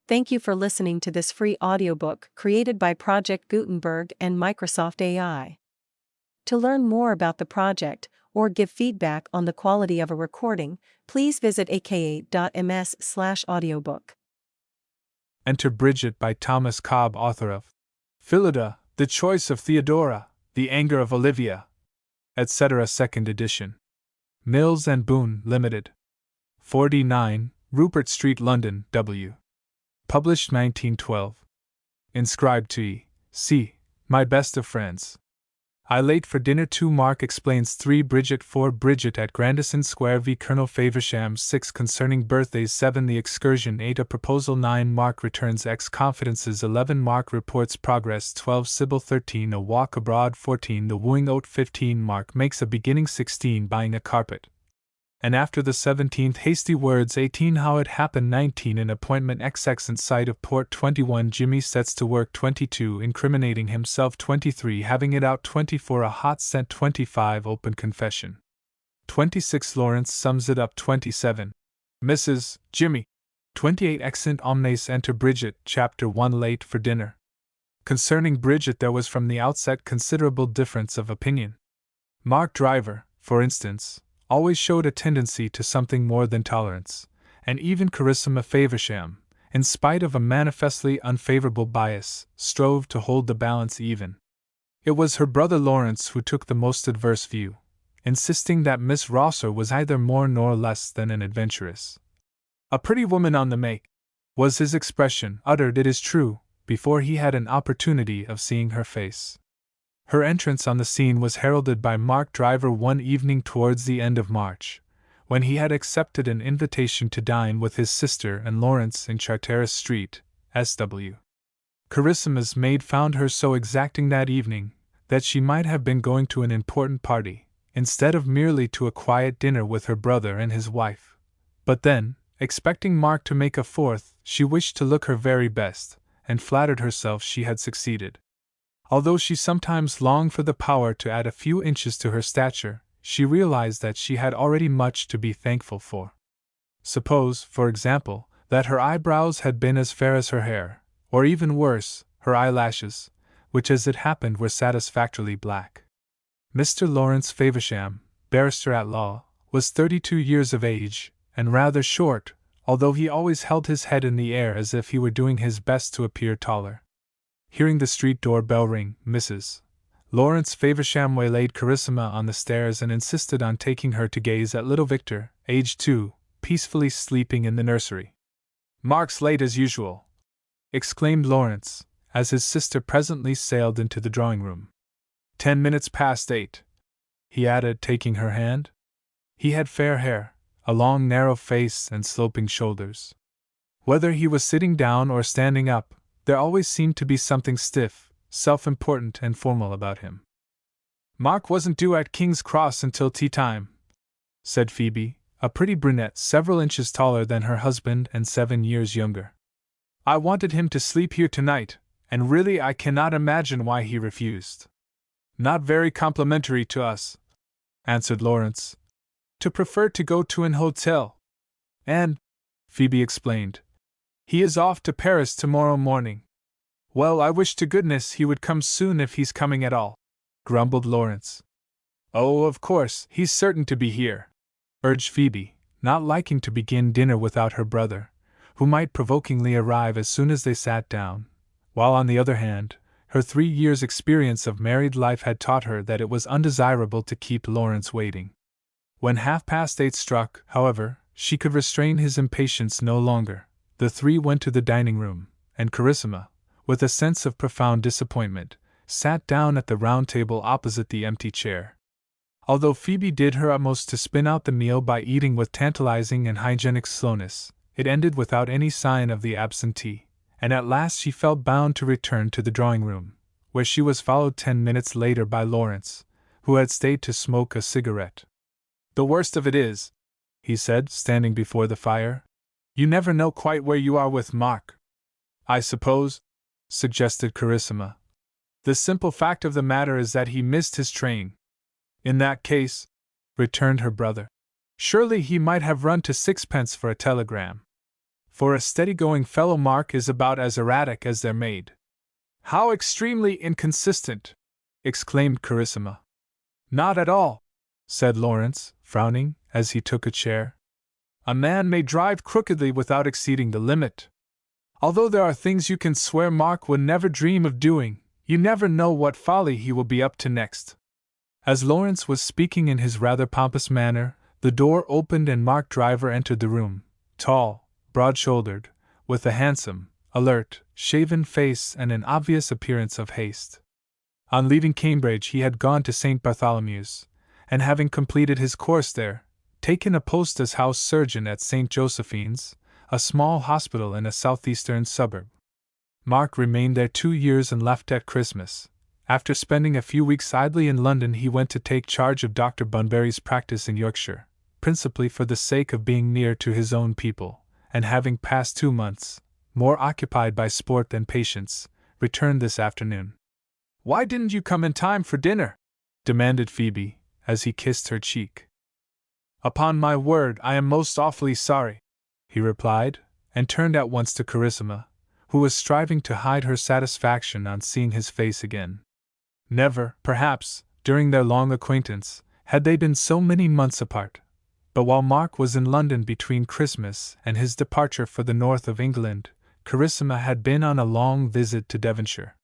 Thank you for listening to this free audiobook created by Project Gutenberg and Microsoft AI. To learn more about the project or give feedback on the quality of a recording, please visit aka.ms/audiobook. Enter Bridget by Thomas Cobb, author of Phillida, The Choice of Theodora, The Anger of Olivia, etc. 2nd edition. Mills and Boon, Limited. 49, Rupert Street, London, W. Published 1912. Inscribed to E. C. My best of friends. I late for dinner 2 Mark explains 3 Bridget 4 Bridget at Grandison Square v Colonel Faversham 6 concerning birthdays 7 The excursion 8 A proposal 9 Mark returns X confidences 11 Mark reports progress 12 Sybil 13 A walk abroad 14 The wooing oat 15 Mark makes a beginning 16 Buying a carpet. And after the 17th hasty words 18 How it happened 19 An appointment XX in sight of port 21 Jimmy sets to work 22 Incriminating himself 23 Having it out 24 A hot scent 25 Open confession 26 Lawrence sums it up 27 Mrs. Jimmy 28 Exeunt omnes enter Bridget Chapter 1 Late for dinner. Concerning Bridget there was from the outset considerable difference of opinion. Mark Driver, for instance, always showed a tendency to something more than tolerance, and even Carissima Faversham, in spite of a manifestly unfavorable bias, strove to hold the balance even. It was her brother Lawrence who took the most adverse view, insisting that Miss Rosser was either more nor less than an adventuress. A pretty woman on the make, was his expression, uttered, it is true, before he had an opportunity of seeing her face. Her entrance on the scene was heralded by Mark Driver one evening towards the end of March, when he had accepted an invitation to dine with his sister and Lawrence in Charteris Street, S.W. Carissa's maid found her so exacting that evening that she might have been going to an important party, instead of merely to a quiet dinner with her brother and his wife. But then, expecting Mark to make a fourth, she wished to look her very best, and flattered herself she had succeeded. Although she sometimes longed for the power to add a few inches to her stature, she realized that she had already much to be thankful for. Suppose, for example, that her eyebrows had been as fair as her hair, or even worse, her eyelashes, which as it happened were satisfactorily black. Mr. Lawrence Faversham, barrister at law, was 32 years of age, and rather short, although he always held his head in the air as if he were doing his best to appear taller. Hearing the street door bell ring, Mrs. Lawrence Faversham waylaid Carissima on the stairs and insisted on taking her to gaze at little Victor, aged 2, peacefully sleeping in the nursery. "Mark's late as usual," exclaimed Lawrence, as his sister presently sailed into the drawing-room. 10 minutes past 8, he added, taking her hand. He had fair hair, a long narrow face and sloping shoulders. Whether he was sitting down or standing up, there always seemed to be something stiff, self-important and formal about him. "Mark wasn't due at King's Cross until tea-time," said Phoebe, a pretty brunette several inches taller than her husband and 7 years younger. "I wanted him to sleep here tonight, and really I cannot imagine why he refused." "Not very complimentary to us," answered Lawrence. "To prefer to go to an hotel. And," Phoebe explained, "he is off to Paris tomorrow morning." "Well, I wish to goodness he would come soon if he's coming at all," grumbled Lawrence. "Oh, of course, he's certain to be here," urged Phoebe, not liking to begin dinner without her brother, who might provokingly arrive as soon as they sat down, while on the other hand, her 3 years' experience of married life had taught her that it was undesirable to keep Lawrence waiting. When 8:30 struck, however, she could restrain his impatience no longer. The 3 went to the dining-room, and Carissima, with a sense of profound disappointment, sat down at the round table opposite the empty chair. Although Phoebe did her utmost to spin out the meal by eating with tantalizing and hygienic slowness, it ended without any sign of the absentee, and at last she felt bound to return to the drawing-room, where she was followed 10 minutes later by Lawrence, who had stayed to smoke a cigarette. "The worst of it is," he said, standing before the fire, "you never know quite where you are with Mark." "I suppose," suggested Carissima, "the simple fact of the matter is that he missed his train." "In that case," returned her brother, "surely he might have run to sixpence for a telegram." For a steady-going fellow, Mark is about as erratic as they're made. How extremely inconsistent! Exclaimed Carissima. Not at all, said Lawrence, frowning, as he took a chair. A man may drive crookedly without exceeding the limit. Although there are things you can swear Mark would never dream of doing, you never know what folly he will be up to next. As Lawrence was speaking in his rather pompous manner, the door opened and Mark Driver entered the room, tall, broad-shouldered, with a handsome, alert, shaven face and an obvious appearance of haste. On leaving Cambridge he had gone to St. Bartholomew's, and having completed his course there, taken a post as house surgeon at St. Josephine's, a small hospital in a southeastern suburb. Mark remained there 2 years and left at Christmas. After spending a few weeks idly in London, he went to take charge of Dr. Bunbury's practice in Yorkshire, principally for the sake of being near to his own people, and having passed 2 months, more occupied by sport than patients, returned this afternoon. "Why didn't you come in time for dinner?" demanded Phoebe, as he kissed her cheek. "Upon my word, I am most awfully sorry," he replied, and turned at once to Carissima, who was striving to hide her satisfaction on seeing his face again. Never, perhaps, during their long acquaintance, had they been so many months apart. But while Mark was in London between Christmas and his departure for the north of England, Carissima had been on a long visit to Devonshire.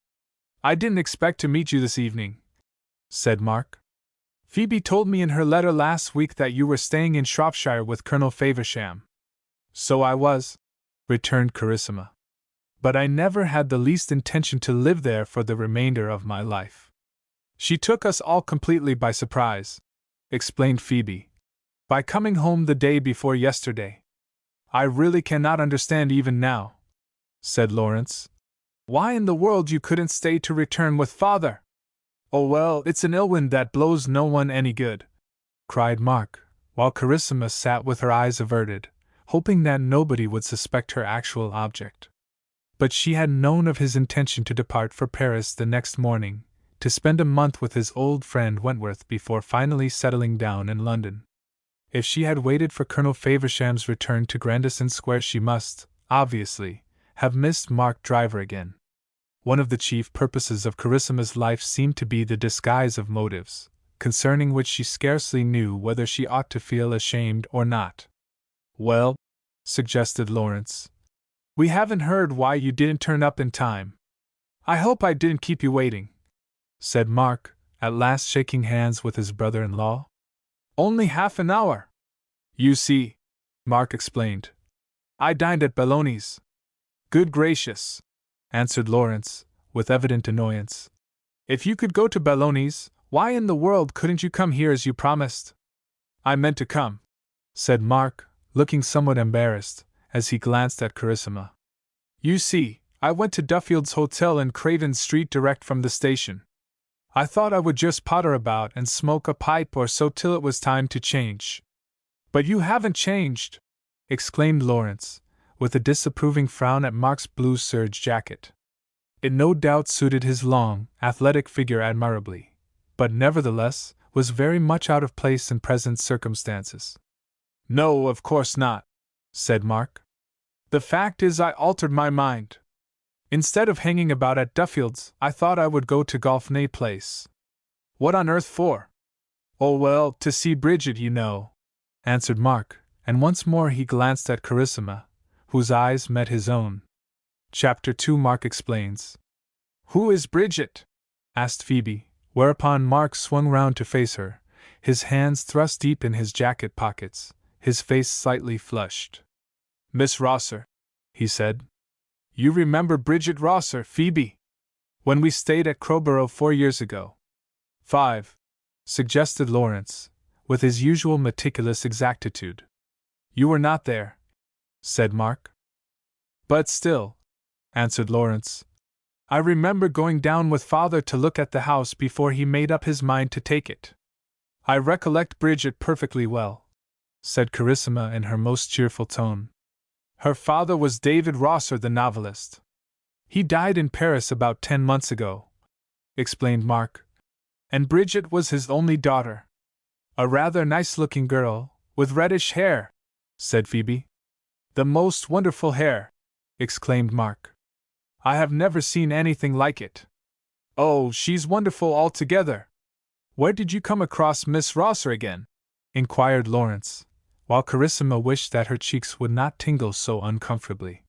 "I didn't expect to meet you this evening," said Mark. "Phoebe told me in her letter last week that you were staying in Shropshire with Colonel Faversham." "So I was," returned Carissima. "But I never had the least intention to live there for the remainder of my life. She took us all completely by surprise," explained Phoebe, "by coming home the day before yesterday. I really cannot understand even now," said Lawrence, "why in the world you couldn't stay to return with father." "Oh well, it's an ill wind that blows no one any good," cried Mark, while Carissima sat with her eyes averted, hoping that nobody would suspect her actual object. But she had known of his intention to depart for Paris the next morning, to spend a month with his old friend Wentworth before finally settling down in London. If she had waited for Colonel Faversham's return to Grandison Square, she must, obviously, have missed Mark Driver again. One of the chief purposes of Carissima's life seemed to be the disguise of motives, concerning which she scarcely knew whether she ought to feel ashamed or not. "Well," suggested Lawrence, "we haven't heard why you didn't turn up in time." "I hope I didn't keep you waiting," said Mark, at last shaking hands with his brother-in-law. "Only half an hour. You see," Mark explained, "I dined at Belloni's." "Good gracious," answered Lawrence, with evident annoyance. "If you could go to Belloni's, why in the world couldn't you come here as you promised?" "I meant to come," said Mark, looking somewhat embarrassed, as he glanced at Carissima. "You see, I went to Duffield's Hotel in Craven Street direct from the station. I thought I would just potter about and smoke a pipe or so till it was time to change." "But you haven't changed!" exclaimed Lawrence, with a disapproving frown at Mark's blue serge jacket. It no doubt suited his long, athletic figure admirably, but nevertheless was very much out of place in present circumstances. "No, of course not," said Mark. "The fact is I altered my mind. Instead of hanging about at Duffield's, I thought I would go to Golfney Place." "What on earth for?" "Oh well, to see Bridget, you know," answered Mark, and once more he glanced at Carissima, whose eyes met his own. Chapter 2 Mark Explains. "Who is Bridget?" asked Phoebe, whereupon Mark swung round to face her, his hands thrust deep in his jacket pockets, his face slightly flushed. "Miss Rosser," he said. "You remember Bridget Rosser, Phoebe? When we stayed at Crowborough 4 years ago." "5," suggested Lawrence, with his usual meticulous exactitude. "You were not there," said Mark. "But still," answered Lawrence, "I remember going down with father to look at the house before he made up his mind to take it." "I recollect Bridget perfectly well," said Carissima in her most cheerful tone. "Her father was David Rosser, the novelist. He died in Paris about 10 months ago," explained Mark, "and Bridget was his only daughter." "A rather nice-looking girl, with reddish hair," said Phoebe. The most wonderful hair! Exclaimed Mark. I have never seen anything like it. Oh, she's wonderful altogether. Where did you come across Miss Rosser again? Inquired Lawrence, while Carissima wished that her cheeks would not tingle so uncomfortably.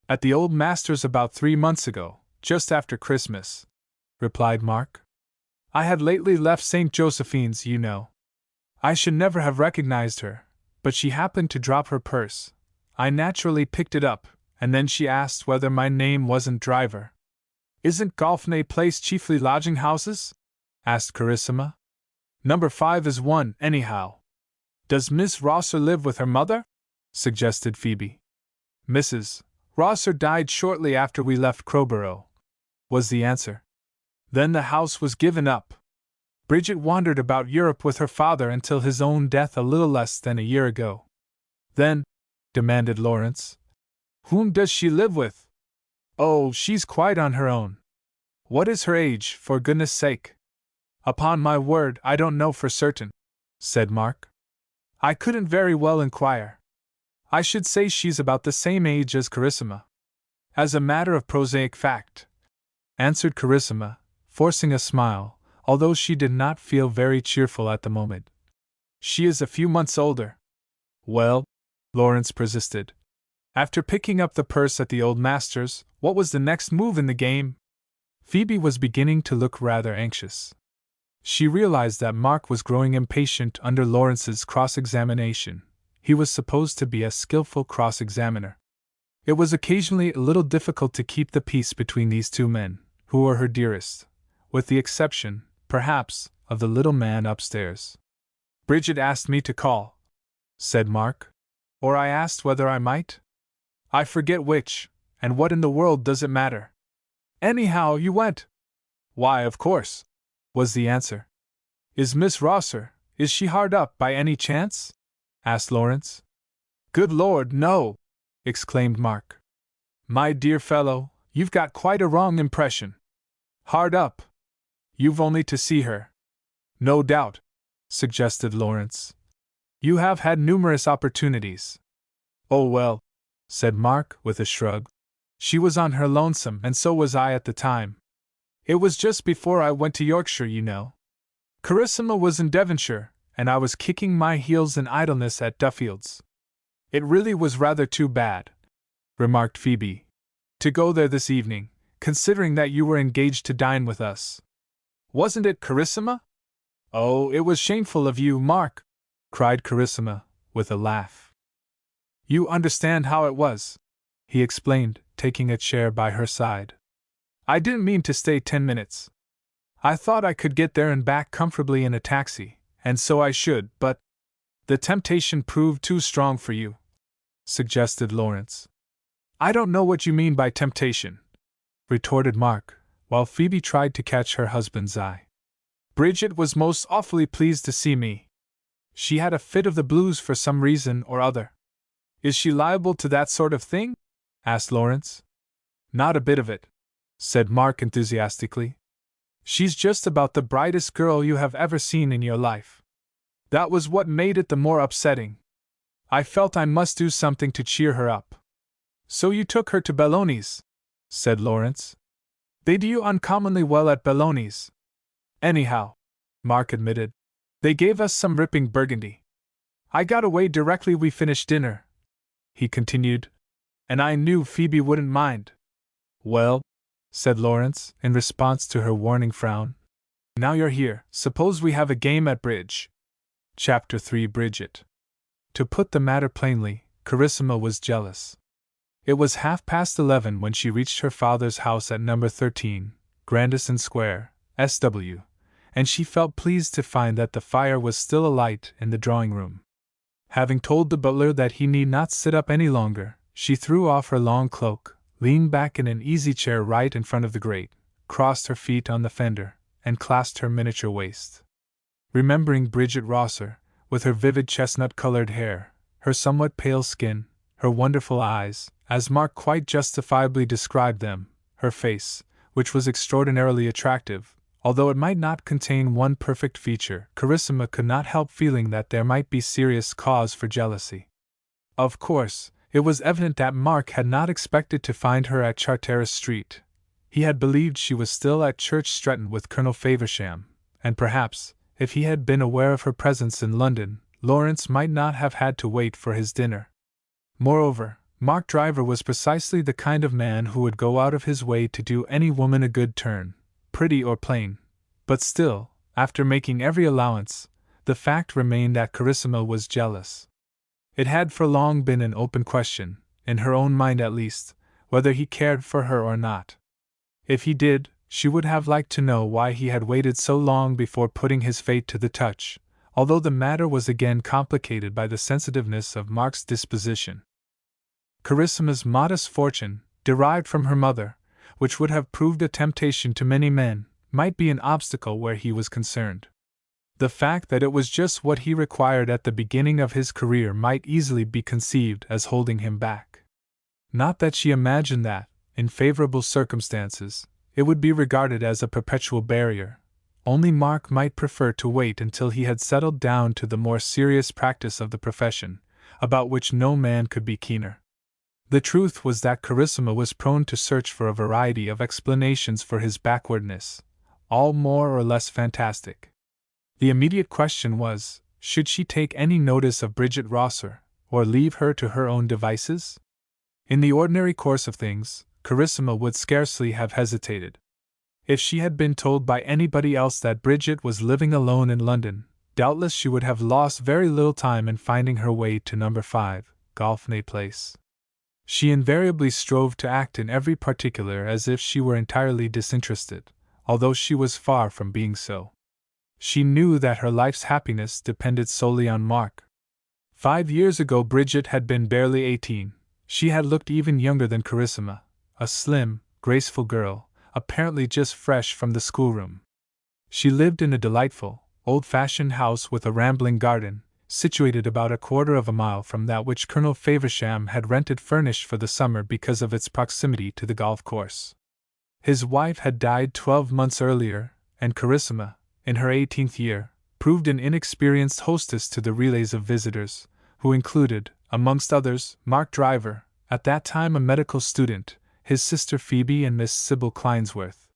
At the old master's about 3 months ago, just after Christmas, replied Mark. I had lately left St. Josephine's, you know. I should never have recognized her, but she happened to drop her purse. I naturally picked it up, and then she asked whether my name wasn't Driver. Isn't Golfney Place chiefly lodging houses? Asked Carissima. Number 5 is one, anyhow. Does Miss Rosser live with her mother? Suggested Phoebe. Mrs. Rosser died shortly after we left Crowborough, was the answer. Then the house was given up. Bridget wandered about Europe with her father until his own death a little less than a year ago. Then, demanded Lawrence, whom does she live with? Oh, she's quite on her own. What is her age, for goodness sake? Upon my word, I don't know for certain, said Mark. I couldn't very well inquire. I should say she's about the same age as Carissima. As a matter of prosaic fact, answered Carissima, forcing a smile, although she did not feel very cheerful at the moment. She is a few months older. Well, Lawrence persisted. After picking up the purse at the old master's, what was the next move in the game? Phoebe was beginning to look rather anxious. She realized that Mark was growing impatient under Lawrence's cross-examination. He was supposed to be a skillful cross-examiner. It was occasionally a little difficult to keep the peace between these two men, who were her dearest, with the exception, perhaps, of the little man upstairs. Bridget asked me to call, said Mark. Or I asked whether I might? I forget which, and what in the world does it matter? Anyhow, you went. Why, of course, was the answer. Is Miss Rosser, is she hard up by any chance? Asked Lawrence. Good Lord, no! Exclaimed Mark. My dear fellow, you've got quite a wrong impression. Hard up. You've only to see her. No doubt, suggested Lawrence. You have had numerous opportunities. Oh well, said Mark with a shrug. She was on her lonesome, and so was I at the time. It was just before I went to Yorkshire, you know. Carissima was in Devonshire, and I was kicking my heels in idleness at Duffield's. It really was rather too bad, remarked Phoebe, to go there this evening, considering that you were engaged to dine with us. Wasn't it, Carissima? Oh, it was shameful of you, Mark, cried Carissima, with a laugh. You understand how it was, he explained, taking a chair by her side. I didn't mean to stay 10 minutes. I thought I could get there and back comfortably in a taxi, and so I should, but the temptation proved too strong for you, suggested Lawrence. I don't know what you mean by temptation, retorted Mark, while Phoebe tried to catch her husband's eye. Bridget was most awfully pleased to see me. She had a fit of the blues for some reason or other. Is she liable to that sort of thing? Asked Lawrence. Not a bit of it, said Mark enthusiastically. She's just about the brightest girl you have ever seen in your life. That was what made it the more upsetting. I felt I must do something to cheer her up. So you took her to Belloni's, said Lawrence. They do you uncommonly well at Belloni's. Anyhow, Mark admitted, they gave us some ripping Burgundy. I got away directly we finished dinner, he continued, and I knew Phoebe wouldn't mind. Well, said Lawrence, in response to her warning frown, now you're here, suppose we have a game at bridge. Chapter 3 Bridget. To put the matter plainly, Carissima was jealous. It was 11:30 when she reached her father's house at number 13, Grandison Square, SW, and she felt pleased to find that the fire was still alight in the drawing-room. Having told the butler that he need not sit up any longer, she threw off her long cloak, leaned back in an easy-chair right in front of the grate, crossed her feet on the fender, and clasped her miniature waist. Remembering Bridget Rosser, with her vivid chestnut-colored hair, her somewhat pale skin, her wonderful eyes, as Mark quite justifiably described them, her face, which was extraordinarily attractive, although it might not contain one perfect feature, Carissima could not help feeling that there might be serious cause for jealousy. Of course, It was evident that Mark had not expected to find her at Charteris Street. He had believed she was still at Church Stretton with Colonel Faversham, and perhaps, if he had been aware of her presence in London, Lawrence might not have had to wait for his dinner. Moreover, Mark Driver was precisely the kind of man who would go out of his way to do any woman a good turn, pretty or plain. But still, after making every allowance, the fact remained that Carissima was jealous. It had for long been an open question, in her own mind at least, whether he cared for her or not. If he did, she would have liked to know why he had waited so long before putting his fate to the touch, although the matter was again complicated by the sensitiveness of Mark's disposition. Carissa's modest fortune, derived from her mother, which would have proved a temptation to many men, might be an obstacle where he was concerned. The fact that it was just what he required at the beginning of his career might easily be conceived as holding him back. Not that she imagined that, in favorable circumstances, it would be regarded as a perpetual barrier. Only Mark might prefer to wait until he had settled down to the more serious practice of the profession, about which no man could be keener. The truth was that Carissima was prone to search for a variety of explanations for his backwardness, all more or less fantastic. The immediate question was, should she take any notice of Bridget Rosser, or leave her to her own devices? In the ordinary course of things, Carissima would scarcely have hesitated. If she had been told by anybody else that Bridget was living alone in London, doubtless she would have lost very little time in finding her way to No. 5, Golfney Place. She invariably strove to act in every particular as if she were entirely disinterested, although she was far from being so. She knew that her life's happiness depended solely on Mark. 5 years ago Bridget had been barely 18. She had looked even younger than Carissima, a slim, graceful girl, apparently just fresh from the schoolroom. She lived in a delightful, old-fashioned house with a rambling garden, situated about a quarter of a mile from that which Colonel Faversham had rented furnished for the summer because of its proximity to the golf course. His wife had died 12 months earlier, and Carissima, in her 18th year, proved an inexperienced hostess to the relays of visitors, who included, amongst others, Mark Driver, at that time a medical student, his sister Phoebe and Miss Sybil Clinesworth.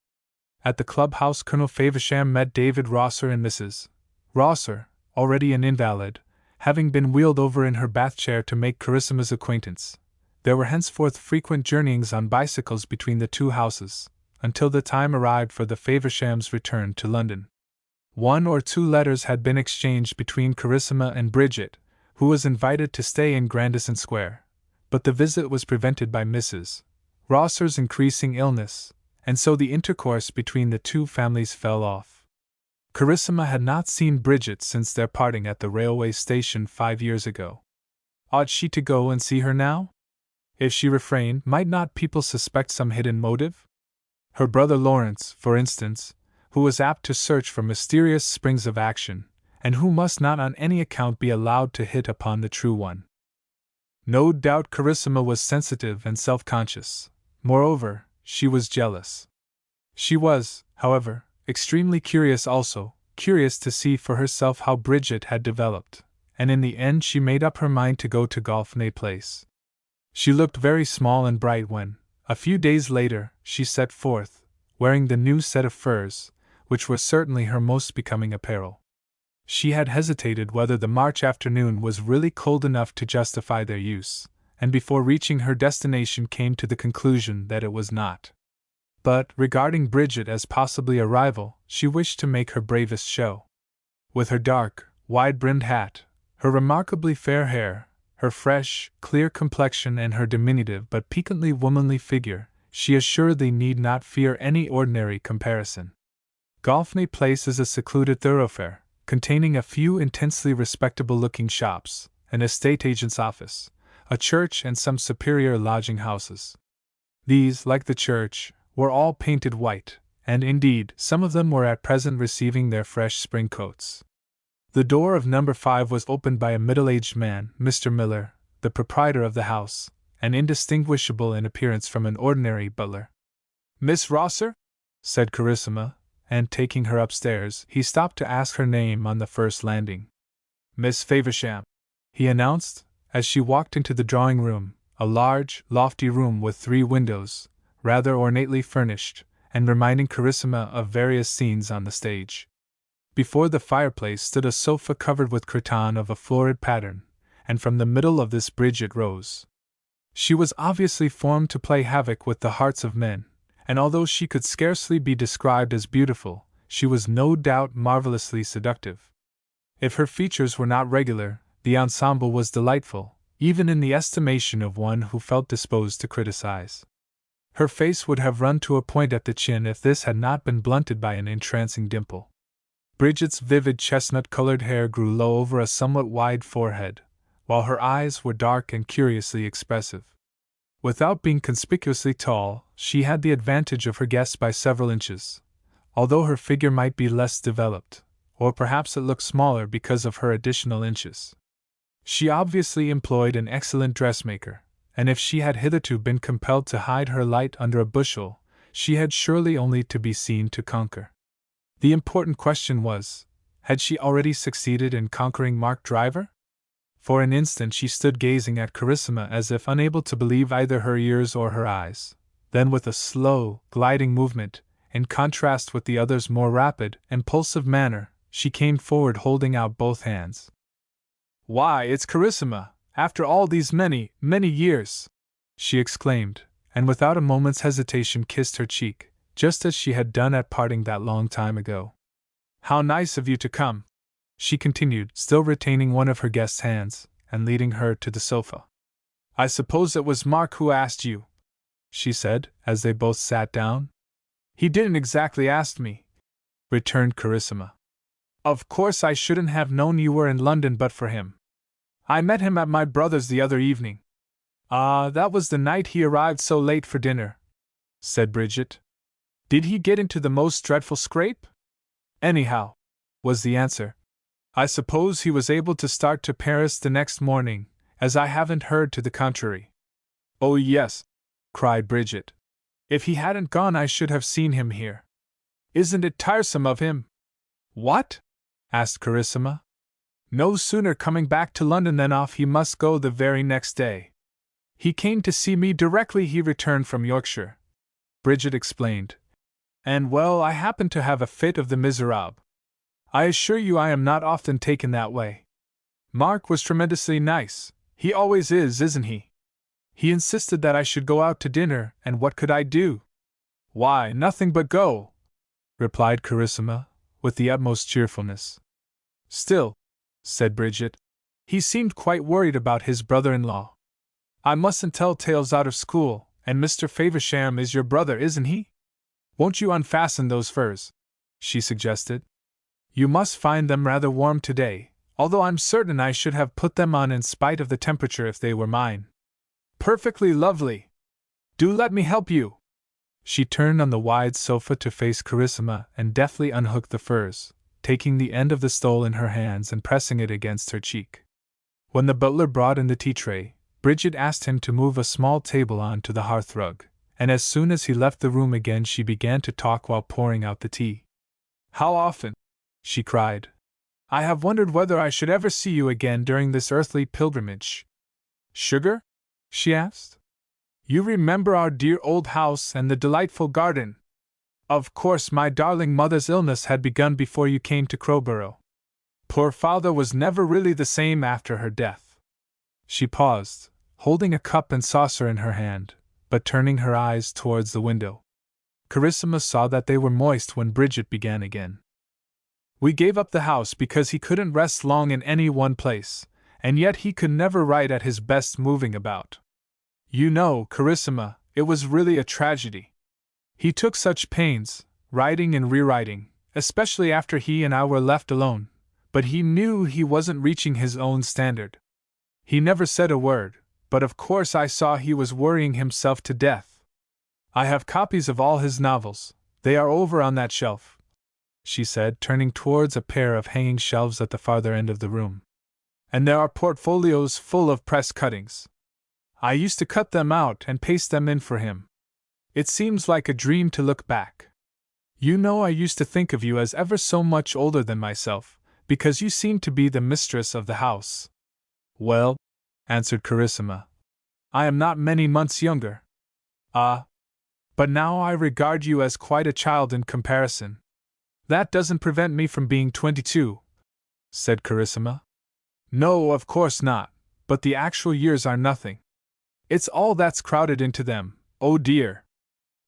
At the clubhouse Colonel Faversham met David Rosser and Mrs. Rosser, already an invalid, having been wheeled over in her bath chair to make Carissa's acquaintance. There were henceforth frequent journeyings on bicycles between the two houses, until the time arrived for the Favershams' return to London. 1 or 2 letters had been exchanged between Carissima and Bridget, who was invited to stay in Grandison Square, but the visit was prevented by Mrs. Rosser's increasing illness, and so the intercourse between the two families fell off. Carissima had not seen Bridget since their parting at the railway station 5 years ago. Ought she to go and see her now? If she refrained, might not people suspect some hidden motive? Her brother Lawrence, for instance, who was apt to search for mysterious springs of action, and who must not on any account be allowed to hit upon the true one. No doubt Carissima was sensitive and self-conscious. Moreover, she was jealous. She was, however, extremely curious also, curious to see for herself how Bridget had developed, and in the end she made up her mind to go to Golfney Place. She looked very small and bright when, a few days later, she set forth, wearing the new set of furs, which were certainly her most becoming apparel. She had hesitated whether the March afternoon was really cold enough to justify their use, and before reaching her destination came to the conclusion that it was not. But, regarding Bridget as possibly a rival, she wished to make her bravest show. With her dark, wide-brimmed hat, her remarkably fair hair, her fresh, clear complexion and her diminutive but piquantly womanly figure, she assuredly need not fear any ordinary comparison. Golfney Place is a secluded thoroughfare, containing a few intensely respectable-looking shops, an estate agent's office, a church and some superior lodging-houses. These, like the church, were all painted white, and indeed some of them were at present receiving their fresh spring coats. The door of No. 5 was opened by a middle-aged man, Mr. Miller, the proprietor of the house, and indistinguishable in appearance from an ordinary butler. "Miss Rosser?" said Carissima, and taking her upstairs, he stopped to ask her name on the first landing. "Miss Faversham," he announced, as she walked into the drawing-room, a large, lofty room with 3 windows, rather ornately furnished, and reminding Carissima of various scenes on the stage. Before the fireplace stood a sofa covered with cretonne of a florid pattern, and from the middle of this Bridget rose. She was obviously formed to play havoc with the hearts of men, and although she could scarcely be described as beautiful, she was no doubt marvelously seductive. If her features were not regular, the ensemble was delightful, even in the estimation of one who felt disposed to criticize. Her face would have run to a point at the chin if this had not been blunted by an entrancing dimple. Bridget's vivid chestnut-colored hair grew low over a somewhat wide forehead, while her eyes were dark and curiously expressive. Without being conspicuously tall, she had the advantage of her guests by several inches, although her figure might be less developed, or perhaps it looked smaller because of her additional inches. She obviously employed an excellent dressmaker, and if she had hitherto been compelled to hide her light under a bushel, she had surely only to be seen to conquer. The important question was, had she already succeeded in conquering Mark Driver? For an instant she stood gazing at Carissima as if unable to believe either her ears or her eyes. Then with a slow, gliding movement, in contrast with the other's more rapid, impulsive manner, she came forward holding out both hands. "Why, it's Carissima, after all these many, many years!" she exclaimed, and without a moment's hesitation kissed her cheek, just as she had done at parting that long time ago. "How nice of you to come!" she continued, still retaining one of her guest's hands, and leading her to the sofa. "I suppose it was Mark who asked you," she said, as they both sat down. "He didn't exactly ask me," returned Carissima. "Of course I shouldn't have known you were in London but for him. I met him at my brother's the other evening." "Ah, that was the night he arrived so late for dinner," said Bridget. "Did he get into the most dreadful scrape?" "Anyhow," was the answer, "I suppose he was able to start to Paris the next morning, as I haven't heard to the contrary." "Oh, yes," cried Bridget. "If he hadn't gone I should have seen him here. Isn't it tiresome of him?" "What?" asked Carissima. "No sooner coming back to London than off he must go the very next day. He came to see me directly he returned from Yorkshire," Bridget explained. "And well, I happened to have a fit of the miserable. I assure you I am not often taken that way. Mark was tremendously nice, he always is, isn't he? He insisted that I should go out to dinner, and what could I do?" "Why, nothing but go," replied Carissima, with the utmost cheerfulness. "Still," said Bridget, "he seemed quite worried about his brother-in-law. I mustn't tell tales out of school, and Mr. Faversham is your brother, isn't he? Won't you unfasten those furs?" she suggested. "You must find them rather warm today, although I'm certain I should have put them on in spite of the temperature if they were mine." "Perfectly lovely! Do let me help you!" She turned on the wide sofa to face Carissima and deftly unhooked the furs, taking the end of the stole in her hands and pressing it against her cheek. When the butler brought in the tea tray, Bridget asked him to move a small table on to the hearthrug, and as soon as he left the room again she began to talk while pouring out the tea. "How often," she cried, "I have wondered whether I should ever see you again during this earthly pilgrimage. Sugar?" she asked. "You remember our dear old house and the delightful garden? Of course my darling mother's illness had begun before you came to Crowborough. Poor father was never really the same after her death." She paused, holding a cup and saucer in her hand, but turning her eyes towards the window. Carissima saw that they were moist when Bridget began again. "We gave up the house because he couldn't rest long in any one place, and yet he could never write at his best moving about. You know, Carissima, it was really a tragedy. He took such pains, writing and rewriting, especially after he and I were left alone, but he knew he wasn't reaching his own standard. He never said a word, but of course I saw he was worrying himself to death. I have copies of all his novels, they are over on that shelf," she said, turning towards a pair of hanging shelves at the farther end of the room. "And there are portfolios full of press cuttings. I used to cut them out and paste them in for him. It seems like a dream to look back. You know I used to think of you as ever so much older than myself, because you seemed to be the mistress of the house." "Well," answered Carissima, I am not many months younger. Ah. But now I regard you as quite a child in comparison. That doesn't prevent me from being 22, said Carissima. No, of course not, but the actual years are nothing. It's all that's crowded into them, oh dear.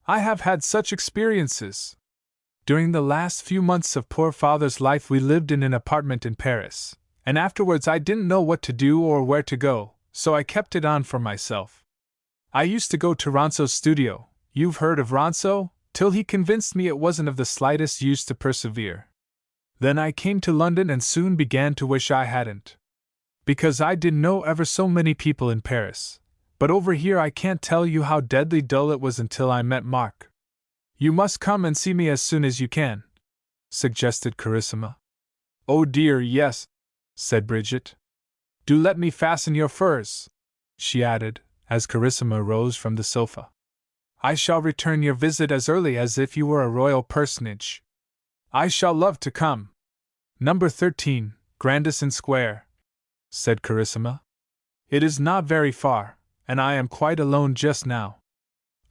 I have had such experiences. During the last few months of poor father's life we lived in an apartment in Paris, and afterwards I didn't know what to do or where to go, so I kept it on for myself. I used to go to Ronso's studio, you've heard of Ronso, till he convinced me it wasn't of the slightest use to persevere. Then I came to London and soon began to wish I hadn't. Because I did know ever so many people in Paris, but over here I can't tell you how deadly dull it was until I met Mark. You must come and see me as soon as you can, suggested Carissima. Oh dear, yes, said Bridget. Do let me fasten your furs, she added, as Carissima rose from the sofa. I shall return your visit as early as if you were a royal personage. I shall love to come. Number 13, Grandison Square, said Carissima. It is not very far, and I am quite alone just now.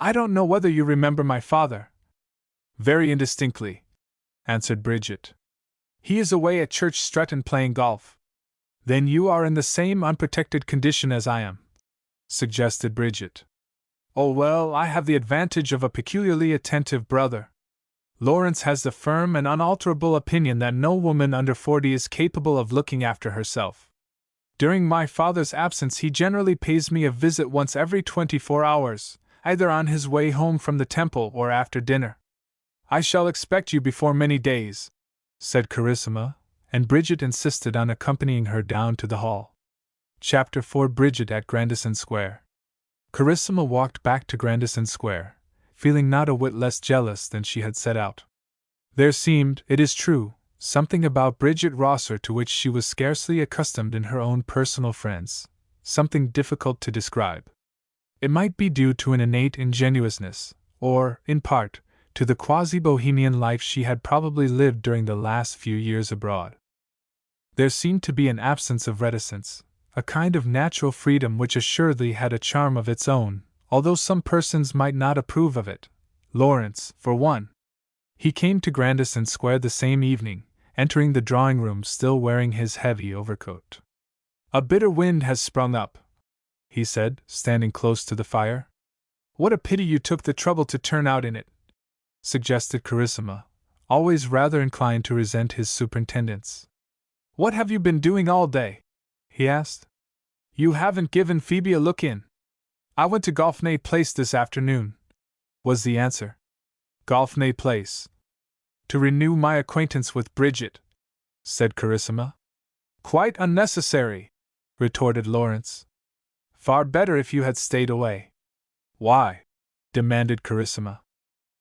I don't know whether you remember my father. Very indistinctly, answered Bridget. He is away at Church Stretton playing golf. Then you are in the same unprotected condition as I am, suggested Bridget. Oh well, I have the advantage of a peculiarly attentive brother. Lawrence has the firm and unalterable opinion that no woman under 40 is capable of looking after herself. During my father's absence he generally pays me a visit once every 24 hours, either on his way home from the temple or after dinner. I shall expect you before many days, said Carissima, and Bridget insisted on accompanying her down to the hall. Chapter 4 Bridget at Grandison Square. Carissima walked back to Grandison Square, feeling not a whit less jealous than she had set out. There seemed, it is true, something about Bridget Rosser to which she was scarcely accustomed in her own personal friends, something difficult to describe. It might be due to an innate ingenuousness, or, in part, to the quasi-bohemian life she had probably lived during the last few years abroad. There seemed to be an absence of reticence, a kind of natural freedom which assuredly had a charm of its own, although some persons might not approve of it. Lawrence, for one. He came to Grandison Square the same evening, entering the drawing-room still wearing his heavy overcoat. A bitter wind has sprung up, he said, standing close to the fire. What a pity you took the trouble to turn out in it, suggested Carissima, always rather inclined to resent his superintendence. What have you been doing all day? He asked. You haven't given Phoebe a look in. I went to Golfney Place this afternoon, was the answer. Golfney Place. To renew my acquaintance with Bridget, said Carissima. Quite unnecessary, retorted Lawrence. Far better if you had stayed away. Why? Demanded Carissima.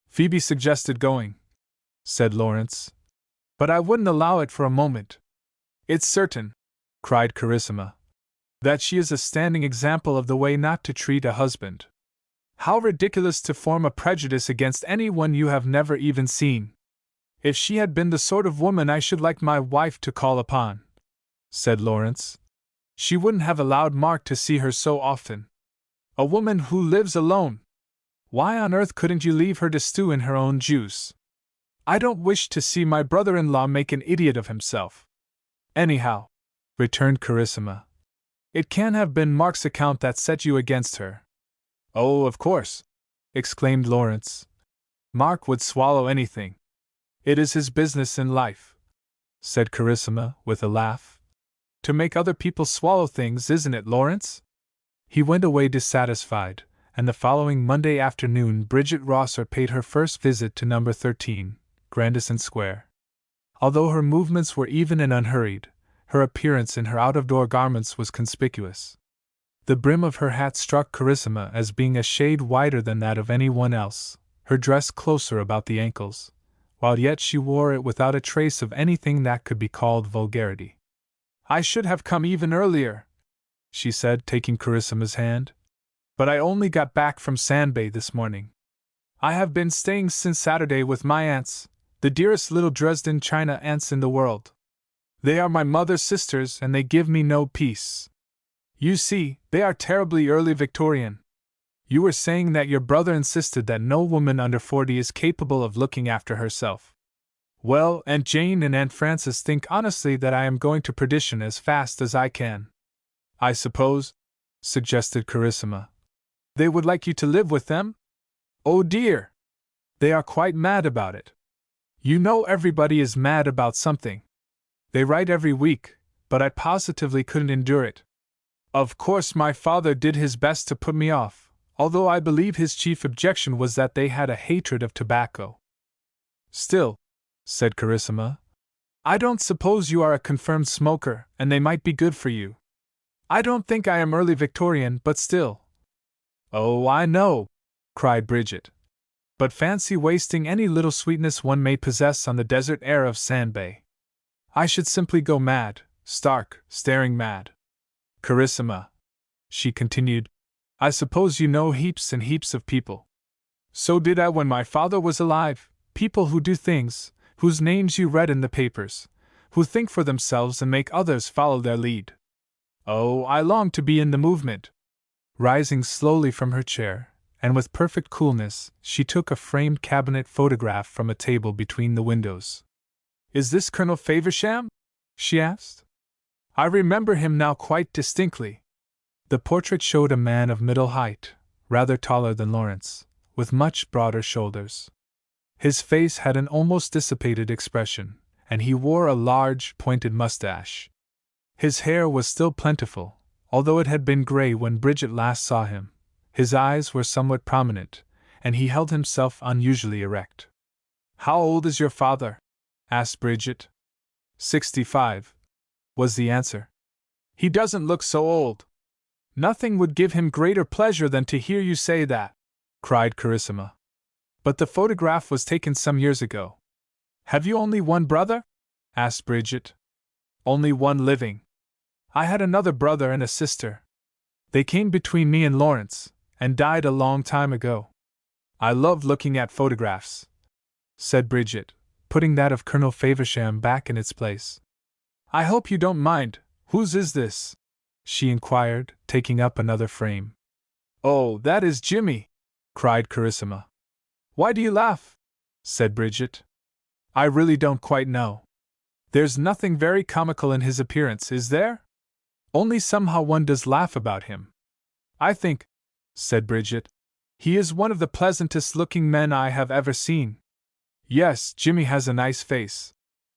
Phoebe suggested going, said Lawrence. But I wouldn't allow it for a moment. It's certain, cried Carissima, that she is a standing example of the way not to treat a husband. How ridiculous to form a prejudice against anyone you have never even seen. If she had been the sort of woman I should like my wife to call upon, said Lawrence, she wouldn't have allowed Mark to see her so often. A woman who lives alone. Why on earth couldn't you leave her to stew in her own juice? I don't wish to see my brother-in-law make an idiot of himself. Anyhow, returned Carissima, it can't have been Mark's account that set you against her. Oh, of course, exclaimed Lawrence. Mark would swallow anything. It is his business in life, said Carissima, with a laugh. To make other people swallow things, isn't it, Lawrence? He went away dissatisfied, and the following Monday afternoon Bridget Rosser paid her first visit to number 13, Grandison Square. Although her movements were even and unhurried, her appearance in her out-of-door garments was conspicuous. The brim of her hat struck Carissima as being a shade wider than that of anyone else, her dress closer about the ankles, while yet she wore it without a trace of anything that could be called vulgarity. I should have come even earlier, she said, taking Carissima's hand. But I only got back from Sandbay this morning. I have been staying since Saturday with my aunts, the dearest little Dresden china aunts in the world. They are my mother's sisters and they give me no peace. You see, they are terribly early Victorian. You were saying that your brother insisted that no woman under 40 is capable of looking after herself. Well, Aunt Jane and Aunt Frances think honestly that I am going to perdition as fast as I can. I suppose, suggested Carissima, they would like you to live with them? Oh dear! They are quite mad about it. You know everybody is mad about something. They write every week, but I positively couldn't endure it. Of course my father did his best to put me off, although I believe his chief objection was that they had a hatred of tobacco. Still, said Carissima, I don't suppose you are a confirmed smoker, and they might be good for you. I don't think I am early Victorian, but still. Oh, I know, cried Bridget. But fancy wasting any little sweetness one may possess on the desert air of Sandbay. I should simply go mad, stark, staring mad. Carissima, she continued, I suppose you know heaps and heaps of people. So did I when my father was alive, people who do things, whose names you read in the papers, who think for themselves and make others follow their lead. Oh, I long to be in the movement. Rising slowly from her chair, and with perfect coolness, she took a framed cabinet photograph from a table between the windows. Is this Colonel Faversham? She asked. I remember him now quite distinctly. The portrait showed a man of middle height, rather taller than Lawrence, with much broader shoulders. His face had an almost dissipated expression, and he wore a large, pointed mustache. His hair was still plentiful, although it had been gray when Bridget last saw him. His eyes were somewhat prominent, and he held himself unusually erect. How old is your father? Asked Bridget. 65, was the answer. He doesn't look so old. Nothing would give him greater pleasure than to hear you say that, cried Carissima. But the photograph was taken some years ago. Have you only one brother? Asked Bridget. Only one living. I had another brother and a sister. They came between me and Lawrence, and died a long time ago. I love looking at photographs, said Bridget, putting that of Colonel Faversham back in its place. I hope you don't mind. Whose is this? She inquired, taking up another frame. Oh, that is Jimmy, cried Carissima. Why do you laugh? Said Bridget. I really don't quite know. There's nothing very comical in his appearance, is there? Only somehow one does laugh about him. I think, said Bridget, he is one of the pleasantest-looking men I have ever seen. Yes, Jimmy has a nice face,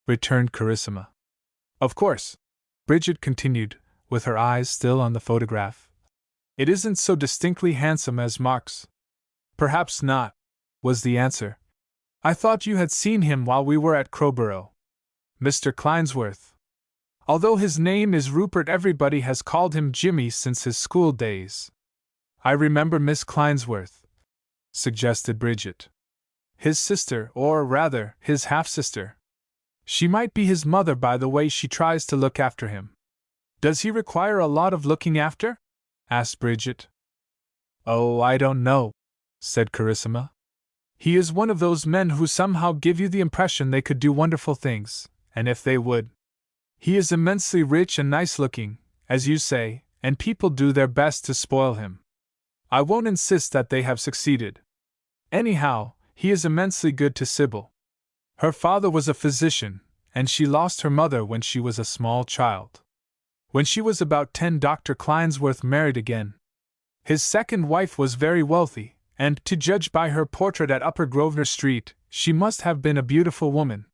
returned Carissima. Of course, Bridget continued, with her eyes still on the photograph. It isn't so distinctly handsome as Mark's. Perhaps not, was the answer. I thought you had seen him while we were at Crowborough. Mr. Clinesworth. Although his name is Rupert, everybody has called him Jimmy since his school days. I remember Miss Clinesworth, suggested Bridget. His sister, or rather, his half-sister. She might be his mother by the way she tries to look after him. Does he require a lot of looking after? Asked Bridget. Oh, I don't know, said Carissima. He is one of those men who somehow give you the impression they could do wonderful things, and if they would. He is immensely rich and nice-looking, as you say, and people do their best to spoil him. I won't insist that they have succeeded. Anyhow, he is immensely good to Sybil. Her father was a physician, and she lost her mother when she was a small child. When she was about 10, Dr. Clinesworth married again. His second wife was very wealthy, and, to judge by her portrait at Upper Grosvenor Street, she must have been a beautiful woman.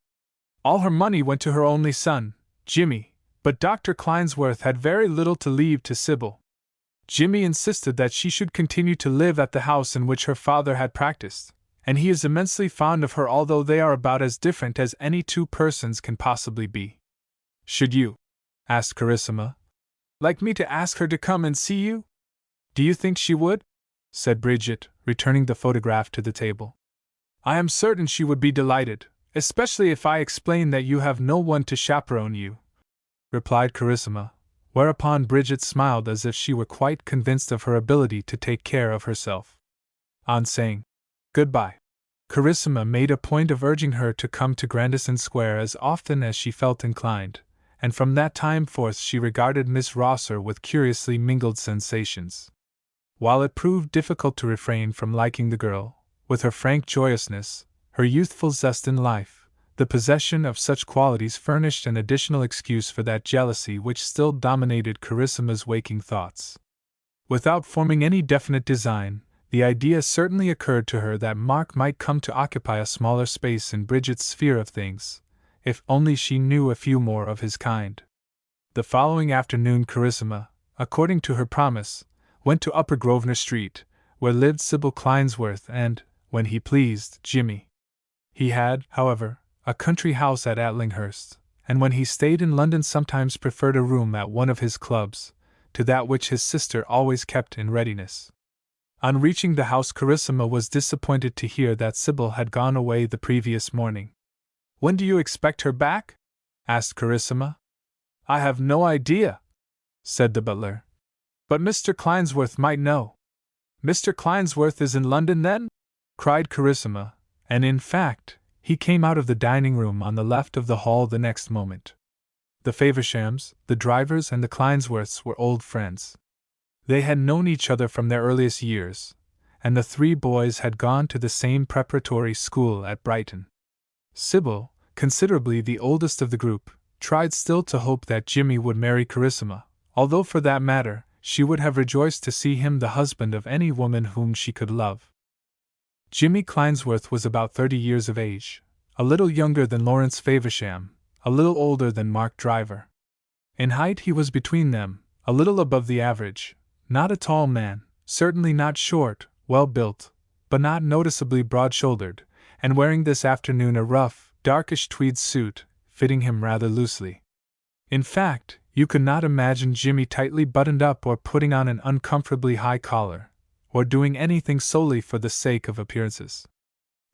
All her money went to her only son, Jimmy, but Dr. Clinesworth had very little to leave to Sybil. Jimmy insisted that she should continue to live at the house in which her father had practiced, and he is immensely fond of her, although they are about as different as any two persons can possibly be. Should you, asked Carissima, like me to ask her to come and see you? Do you think she would? Said Bridget, returning the photograph to the table. I am certain she would be delighted, especially if I explain that you have no one to chaperone you, replied Carissima, whereupon Bridget smiled as if she were quite convinced of her ability to take care of herself. On saying goodbye, Carissima made a point of urging her to come to Grandison Square as often as she felt inclined, and from that time forth she regarded Miss Rosser with curiously mingled sensations. While it proved difficult to refrain from liking the girl, with her frank joyousness, her youthful zest in life, the possession of such qualities furnished an additional excuse for that jealousy which still dominated Carissa's waking thoughts. Without forming any definite design, the idea certainly occurred to her that Mark might come to occupy a smaller space in Bridget's sphere of things, if only she knew a few more of his kind. The following afternoon Carissa, according to her promise, went to Upper Grosvenor Street, where lived Sybil Clinesworth and, when he pleased, Jimmy. He had, however, a country house at Atlinghurst, and when he stayed in London sometimes preferred a room at one of his clubs, to that which his sister always kept in readiness. On reaching the house Carissa was disappointed to hear that Sybil had gone away the previous morning. "When do you expect her back?" asked Carissa. "I have no idea," said the butler. "But Mr. Clinesworth might know." "Mr. Clinesworth is in London, then?" cried Carissa, and in fact, he came out of the dining room on the left of the hall the next moment. The Favershams, the drivers, and the Clinesworths were old friends. They had known each other from their earliest years, and the three boys had gone to the same preparatory school at Brighton. Sybil, considerably the oldest of the group, tried still to hope that Jimmy would marry Carissa, although for that matter, she would have rejoiced to see him the husband of any woman whom she could love. Jimmy Clinesworth was about 30 years of age, a little younger than Lawrence Faversham, a little older than Mark Driver. In height he was between them, a little above the average, not a tall man, certainly not short, well built, but not noticeably broad-shouldered, and wearing this afternoon a rough, darkish tweed suit, fitting him rather loosely. In fact, you could not imagine Jimmy tightly buttoned up or putting on an uncomfortably high collar, or doing anything solely for the sake of appearances.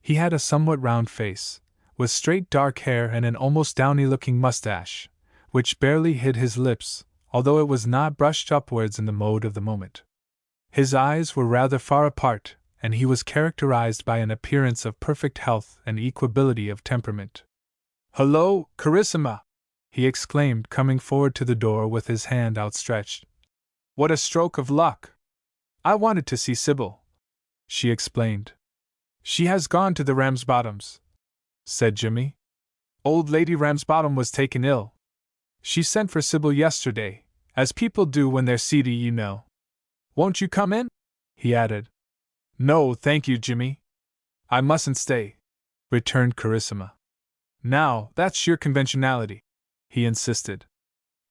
He had a somewhat round face, with straight dark hair and an almost downy-looking mustache, which barely hid his lips, although it was not brushed upwards in the mode of the moment. His eyes were rather far apart, and he was characterized by an appearance of perfect health and equability of temperament. "Hullo, Carissa!" he exclaimed, coming forward to the door with his hand outstretched. "What a stroke of luck! I wanted to see Sybil," she explained. "She has gone to the Ramsbottoms," said Jimmy. "Old Lady Ramsbottom was taken ill. She sent for Sybil yesterday, as people do when they're seedy, you know. Won't you come in?" he added. "No, thank you, Jimmy. I mustn't stay," returned Carissa. "Now, that's sheer conventionality," he insisted.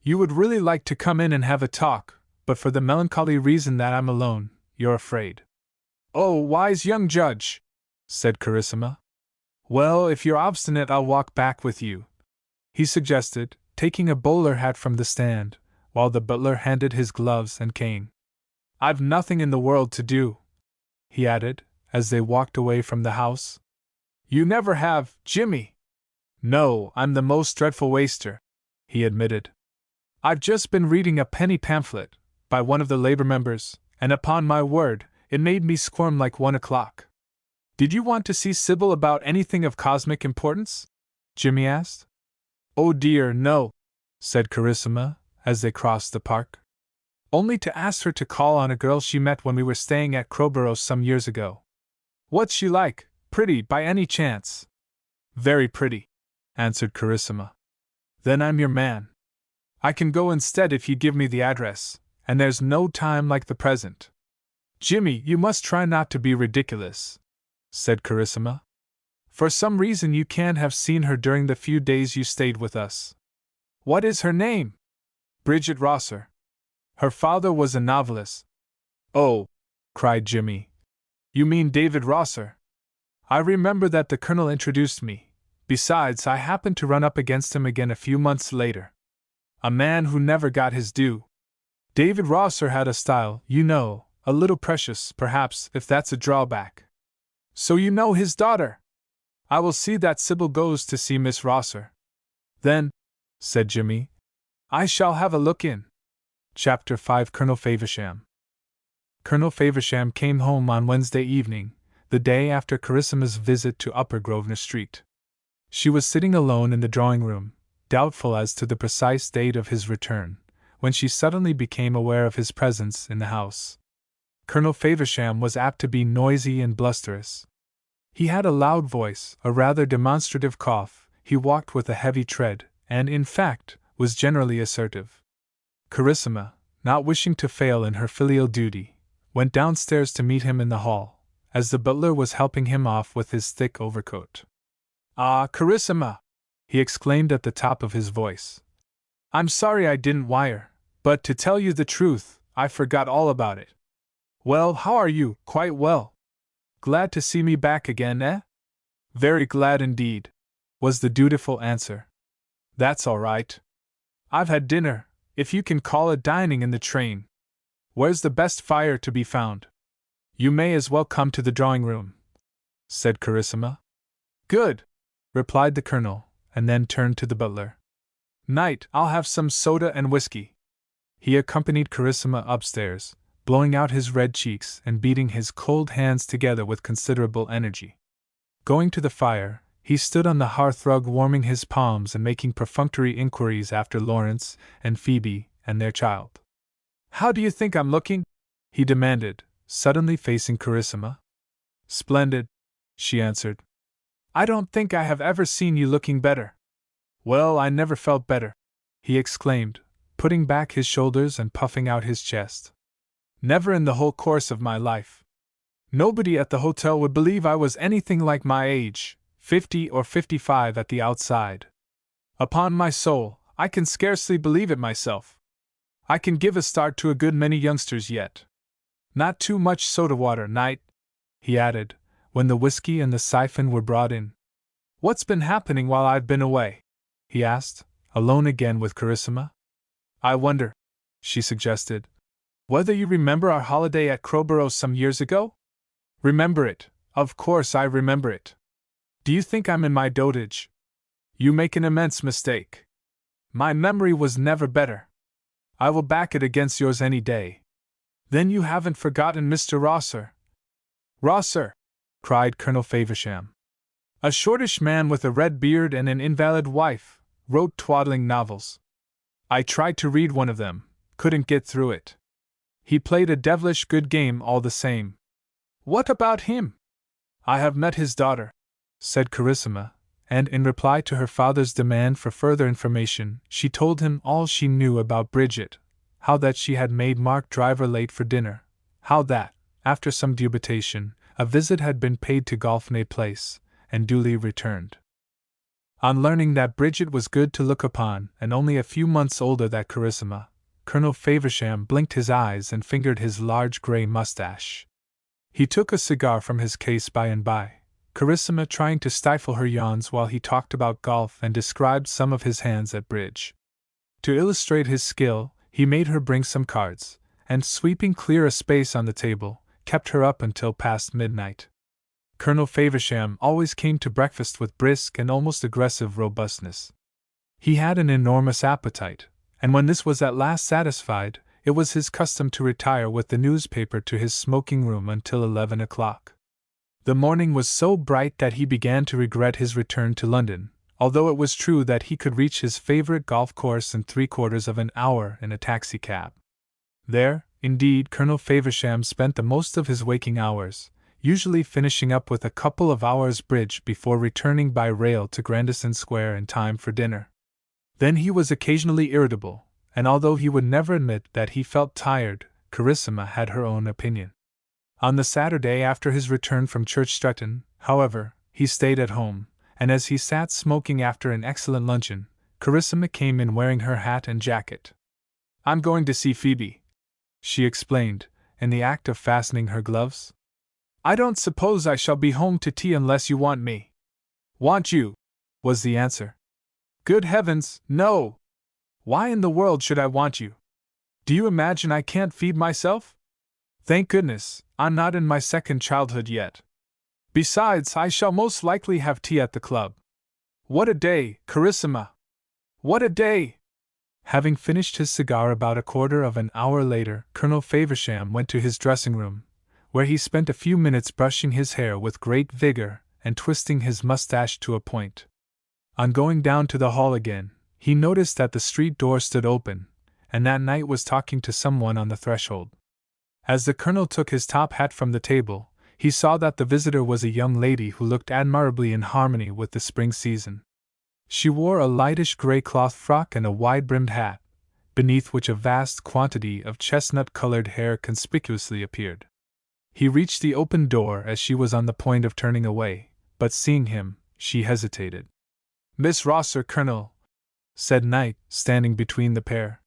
"You would really like to come in and have a talk, but for the melancholy reason that I'm alone, you're afraid." "Oh, wise young judge," said Carissa. "Well, if you're obstinate, I'll walk back with you," he suggested, taking a bowler hat from the stand, while the butler handed his gloves and cane. "I've nothing in the world to do," he added, as they walked away from the house. "You never have, Jimmy." "No, I'm the most dreadful waster," he admitted. "I've just been reading a penny pamphlet, by one of the Labour members, and upon my word, it made me squirm like 1 o'clock. "Did you want to see Sybil about anything of cosmic importance?" Jimmy asked. "Oh dear, no," said Carissa, as they crossed the park. "Only to ask her to call on a girl she met when we were staying at Crowborough some years ago." "What's she like? Pretty, by any chance?" "Very pretty," answered Carissa. "Then I'm your man. I can go instead if you give me the address, and there's no time like the present." "Jimmy, you must try not to be ridiculous," said Carissa. "For some reason you can't have seen her during the few days you stayed with us." "What is her name?" "Bridget Rosser. Her father was a novelist." "Oh," cried Jimmy. "You mean David Rosser? I remember that the Colonel introduced me. Besides, I happened to run up against him again a few months later. A man who never got his due. David Rosser had a style, you know, a little precious, perhaps, if that's a drawback." "So you know his daughter? I will see that Sybil goes to see Miss Rosser." "Then," said Jimmy, "I shall have a look in." Chapter 5 Colonel Faversham. Colonel Faversham came home on Wednesday evening, the day after Carissa's visit to Upper Grosvenor Street. She was sitting alone in the drawing-room, doubtful as to the precise date of his return, when she suddenly became aware of his presence in the house. Colonel Faversham was apt to be noisy and blusterous. He had a loud voice, a rather demonstrative cough, he walked with a heavy tread, and, in fact, was generally assertive. Carissima, not wishing to fail in her filial duty, went downstairs to meet him in the hall, as the butler was helping him off with his thick overcoat. "Ah, Carissima!" he exclaimed at the top of his voice. "I'm sorry I didn't wire, but to tell you the truth, I forgot all about it. Well, how are you? Quite well? Glad to see me back again, eh?" "Very glad indeed," was the dutiful answer. "That's all right. I've had dinner, if you can call it dining in the train. Where's the best fire to be found?" "You may as well come to the drawing-room," said Carissima. "Good," replied the colonel, and then turned to the butler. "Knight, I'll have some soda and whiskey." He accompanied Carissima upstairs, blowing out his red cheeks and beating his cold hands together with considerable energy. Going to the fire, he stood on the hearthrug warming his palms and making perfunctory inquiries after Lawrence and Phoebe and their child. "How do you think I'm looking?" he demanded, suddenly facing Carissima. "Splendid," she answered. "I don't think I have ever seen you looking better." "Well, I never felt better," he exclaimed, putting back his shoulders and puffing out his chest. "Never in the whole course of my life. Nobody at the hotel would believe I was anything like my age, 50 or 55 at the outside. Upon my soul, I can scarcely believe it myself. I can give a start to a good many youngsters yet. Not too much soda water, Knight," he added, when the whiskey and the siphon were brought in. "What's been happening while I've been away?" he asked, alone again with Carissima. "I wonder," she suggested, "whether you remember our holiday at Crowborough some years ago?" "Remember it? Of course I remember it. Do you think I'm in my dotage? You make an immense mistake. My memory was never better. I will back it against yours any day. Then you haven't forgotten Mr. Rosser?" "Rosser!" cried Colonel Faversham. "A shortish man with a red beard and an invalid wife, wrote twaddling novels. I tried to read one of them, couldn't get through it. He played a devilish good game all the same." "What about him?" "I have met his daughter," said Carissima, and in reply to her father's demand for further information, she told him all she knew about Bridget, how that she had made Mark Driver late for dinner, how that, after some dubitation, a visit had been paid to Golfney Place, and duly returned. On learning that Bridget was good to look upon and only a few months older than Carissima, Colonel Faversham blinked his eyes and fingered his large grey mustache. He took a cigar from his case by and by, Carissima trying to stifle her yawns while he talked about golf and described some of his hands at bridge. To illustrate his skill, he made her bring some cards, and sweeping clear a space on the table, kept her up until past midnight. Colonel Faversham always came to breakfast with brisk and almost aggressive robustness. He had an enormous appetite, and when this was at last satisfied, it was his custom to retire with the newspaper to his smoking room until 11 o'clock. The morning was so bright that he began to regret his return to London, although it was true that he could reach his favorite golf course in 3/4 of an hour in a taxicab. There, indeed, Colonel Faversham spent the most of his waking hours, usually finishing up with a couple of hours bridge before returning by rail to Grandison Square in time for dinner. Then he was occasionally irritable, and although he would never admit that he felt tired, Carissima had her own opinion. On the Saturday after his return from Church Stretton, however, he stayed at home, and as he sat smoking after an excellent luncheon, Carissima came in wearing her hat and jacket. "I'm going to see Phoebe," she explained, in the act of fastening her gloves. "I don't suppose I shall be home to tea unless you want me." "Want you?" was the answer. "Good heavens, no! Why in the world should I want you? Do you imagine I can't feed myself? Thank goodness, I'm not in my second childhood yet. Besides, I shall most likely have tea at the club. What a day, Carissima! What a day!" Having finished his cigar about a quarter of an hour later, Colonel Faversham went to his dressing-room, where he spent a few minutes brushing his hair with great vigor and twisting his mustache to a point. On going down to the hall again, He noticed that the street door stood open, and that Knight was talking to someone on the threshold. As the Colonel took his top hat from the table, he saw that the visitor was a young lady who looked admirably in harmony with the spring season. She wore a lightish gray cloth frock and a wide-brimmed hat, beneath which a vast quantity of chestnut-colored hair conspicuously appeared. He reached the open door as she was on the point of turning away, but seeing him, she hesitated. "Miss Rosser, Colonel," said Knight, standing between the pair.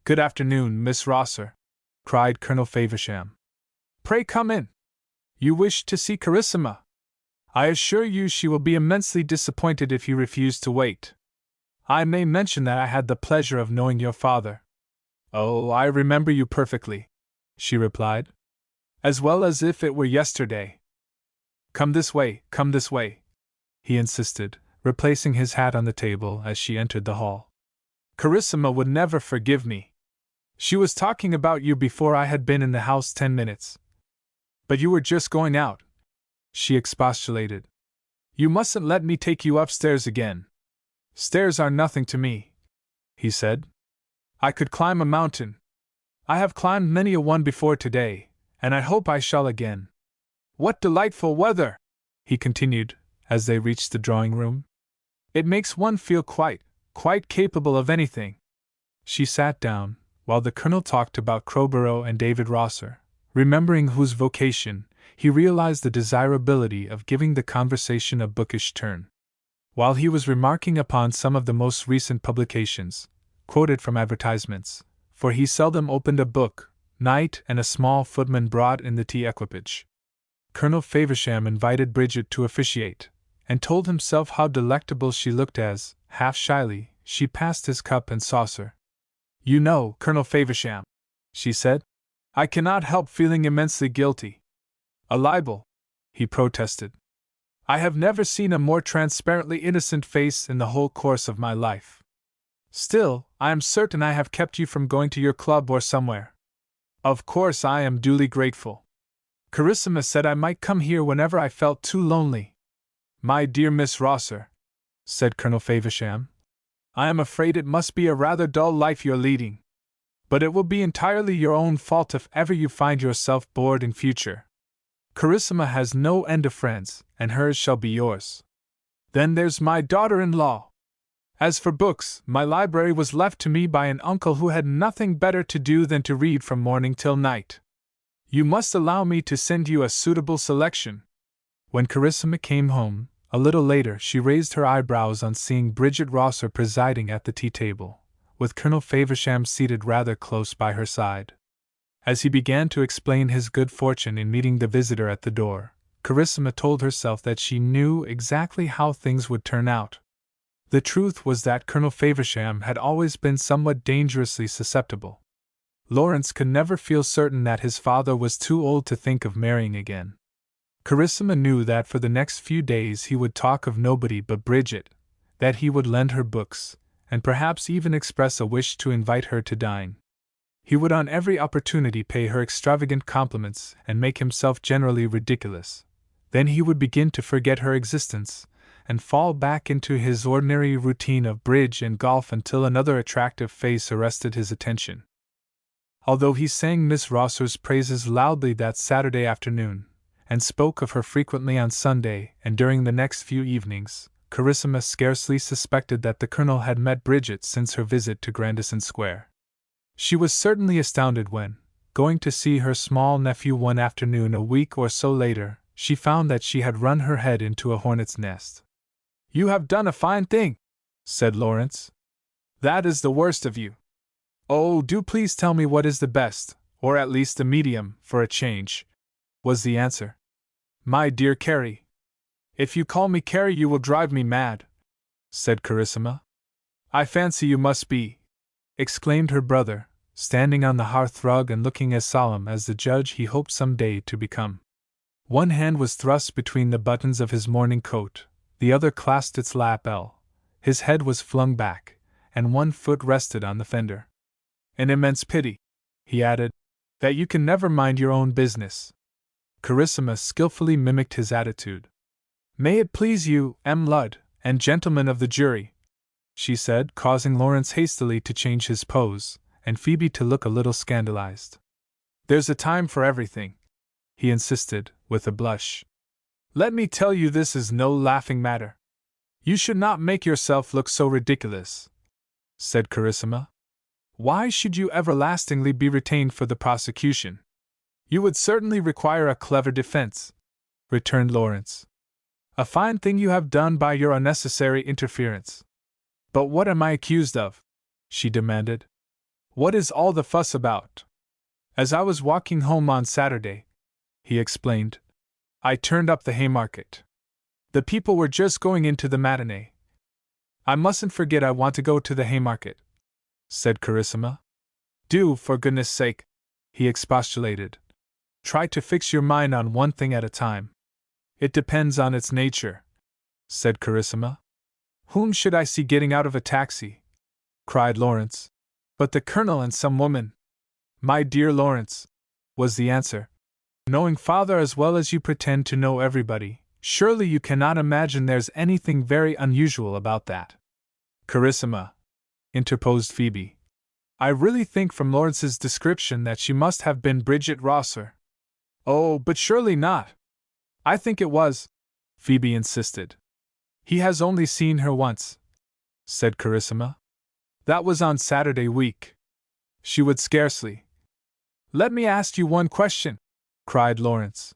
"Good afternoon, Miss Rosser," cried Colonel Faversham. "Pray come in. You wish to see Carissima? I assure you she will be immensely disappointed if you refuse to wait. I may mention that I had the pleasure of knowing your father." "Oh, I remember you perfectly," she replied. "As well as if it were yesterday." Come this way," he insisted, replacing his hat on the table as she entered the hall. "Carissima would never forgive me. She was talking about you before I had been in the house 10 minutes. But you were just going out," she expostulated. "You mustn't let me take you upstairs again." "Stairs are nothing to me," he said. "I could climb a mountain. I have climbed many a one before today, and I hope I shall again. What delightful weather!" he continued, as they reached the drawing-room. "It makes one feel quite capable of anything." She sat down, while the Colonel talked about Crowborough and David Rosser, remembering whose vocation, he realized the desirability of giving the conversation a bookish turn. While he was remarking upon some of the most recent publications, quoted from advertisements, for he seldom opened a book, Knight and a small footman brought in the tea equipage. Colonel Faversham invited Bridget to officiate, and told himself how delectable she looked as, half shyly, she passed his cup and saucer. "You know, Colonel Faversham," she said, "I cannot help feeling immensely guilty." "A libel," he protested. "I have never seen a more transparently innocent face in the whole course of my life. Still, I am certain I have kept you from going to your club or somewhere. Of course I am duly grateful. Carissima said I might come here whenever I felt too lonely." "My dear Miss Rosser," said Colonel Faversham, "I am afraid it must be a rather dull life you're leading. But it will be entirely your own fault if ever you find yourself bored in future. Carissima has no end of friends, and hers shall be yours. Then there's my daughter-in-law. As for books, my library was left to me by an uncle who had nothing better to do than to read from morning till night. You must allow me to send you a suitable selection." When Carissima came home, a little later, she raised her eyebrows on seeing Bridget Rosser presiding at the tea-table, with Colonel Faversham seated rather close by her side. As he began to explain his good fortune in meeting the visitor at the door, Carissima told herself that she knew exactly how things would turn out. The truth was that Colonel Faversham had always been somewhat dangerously susceptible. Lawrence could never feel certain that his father was too old to think of marrying again. Carissima knew that for the next few days he would talk of nobody but Bridget, that he would lend her books, and perhaps even express a wish to invite her to dine. He would on every opportunity pay her extravagant compliments and make himself generally ridiculous. Then he would begin to forget her existence, and fall back into his ordinary routine of bridge and golf until another attractive face arrested his attention. Although he sang Miss Rosser's praises loudly that Saturday afternoon, and spoke of her frequently on Sunday and during the next few evenings, Carissima scarcely suspected that the Colonel had met Bridget since her visit to Grandison Square. She was certainly astounded when, going to see her small nephew one afternoon a week or so later, she found that she had run her head into a hornet's nest. "You have done a fine thing," said Lawrence. "That is the worst of you." "Oh, do please tell me what is the best, or at least the medium, for a change," was the answer. "My dear Carrie." "If you call me Carrie you will drive me mad," said Carissima. "I fancy you must be," exclaimed her brother, standing on the hearth-rug and looking as solemn as the judge he hoped some day to become. One hand was thrust between the buttons of his morning coat, the other clasped its lapel, his head was flung back, and one foot rested on the fender. "An immense pity," he added, "that you can never mind your own business." Carissima skillfully mimicked his attitude. "May it please you, M. Ludd, and gentlemen of the jury," she said, causing Lawrence hastily to change his pose, and Phoebe to look a little scandalized. There's a time for everything, he insisted, with a blush. Let me tell you, this is no laughing matter. You should not make yourself look so ridiculous, said Carissima. Why should you everlastingly be retained for the prosecution? You would certainly require a clever defense, returned Lawrence. A fine thing you have done by your unnecessary interference. But what am I accused of? She demanded. What is all the fuss about? As I was walking home on Saturday, he explained, I turned up the Haymarket. The people were just going into the matinee. I mustn't forget I want to go to the Haymarket, said Carissima. Do, for goodness sake, he expostulated. Try to fix your mind on one thing at a time. It depends on its nature, said Carissima. Whom should I see getting out of a taxi? Cried Lawrence. But the Colonel and some woman. My dear Lawrence, was the answer. Knowing father as well as you pretend to know everybody, surely you cannot imagine there's anything very unusual about that. Carissima, interposed Phoebe. I really think from Lawrence's description that she must have been Bridget Rosser. Oh, but surely not. I think it was, Phoebe insisted. He has only seen her once, said Carissima. That was on Saturday week. She would scarcely. Let me ask you one question, cried Lawrence.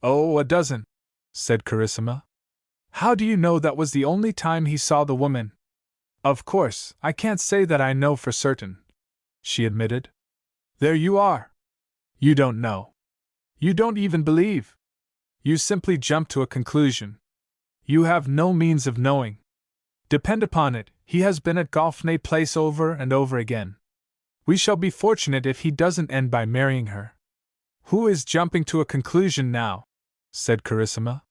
Oh, a dozen, said Carissima. How do you know that was the only time he saw the woman? Of course, I can't say that I know for certain, she admitted. There you are. You don't know. You don't even believe. You simply jump to a conclusion. You have no means of knowing. Depend upon it, he has been at Golfney Place over and over again. We shall be fortunate if he doesn't end by marrying her. Who is jumping to a conclusion now? Said Carissima.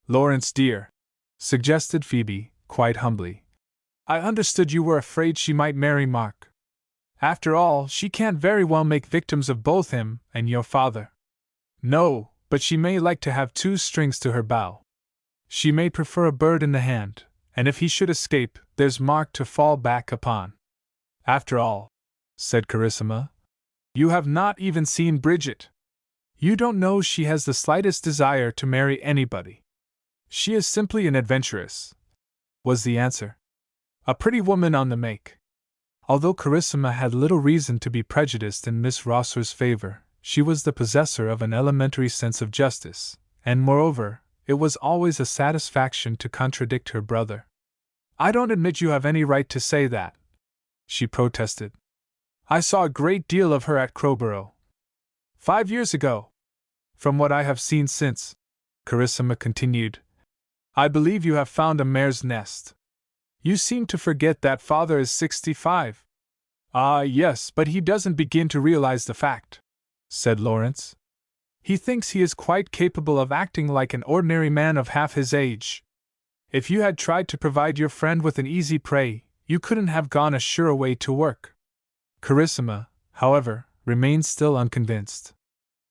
Lawrence dear, suggested Phoebe, quite humbly. I understood you were afraid she might marry Mark. After all, she can't very well make victims of both him and your father. No, but she may like to have two strings to her bow. She may prefer a bird in the hand, and if he should escape, there's Mark to fall back upon. After all, said Carissima, you have not even seen Bridget. You don't know she has the slightest desire to marry anybody. She is simply an adventuress, was the answer. A pretty woman on the make. Although Carissima had little reason to be prejudiced in Miss Rosser's favor, she was the possessor of an elementary sense of justice, and moreover, it was always a satisfaction to contradict her brother. I don't admit you have any right to say that, she protested. I saw a great deal of her at Crowborough. 5 years ago. From what I have seen since, Carissima continued, I believe you have found a mare's nest. You seem to forget that father is 65. Ah, yes, but he doesn't begin to realize the fact, said Lawrence. He thinks he is quite capable of acting like an ordinary man of half his age. If you had tried to provide your friend with an easy prey, you couldn't have gone a surer way to work. Carissima, however, remained still unconvinced.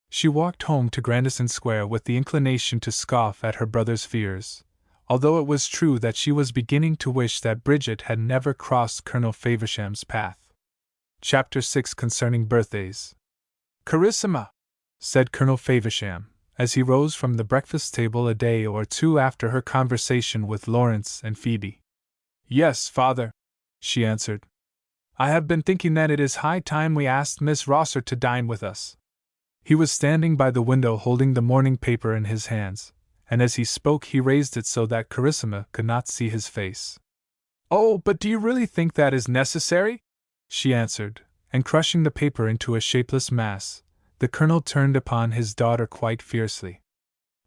She walked home to Grandison Square with the inclination to scoff at her brother's fears, although it was true that she was beginning to wish that Bridget had never crossed Colonel Faversham's path. Chapter 6 Concerning Birthdays. Carissima, said Colonel Faversham, as he rose from the breakfast table a day or two after her conversation with Lawrence and Phoebe. Yes, father, she answered. I have been thinking that it is high time we asked Miss Rosser to dine with us. He was standing by the window holding the morning paper in his hands, and as he spoke he raised it so that Carissima could not see his face. Oh, but do you really think that is necessary? She answered, and crushing the paper into a shapeless mass, the colonel turned upon his daughter quite fiercely.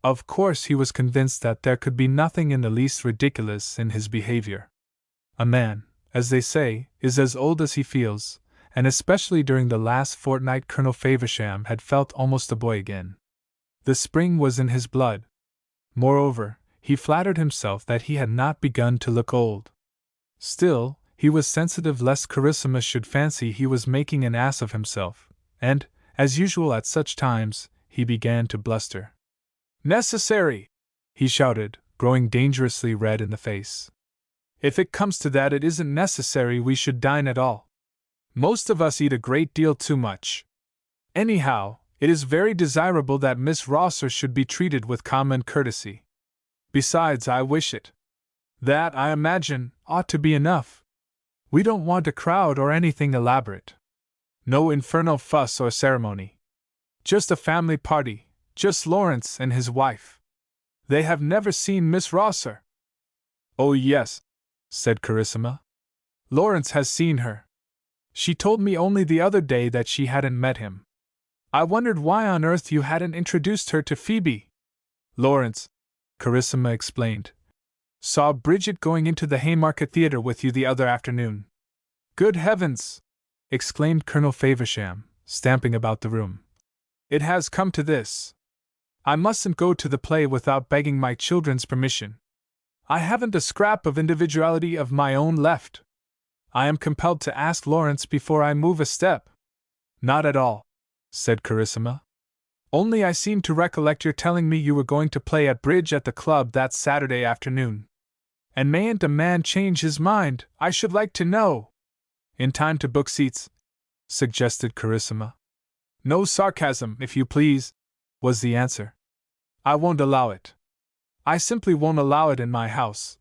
Of course he was convinced that there could be nothing in the least ridiculous in his behavior. A man, as they say, is as old as he feels, and especially during the last fortnight Colonel Faversham had felt almost a boy again. The spring was in his blood. Moreover, he flattered himself that he had not begun to look old. Still, he was sensitive lest Carissima should fancy he was making an ass of himself, and, as usual at such times, he began to bluster. Necessary! He shouted, growing dangerously red in the face. If it comes to that, it isn't necessary we should dine at all. Most of us eat a great deal too much. Anyhow, it is very desirable that Miss Rosser should be treated with common courtesy. Besides, I wish it. That, I imagine, ought to be enough. We don't want a crowd or anything elaborate. No infernal fuss or ceremony. Just a family party, just Lawrence and his wife. They have never seen Miss Rosser. Oh yes, said Carissima. Lawrence has seen her. She told me only the other day that she hadn't met him. I wondered why on earth you hadn't introduced her to Phoebe. Lawrence, Carissima explained, saw Bridget going into the Haymarket Theatre with you the other afternoon. Good heavens! Exclaimed Colonel Faversham, stamping about the room. It has come to this. I mustn't go to the play without begging my children's permission. I haven't a scrap of individuality of my own left. I am compelled to ask Lawrence before I move a step. Not at all, said Carissima. Only I seem to recollect your telling me you were going to play at bridge at the club that Saturday afternoon. And mayn't a man change his mind, I should like to know? In time to book seats, suggested Carissima. No sarcasm, if you please, was the answer. I won't allow it. I simply won't allow it in my house,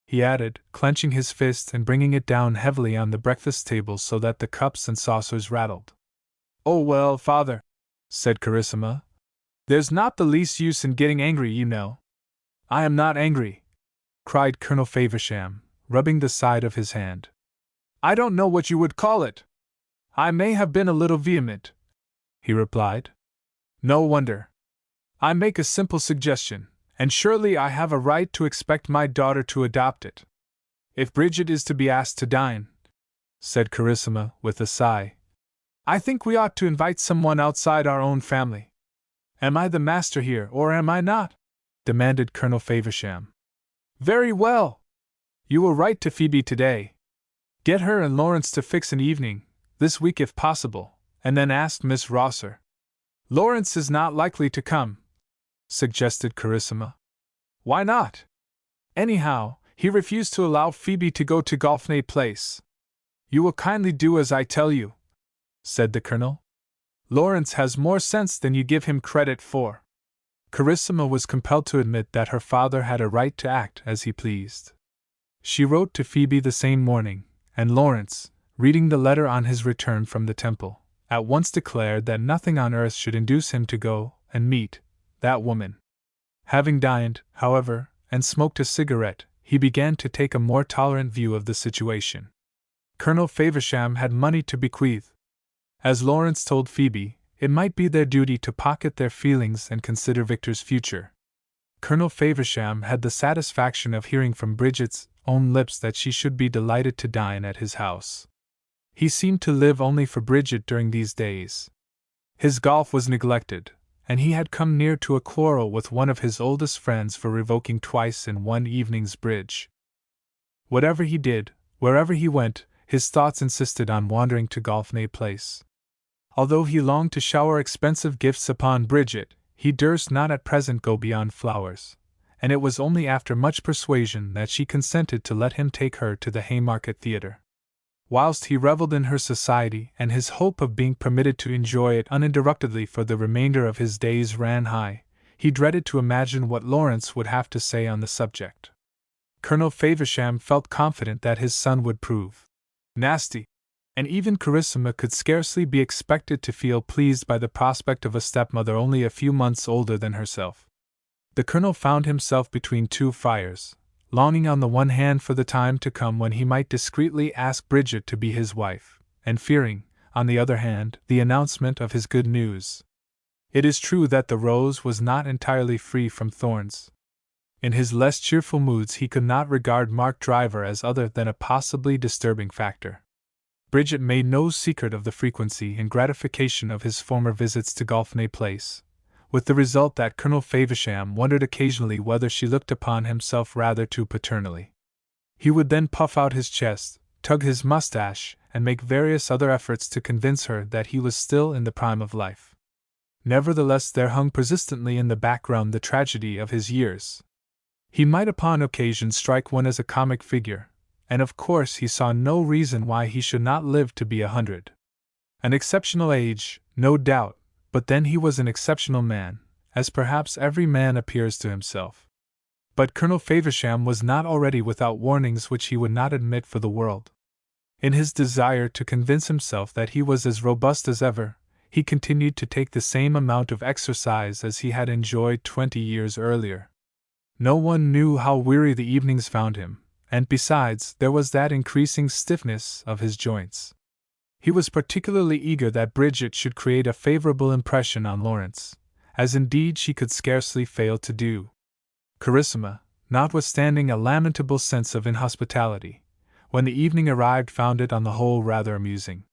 he added, clenching his fist and bringing it down heavily on the breakfast table so that the cups and saucers rattled. Oh well, father, said Carissima, there's not the least use in getting angry, you know. I am not angry, cried Colonel Faversham, rubbing the side of his hand. I don't know what you would call it. I may have been a little vehement, he replied. No wonder. I make a simple suggestion, and surely I have a right to expect my daughter to adopt it. If Bridget is to be asked to dine, said Carissima with a sigh, I think we ought to invite someone outside our own family. Am I the master here, or am I not? Demanded Colonel Faversham. Very well. You will write to Phoebe today. Get her and Lawrence to fix an evening, this week if possible, and then ask Miss Rosser. Lawrence is not likely to come, suggested Carissima. Why not? Anyhow, he refused to allow Phoebe to go to Golfney Place. You will kindly do as I tell you, said the colonel. Lawrence has more sense than you give him credit for. Carissima was compelled to admit that her father had a right to act as he pleased. She wrote to Phoebe the same morning, and Lawrence, reading the letter on his return from the temple, at once declared that nothing on earth should induce him to go and meet that woman. Having dined, however, and smoked a cigarette, he began to take a more tolerant view of the situation. Colonel Faversham had money to bequeath. As Lawrence told Phoebe, it might be their duty to pocket their feelings and consider Victor's future. Colonel Faversham had the satisfaction of hearing from Bridget's own lips that she should be delighted to dine at his house. He seemed to live only for Bridget during these days. His golf was neglected, and he had come near to a quarrel with one of his oldest friends for revoking twice in one evening's bridge. Whatever he did, wherever he went, his thoughts insisted on wandering to Golfney Place. Although he longed to shower expensive gifts upon Bridget, he durst not at present go beyond flowers, and it was only after much persuasion that she consented to let him take her to the Haymarket Theatre. Whilst he revelled in her society and his hope of being permitted to enjoy it uninterruptedly for the remainder of his days ran high, he dreaded to imagine what Lawrence would have to say on the subject. Colonel Faversham felt confident that his son would prove nasty, and even Carissima could scarcely be expected to feel pleased by the prospect of a stepmother only a few months older than herself. The colonel found himself between two fires, longing on the one hand for the time to come when he might discreetly ask Bridget to be his wife, and fearing, on the other hand, the announcement of his good news. It is true that the rose was not entirely free from thorns. In his less cheerful moods he could not regard Mark Driver as other than a possibly disturbing factor. Bridget made no secret of the frequency and gratification of his former visits to Golfney Place, with the result that Colonel Faversham wondered occasionally whether she looked upon himself rather too paternally. He would then puff out his chest, tug his mustache, and make various other efforts to convince her that he was still in the prime of life. Nevertheless, there hung persistently in the background the tragedy of his years. He might upon occasion strike one as a comic figure, and of course he saw no reason why he should not live to be 100. An exceptional age, no doubt, but then he was an exceptional man, as perhaps every man appears to himself. But Colonel Faversham was not already without warnings which he would not admit for the world. In his desire to convince himself that he was as robust as ever, he continued to take the same amount of exercise as he had enjoyed 20 years earlier. No one knew how weary the evenings found him, and besides, there was that increasing stiffness of his joints. He was particularly eager that Bridget should create a favorable impression on Lawrence, as indeed she could scarcely fail to do. Carissima, notwithstanding a lamentable sense of inhospitality, when the evening arrived found it on the whole rather amusing.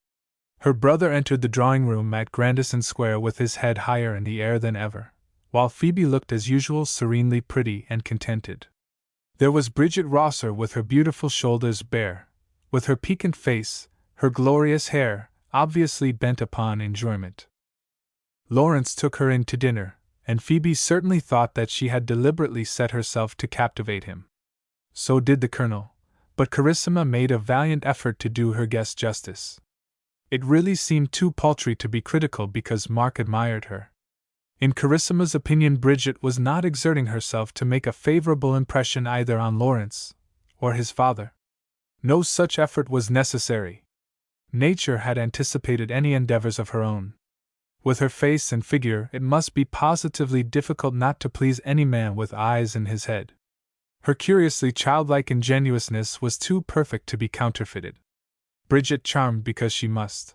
Her brother entered the drawing-room at Grandison Square with his head higher in the air than ever, while Phoebe looked as usual serenely pretty and contented. There was Bridget Rosser with her beautiful shoulders bare, with her piquant face, her glorious hair, obviously bent upon enjoyment. Lawrence took her in to dinner, and Phoebe certainly thought that she had deliberately set herself to captivate him. So did the Colonel, but Carissima made a valiant effort to do her guest justice. It really seemed too paltry to be critical because Mark admired her. In Carissima's opinion, Bridget was not exerting herself to make a favorable impression either on Lawrence or his father. No such effort was necessary. Nature had anticipated any endeavors of her own. With her face and figure, it must be positively difficult not to please any man with eyes in his head. Her curiously childlike ingenuousness was too perfect to be counterfeited. Bridget charmed because she must.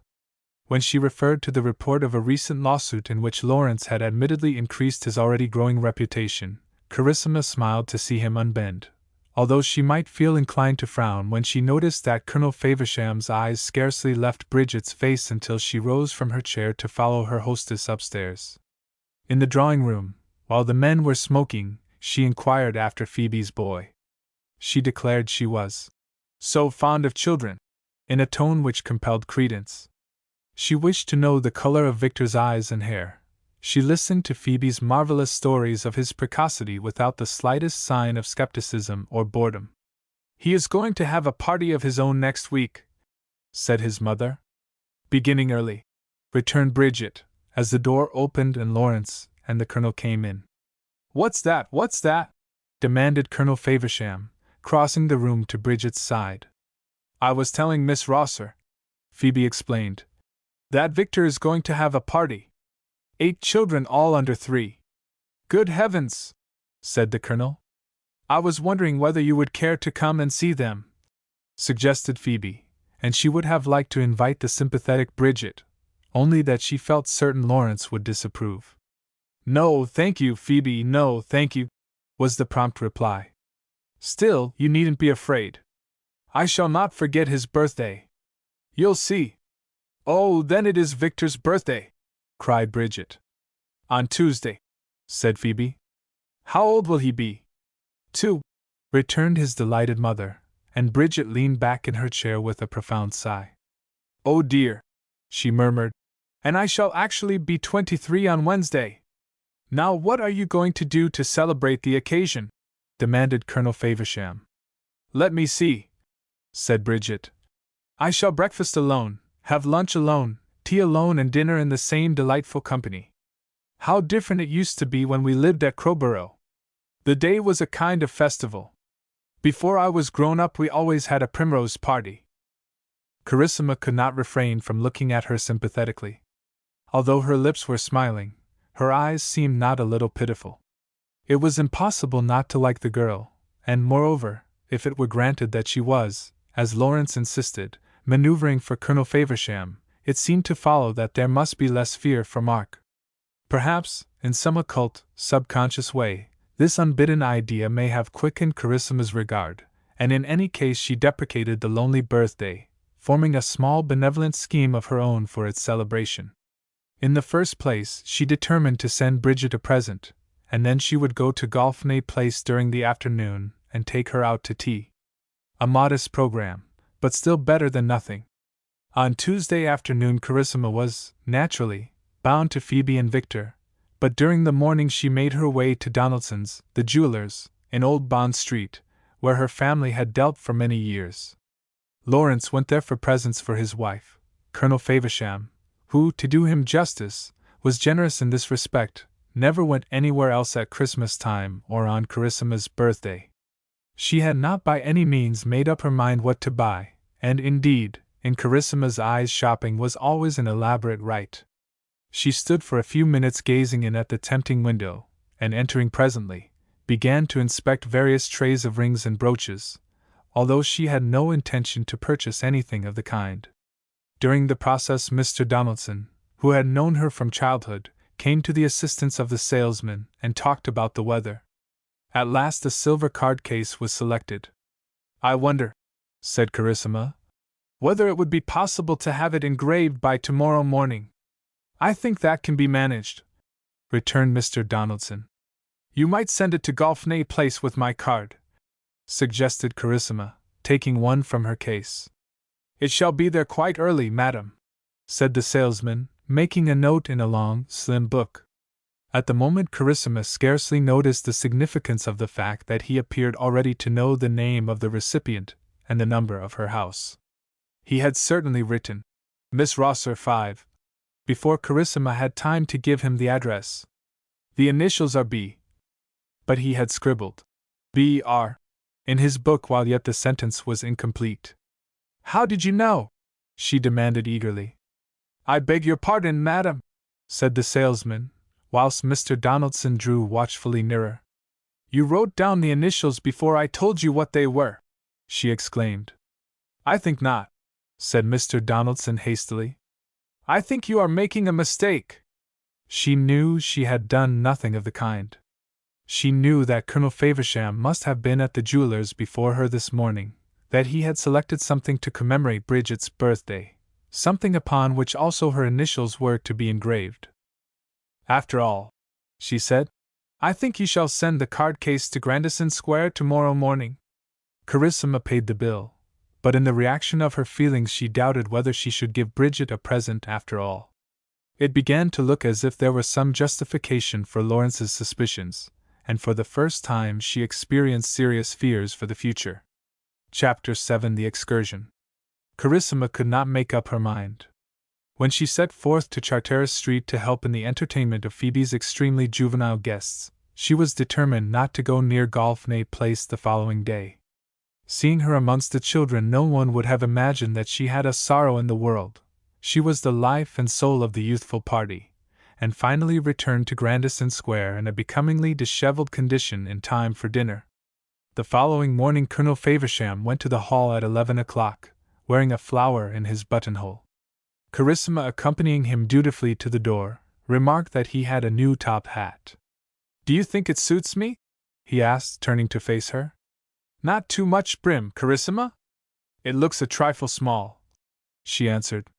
When she referred to the report of a recent lawsuit in which Lawrence had admittedly increased his already growing reputation, Carissima smiled to see him unbend, although she might feel inclined to frown when she noticed that Colonel Faversham's eyes scarcely left Bridget's face until she rose from her chair to follow her hostess upstairs. In the drawing-room, while the men were smoking, she inquired after Phoebe's boy. She declared she was so fond of children, in a tone which compelled credence. She wished to know the color of Victor's eyes and hair. She listened to Phoebe's marvelous stories of his precocity without the slightest sign of skepticism or boredom. "He is going to have a party of his own next week," said his mother. "Beginning early," returned Bridget, as the door opened and Lawrence and the Colonel came in. "What's that? What's that?" demanded Colonel Faversham, crossing the room to Bridget's side. "I was telling Miss Rosser," Phoebe explained, "that Victor is going to have a party. 8 children, all under 3. "Good heavens!" said the Colonel. "I was wondering whether you would care to come and see them," suggested Phoebe, and she would have liked to invite the sympathetic Bridget, only that she felt certain Lawrence would disapprove. "No, thank you, Phoebe, no, thank you," was the prompt reply. "Still, you needn't be afraid. I shall not forget his birthday. You'll see." "Oh, then it is Victor's birthday!" cried Bridget. "On Tuesday," said Phoebe. "How old will he be?" 2, returned his delighted mother, and Bridget leaned back in her chair with a profound sigh. "Oh dear," she murmured, "and I shall actually be 23 on Wednesday. Now what are you going to do to celebrate the occasion?" demanded Colonel Faversham. "Let me see," said Bridget. "I shall breakfast alone, have lunch alone, tea alone, and dinner in the same delightful company. How different it used to be when we lived at Crowborough! The day was a kind of festival. Before I was grown up we always had a primrose party." Carissima could not refrain from looking at her sympathetically. Although her lips were smiling, her eyes seemed not a little pitiful. It was impossible not to like the girl, and moreover, if it were granted that she was, as Lawrence insisted, maneuvering for Colonel Faversham, it seemed to follow that there must be less fear for Mark. Perhaps, in some occult, subconscious way, this unbidden idea may have quickened Carissima's regard, and in any case she deprecated the lonely birthday, forming a small benevolent scheme of her own for its celebration. In the first place, she determined to send Bridget a present, and then she would go to Golfney Place during the afternoon and take her out to tea. A modest program, but still better than nothing. On Tuesday afternoon Carissima was, naturally, bound to Phoebe and Victor, but during the morning she made her way to Donaldson's, the jewelers, in Old Bond Street, where her family had dealt for many years. Lawrence went there for presents for his wife, Colonel Faversham, who, to do him justice, was generous in this respect, never went anywhere else at Christmas time or on Carissa's birthday. She had not by any means made up her mind what to buy, and indeed, in Carissa's eyes shopping was always an elaborate rite. She stood for a few minutes gazing in at the tempting window, and entering presently, began to inspect various trays of rings and brooches, although she had no intention to purchase anything of the kind. During the process Mr. Donaldson, who had known her from childhood, came to the assistance of the salesman and talked about the weather. At last a silver card case was selected. "I wonder," said Carissima, "whether it would be possible to have it engraved by tomorrow morning." "I think that can be managed," returned Mr. Donaldson. "You might send it to Golfney Place with my card," suggested Carissima, taking one from her case. "It shall be there quite early, madam," said the salesman, making a note in a long, slim book. At the moment Carissima scarcely noticed the significance of the fact that he appeared already to know the name of the recipient and the number of her house. He had certainly written, "Miss Rosser 5," before Carissima had time to give him the address. "The initials are B," but he had scribbled "B.R." in his book while yet the sentence was incomplete. "How did you know?" she demanded eagerly. "I beg your pardon, madam," said the salesman, whilst Mr. Donaldson drew watchfully nearer. "You wrote down the initials before I told you what they were," she exclaimed. "I think not," said Mr. Donaldson hastily. "I think you are making a mistake." She knew she had done nothing of the kind. She knew that Colonel Faversham must have been at the jeweler's before her this morning, that he had selected something to commemorate Bridget's birthday, something upon which also her initials were to be engraved. "After all," she said, "I think you shall send the card case to Grandison Square tomorrow morning." Carissima paid the bill, but in the reaction of her feelings she doubted whether she should give Bridget a present after all. It began to look as if there was some justification for Lawrence's suspicions, and for the first time she experienced serious fears for the future. Chapter 7: The Excursion. Carissima could not make up her mind. When she set forth to Charteris Street to help in the entertainment of Phoebe's extremely juvenile guests, she was determined not to go near Golfney Place the following day. Seeing her amongst the children, no one would have imagined that she had a sorrow in the world. She was the life and soul of the youthful party, and finally returned to Grandison Square in a becomingly disheveled condition in time for dinner. The following morning Colonel Faversham went to the hall at 11 o'clock, wearing a flower in his buttonhole. Carissima, accompanying him dutifully to the door, remarked that he had a new top hat. "Do you think it suits me?" he asked, turning to face her. "Not too much brim, Carissima?" "It looks a trifle small," she answered.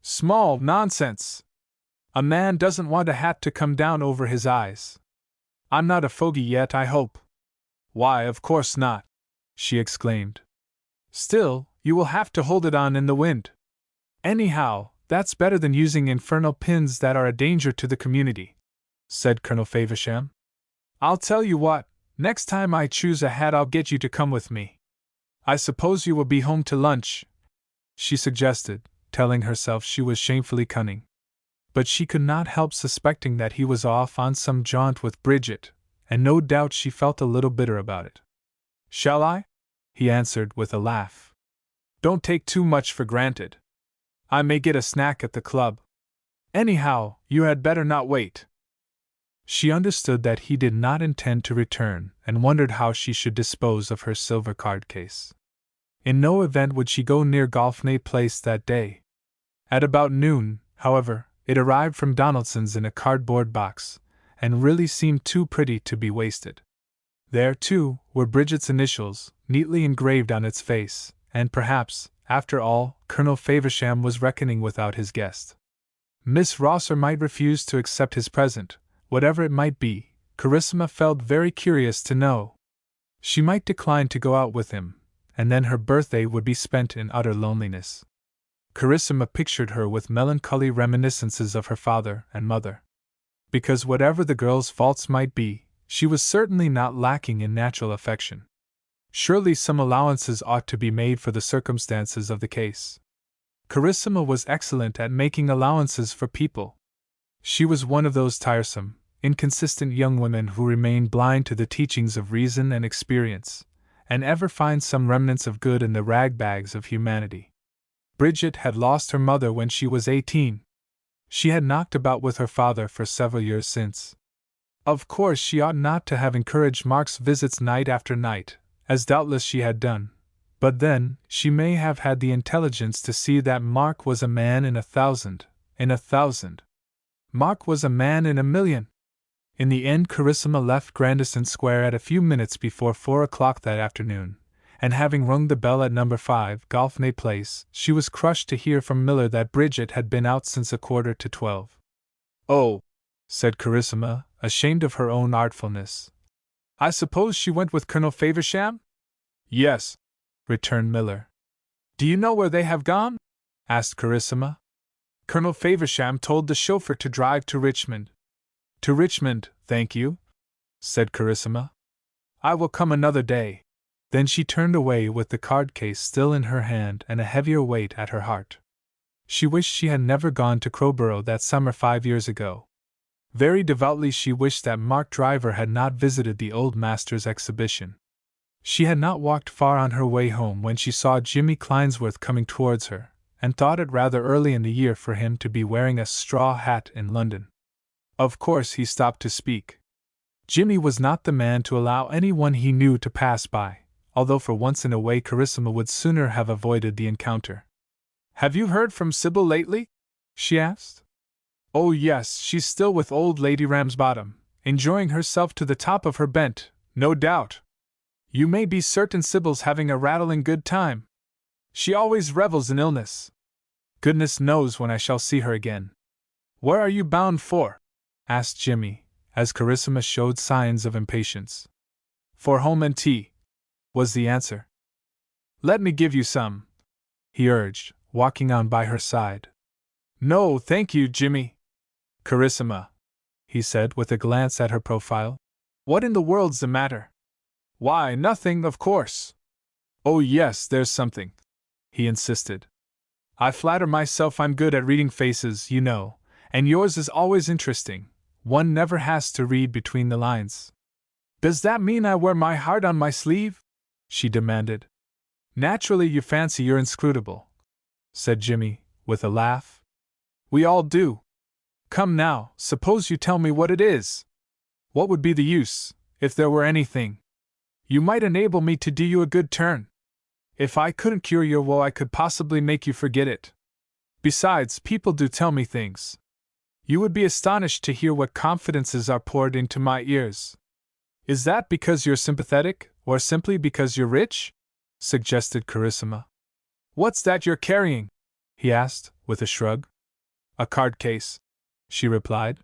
"Small, nonsense! A man doesn't want a hat to come down over his eyes. I'm not a fogey yet, I hope." "Why, of course not," she exclaimed. "Still, you will have to hold it on in the wind. Anyhow, that's better than using infernal pins that are a danger to the community," said Colonel Faversham. "I'll tell you what, next time I choose a hat I'll get you to come with me. I suppose you will be home to lunch," she suggested, telling herself she was shamefully cunning. But she could not help suspecting that he was off on some jaunt with Bridget, and no doubt she felt a little bitter about it. "Shall I?" he answered with a laugh. "Don't take too much for granted. I may get a snack at the club. Anyhow, you had better not wait." She understood that he did not intend to return, and wondered how she should dispose of her silver card case. In no event would she go near Golfney Place that day. At about noon, however, it arrived from Donaldson's in a cardboard box, and really seemed too pretty to be wasted. There, too, were Bridget's initials, neatly engraved on its face, and perhaps, after all, Colonel Faversham was reckoning without his guest. Miss Rosser might refuse to accept his present, whatever it might be. Carissima felt very curious to know. She might decline to go out with him, and then her birthday would be spent in utter loneliness. Carissima pictured her with melancholy reminiscences of her father and mother. Because whatever the girl's faults might be, she was certainly not lacking in natural affection. Surely some allowances ought to be made for the circumstances of the case. Carissima was excellent at making allowances for people. She was one of those tiresome, inconsistent young women who remain blind to the teachings of reason and experience, and ever find some remnants of good in the ragbags of humanity. Bridget had lost her mother when she was 18. She had knocked about with her father for several years since. Of course, she ought not to have encouraged Mark's visits night after night, as doubtless she had done, but then, she may have had the intelligence to see that Mark was a man in 1,000, Mark was a man in 1,000,000. In the end, Carissima left Grandison Square at a few minutes before 4 o'clock that afternoon, and having rung the bell at No. 5 Golfney Place, she was crushed to hear from Miller that Bridget had been out since 11:45. "Oh," said Carissima, ashamed of her own artfulness. "I suppose she went with Colonel Faversham?" "Yes," returned Miller. "Do you know where they have gone?" asked Carissima. "Colonel Faversham told the chauffeur to drive to Richmond." "To Richmond, thank you," said Carissima. "I will come another day." Then she turned away with the card case still in her hand and a heavier weight at her heart. She wished she had never gone to Crowborough that summer 5 years ago. Very devoutly she wished that Mark Driver had not visited the old master's exhibition. She had not walked far on her way home when she saw Jimmy Clinesworth coming towards her, and thought it rather early in the year for him to be wearing a straw hat in London. Of course he stopped to speak. Jimmy was not the man to allow anyone he knew to pass by, although for once in a way Carissima would sooner have avoided the encounter. "Have you heard from Sybil lately?" she asked. "Oh yes, she's still with old Lady Ramsbottom, enjoying herself to the top of her bent, no doubt. You may be certain Sybil's having a rattling good time. She always revels in illness. Goodness knows when I shall see her again." "Where are you bound for?" asked Jimmy, as Carissima showed signs of impatience. "For home and tea," was the answer. "Let me give you some," he urged, walking on by her side. "No, thank you, Jimmy." "Carissima," he said with a glance at her profile, "what in the world's the matter?" "Why, nothing, of course." "Oh yes, there's something," he insisted. "I flatter myself I'm good at reading faces, you know, and yours is always interesting. One never has to read between the lines." "Does that mean I wear my heart on my sleeve?" she demanded. "Naturally you fancy you're inscrutable," said Jimmy, with a laugh. "We all do. Come now, suppose you tell me what it is. What would be the use, if there were anything? You might enable me to do you a good turn. If I couldn't cure your woe, I could possibly make you forget it. Besides, people do tell me things. You would be astonished to hear what confidences are poured into my ears." "Is that because you're sympathetic, or simply because you're rich?" suggested Carissima. "What's that you're carrying?" he asked, with a shrug. "A card case," she replied.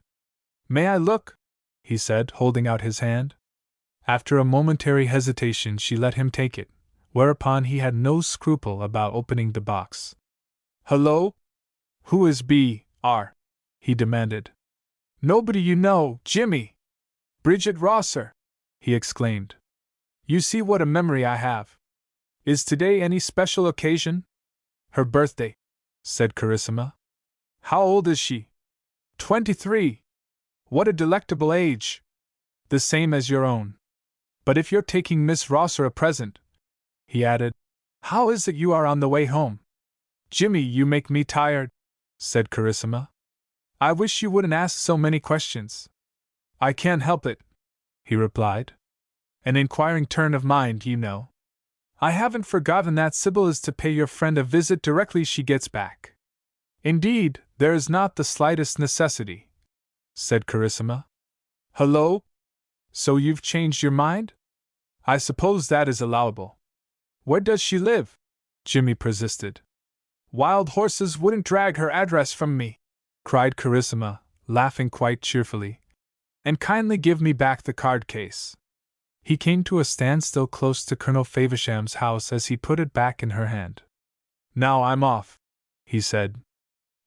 "May I look?" he said, holding out his hand. After a momentary hesitation, she let him take it, whereupon he had no scruple about opening the box. "Hello? Who is B.R.?" he demanded. "Nobody you know, Jimmy." "Bridget Rosser!" he exclaimed. "You see what a memory I have. Is today any special occasion?" "Her birthday," said Carissima. "How old is she?" 23. "What a delectable age! The same as your own. But if you're taking Miss Rosser a present," he added, "how is it you are on the way home?" "Jimmy, you make me tired," said Carissima. "I wish you wouldn't ask so many questions." "I can't help it," he replied. "An inquiring turn of mind, you know. I haven't forgotten that Sybil is to pay your friend a visit directly she gets back." "Indeed, there is not the slightest necessity," said Carissima. "Hullo? So you've changed your mind? I suppose that is allowable." "Where does she live?" Jimmy persisted. "Wild horses wouldn't drag her address from me," cried Carissima, laughing quite cheerfully. "And kindly give me back the card case." He came to a standstill close to Colonel Faversham's house as he put it back in her hand. "Now I'm off," he said.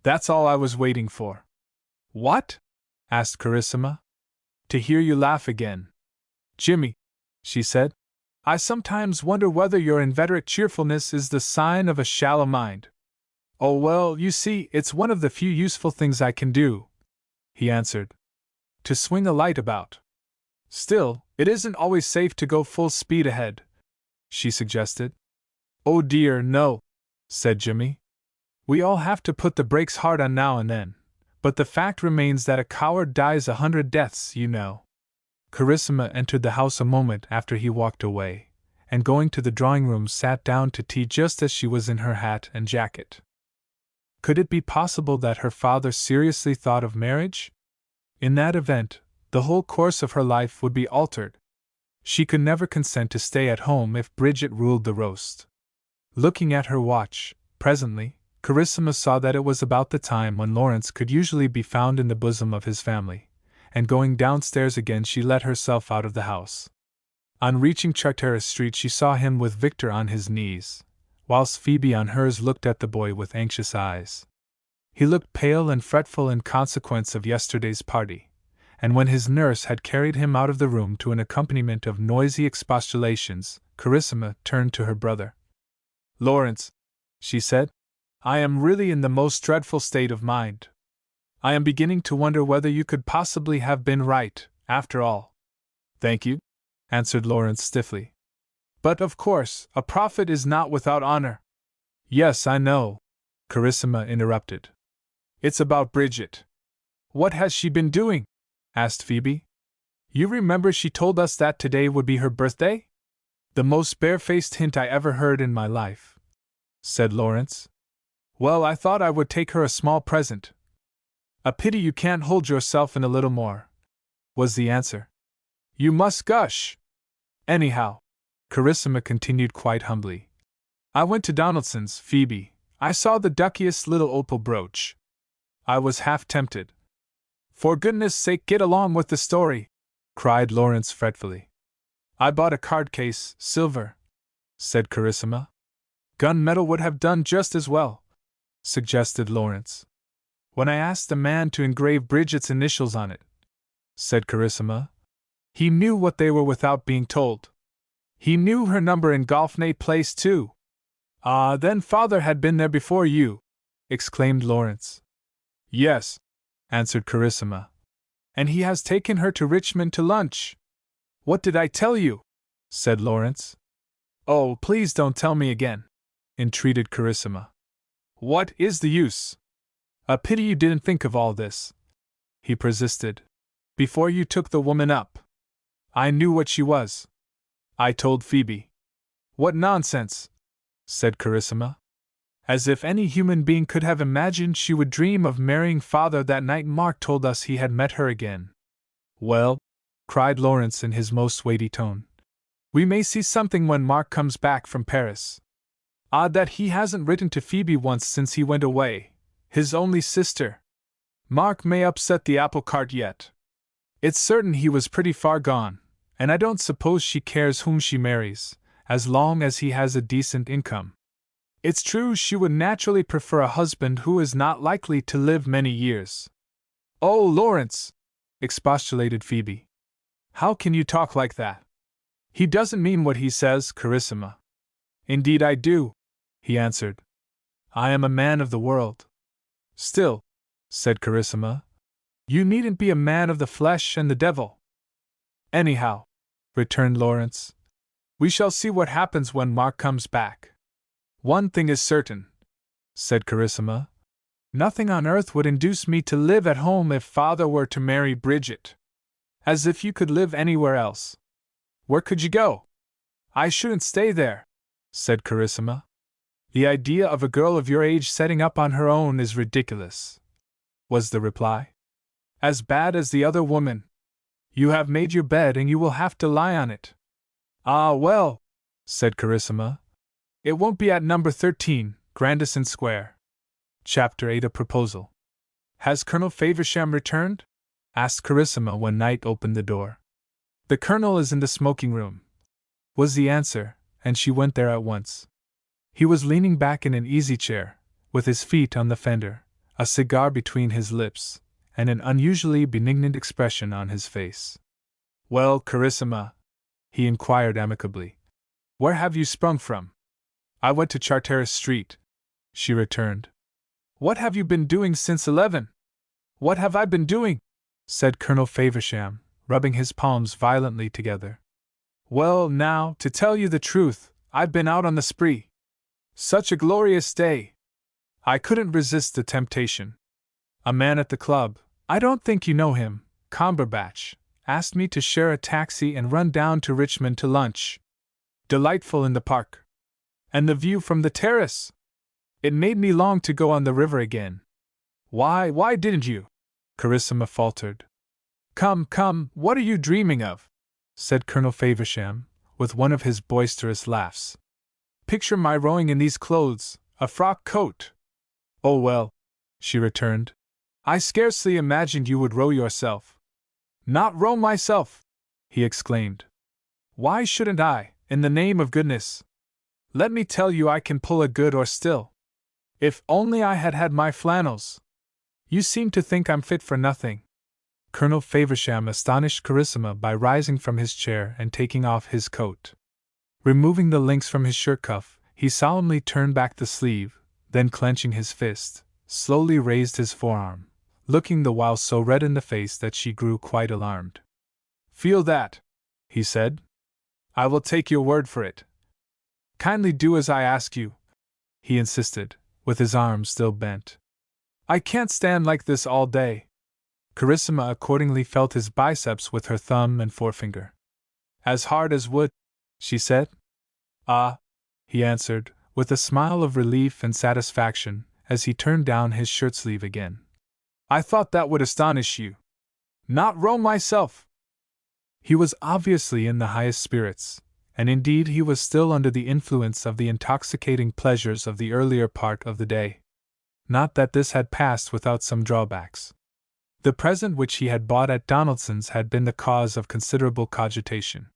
"That's all I was waiting for." "What?" asked Carissima. "To hear you laugh again." "Jimmy," she said, I sometimes wonder whether your inveterate cheerfulness is the sign of a shallow mind. Oh well, you see, it's one of the few useful things I can do, he answered. To swing a light about. Still, it isn't always safe to go full speed ahead, she suggested. Oh dear, no, said Jimmy. We all have to put the brakes hard on now and then, but the fact remains that a coward dies 100 deaths, you know. Carissima entered the house a moment after he walked away, and going to the drawing room sat down to tea just as she was in her hat and jacket. Could it be possible that her father seriously thought of marriage? In that event, the whole course of her life would be altered. She could never consent to stay at home if Bridget ruled the roast. Looking at her watch, presently, Carissima saw that it was about the time when Lawrence could usually be found in the bosom of his family, and going downstairs again she let herself out of the house. On reaching Charteris Street she saw him with Victor on his knees, whilst Phoebe on hers looked at the boy with anxious eyes. He looked pale and fretful in consequence of yesterday's party, and when his nurse had carried him out of the room to an accompaniment of noisy expostulations, Carissima turned to her brother. Lawrence, she said, I am really in the most dreadful state of mind. I am beginning to wonder whether you could possibly have been right, after all. Thank you, answered Lawrence stiffly. But of course, a prophet is not without honor. Yes, I know, Carissima interrupted. It's about Bridget. What has she been doing? Asked Phoebe. You remember she told us that today would be her birthday? The most barefaced hint I ever heard in my life, said Lawrence. Well, I thought I would take her a small present. A pity you can't hold yourself in a little more, was the answer. You must gush. Anyhow, Carissima continued quite humbly, I went to Donaldson's, Phoebe. I saw the duckiest little opal brooch. I was half tempted. For goodness sake, get along with the story, cried Lawrence fretfully. I bought a card case, silver, said Carissima. Gunmetal would have done just as well, suggested Lawrence. When I asked the man to engrave Bridget's initials on it, said Carissima, he knew what they were without being told. He knew her number in Golfney Place, too. Ah, then father had been there before you, exclaimed Lawrence. Yes, answered Carissima. And he has taken her to Richmond to lunch. What did I tell you? Said Lawrence. Oh, please don't tell me again, entreated Carissima. What is the use? A pity you didn't think of all this, he persisted, before you took the woman up. I knew what she was. I told Phoebe. What nonsense, said Carissima. As if any human being could have imagined she would dream of marrying father that night Mark told us he had met her again. Well, cried Lawrence in his most weighty tone, we may see something when Mark comes back from Paris. Odd that he hasn't written to Phoebe once since he went away, his only sister. Mark may upset the apple cart yet. It's certain he was pretty far gone, and I don't suppose she cares whom she marries, as long as he has a decent income. It's true she would naturally prefer a husband who is not likely to live many years. Oh, Lawrence, expostulated Phoebe. How can you talk like that? He doesn't mean what he says, Carissima. Indeed I do, he answered. I am a man of the world. Still, said Carissima, you needn't be a man of the flesh and the devil. Anyhow, returned Lawrence, we shall see what happens when Mark comes back. One thing is certain, said Carissima. Nothing on earth would induce me to live at home if father were to marry Bridget. As if you could live anywhere else. Where could you go? I shouldn't stay there, said Carissima. The idea of a girl of your age setting up on her own is ridiculous, was the reply. As bad as the other woman. You have made your bed and you will have to lie on it. Ah, well, said Carissima. It won't be at number 13, Grandison Square. Chapter 8 A Proposal. Has Colonel Faversham returned? Asked Carissima when Knight opened the door. The Colonel is in the smoking room, was the answer, and she went there at once. He was leaning back in an easy-chair, with his feet on the fender, a cigar between his lips, and an unusually benignant expression on his face. Well, Carissima, he inquired amicably, Where have you sprung from? I went to Charteris Street, she returned. What have you been doing since 11? What have I been doing? Said Colonel Faversham, rubbing his palms violently together. Well, now, to tell you the truth, I've been out on the spree. Such a glorious day! I couldn't resist the temptation. A man at the club, I don't think you know him, Cumberbatch, asked me to share a taxi and run down to Richmond to lunch. Delightful in the park. And the view from the terrace! It made me long to go on the river again. Why didn't you? Carissima faltered. Come, what are you dreaming of? Said Colonel Faversham, with one of his boisterous laughs. Picture my rowing in these clothes, a frock coat. Oh well, she returned. I scarcely imagined you would row yourself. Not row myself, he exclaimed. Why shouldn't I, in the name of goodness? Let me tell you I can pull a good or still. If only I had had my flannels. You seem to think I'm fit for nothing. Colonel Faversham astonished Carissima by rising from his chair and taking off his coat. Removing the links from his shirt cuff, he solemnly turned back the sleeve, then clenching his fist, slowly raised his forearm, looking the while so red in the face that she grew quite alarmed. Feel that, he said. I will take your word for it. Kindly do as I ask you, he insisted, with his arms still bent. I can't stand like this all day. Carissima accordingly felt his biceps with her thumb and forefinger. As hard as wood, she said. Ah, he answered, with a smile of relief and satisfaction, as he turned down his shirt sleeve again. I thought that would astonish you. Not row myself! He was obviously in the highest spirits, and indeed he was still under the influence of the intoxicating pleasures of the earlier part of the day. Not that this had passed without some drawbacks. The present which he had bought at Donaldson's had been the cause of considerable cogitation.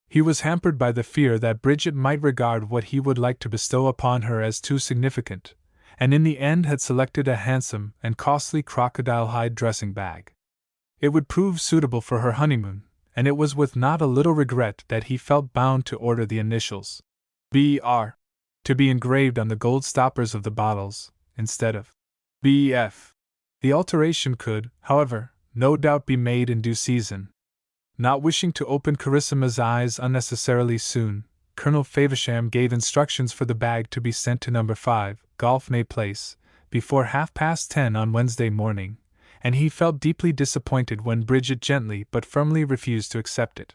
He was hampered by the fear that Bridget might regard what he would like to bestow upon her as too significant, and in the end had selected a handsome and costly crocodile-hide dressing bag. It would prove suitable for her honeymoon, and it was with not a little regret that he felt bound to order the initials B.R. to be engraved on the gold stoppers of the bottles, instead of B.F. The alteration could, however, no doubt be made in due season. Not wishing to open Carissima's eyes unnecessarily soon, Colonel Faversham gave instructions for the bag to be sent to No. 5, Golfney Place, before 10:30 on Wednesday morning, and he felt deeply disappointed when Bridget gently but firmly refused to accept it.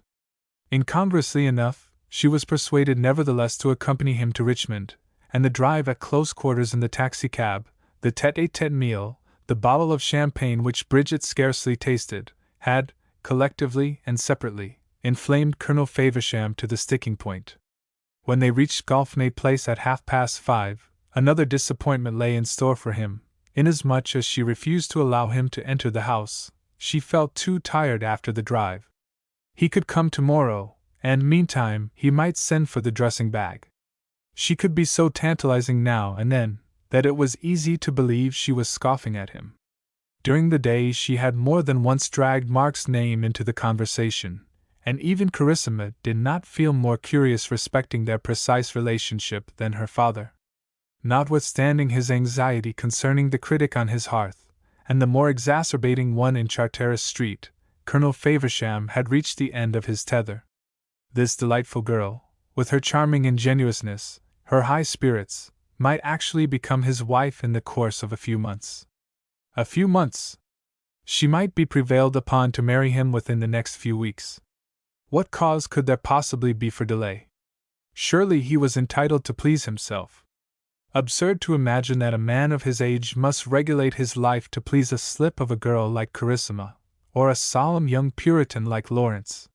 Incongruously enough, she was persuaded nevertheless to accompany him to Richmond, and the drive at close quarters in the taxicab, the tete-a-tete meal, the bottle of champagne which Bridget scarcely tasted, had, collectively and separately, inflamed Colonel Faversham to the sticking point. When they reached Golfney Place at 5:30, another disappointment lay in store for him. Inasmuch as she refused to allow him to enter the house, she felt too tired after the drive. He could come tomorrow, and meantime he might send for the dressing bag. She could be so tantalizing now and then, that it was easy to believe she was scoffing at him. During the day she had more than once dragged Mark's name into the conversation, and even Carissima did not feel more curious respecting their precise relationship than her father. Notwithstanding his anxiety concerning the critic on his hearth, and the more exacerbating one in Charteris Street, Colonel Faversham had reached the end of his tether. This delightful girl, with her charming ingenuousness, her high spirits, might actually become his wife in the course of a few months. A few months! She might be prevailed upon to marry him within the next few weeks. What cause could there possibly be for delay? Surely he was entitled to please himself. Absurd to imagine that a man of his age must regulate his life to please a slip of a girl like Carissima, or a solemn young Puritan like Lawrence.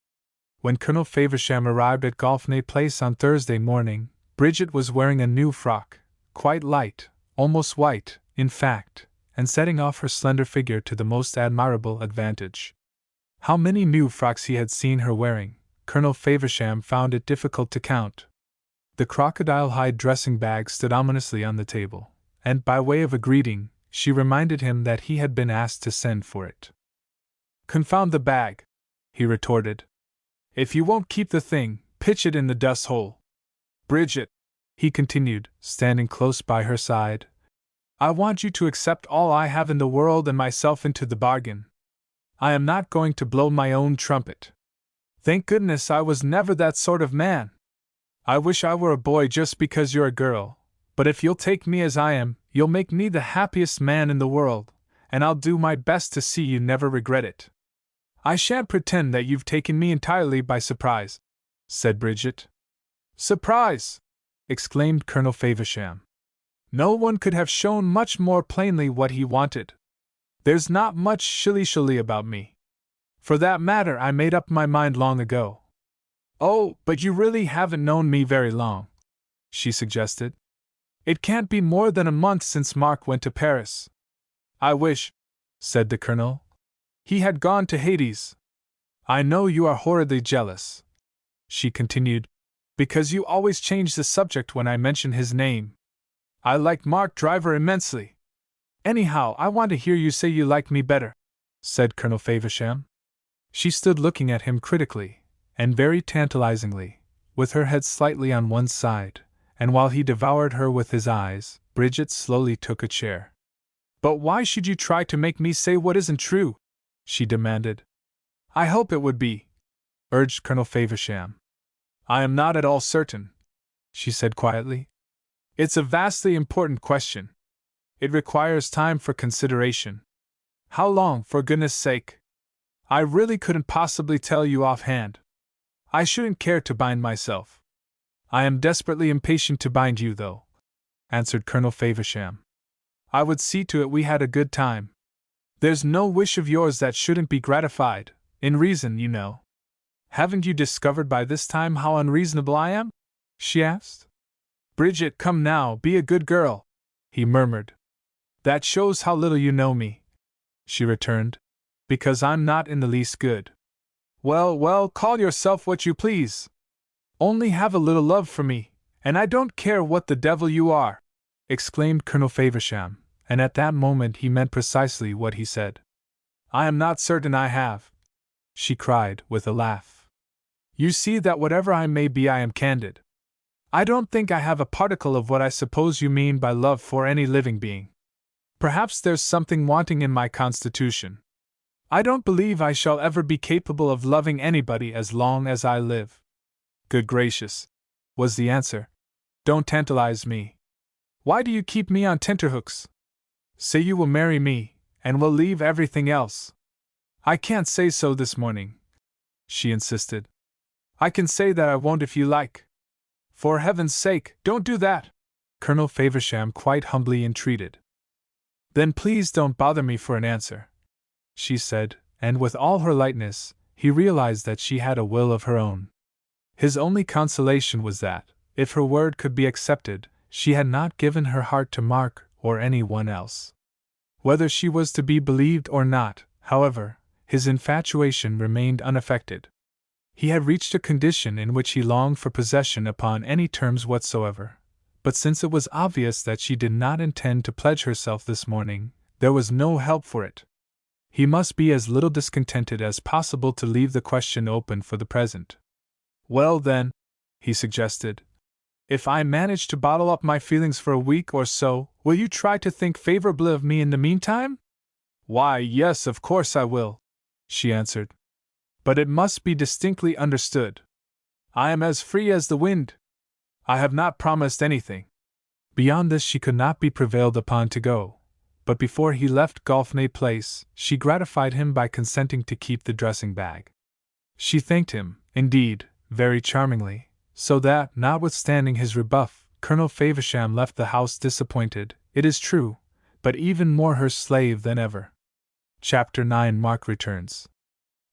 When Colonel Faversham arrived at Golfney Place on Thursday morning, Bridget was wearing a new frock, quite light, almost white, in fact, and setting off her slender figure to the most admirable advantage. How many new frocks he had seen her wearing, Colonel Faversham found it difficult to count. The crocodile-hide dressing bag stood ominously on the table, and by way of a greeting, she reminded him that he had been asked to send for it. "Confound the bag," he retorted. "If you won't keep the thing, pitch it in the dust hole." Bridget, he continued, standing close by her side, I want you to accept all I have in the world and myself into the bargain. I am not going to blow my own trumpet. Thank goodness I was never that sort of man. I wish I were a boy just because you're a girl, but if you'll take me as I am, you'll make me the happiest man in the world, and I'll do my best to see you never regret it. I shan't pretend that you've taken me entirely by surprise, said Bridget. Surprise! Exclaimed Colonel Faversham. No one could have shown much more plainly what he wanted. There's not much shilly-shally about me. For that matter, I made up my mind long ago. Oh, but you really haven't known me very long, she suggested. It can't be more than a month since Mark went to Paris. I wish, said the Colonel, he had gone to Hades. I know you are horridly jealous, she continued, because you always change the subject when I mention his name. I like Mark Driver immensely. Anyhow, I want to hear you say you like me better, said Colonel Faversham. She stood looking at him critically, and very tantalizingly, with her head slightly on one side, and while he devoured her with his eyes, Bridget slowly took a chair. But why should you try to make me say what isn't true? She demanded. I hope it would be, urged Colonel Faversham. I am not at all certain, she said quietly. It's a vastly important question. It requires time for consideration. How long, for goodness sake? I really couldn't possibly tell you offhand. I shouldn't care to bind myself. I am desperately impatient to bind you, though, answered Colonel Faversham. I would see to it we had a good time. There's no wish of yours that shouldn't be gratified, in reason, you know. Haven't you discovered by this time how unreasonable I am? She asked. Bridget, come now, be a good girl, he murmured. That shows how little you know me, she returned, because I'm not in the least good. Well, well, call yourself what you please. Only have a little love for me, and I don't care what the devil you are, exclaimed Colonel Faversham, and at that moment he meant precisely what he said. I am not certain I have, she cried, with a laugh. You see that whatever I may be, I am candid. I don't think I have a particle of what I suppose you mean by love for any living being. Perhaps there's something wanting in my constitution. I don't believe I shall ever be capable of loving anybody as long as I live. Good gracious, was the answer. Don't tantalize me. Why do you keep me on tenterhooks? Say you will marry me, and will leave everything else. I can't say so this morning, she insisted. I can say that I won't if you like. For heaven's sake, don't do that, Colonel Faversham quite humbly entreated. Then please don't bother me for an answer, she said, and with all her lightness, he realized that she had a will of her own. His only consolation was that, if her word could be accepted, she had not given her heart to Mark or anyone else. Whether she was to be believed or not, however, his infatuation remained unaffected. He had reached a condition in which he longed for possession upon any terms whatsoever, but since it was obvious that she did not intend to pledge herself this morning, there was no help for it. He must be as little discontented as possible to leave the question open for the present. Well then, he suggested, if I manage to bottle up my feelings for a week or so, will you try to think favorably of me in the meantime? Why, yes, of course I will, she answered. But it must be distinctly understood. I am as free as the wind. I have not promised anything. Beyond this she could not be prevailed upon to go, but before he left Golfney Place, she gratified him by consenting to keep the dressing bag. She thanked him, indeed, very charmingly, so that, notwithstanding his rebuff, Colonel Faversham left the house disappointed, it is true, but even more her slave than ever. Chapter 9. Mark returns.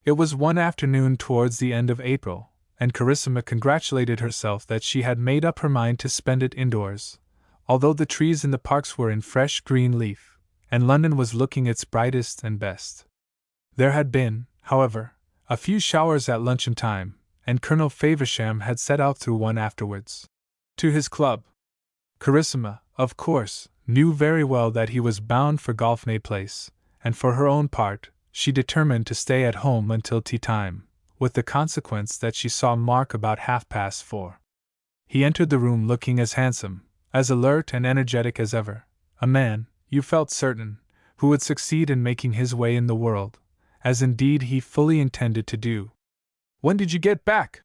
It was one afternoon towards the end of April, and Carissima congratulated herself that she had made up her mind to spend it indoors, although the trees in the parks were in fresh green leaf, and London was looking its brightest and best. There had been, however, a few showers at luncheon time, and Colonel Faversham had set out through one afterwards to his club. Carissima, of course, knew very well that he was bound for Golfney Place, and for her own part, she determined to stay at home until tea time, with the consequence that she saw Mark about 4:30. He entered the room looking as handsome, as alert and energetic as ever, a man, you felt certain, who would succeed in making his way in the world, as indeed he fully intended to do. "When did you get back?"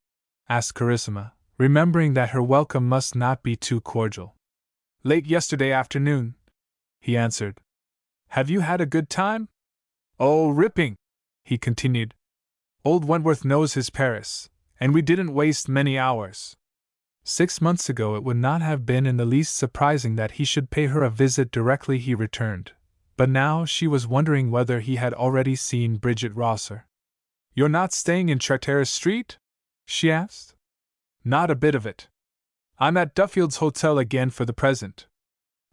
asked Carissima, remembering that her welcome must not be too cordial. "Late yesterday afternoon," he answered. "Have you had a good time?" "Oh, ripping," he continued. "Old Wentworth knows his Paris, and we didn't waste many hours." 6 months ago it would not have been in the least surprising that he should pay her a visit directly he returned, but now she was wondering whether he had already seen Bridget Rosser. "You're not staying in Charteris Street?" she asked. "Not a bit of it. I'm at Duffield's Hotel again for the present.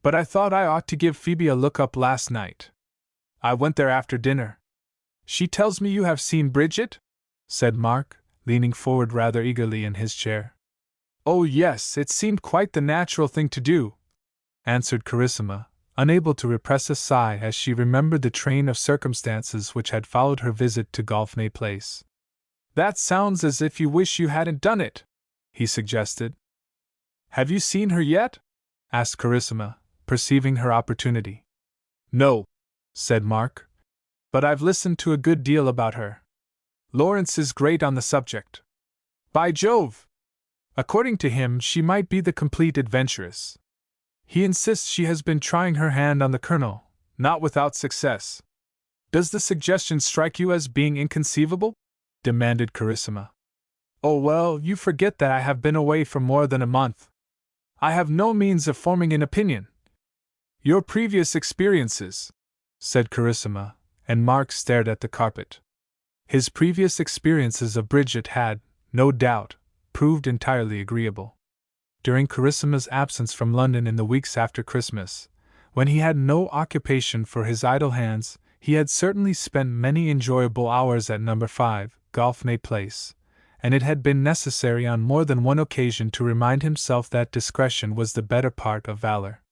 But I thought I ought to give Phoebe a look up last night. I went there after dinner." "She tells me you have seen Bridget?" said Mark, leaning forward rather eagerly in his chair. "Oh yes, it seemed quite the natural thing to do," answered Carissima, unable to repress a sigh as she remembered the train of circumstances which had followed her visit to Golfney Place. "That sounds as if you wish you hadn't done it," he suggested. "Have you seen her yet?" asked Carissima, perceiving her opportunity. "No," said Mark, "but I've listened to a good deal about her. Lawrence is great on the subject. By Jove! According to him, she might be the complete adventuress. He insists she has been trying her hand on the Colonel, not without success. Does the suggestion strike you as being inconceivable?" demanded Carissima. "Oh well, you forget that I have been away for more than a month. I have no means of forming an opinion." "Your previous experiences," said Carissima, and Mark stared at the carpet. His previous experiences of Bridget had, no doubt, proved entirely agreeable. During Carissima's absence from London in the weeks after Christmas, when he had no occupation for his idle hands, he had certainly spent many enjoyable hours at No. 5, Golfney Place, and it had been necessary on more than one occasion to remind himself that discretion was the better part of valor.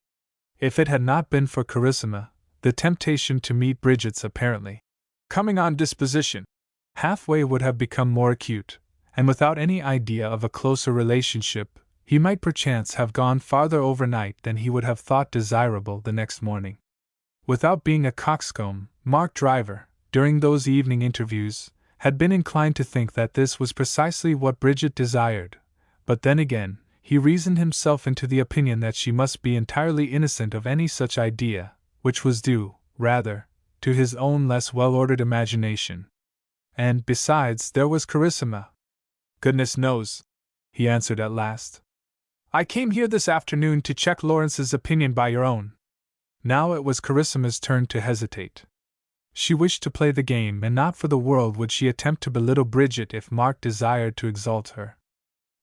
If it had not been for Carissima, the temptation to meet Bridget's apparently coming on disposition halfway would have become more acute, and without any idea of a closer relationship, he might perchance have gone farther overnight than he would have thought desirable the next morning. Without being a coxcomb, Mark Driver, during those evening interviews, had been inclined to think that this was precisely what Bridget desired, but then again, he reasoned himself into the opinion that she must be entirely innocent of any such idea, which was due, rather, to his own less well-ordered imagination. And, besides, there was Carissima. "Goodness knows," he answered at last. "I came here this afternoon to check Lawrence's opinion by your own." Now it was Carissima's turn to hesitate. She wished to play the game, and not for the world would she attempt to belittle Bridget if Mark desired to exalt her.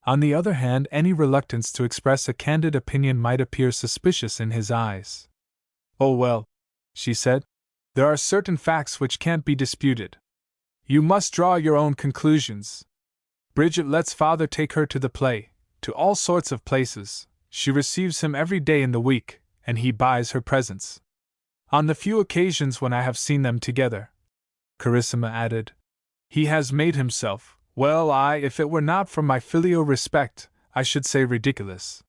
On the other hand, any reluctance to express a candid opinion might appear suspicious in his eyes. "Oh well," she said, "there are certain facts which can't be disputed. You must draw your own conclusions. Bridget lets father take her to the play, to all sorts of places, she receives him every day in the week, and he buys her presents. On the few occasions when I have seen them together," Carissima added, "he has made himself, well, if it were not for my filial respect, I should say ridiculous."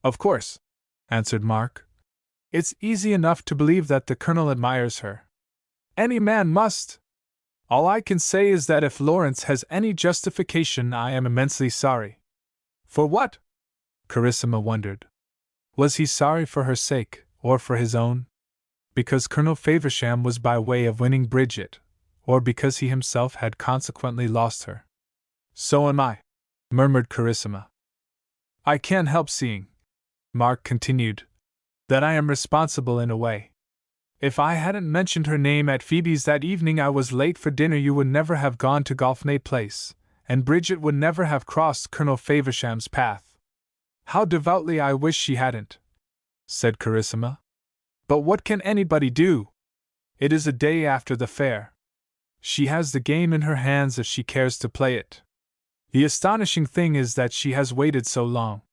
"Of course," answered Mark. "It's easy enough to believe that the Colonel admires her. Any man must. All I can say is that if Lawrence has any justification, I am immensely sorry." "For what?" Carissima wondered. Was he sorry for her sake, or for his own? Because Colonel Faversham was by way of winning Bridget, or because he himself had consequently lost her? "So am I," murmured Carissima. "I can't help seeing," Mark continued, "that I am responsible in a way. If I hadn't mentioned her name at Phoebe's that evening I was late for dinner, you would never have gone to Golfney Place, and Bridget would never have crossed Colonel Faversham's path. How devoutly I wish she hadn't," said Carissima. "But what can anybody do? It is a day after the fair. She has the game in her hands if she cares to play it. The astonishing thing is that she has waited so long.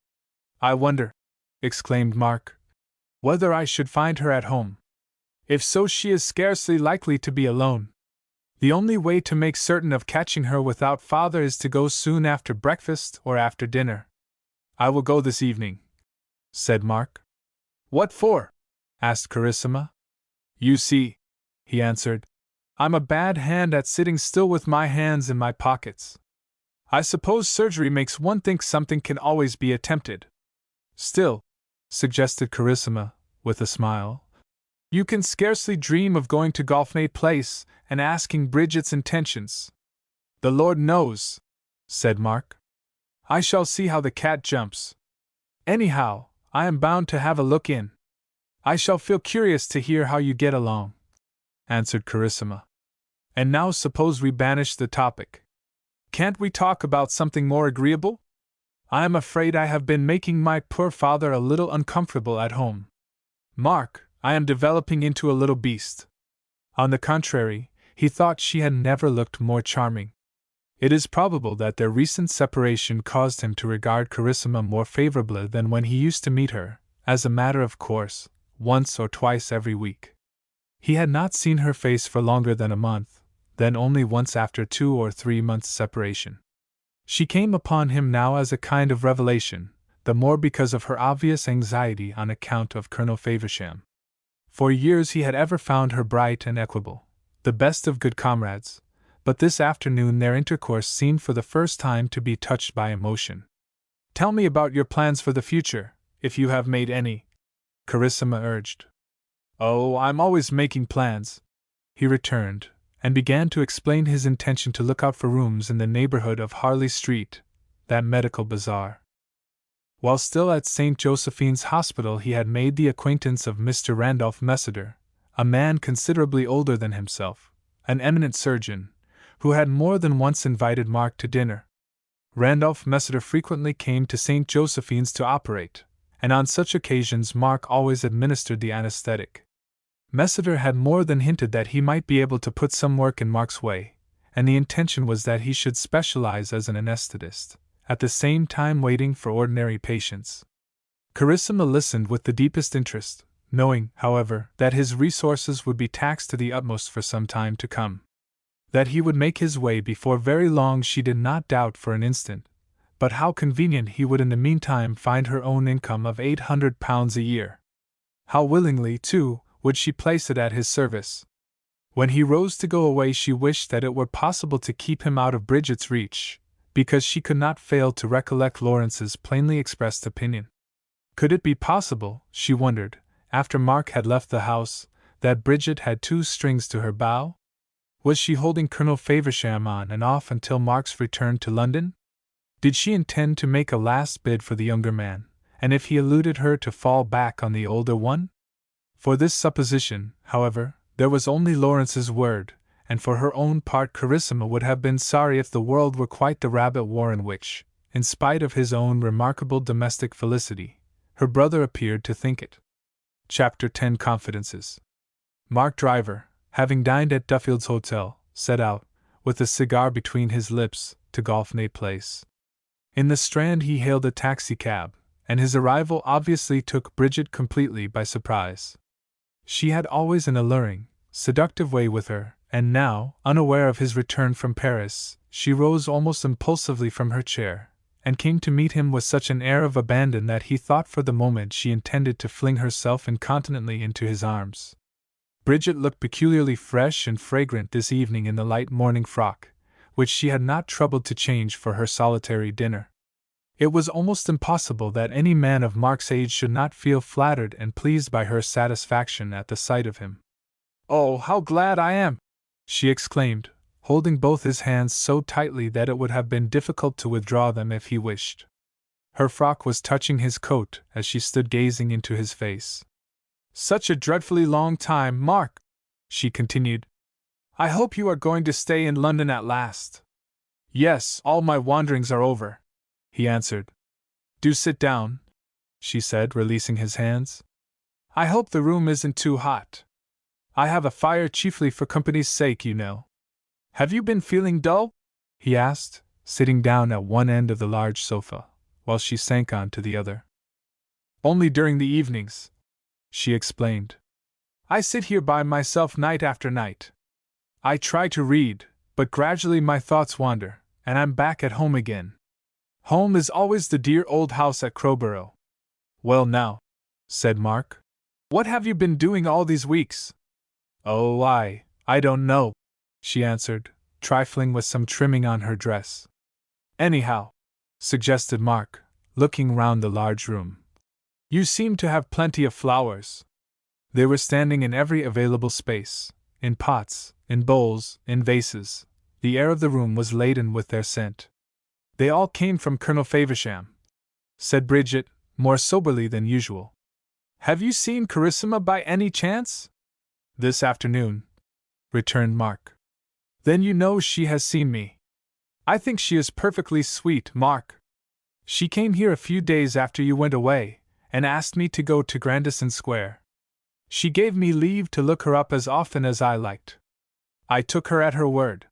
I wonder," exclaimed Mark, "whether I should find her at home. If so, she is scarcely likely to be alone. The only way to make certain of catching her without father is to go soon after breakfast or after dinner. I will go this evening, said Mark. What for? Asked Carissima. You see, he answered, I'm a bad hand at sitting still with my hands in my pockets. I suppose surgery makes one think something can always be attempted. Still, suggested Carissima, with a smile, you can scarcely dream of going to Golfnate Place and asking Bridget's intentions. The Lord knows, said Mark. I shall see how the cat jumps. Anyhow, I am bound to have a look in. I shall feel curious to hear how you get along, answered Carissima. And now suppose we banish the topic. Can't we talk about something more agreeable? I am afraid I have been making my poor father a little uncomfortable at home. Mark, I am developing into a little beast. On the contrary, he thought she had never looked more charming. It is probable that their recent separation caused him to regard Carissima more favorably than when he used to meet her, as a matter of course, once or twice every week. He had not seen her face for longer than a month, then only once after 2 or 3 months' separation. She came upon him now as a kind of revelation, the more because of her obvious anxiety on account of Colonel Faversham. For years he had ever found her bright and equable, the best of good comrades, but this afternoon their intercourse seemed for the first time to be touched by emotion. Tell me about your plans for the future, if you have made any, Carissima urged. Oh, I'm always making plans, he returned, and began to explain his intention to look out for rooms in the neighborhood of Harley Street, that medical bazaar. While still at St. Josephine's Hospital he had made the acquaintance of Mr. Randolph Messiter, a man considerably older than himself, an eminent surgeon, who had more than once invited Mark to dinner. Randolph Messiter frequently came to St. Josephine's to operate, and on such occasions Mark always administered the anesthetic. Messiter had more than hinted that he might be able to put some work in Mark's way, and the intention was that he should specialize as an anesthetist, at the same time waiting for ordinary patients. Carissima listened with the deepest interest, knowing, however, that his resources would be taxed to the utmost for some time to come. That he would make his way before very long she did not doubt for an instant, but how convenient he would in the meantime find her own income of £800 a year. How willingly, too, would she place it at his service. When he rose to go away she wished that it were possible to keep him out of Bridget's reach, because she could not fail to recollect Lawrence's plainly expressed opinion. Could it be possible, she wondered, after Mark had left the house, that Bridget had 2 strings to her bow? Was she holding Colonel Faversham on and off until Mark's return to London? Did she intend to make a last bid for the younger man, and if he eluded her to fall back on the older one? For this supposition, however, there was only Lawrence's word, and for her own part Carissima would have been sorry if the world were quite the rabbit warren which, in spite of his own remarkable domestic felicity, her brother appeared to think it. Chapter 10 Confidences. Mark Driver, having dined at Duffield's Hotel, set out, with a cigar between his lips, to Golfnate Place. In the Strand he hailed a taxicab, and his arrival obviously took Bridget completely by surprise. She had always an alluring, seductive way with her, and now, unaware of his return from Paris, she rose almost impulsively from her chair, and came to meet him with such an air of abandon that he thought for the moment she intended to fling herself incontinently into his arms. Bridget looked peculiarly fresh and fragrant this evening in the light morning frock, which she had not troubled to change for her solitary dinner. It was almost impossible that any man of Mark's age should not feel flattered and pleased by her satisfaction at the sight of him. "Oh, how glad I am!" she exclaimed, holding both his hands so tightly that it would have been difficult to withdraw them if he wished. Her frock was touching his coat as she stood gazing into his face. "Such a dreadfully long time, Mark," she continued. "I hope you are going to stay in London at last." "Yes, all my wanderings are over," he answered. "Do sit down," she said, releasing his hands. "I hope the room isn't too hot. I have a fire chiefly for company's sake, you know. Have you been feeling dull?" he asked, sitting down at one end of the large sofa, while she sank on to the other. "Only during the evenings," she explained. "I sit here by myself night after night. I try to read, but gradually my thoughts wander, and I'm back at home again. Home is always the dear old house at Crowborough. Well now, said Mark, what have you been doing all these weeks? Oh, I don't know, she answered, trifling with some trimming on her dress. Anyhow, suggested Mark, looking round the large room, you seem to have plenty of flowers. They were standing in every available space, in pots, in bowls, in vases. The air of the room was laden with their scent. They all came from Colonel Faversham, said Bridget, more soberly than usual. Have you seen Carissima by any chance? This afternoon, returned Mark. Then you know she has seen me. I think she is perfectly sweet, Mark. She came here a few days after you went away, and asked me to go to Grandison Square. She gave me leave to look her up as often as I liked. I took her at her word.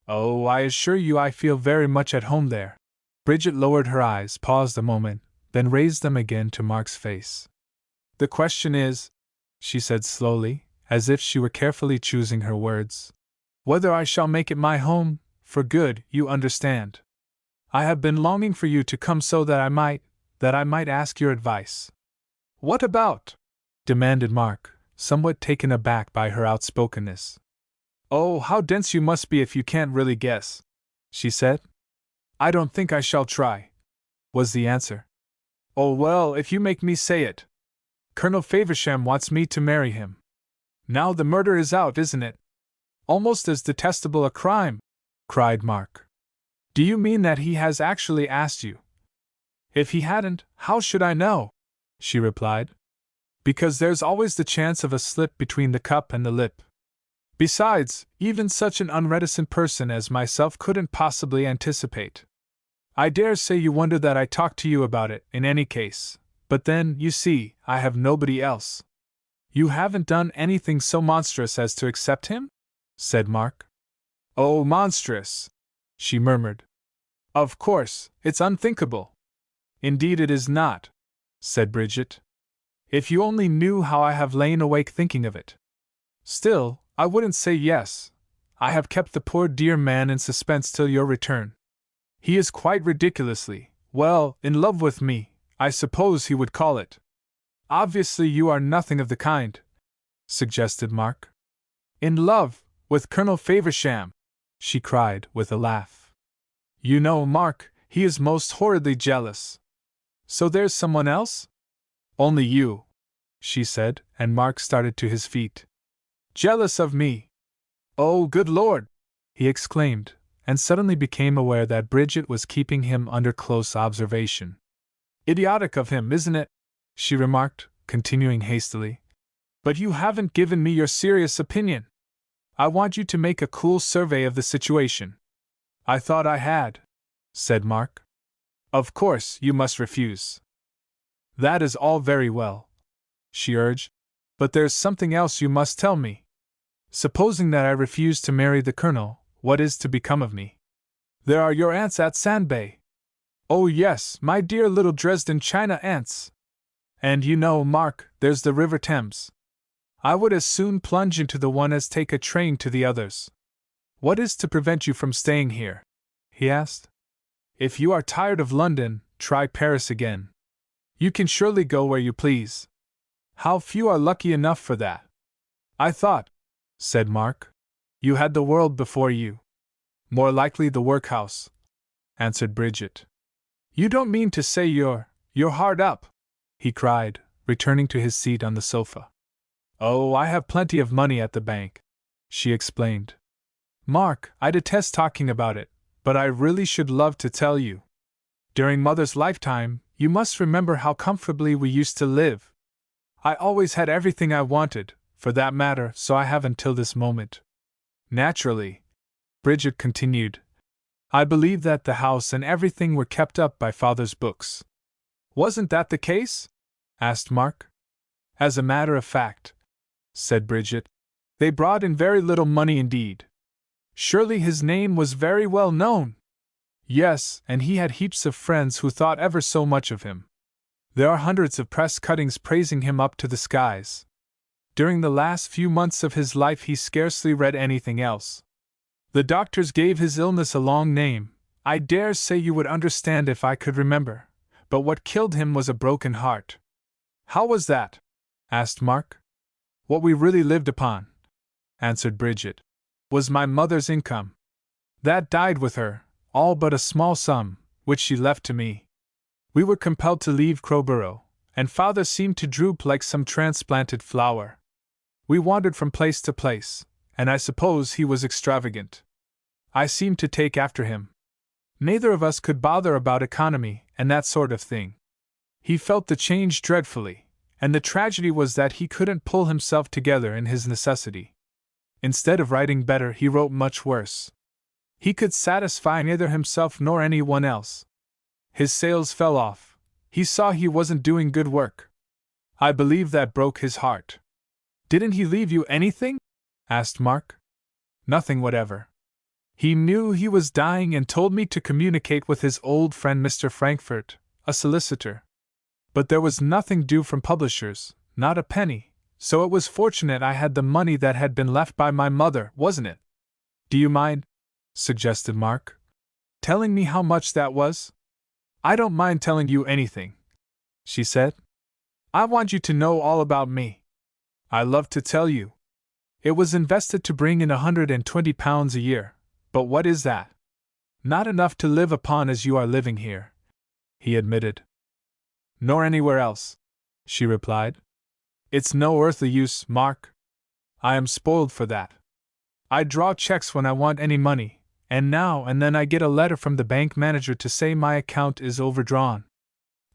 Oh, I assure you I feel very much at home there. Bridget lowered her eyes, paused a moment, then raised them again to Mark's face. The question is, she said slowly, as if she were carefully choosing her words, whether I shall make it my home, for good, you understand. I have been longing for you to come so that I might ask your advice. What about? Demanded Mark, somewhat taken aback by her outspokenness. Oh, how dense you must be if you can't really guess, she said. I don't think I shall try, was the answer. Oh well, if you make me say it. Colonel Faversham wants me to marry him. Now the murder is out, isn't it? Almost as detestable a crime, cried Mark. Do you mean that he has actually asked you? If he hadn't, how should I know? She replied. Because there's always the chance of a slip between the cup and the lip. Besides, even such an unreticent person as myself couldn't possibly anticipate. I dare say you wonder that I talked to you about it, in any case, but then, you see, I have nobody else. You haven't done anything so monstrous as to accept him? Said Mark. Oh, monstrous, she murmured. Of course, it's unthinkable. Indeed it is not, said Bridget. If you only knew how I have lain awake thinking of it. Still, I wouldn't say yes. I have kept the poor dear man in suspense till your return. He is quite ridiculously, well, in love with me, I suppose he would call it. Obviously you are nothing of the kind, suggested Mark. In love, with Colonel Faversham, she cried, with a laugh. You know, Mark, he is most horridly jealous. So there's someone else? Only you, she said, and Mark started to his feet. Jealous of me? Oh, good Lord! He exclaimed, and suddenly became aware that Bridget was keeping him under close observation. Idiotic of him, isn't it? She remarked, continuing hastily. But you haven't given me your serious opinion. I want you to make a cool survey of the situation. I thought I had, said Mark. Of course, you must refuse. That is all very well, she urged, but there's something else you must tell me. Supposing that I refuse to marry the Colonel, what is to become of me? There are your aunts at Sandbay. Oh yes, my dear little Dresden China aunts. And you know, Mark, there's the River Thames. I would as soon plunge into the one as take a train to the others. What is to prevent you from staying here? He asked. If you are tired of London, try Paris again. You can surely go where you please. How few are lucky enough for that. I thought, said Mark, you had the world before you. More likely the workhouse, answered Bridget. You don't mean to say you're hard up, he cried, returning to his seat on the sofa. Oh, I have plenty of money at the bank, she explained. Mark, I detest talking about it, but I really should love to tell you. During Mother's lifetime, you must remember how comfortably we used to live. I always had everything I wanted, for that matter, so I have until this moment. Naturally, Bridget continued, I believe that the house and everything were kept up by Father's books. Wasn't that the case? Asked Mark. As a matter of fact, said Bridget, they brought in very little money indeed. Surely his name was very well known. Yes, and he had heaps of friends who thought ever so much of him. There are hundreds of press cuttings praising him up to the skies. During the last few months of his life he scarcely read anything else. The doctors gave his illness a long name, I dare say you would understand if I could remember, but what killed him was a broken heart. How was that? Asked Mark. What we really lived upon, answered Bridget, was my mother's income. That died with her, all but a small sum, which she left to me. We were compelled to leave Crowborough, and father seemed to droop like some transplanted flower. We wandered from place to place, and I suppose he was extravagant. I seemed to take after him. Neither of us could bother about economy and that sort of thing. He felt the change dreadfully, and the tragedy was that he couldn't pull himself together in his necessity. Instead of writing better, he wrote much worse. He could satisfy neither himself nor anyone else. His sales fell off. He saw he wasn't doing good work. I believe that broke his heart. Didn't he leave you anything? Asked Mark. Nothing whatever. He knew he was dying and told me to communicate with his old friend Mr. Frankfurt, a solicitor. But there was nothing due from publishers, not a penny, so it was fortunate I had the money that had been left by my mother, wasn't it? Do you mind, suggested Mark, telling me how much that was? I don't mind telling you anything, she said. I want you to know all about me. I love to tell you. It was invested to bring in £120 a year, but what is that? Not enough to live upon as you are living here, he admitted. Nor anywhere else, she replied. It's no earthly use, Mark. I am spoiled for that. I draw checks when I want any money, and now and then I get a letter from the bank manager to say my account is overdrawn.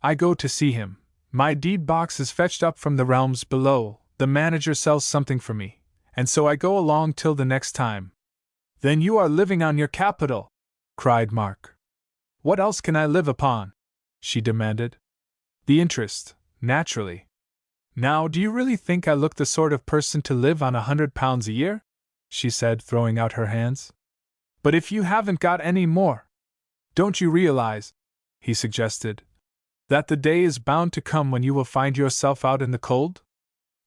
I go to see him. My deed box is fetched up from the realms below, the manager sells something for me, and so I go along till the next time. Then you are living on your capital, cried Mark. What else can I live upon? She demanded. The interest, naturally. Now, do you really think I look the sort of person to live on £100 a year? She said, throwing out her hands. But if you haven't got any more, don't you realize, he suggested, that the day is bound to come when you will find yourself out in the cold?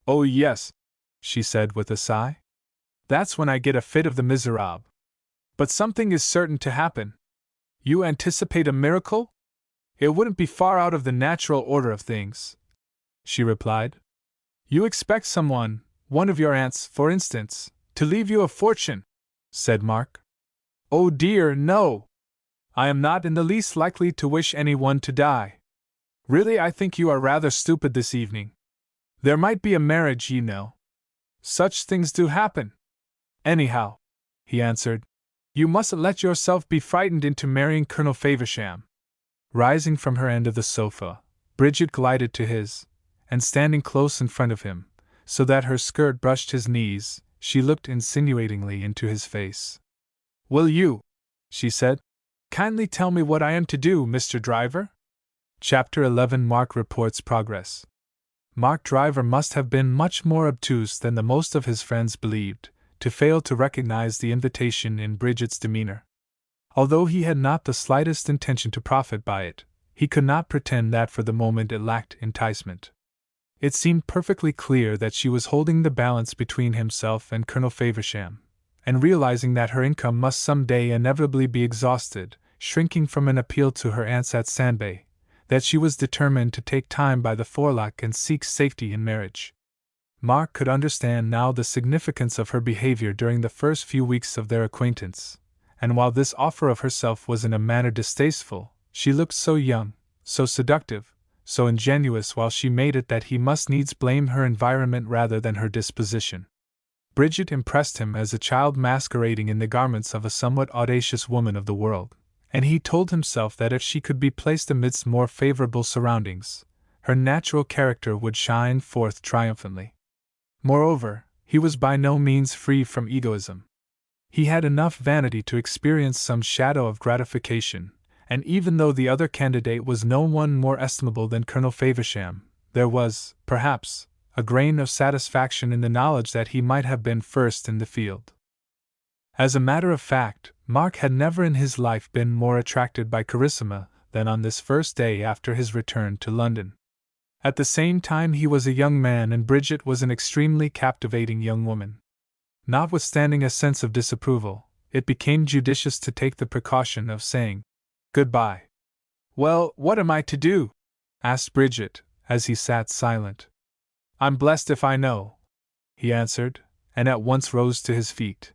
Oh yes, she said with a sigh. That's when I get a fit of the miserable. But something is certain to happen. You anticipate a miracle? It wouldn't be far out of the natural order of things, she replied. You expect someone, one of your aunts, for instance, to leave you a fortune, said Mark. Oh dear, no! I am not in the least likely to wish anyone to die. Really, I think you are rather stupid this evening. There might be a marriage, you know. Such things do happen. Anyhow, he answered, you mustn't let yourself be frightened into marrying Colonel Faversham. Rising from her end of the sofa, Bridget glided to his, and standing close in front of him, so that her skirt brushed his knees, she looked insinuatingly into his face. Will you, she said, kindly tell me what I am to do, Mr. Driver? Chapter 11 Mark reports progress. Mark Driver must have been much more obtuse than the most of his friends believed, to fail to recognize the invitation in Bridget's demeanor. Although he had not the slightest intention to profit by it, he could not pretend that for the moment it lacked enticement. It seemed perfectly clear that she was holding the balance between himself and Colonel Faversham, and realizing that her income must some day inevitably be exhausted, shrinking from an appeal to her aunts at Sandbay, that she was determined to take time by the forelock and seek safety in marriage. Mark could understand now the significance of her behavior during the first few weeks of their acquaintance, and while this offer of herself was in a manner distasteful, she looked so young, so seductive, so ingenuous while she made it that he must needs blame her environment rather than her disposition. Bridget impressed him as a child masquerading in the garments of a somewhat audacious woman of the world, and he told himself that if she could be placed amidst more favorable surroundings, her natural character would shine forth triumphantly. Moreover, he was by no means free from egoism. He had enough vanity to experience some shadow of gratification, and even though the other candidate was no one more estimable than Colonel Faversham, there was, perhaps, a grain of satisfaction in the knowledge that he might have been first in the field. As a matter of fact, Mark had never in his life been more attracted by Carissima than on this first day after his return to London. At the same time he was a young man and Bridget was an extremely captivating young woman. Notwithstanding a sense of disapproval, it became judicious to take the precaution of saying, Goodbye. Well, what am I to do? Asked Bridget, as he sat silent. I'm blessed if I know, he answered, and at once rose to his feet.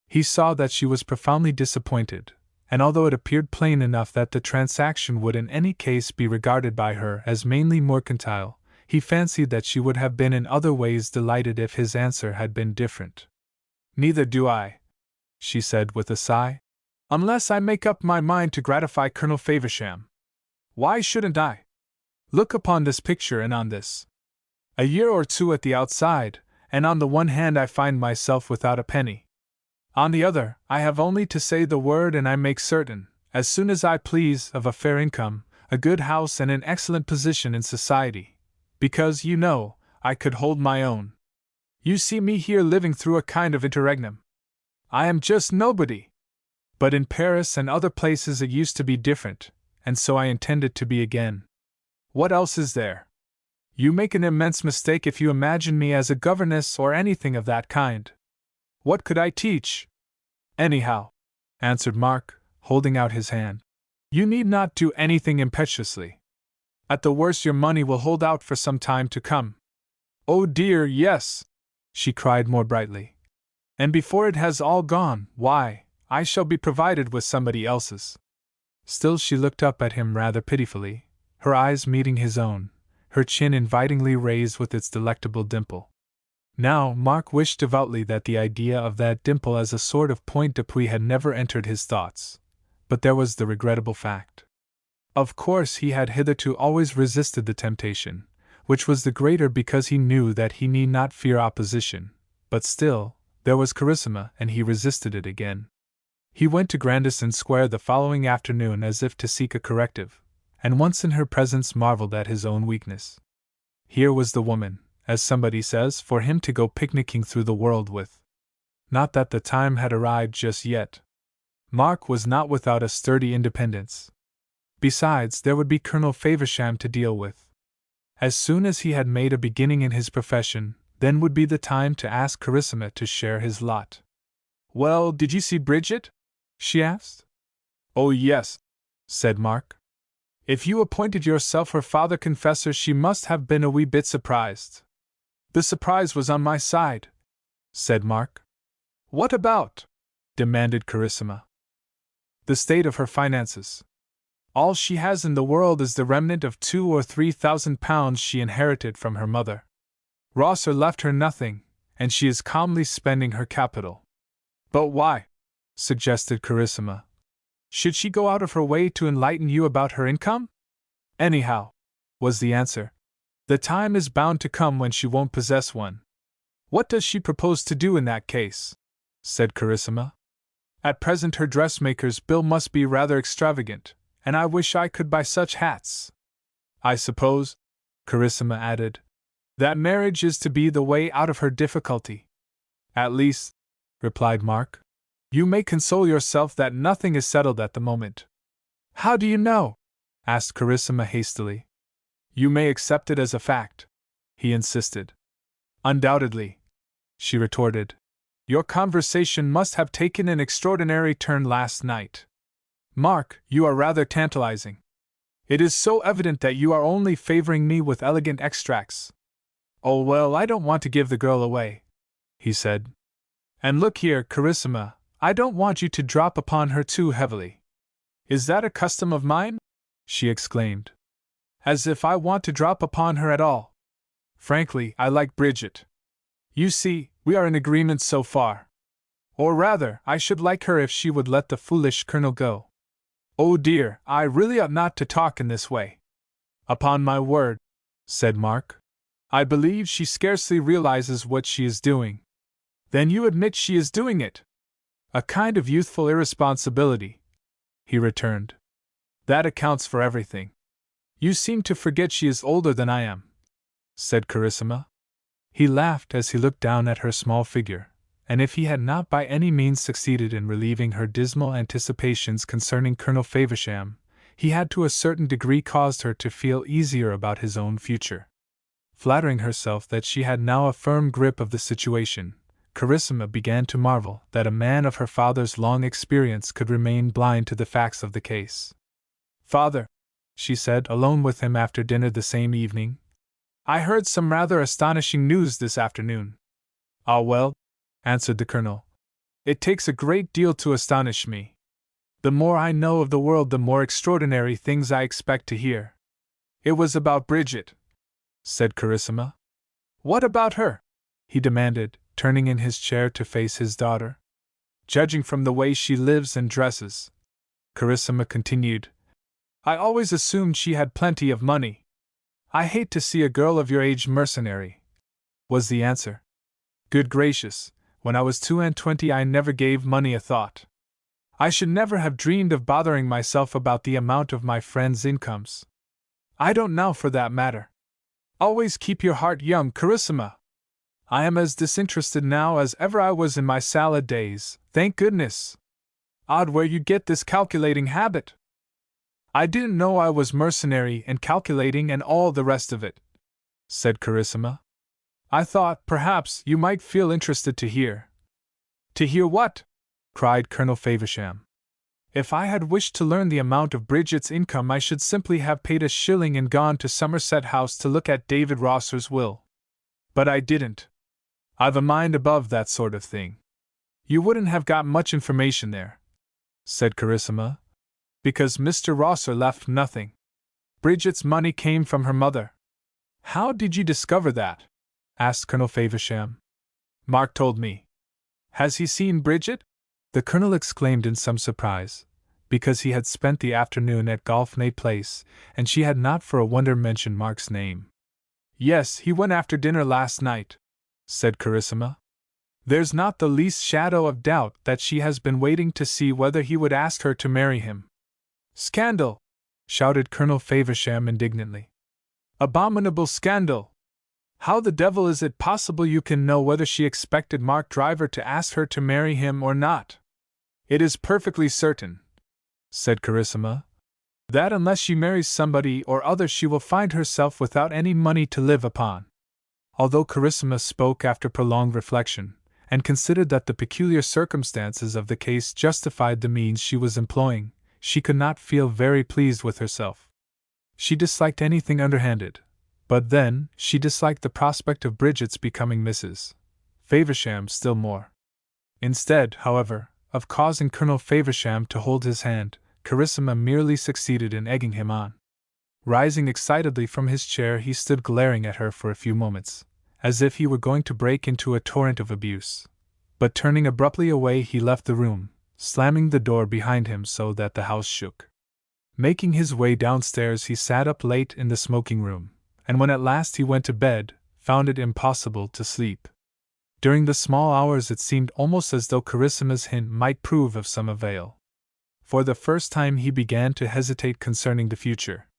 He saw that she was profoundly disappointed, and although it appeared plain enough that the transaction would in any case be regarded by her as mainly mercantile, he fancied that she would have been in other ways delighted if his answer had been different. Neither do I, she said with a sigh, unless I make up my mind to gratify Colonel Faversham. Why shouldn't I? Look upon this picture and on this. A year or two at the outside, and on the one hand I find myself without a penny. On the other, I have only to say the word and I make certain, as soon as I please, of a fair income, a good house and an excellent position in society, because, you know, I could hold my own. You see me here living through a kind of interregnum. I am just nobody. But in Paris and other places it used to be different, and so I intend it to be again. What else is there? You make an immense mistake if you imagine me as a governess or anything of that kind. What could I teach? Anyhow, answered Mark, holding out his hand, you need not do anything impetuously. At the worst your money will hold out for some time to come. Oh dear, yes, she cried more brightly. And before it has all gone, why, I shall be provided with somebody else's. Still she looked up at him rather pitifully, her eyes meeting his own, her chin invitingly raised with its delectable dimple. Now, Mark wished devoutly that the idea of that dimple as a sort of point d'appui had never entered his thoughts, but there was the regrettable fact. Of course he had hitherto always resisted the temptation, which was the greater because he knew that he need not fear opposition, but still, there was Carissima and he resisted it again. He went to Grandison Square the following afternoon as if to seek a corrective, and once in her presence marveled at his own weakness. Here was the woman, as somebody says, for him to go picnicking through the world with. Not that the time had arrived just yet. Mark was not without a sturdy independence. Besides, there would be Colonel Faversham to deal with. As soon as he had made a beginning in his profession, then would be the time to ask Carissima to share his lot. Well, did you see Bridget? She asked. Oh yes, said Mark. If you appointed yourself her father confessor, she must have been a wee bit surprised. The surprise was on my side, said Mark. What about? Demanded Carissima. The state of her finances. All she has in the world is the remnant of 2,000 or 3,000 pounds she inherited from her mother. Rosser left her nothing, and she is calmly spending her capital. But why? Suggested Carissima. Should she go out of her way to enlighten you about her income? Anyhow, was the answer, the time is bound to come when she won't possess one. What does she propose to do in that case? Said Carissima. At present her dressmaker's bill must be rather extravagant, and I wish I could buy such hats. I suppose, Carissima added, that marriage is to be the way out of her difficulty. At least, replied Mark, you may console yourself that nothing is settled at the moment. How do you know? Asked Carissima hastily. You may accept it as a fact, he insisted. Undoubtedly, she retorted. Your conversation must have taken an extraordinary turn last night. Mark, you are rather tantalizing. It is so evident that you are only favoring me with elegant extracts. Oh well, I don't want to give the girl away, he said. And look here, Carissima, I don't want you to drop upon her too heavily. Is that a custom of mine? She exclaimed. As if I want to drop upon her at all. Frankly, I like Bridget. You see, we are in agreement so far. Or rather, I should like her if she would let the foolish colonel go. Oh dear, I really ought not to talk in this way. Upon my word, said Mark, I believe she scarcely realizes what she is doing. Then you admit she is doing it? A kind of youthful irresponsibility, he returned. That accounts for everything. You seem to forget she is older than I am, said Carissima. He laughed as he looked down at her small figure, and if he had not by any means succeeded in relieving her dismal anticipations concerning Colonel Faversham, he had to a certain degree caused her to feel easier about his own future. Flattering herself that she had now a firm grip of the situation, Carissima began to marvel that a man of her father's long experience could remain blind to the facts of the case. Father, she said, alone with him after dinner the same evening, I heard some rather astonishing news this afternoon. Ah, well, answered the Colonel, it takes a great deal to astonish me. The more I know of the world, the more extraordinary things I expect to hear. It was about Bridget, said Carissima. What about her? He demanded, turning in his chair to face his daughter. Judging from the way she lives and dresses, Carissima continued, I always assumed she had plenty of money. I hate to see a girl of your age mercenary, was the answer. Good gracious, when I was 22 I never gave money a thought. I should never have dreamed of bothering myself about the amount of my friends' incomes. I don't now, for that matter. Always keep your heart young, Carissima. I am as disinterested now as ever I was in my salad days, thank goodness. Odd where you get this calculating habit. I didn't know I was mercenary and calculating and all the rest of it, said Carissima. I thought, perhaps, you might feel interested to hear. To hear what? Cried Colonel Faversham. If I had wished to learn the amount of Bridget's income, I should simply have paid a shilling and gone to Somerset House to look at David Rosser's will. But I didn't. I've a mind above that sort of thing. You wouldn't have got much information there, said Carissima, because Mr. Rosser left nothing. Bridget's money came from her mother. How did you discover that? Asked Colonel Faversham. Mark told me. Has he seen Bridget? The Colonel exclaimed in some surprise, because he had spent the afternoon at Golfney Place, and she had not for a wonder mentioned Mark's name. Yes, he went after dinner last night, said Carissima. There's not the least shadow of doubt that she has been waiting to see whether he would ask her to marry him. Scandal! Shouted Colonel Faversham indignantly. Abominable scandal! How the devil is it possible you can know whether she expected Mark Driver to ask her to marry him or not? It is perfectly certain, said Carissima, that unless she marries somebody or other she will find herself without any money to live upon. Although Carissima spoke after prolonged reflection, and considered that the peculiar circumstances of the case justified the means she was employing, she could not feel very pleased with herself. She disliked anything underhanded, but then she disliked the prospect of Bridget's becoming Mrs. Faversham still more. Instead, however, of causing Colonel Faversham to hold his hand, Carissima merely succeeded in egging him on. Rising excitedly from his chair, he stood glaring at her for a few moments, as if he were going to break into a torrent of abuse. But turning abruptly away, he left the room, slamming the door behind him so that the house shook. Making his way downstairs, he sat up late in the smoking room, and when at last he went to bed, found it impossible to sleep. During the small hours it seemed almost as though Carissima's hint might prove of some avail. For the first time he began to hesitate concerning the future.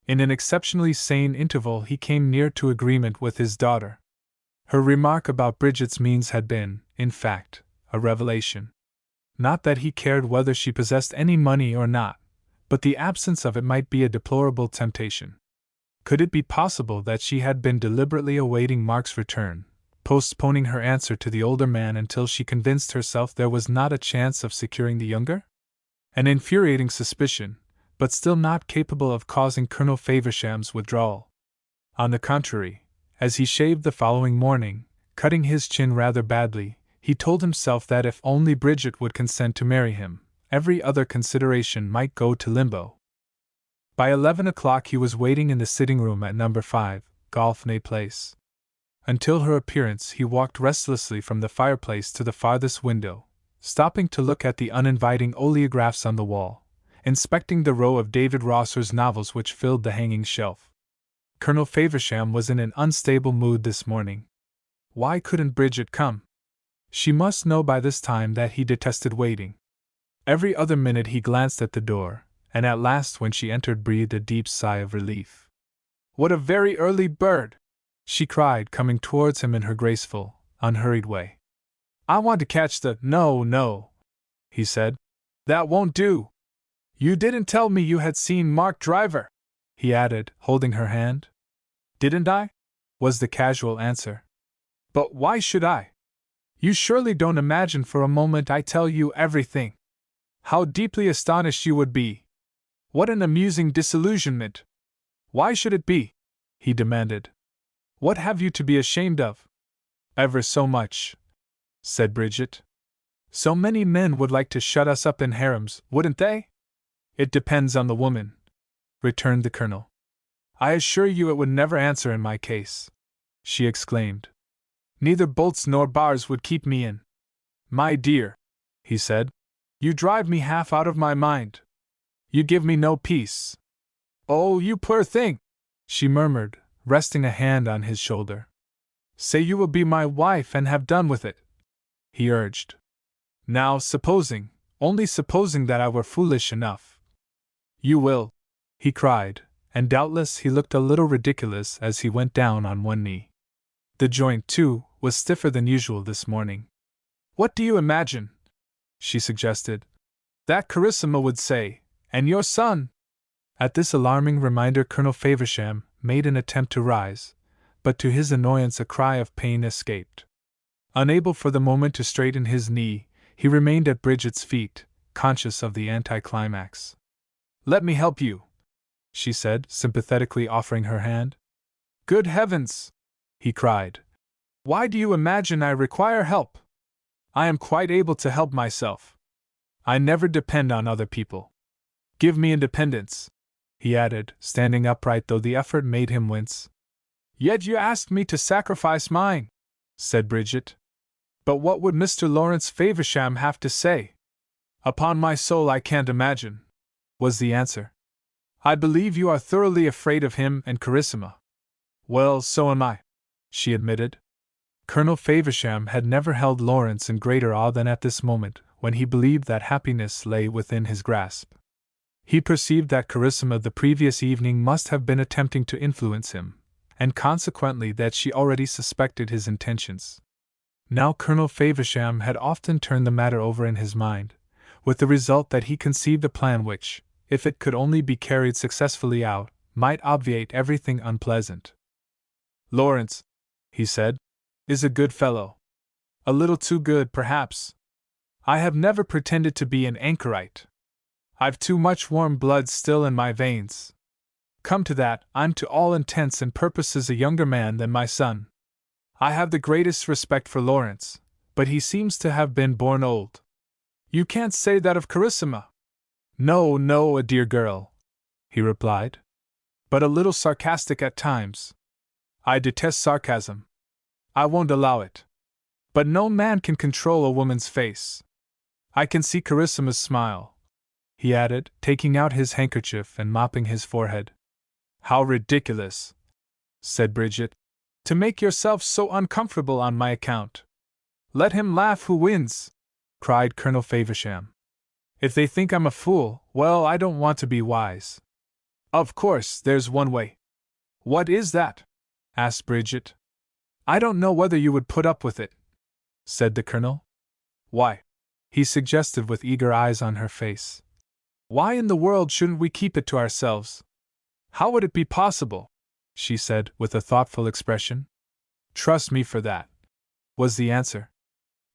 In an exceptionally sane interval he came near to agreement with his daughter. Her remark about Bridget's means had been, in fact, a revelation. Not that he cared whether she possessed any money or not, but the absence of it might be a deplorable temptation. Could it be possible that she had been deliberately awaiting Mark's return, postponing her answer to the older man until she convinced herself there was not a chance of securing the younger? An infuriating suspicion, but still not capable of causing Colonel Faversham's withdrawal. On the contrary, as he shaved the following morning, cutting his chin rather badly, he told himself that if only Bridget would consent to marry him, every other consideration might go to limbo. By 11 o'clock he was waiting in the sitting-room at No. 5, Golfney Place. Until her appearance he walked restlessly from the fireplace to the farthest window, stopping to look at the uninviting oleographs on the wall, inspecting the row of David Rosser's novels which filled the hanging shelf. Colonel Faversham was in an unstable mood this morning. Why couldn't Bridget come? She must know by this time that he detested waiting. Every other minute he glanced at the door, and at last when she entered breathed a deep sigh of relief. What a very early bird! She cried, coming towards him in her graceful, unhurried way. I want to catch the— No, he said. That won't do. You didn't tell me you had seen Mark Driver, he added, holding her hand. Didn't I? Was the casual answer. But why should I? You surely don't imagine for a moment I tell you everything. How deeply astonished you would be. What an amusing disillusionment! Why should it be? He demanded. What have you to be ashamed of? Ever so much, said Bridget. So many men would like to shut us up in harems, wouldn't they? It depends on the woman, returned the Colonel. I assure you it would never answer in my case, she exclaimed. Neither bolts nor bars would keep me in. My dear, he said, you drive me half out of my mind. You give me no peace. Oh, you poor thing, she murmured, resting a hand on his shoulder. Say you will be my wife and have done with it, he urged. Now, supposing, only supposing that I were foolish enough. You will, he cried, and doubtless he looked a little ridiculous as he went down on one knee. The joint, too, was stiffer than usual this morning. What do you imagine? She suggested. That Carissima would say, and your son? At this alarming reminder, Colonel Faversham made an attempt to rise, but to his annoyance a cry of pain escaped. Unable for the moment to straighten his knee, he remained at Bridget's feet, conscious of the anticlimax. Let me help you, she said, sympathetically offering her hand. Good heavens, he cried. Why do you imagine I require help? I am quite able to help myself. I never depend on other people. Give me independence, he added, standing upright though the effort made him wince. Yet you asked me to sacrifice mine, said Bridget. But what would Mr. Lawrence Faversham have to say? Upon my soul, I can't imagine, was the answer. I believe you are thoroughly afraid of him and Carissima. Well, so am I, she admitted. Colonel Faversham had never held Lawrence in greater awe than at this moment, when he believed that happiness lay within his grasp. He perceived that Carissima the previous evening must have been attempting to influence him, and consequently that she already suspected his intentions. Now Colonel Faversham had often turned the matter over in his mind, with the result that he conceived a plan which, if it could only be carried successfully out, might obviate everything unpleasant. Lawrence, he said, is a good fellow. A little too good, perhaps. I have never pretended to be an anchorite. I've too much warm blood still in my veins. Come to that, I'm to all intents and purposes a younger man than my son. I have the greatest respect for Lawrence, but he seems to have been born old. You can't say that of Carissima. No, no, a dear girl, he replied, but a little sarcastic at times. I detest sarcasm. I won't allow it. But no man can control a woman's face. I can see Carissima's smile, he added, taking out his handkerchief and mopping his forehead. How ridiculous, said Bridget, to make yourself so uncomfortable on my account. Let him laugh who wins, cried Colonel Faversham. If they think I'm a fool, well, I don't want to be wise. Of course, there's one way. What is that? Asked Bridget. I don't know whether you would put up with it, said the Colonel. Why? He suggested with eager eyes on her face. Why in the world shouldn't we keep it to ourselves? How would it be possible? She said, with a thoughtful expression. Trust me for that, was the answer.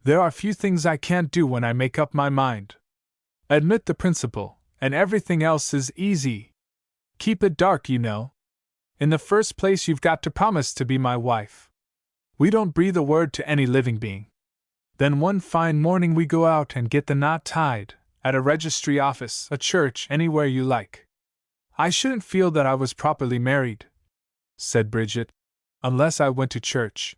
There are few things I can't do when I make up my mind. Admit the principle, and everything else is easy. Keep it dark, you know. In the first place, you've got to promise to be my wife. We don't breathe a word to any living being. Then one fine morning we go out and get the knot tied, at a registry office, a church, anywhere you like. I shouldn't feel that I was properly married, said Bridget, unless I went to church.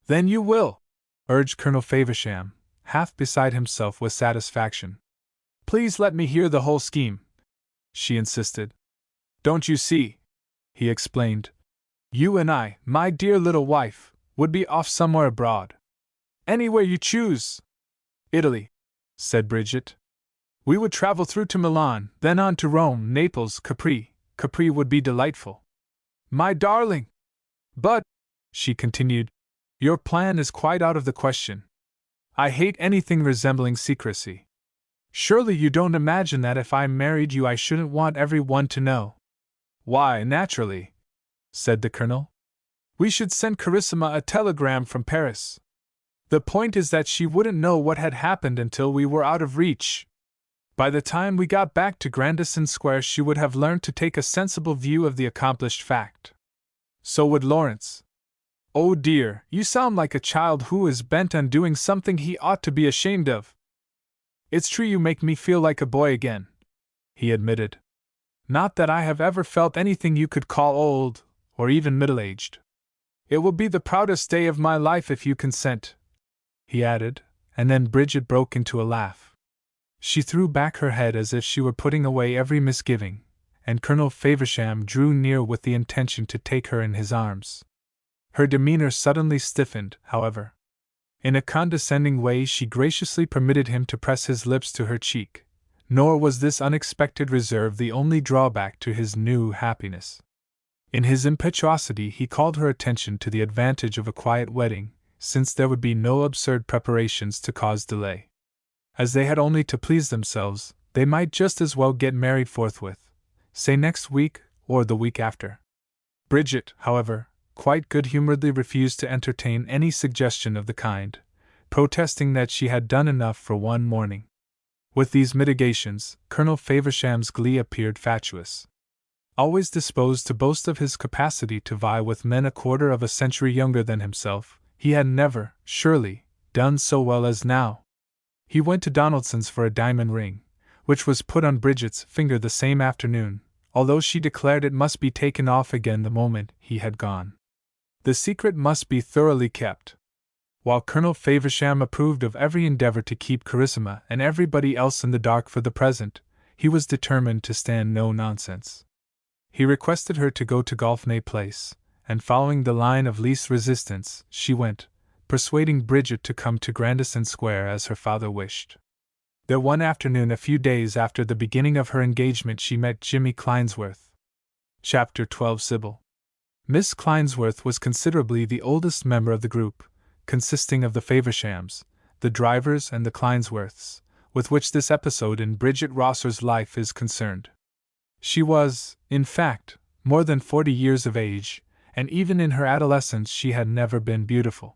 Then you will, urged Colonel Faversham, half beside himself with satisfaction. Please let me hear the whole scheme, she insisted. Don't you see, he explained. You and I, my dear little wife, would be off somewhere abroad. Anywhere you choose. Italy, said Bridget. We would travel through to Milan, then on to Rome, Naples, Capri. Capri would be delightful. My darling! But, she continued, your plan is quite out of the question. I hate anything resembling secrecy. Surely you don't imagine that if I married you I shouldn't want every one to know. Why, naturally, said the Colonel. We should send Carissima a telegram from Paris. The point is that she wouldn't know what had happened until we were out of reach. By the time we got back to Grandison Square, she would have learned to take a sensible view of the accomplished fact. So would Lawrence. Oh dear, you sound like a child who is bent on doing something he ought to be ashamed of. It's true you make me feel like a boy again, he admitted. Not that I have ever felt anything you could call old, or even middle-aged. It will be the proudest day of my life if you consent, he added, and then Bridget broke into a laugh. She threw back her head as if she were putting away every misgiving, and Colonel Faversham drew near with the intention to take her in his arms. Her demeanor suddenly stiffened, however. In a condescending way she graciously permitted him to press his lips to her cheek, nor was this unexpected reserve the only drawback to his new happiness. In his impetuosity he called her attention to the advantage of a quiet wedding, since there would be no absurd preparations to cause delay. As they had only to please themselves, they might just as well get married forthwith, say next week or the week after. Bridget, however, quite good-humoredly refused to entertain any suggestion of the kind, protesting that she had done enough for one morning. With these mitigations, Colonel Faversham's glee appeared fatuous. Always disposed to boast of his capacity to vie with men a quarter of a century younger than himself, he had never, surely, done so well as now. He went to Donaldson's for a diamond ring, which was put on Bridget's finger the same afternoon, although she declared it must be taken off again the moment he had gone. The secret must be thoroughly kept. While Colonel Faversham approved of every endeavor to keep Carissima and everybody else in the dark for the present, he was determined to stand no nonsense. He requested her to go to Golfney Place, and following the line of least resistance, she went, persuading Bridget to come to Grandison Square as her father wished. There one afternoon a few days after the beginning of her engagement she met Jimmy Clinesworth. Chapter 12. Sybil. Miss Clinesworth was considerably the oldest member of the group, consisting of the Favershams, the Drivers and the Clinesworths, with which this episode in Bridget Rosser's life is concerned. She was, in fact, more than 40 years of age, and even in her adolescence she had never been beautiful.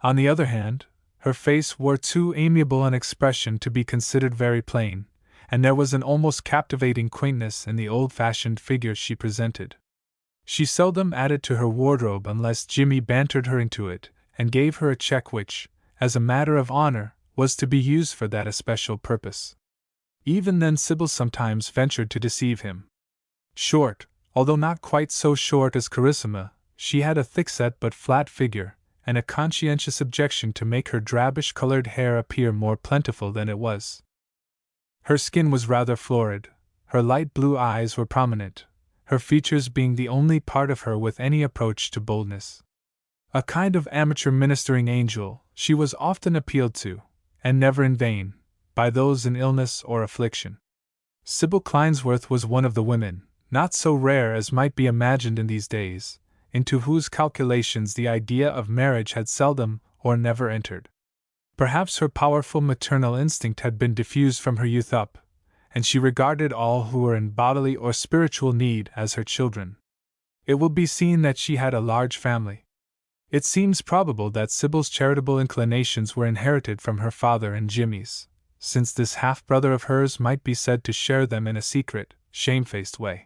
On the other hand, her face wore too amiable an expression to be considered very plain, and there was an almost captivating quaintness in the old-fashioned figure she presented. She seldom added to her wardrobe unless Jimmy bantered her into it, and gave her a check which, as a matter of honor, was to be used for that especial purpose. Even then Sybil sometimes ventured to deceive him. Short, although not quite so short as Carissima, she had a thick-set but flat figure, and a conscientious objection to make her drabbish-colored hair appear more plentiful than it was. Her skin was rather florid, her light blue eyes were prominent, her features being the only part of her with any approach to boldness. A kind of amateur ministering angel, she was often appealed to, and never in vain, by those in illness or affliction. Sybil Clinesworth was one of the women, not so rare as might be imagined in these days, into whose calculations the idea of marriage had seldom or never entered. Perhaps her powerful maternal instinct had been diffused from her youth up, and she regarded all who were in bodily or spiritual need as her children. It will be seen that she had a large family. It seems probable that Sybil's charitable inclinations were inherited from her father and Jimmy's, since this half-brother of hers might be said to share them in a secret, shamefaced way.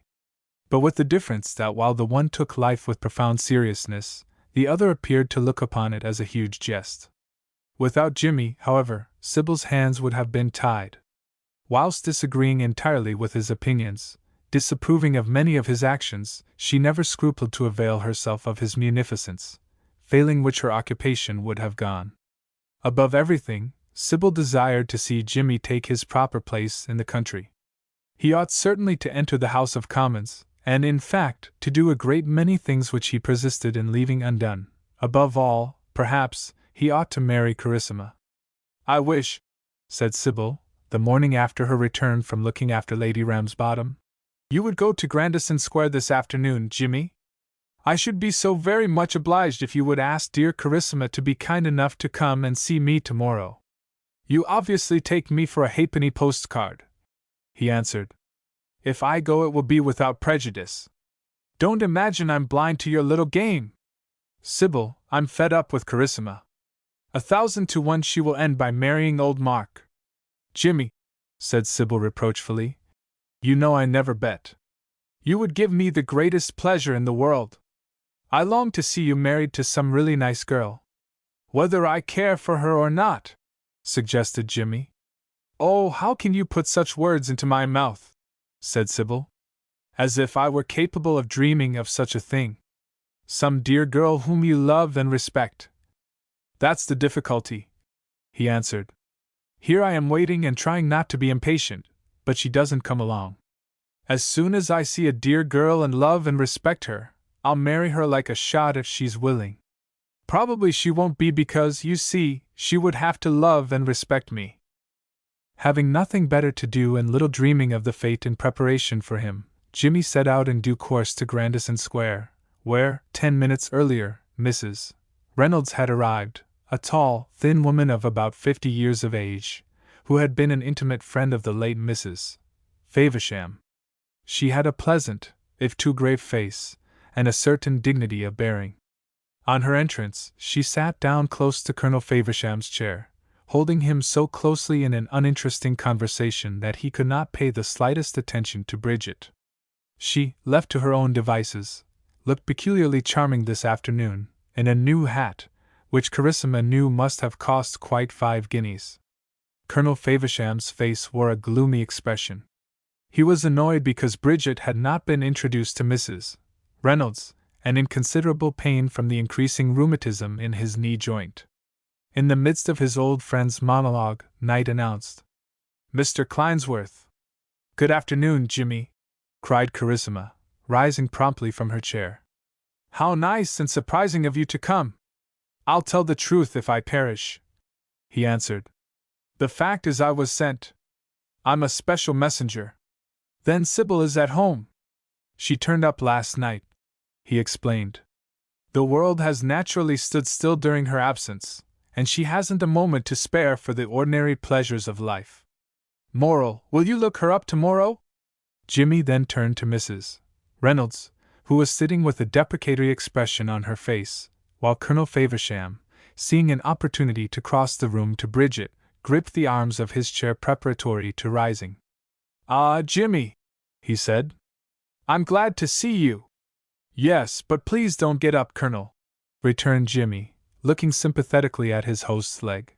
But with the difference that while the one took life with profound seriousness, the other appeared to look upon it as a huge jest. Without Jimmy, however, Sybil's hands would have been tied. Whilst disagreeing entirely with his opinions, disapproving of many of his actions, she never scrupled to avail herself of his munificence, failing which her occupation would have gone. Above everything, Sybil desired to see Jimmy take his proper place in the country. He ought certainly to enter the House of Commons, and in fact, to do a great many things which he persisted in leaving undone. Above all, perhaps, he ought to marry Carissima. "I wish," said Sybil, the morning after her return from looking after Lady Ramsbottom, "you would go to Grandison Square this afternoon, Jimmy. I should be so very much obliged if you would ask dear Carissima to be kind enough to come and see me tomorrow. You obviously take me for a halfpenny postcard," he answered. "If I go it will be without prejudice. Don't imagine I'm blind to your little game. Sybil, I'm fed up with Carissima. 1,000 to 1 she will end by marrying old Mark. Jimmy," said Sybil reproachfully. You know I never bet. You would give me the greatest pleasure in the world. I long to see you married to some really nice girl. Whether I care for her or not, suggested Jimmy. Oh, how can you put such words into my mouth? Said Sybil. As if I were capable of dreaming of such a thing. Some dear girl whom you love and respect. That's the difficulty, he answered. Here I am waiting and trying not to be impatient, but she doesn't come along. As soon as I see a dear girl and love and respect her, I'll marry her like a shot if she's willing. Probably she won't be because, you see, she would have to love and respect me. Having nothing better to do and little dreaming of the fate in preparation for him, Jimmy set out in due course to Grandison Square, where, 10 minutes earlier, Mrs. Reynolds had arrived, a tall, thin woman of about 50 years of age, who had been an intimate friend of the late Mrs. Faversham. She had a pleasant, if too grave face, and a certain dignity of bearing. On her entrance, she sat down close to Colonel Faversham's chair, holding him so closely in an uninteresting conversation that he could not pay the slightest attention to Bridget. She, left to her own devices, looked peculiarly charming this afternoon, in a new hat, which Carissima knew must have cost quite 5 guineas. Colonel Faversham's face wore a gloomy expression. He was annoyed because Bridget had not been introduced to Mrs. Reynolds, and in considerable pain from the increasing rheumatism in his knee joint. In the midst of his old friend's monologue, Knight announced, "Mr. Clinesworth." "Good afternoon, Jimmy," cried Carissima, rising promptly from her chair. "How nice and surprising of you to come. I'll tell the truth if I perish," he answered. "The fact is I was sent. I'm a special messenger." "Then Sybil is at home. She turned up last night," he explained. "The world has naturally stood still during her absence, and she hasn't a moment to spare for the ordinary pleasures of life. Moral, will you look her up tomorrow?" Jimmy then turned to Mrs. Reynolds, who was sitting with a deprecatory expression on her face, while Colonel Faversham, seeing an opportunity to cross the room to Bridget, gripped the arms of his chair preparatory to rising. "Ah, Jimmy," he said. "I'm glad to see you." "Yes, but please don't get up, Colonel," returned Jimmy, looking sympathetically at his host's leg.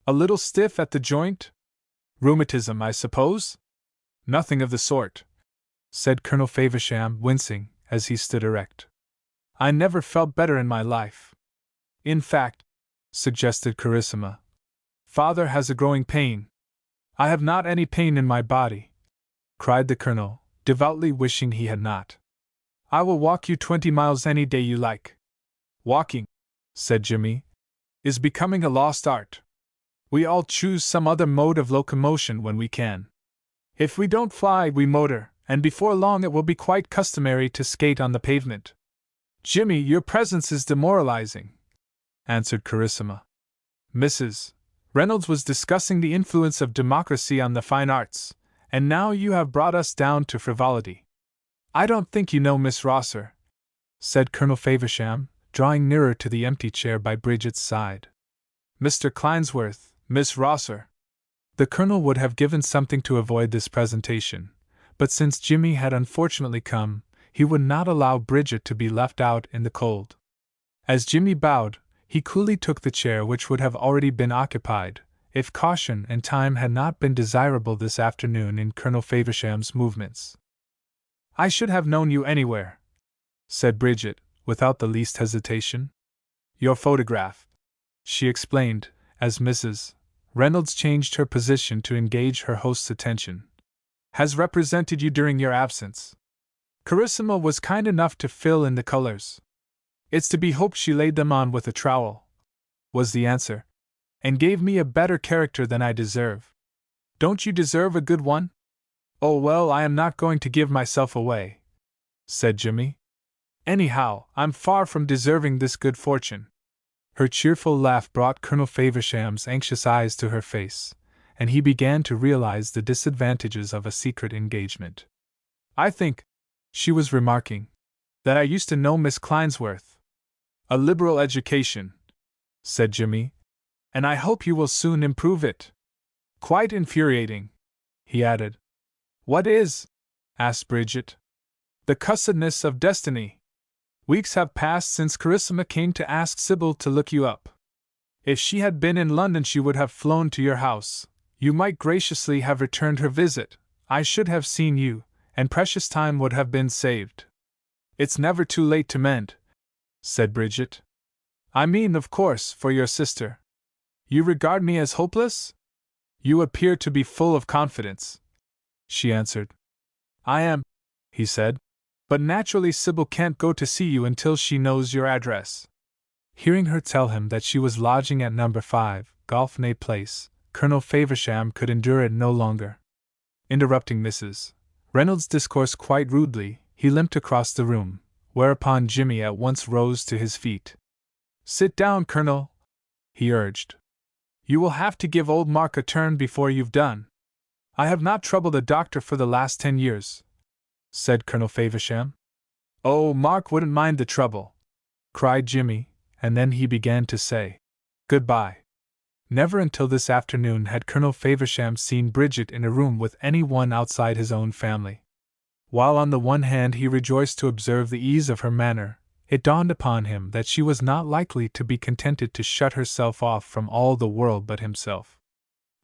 "A little stiff at the joint? Rheumatism, I suppose?" "Nothing of the sort," said Colonel Faversham, wincing, as he stood erect. "I never felt better in my life." "In fact," suggested Carissima, "Father has a growing pain." "I have not any pain in my body," cried the Colonel, devoutly wishing he had not. "I will walk you 20 miles any day you like." "Walking," said Jimmy, "is becoming a lost art. We all choose some other mode of locomotion when we can. If we don't fly, we motor, and before long it will be quite customary to skate on the pavement." "Jimmy, your presence is demoralizing," answered Carissima. "Mrs. Reynolds was discussing the influence of democracy on the fine arts, and now you have brought us down to frivolity." "I don't think you know Miss Rosser," said Colonel Faversham, drawing nearer to the empty chair by Bridget's side. "Mr. Clinesworth, Miss Rosser." The Colonel would have given something to avoid this presentation, but since Jimmy had unfortunately come, he would not allow Bridget to be left out in the cold. As Jimmy bowed, he coolly took the chair which would have already been occupied, if caution and time had not been desirable this afternoon in Colonel Faversham's movements. "I should have known you anywhere," said Bridget, without the least hesitation. "Your photograph," she explained, as Mrs. Reynolds changed her position to engage her host's attention, "has represented you during your absence. Carissima was kind enough to fill in the colors. It's to be hoped she laid them on with a trowel," was the answer, "and gave me a better character than I deserve." "Don't you deserve a good one?" "Oh well, I am not going to give myself away," said Jimmy. "Anyhow, I'm far from deserving this good fortune." Her cheerful laugh brought Colonel Faversham's anxious eyes to her face, and he began to realize the disadvantages of a secret engagement. "I think," she was remarking, "that I used to know Miss Clinesworth." "A liberal education," said Jimmy, "and I hope you will soon improve it." "Quite infuriating," he added. What is? Asked Bridget. The cussedness of destiny. Weeks have passed since Carissima came to ask Sybil to look you up. If she had been in London, she would have flown to your house. You might graciously have returned her visit. I should have seen you, and precious time would have been saved. It's never too late to mend, said Bridget. I mean, of course, for your sister. You regard me as hopeless? You appear to be full of confidence, she answered. I am, he said. But naturally Sybil can't go to see you until she knows your address. Hearing her tell him that she was lodging at number 5, Golfney Place, Colonel Faversham could endure it no longer. Interrupting Mrs. Reynolds' discourse quite rudely, he limped across the room, whereupon Jimmy at once rose to his feet. Sit down, Colonel, he urged. You will have to give old Mark a turn before you've done. I have not troubled a doctor for the last 10 years, said Colonel Faversham. Oh, Mark wouldn't mind the trouble, cried Jimmy, and then he began to say, Goodbye. Never until this afternoon had Colonel Faversham seen Bridget in a room with any one outside his own family. While on the one hand he rejoiced to observe the ease of her manner, it dawned upon him that she was not likely to be contented to shut herself off from all the world but himself.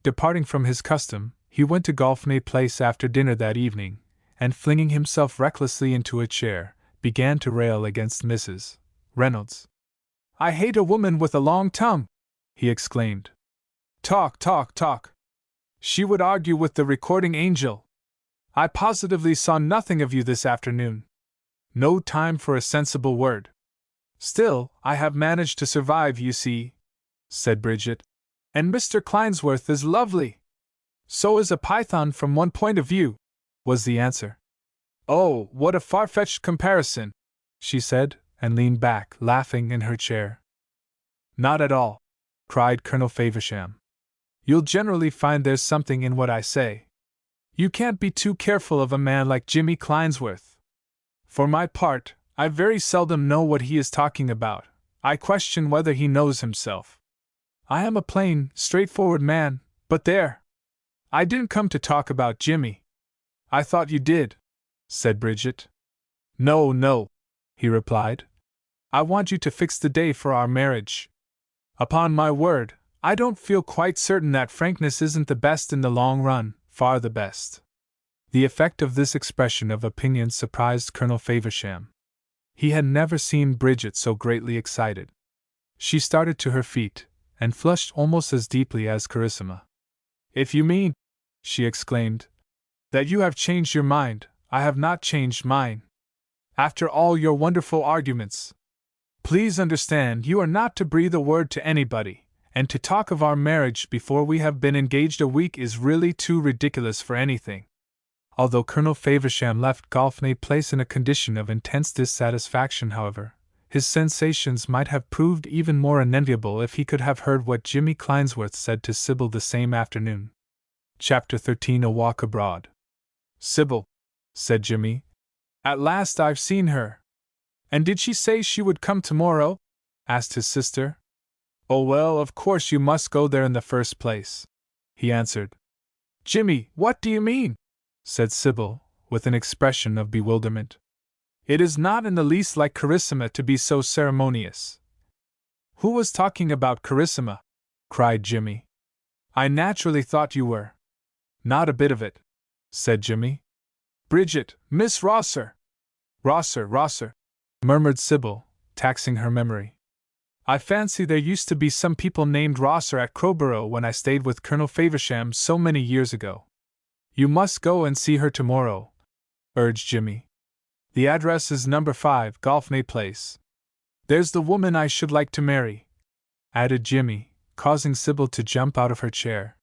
Departing from his custom, he went to Golfney Place after dinner that evening, and flinging himself recklessly into a chair, began to rail against Mrs. Reynolds. I hate a woman with a long tongue, he exclaimed. Talk, talk, talk. She would argue with the recording angel. I positively saw nothing of you this afternoon. No time for a sensible word. Still, I have managed to survive, you see, said Bridget. And Mr. Clinesworth is lovely. So is a python from one point of view, was the answer. Oh, what a far-fetched comparison, she said, and leaned back, laughing in her chair. Not at all, cried Colonel Faversham. You'll generally find there's something in what I say. You can't be too careful of a man like Jimmy Clinesworth. For my part, I very seldom know what he is talking about. I question whether he knows himself. I am a plain, straightforward man, but there! I didn't come to talk about Jimmy. I thought you did, said Bridget. No, no, he replied. I want you to fix the day for our marriage. Upon my word, I don't feel quite certain that frankness isn't the best in the long run, far the best. The effect of this expression of opinion surprised Colonel Faversham. He had never seen Bridget so greatly excited. She started to her feet, and flushed almost as deeply as Carissima. If you mean, she exclaimed, that you have changed your mind, I have not changed mine. After all your wonderful arguments. Please understand, you are not to breathe a word to anybody, and to talk of our marriage before we have been engaged a week is really too ridiculous for anything. Although Colonel Faversham left Golfney Place in a condition of intense dissatisfaction, however, his sensations might have proved even more unenviable if he could have heard what Jimmy Clinesworth said to Sybil the same afternoon. Chapter 13 A Walk Abroad. Sybil, said Jimmy, at last I've seen her. And did she say she would come tomorrow? Asked his sister. Oh well, of course you must go there in the first place, he answered. Jimmy, what do you mean? Said Sybil, with an expression of bewilderment. It is not in the least like Carissima to be so ceremonious. Who was talking about Carissima? Cried Jimmy. I naturally thought you were. Not a bit of it, said Jimmy. Bridget, Miss Rosser. Rosser, murmured Sybil, taxing her memory. I fancy there used to be some people named Rosser at Crowborough when I stayed with Colonel Faversham so many years ago. You must go and see her tomorrow, urged Jimmy. The address is number 5, Golfney Place. There's the woman I should like to marry, added Jimmy, causing Sybil to jump out of her chair.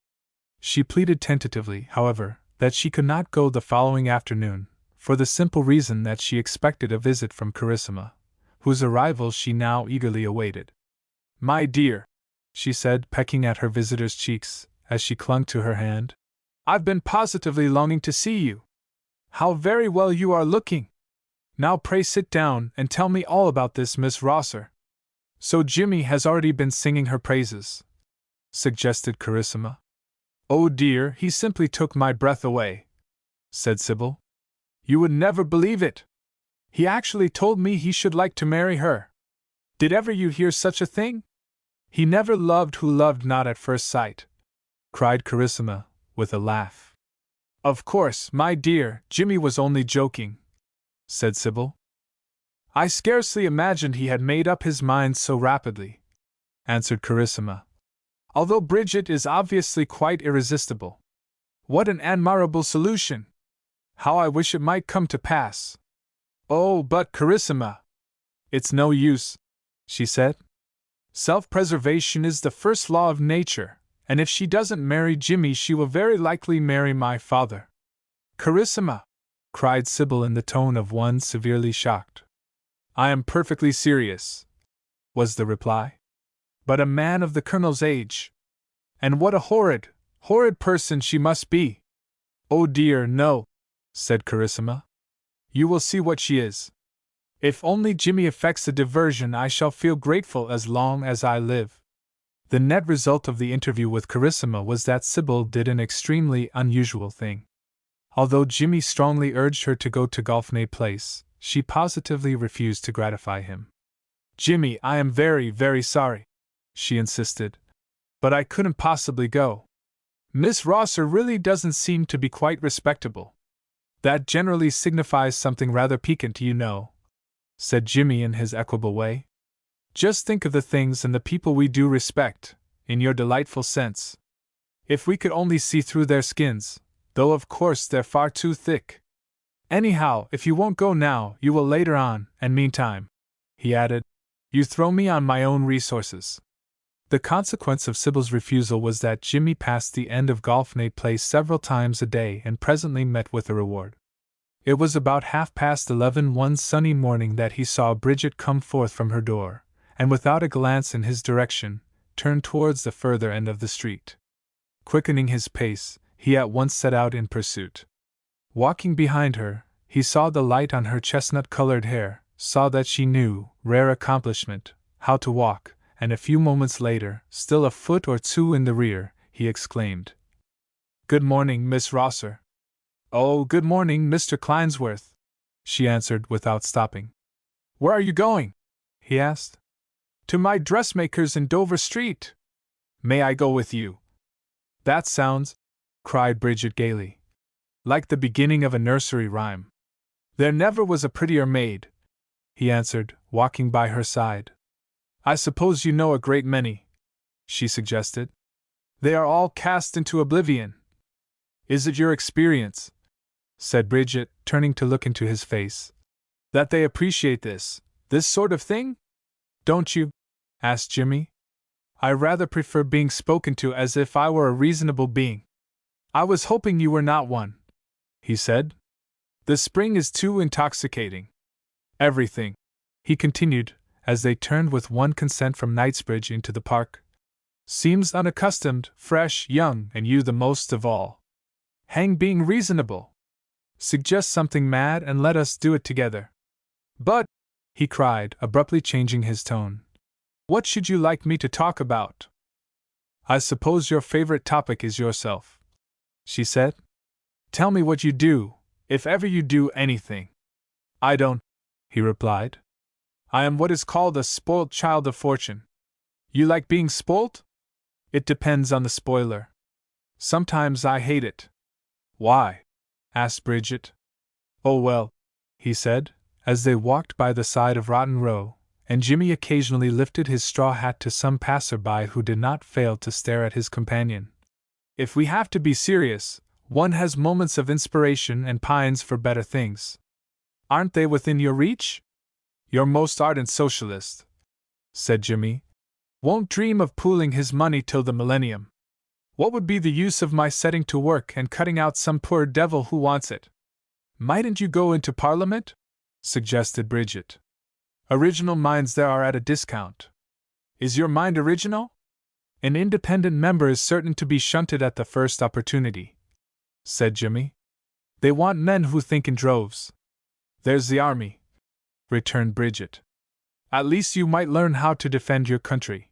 She pleaded tentatively, however, that she could not go the following afternoon, for the simple reason that she expected a visit from Carissima, whose arrival she now eagerly awaited. My dear, she said, pecking at her visitor's cheeks, as she clung to her hand, I've been positively longing to see you. How very well you are looking! Now pray sit down and tell me all about this Miss Rosser. So Jimmy has already been singing her praises, suggested Carissima. "Oh dear, he simply took my breath away," said Sybil. "You would never believe it! He actually told me he should like to marry her. Did ever you hear such a thing? He never loved who loved not at first sight," cried Carissima, with a laugh. "Of course, my dear, Jimmy was only joking," said Sybil. "I scarcely imagined he had made up his mind so rapidly," answered Carissima. "Although Bridget is obviously quite irresistible. What an admirable solution! How I wish it might come to pass! Oh, but Carissima! It's no use," she said. "Self-preservation is the first law of nature, and if she doesn't marry Jimmy she will very likely marry my father." "Carissima!" cried Sybil in the tone of one severely shocked. "I am perfectly serious," was the reply. "But a man of the Colonel's age! And what a horrid, horrid person she must be!" "Oh dear, no," said Carissima. "You will see what she is. If only Jimmy effects a diversion I shall feel grateful as long as I live." The net result of the interview with Carissima was that Sybil did an extremely unusual thing. Although Jimmy strongly urged her to go to Gutenberg Place, she positively refused to gratify him. "Jimmy, I am very, very sorry," she insisted, "but I couldn't possibly go. Miss Rosser really doesn't seem to be quite respectable. That generally signifies something rather piquant, you know," said Jimmy in his equable way. "Just think of the things and the people we do respect, in your delightful sense. If we could only see through their skins, though of course they're far too thick. Anyhow, if you won't go now, you will later on, and meantime," he added, "you throw me on my own resources." The consequence of Sybil's refusal was that Jimmy passed the end of Gutenberg Place several times a day and presently met with a reward. It was about 11:30 one sunny morning that he saw Bridget come forth from her door, and without a glance in his direction, turned towards the further end of the street. Quickening his pace, he at once set out in pursuit. Walking behind her, he saw the light on her chestnut-colored hair, saw that she knew, rare accomplishment, how to walk, and a few moments later, still a foot or two in the rear, he exclaimed, "Good morning, Miss Rosser." "Oh, good morning, Mr. Clinesworth," she answered without stopping. "Where are you going?" he asked. "To my dressmaker's in Dover Street." "May I go with you?" "That sounds," cried Bridget gaily, "like the beginning of a nursery rhyme." "There never was a prettier maid," he answered, walking by her side. "I suppose you know a great many," she suggested. "They are all cast into oblivion." "Is it your experience," said Bridget, turning to look into his face, "that they appreciate this sort of thing? Don't you?" asked Jimmy. "I rather prefer being spoken to as if I were a reasonable being." "I was hoping you were not one," he said. "The spring is too intoxicating. Everything," he continued, as they turned with one consent from Knightsbridge into the park, "seems unaccustomed, fresh, young, and you the most of all. Hang being reasonable! Suggest something mad and let us do it together. But," he cried, abruptly changing his tone, "what should you like me to talk about?" "I suppose your favorite topic is yourself," she said. "Tell me what you do, if ever you do anything." "I don't," he replied. "I am what is called a spoilt child of fortune." "You like being spoilt?" "It depends on the spoiler. Sometimes I hate it." "Why?" asked Bridget. "Oh well," he said, as they walked by the side of Rotten Row, and Jimmy occasionally lifted his straw hat to some passer-by who did not fail to stare at his companion. "If we have to be serious, one has moments of inspiration and pines for better things. Aren't they within your reach? Your most ardent socialist," said Jimmy, "won't dream of pooling his money till the millennium. What would be the use of my setting to work and cutting out some poor devil who wants it?" "Mightn't you go into Parliament?" suggested Bridget. "Original minds there are at a discount." "Is your mind original?" "An independent member is certain to be shunted at the first opportunity," said Jimmy. "They want men who think in droves." "There's the army," returned Bridget. "At least you might learn how to defend your country."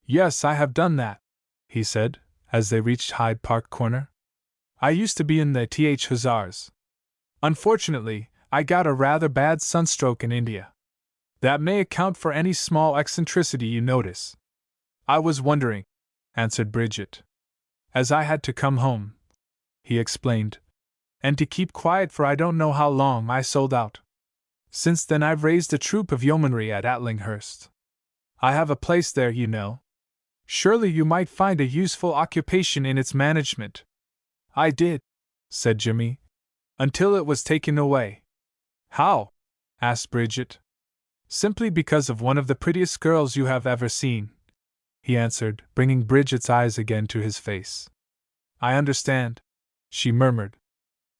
"Yes, I have done that," he said, as they reached Hyde Park Corner. I used to be in the Hussars. Unfortunately, I got a rather bad sunstroke in India. That may account for any small eccentricity you notice. I was wondering, answered Bridget. As I had to come home, he explained, and to keep quiet for I don't know how long, I sold out. Since then I've raised a troop of yeomanry at Atlinghurst. I have a place there, you know. Surely you might find a useful occupation in its management. I did, said Jimmy, until it was taken away. How? Asked Bridget. Simply because of one of the prettiest girls you have ever seen, he answered, bringing Bridget's eyes again to his face. I understand, she murmured.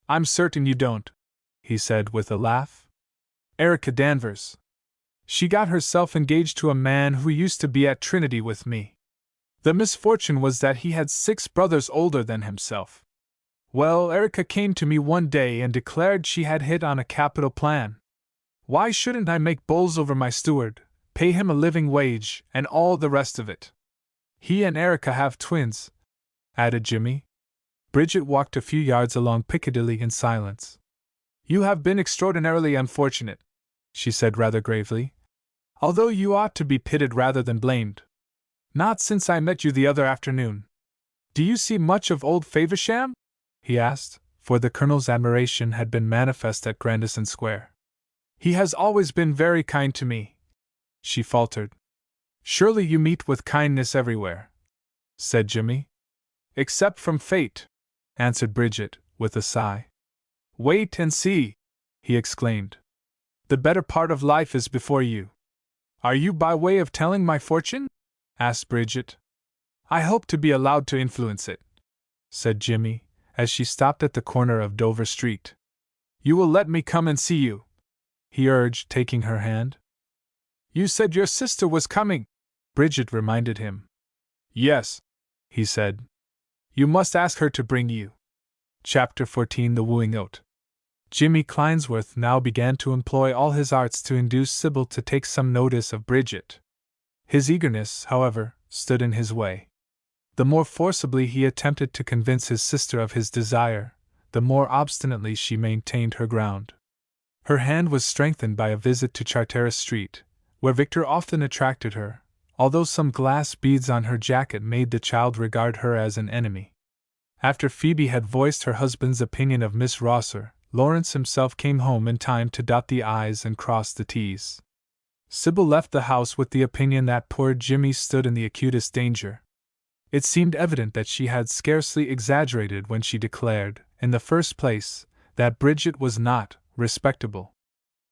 I'm certain you don't, he said with a laugh. Erica Danvers. She got herself engaged to a man who used to be at Trinity with me. The misfortune was that he had 6 brothers older than himself. Well, Erica came to me one day and declared she had hit on a capital plan. Why shouldn't I make bowls over my steward, pay him a living wage, and all the rest of it? He and Erica have twins, added Jimmy. Bridget walked a few yards along Piccadilly in silence. You have been extraordinarily unfortunate, she said rather gravely, although you ought to be pitied rather than blamed. Not since I met you the other afternoon. Do you see much of old Faversham? He asked, for the Colonel's admiration had been manifest at Grandison Square. He has always been very kind to me, she faltered. Surely you meet with kindness everywhere, said Jimmy. Except from fate, answered Bridget, with a sigh. Wait and see, he exclaimed. The better part of life is before you. Are you by way of telling my fortune? Asked Bridget. I hope to be allowed to influence it, said Jimmy, as she stopped at the corner of Dover Street. You will let me come and see you, he urged, taking her hand. You said your sister was coming, Bridget reminded him. Yes, he said. You must ask her to bring you. Chapter 14 The Wooing Oat. Jimmy Clinesworth now began to employ all his arts to induce Sybil to take some notice of Bridget. His eagerness, however, stood in his way. The more forcibly he attempted to convince his sister of his desire, the more obstinately she maintained her ground. Her hand was strengthened by a visit to Charteris Street, where Victor often attracted her, although some glass beads on her jacket made the child regard her as an enemy. After Phoebe had voiced her husband's opinion of Miss Rosser, Lawrence himself came home in time to dot the I's and cross the T's. Sybil left the house with the opinion that poor Jimmy stood in the acutest danger. It seemed evident that she had scarcely exaggerated when she declared, in the first place, that Bridget was not respectable.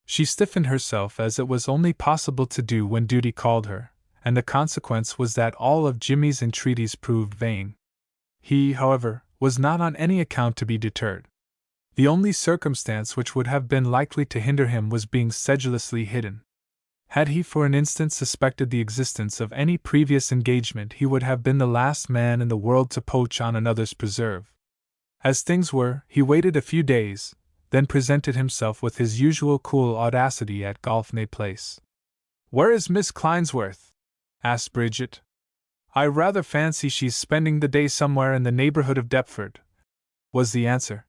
She stiffened herself as it was only possible to do when duty called her, and the consequence was that all of Jimmy's entreaties proved vain. He, however, was not on any account to be deterred. The only circumstance which would have been likely to hinder him was being sedulously hidden. Had he for an instant suspected the existence of any previous engagement, he would have been the last man in the world to poach on another's preserve. As things were, he waited a few days, then presented himself with his usual cool audacity at Golfney Place. Where is Miss Clinesworth? Asked Bridget. I rather fancy she's spending the day somewhere in the neighborhood of Deptford, was the answer.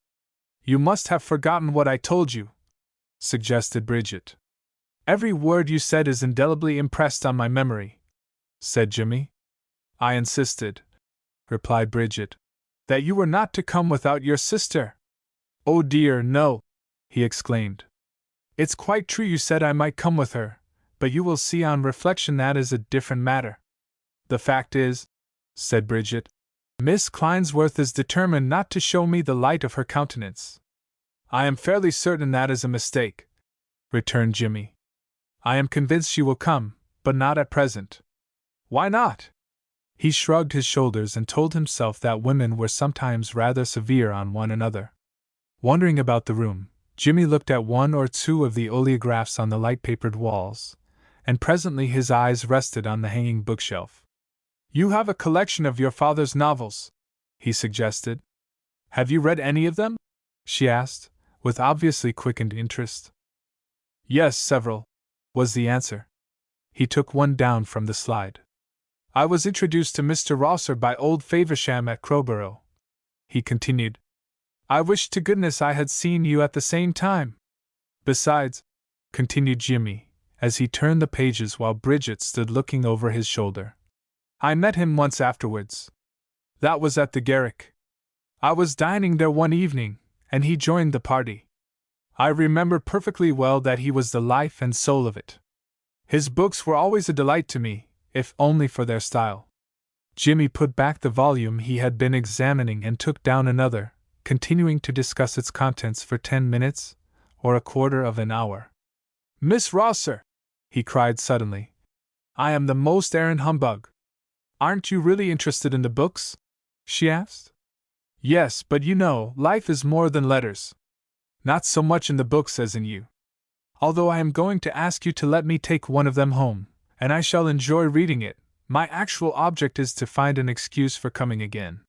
You must have forgotten what I told you, suggested Bridget. Every word you said is indelibly impressed on my memory, said Jimmy. I insisted, replied Bridget, that you were not to come without your sister. Oh dear, no, he exclaimed. It's quite true you said I might come with her, but you will see on reflection that is a different matter. The fact is, said Bridget, Miss Clinesworth is determined not to show me the light of her countenance. I am fairly certain that is a mistake, returned Jimmy. I am convinced she will come, but not at present. Why not? He shrugged his shoulders and told himself that women were sometimes rather severe on one another. Wandering about the room, Jimmy looked at one or two of the oleographs on the light-papered walls, and presently his eyes rested on the hanging bookshelf. You have a collection of your father's novels, he suggested. Have you read any of them? She asked, with obviously quickened interest. Yes, several, was the answer. He took one down from the slide. I was introduced to Mr. Rosser by old Faversham at Crowborough," he continued. "I wish to goodness I had seen you at the same time. Besides," continued Jimmy, as he turned the pages while Bridget stood looking over his shoulder, "I met him once afterwards. That was at the Garrick. I was dining there one evening, and he joined the party. I remember perfectly well that he was the life and soul of it. His books were always a delight to me, if only for their style." Jimmy put back the volume he had been examining and took down another, continuing to discuss its contents for 10 minutes, or a quarter of an hour. "Miss Rosser!" he cried suddenly. "I am the most arrant humbug." "Aren't you really interested in the books?" she asked. "Yes, but you know, life is more than letters. Not so much in the books as in you. Although I am going to ask you to let me take one of them home, and I shall enjoy reading it, my actual object is to find an excuse for coming again."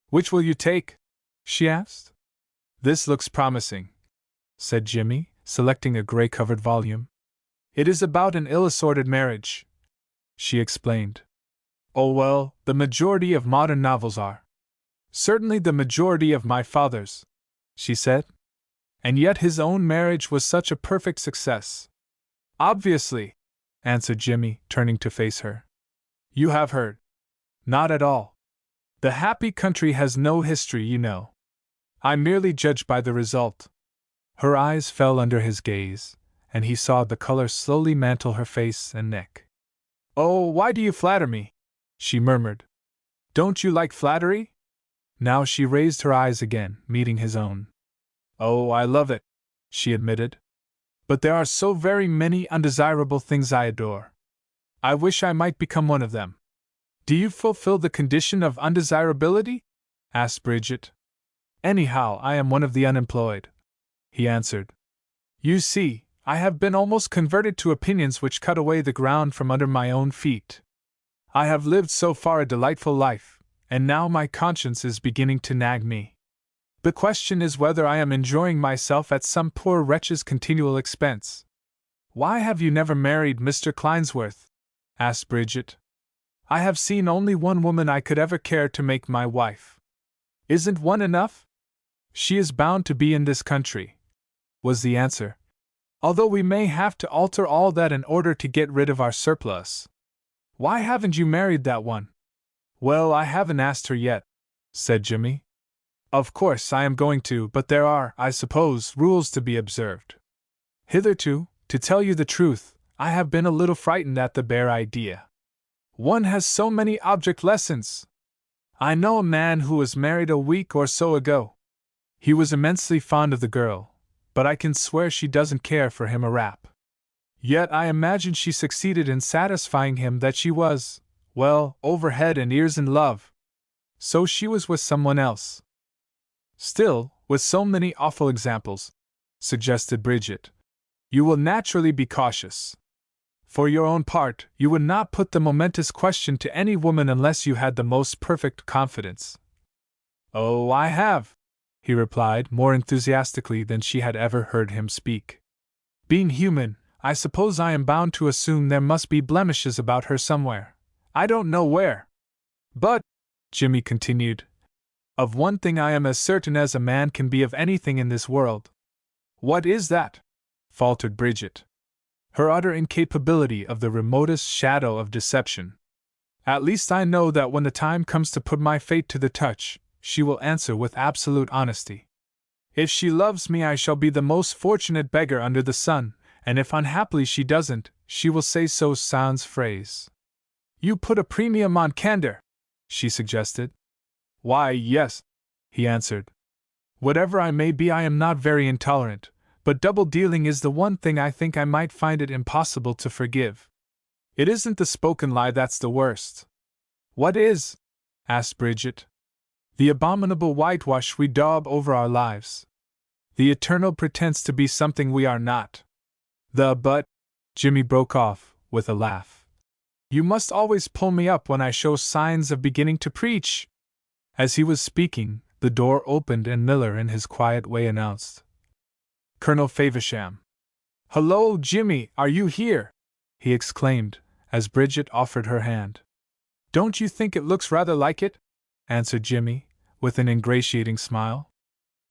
"Which will you take?" she asked. "This looks promising," said Jimmy, selecting a gray-covered volume. "It is about an ill-assorted marriage," she explained. "Oh well, the majority of modern novels are. Certainly the majority of my father's," she said. "And yet his own marriage was such a perfect success." "Obviously," answered Jimmy, turning to face her. "You have heard." "Not at all. The happy country has no history, you know. I merely judge by the result." Her eyes fell under his gaze, and he saw the color slowly mantle her face and neck. "Oh, why do you flatter me?" she murmured. "Don't you like flattery?" Now she raised her eyes again, meeting his own. "Oh, I love it," she admitted. "But there are so very many undesirable things I adore. I wish I might become one of them." "Do you fulfill the condition of undesirability?" asked Bridget. "Anyhow, I am one of the unemployed," he answered. "You see, I have been almost converted to opinions which cut away the ground from under my own feet. I have lived so far a delightful life, and now my conscience is beginning to nag me. The question is whether I am enjoying myself at some poor wretch's continual expense." "Why have you never married Mr. Klainsworth?" asked Bridget. "I have seen only one woman I could ever care to make my wife." "Isn't one enough?" "She is bound to be in this country," was the answer, "although we may have to alter all that in order to get rid of our surplus." "Why haven't you married that one?" "Well, I haven't asked her yet," said Jimmy. "Of course I am going to, but there are, I suppose, rules to be observed. Hitherto, to tell you the truth, I have been a little frightened at the bare idea. One has so many object lessons. I know a man who was married a week or so ago. He was immensely fond of the girl, but I can swear she doesn't care for him a rap. Yet I imagine she succeeded in satisfying him that she was, well, over head and ears in love. So she was with someone else." "Still, with so many awful examples," suggested Bridget, "you will naturally be cautious. For your own part, you would not put the momentous question to any woman unless you had the most perfect confidence." "Oh, I have," he replied, more enthusiastically than she had ever heard him speak. "Being human, I suppose I am bound to assume there must be blemishes about her somewhere. I don't know where. But," Jimmy continued, "of one thing I am as certain as a man can be of anything in this world." "What is that?" faltered Bridget. Her utter incapability of the remotest shadow of deception. "At least I know that when the time comes to put my fate to the touch, she will answer with absolute honesty. If she loves me, I shall be the most fortunate beggar under the sun, and if unhappily she doesn't, she will say so sans phrase." "You put a premium on candor," she suggested. "Why, yes," he answered. "Whatever I may be, I am not very intolerant, but double-dealing is the one thing I think I might find it impossible to forgive. It isn't the spoken lie that's the worst." "What is?" asked Bridget. "The abominable whitewash we daub over our lives. The eternal pretense to be something we are not. But," Jimmy broke off, with a laugh, "you must always pull me up when I show signs of beginning to preach." As he was speaking, the door opened and Miller in his quiet way announced, "Colonel Faversham." "Hello, Jimmy, are you here?" he exclaimed, as Bridget offered her hand. Don't you think it looks rather like it? Answered Jimmy, with an ingratiating smile.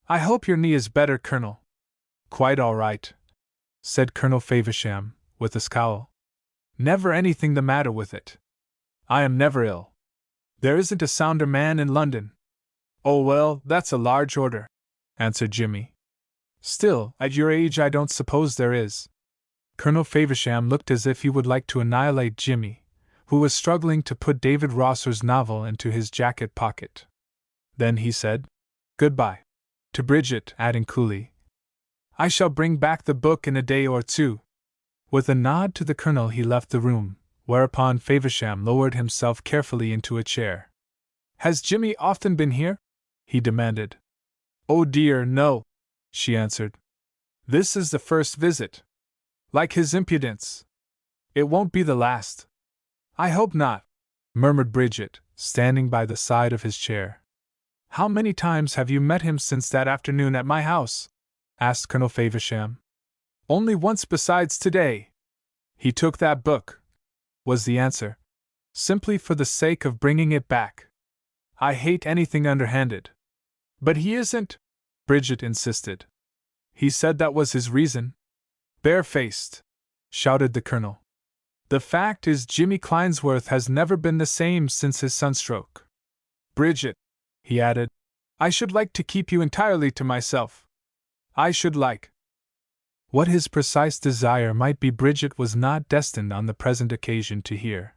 I hope your knee is better, Colonel. Quite all right, said Colonel Faversham, with a scowl. Never anything the matter with it. I am never ill. There isn't a sounder man in London. Oh well, that's a large order, answered Jimmy. Still, at your age I don't suppose there is. Colonel Faversham looked as if he would like to annihilate Jimmy, who was struggling to put David Rosser's novel into his jacket pocket. Then he said, Goodbye, to Bridget, adding coolly, I shall bring back the book in a day or two. With a nod to the Colonel he left the room, whereupon Faversham lowered himself carefully into a chair. Has Jimmy often been here? He demanded. Oh dear, no, she answered. This is the first visit. Like his impudence. It won't be the last. I hope not, murmured Bridget, standing by the side of his chair. How many times have you met him since that afternoon at my house? Asked Colonel Faversham. Only once besides today. He took that book, was the answer, simply for the sake of bringing it back. I hate anything underhanded. But he isn't, Bridget insisted. He said that was his reason. Barefaced, shouted the Colonel. The fact is Jimmy Clinesworth has never been the same since his sunstroke. Bridget, he added, I should like to keep you entirely to myself. I should like. What his precise desire might be Bridget was not destined on the present occasion to hear.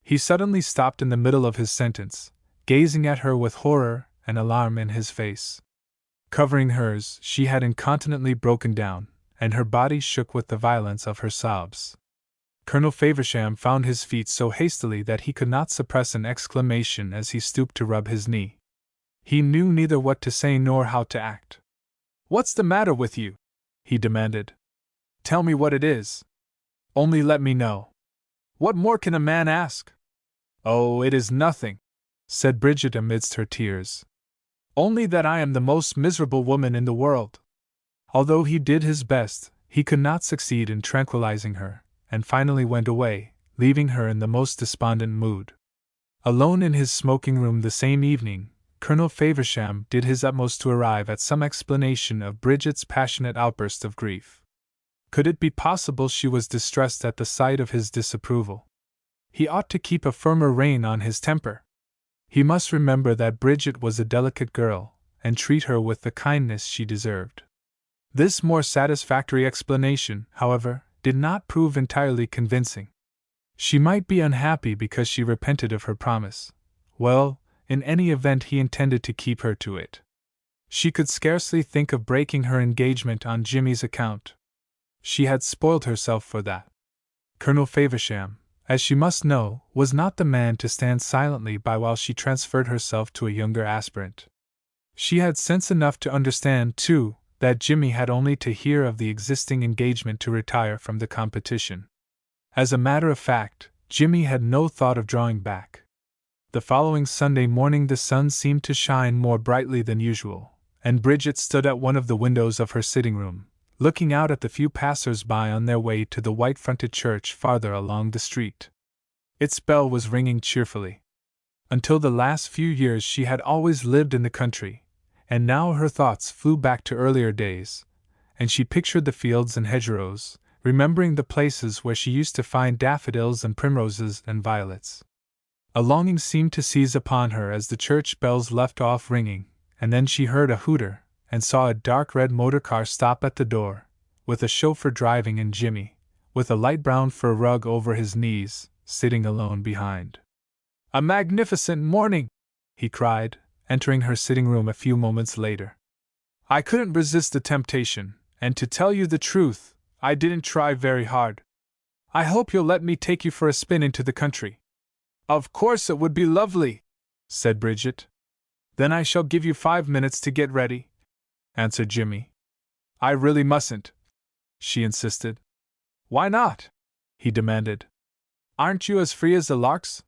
He suddenly stopped in the middle of his sentence, gazing at her with horror and alarm in his face. Covering hers, she had incontinently broken down, and her body shook with the violence of her sobs. Colonel Faversham found his feet so hastily that he could not suppress an exclamation as he stooped to rub his knee. He knew neither what to say nor how to act. What's the matter with you? He demanded. Tell me what it is. Only let me know. What more can a man ask? Oh, it is nothing, said Bridget amidst her tears. Only that I am the most miserable woman in the world. Although he did his best, he could not succeed in tranquilizing her, and finally went away, leaving her in the most despondent mood. Alone in his smoking room the same evening, Colonel Faversham did his utmost to arrive at some explanation of Bridget's passionate outburst of grief. Could it be possible she was distressed at the sight of his disapproval? He ought to keep a firmer rein on his temper. He must remember that Bridget was a delicate girl, and treat her with the kindness she deserved. This more satisfactory explanation, however, did not prove entirely convincing. She might be unhappy because she repented of her promise. Well, in any event he intended to keep her to it. She could scarcely think of breaking her engagement on Jimmy's account. She had spoiled herself for that. Colonel Faversham, as she must know, was not the man to stand silently by while she transferred herself to a younger aspirant. She had sense enough to understand, too, that Jimmy had only to hear of the existing engagement to retire from the competition. As a matter of fact, Jimmy had no thought of drawing back. The following Sunday morning the sun seemed to shine more brightly than usual, and Bridget stood at one of the windows of her sitting room, looking out at the few passers-by on their way to the white-fronted church farther along the street. Its bell was ringing cheerfully. Until the last few years she had always lived in the country, and now her thoughts flew back to earlier days, and she pictured the fields and hedgerows, remembering the places where she used to find daffodils and primroses and violets. A longing seemed to seize upon her as the church bells left off ringing, and then she heard a hooter, and saw a dark red motor car stop at the door, with a chauffeur driving and Jimmy, with a light brown fur rug over his knees, sitting alone behind. A magnificent morning! He cried, entering her sitting room a few moments later. I couldn't resist the temptation, and to tell you the truth, I didn't try very hard. I hope you'll let me take you for a spin into the country. Of course it would be lovely, said Bridget. Then I shall give you 5 minutes to get ready, answered Jimmy. I really mustn't, she insisted. Why not? He demanded. Aren't you as free as the larks?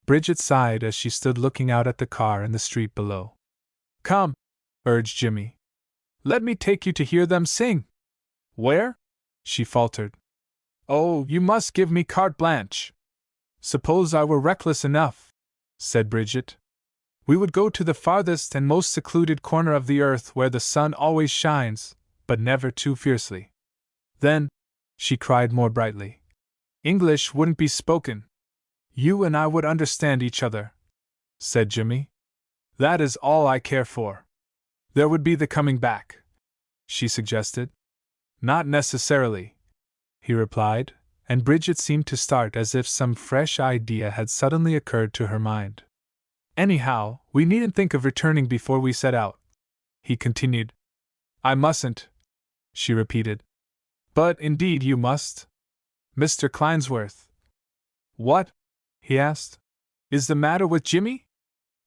Bridget sighed as she stood looking out at the car in the street below. Come, urged Jimmy. Let me take you to hear them sing. Where? She faltered. Oh, you must give me carte blanche. Suppose I were reckless enough, said Bridget. We would go to the farthest and most secluded corner of the earth where the sun always shines, but never too fiercely. Then, she cried more brightly, English wouldn't be spoken. You and I would understand each other, said Jimmy. That is all I care for. There would be the coming back, she suggested. Not necessarily, he replied, and Bridget seemed to start as if some fresh idea had suddenly occurred to her mind. Anyhow, we needn't think of returning before we set out, he continued. I mustn't, she repeated. But indeed you must. Mr. Kleinsworth. What, he asked, is the matter with Jimmy?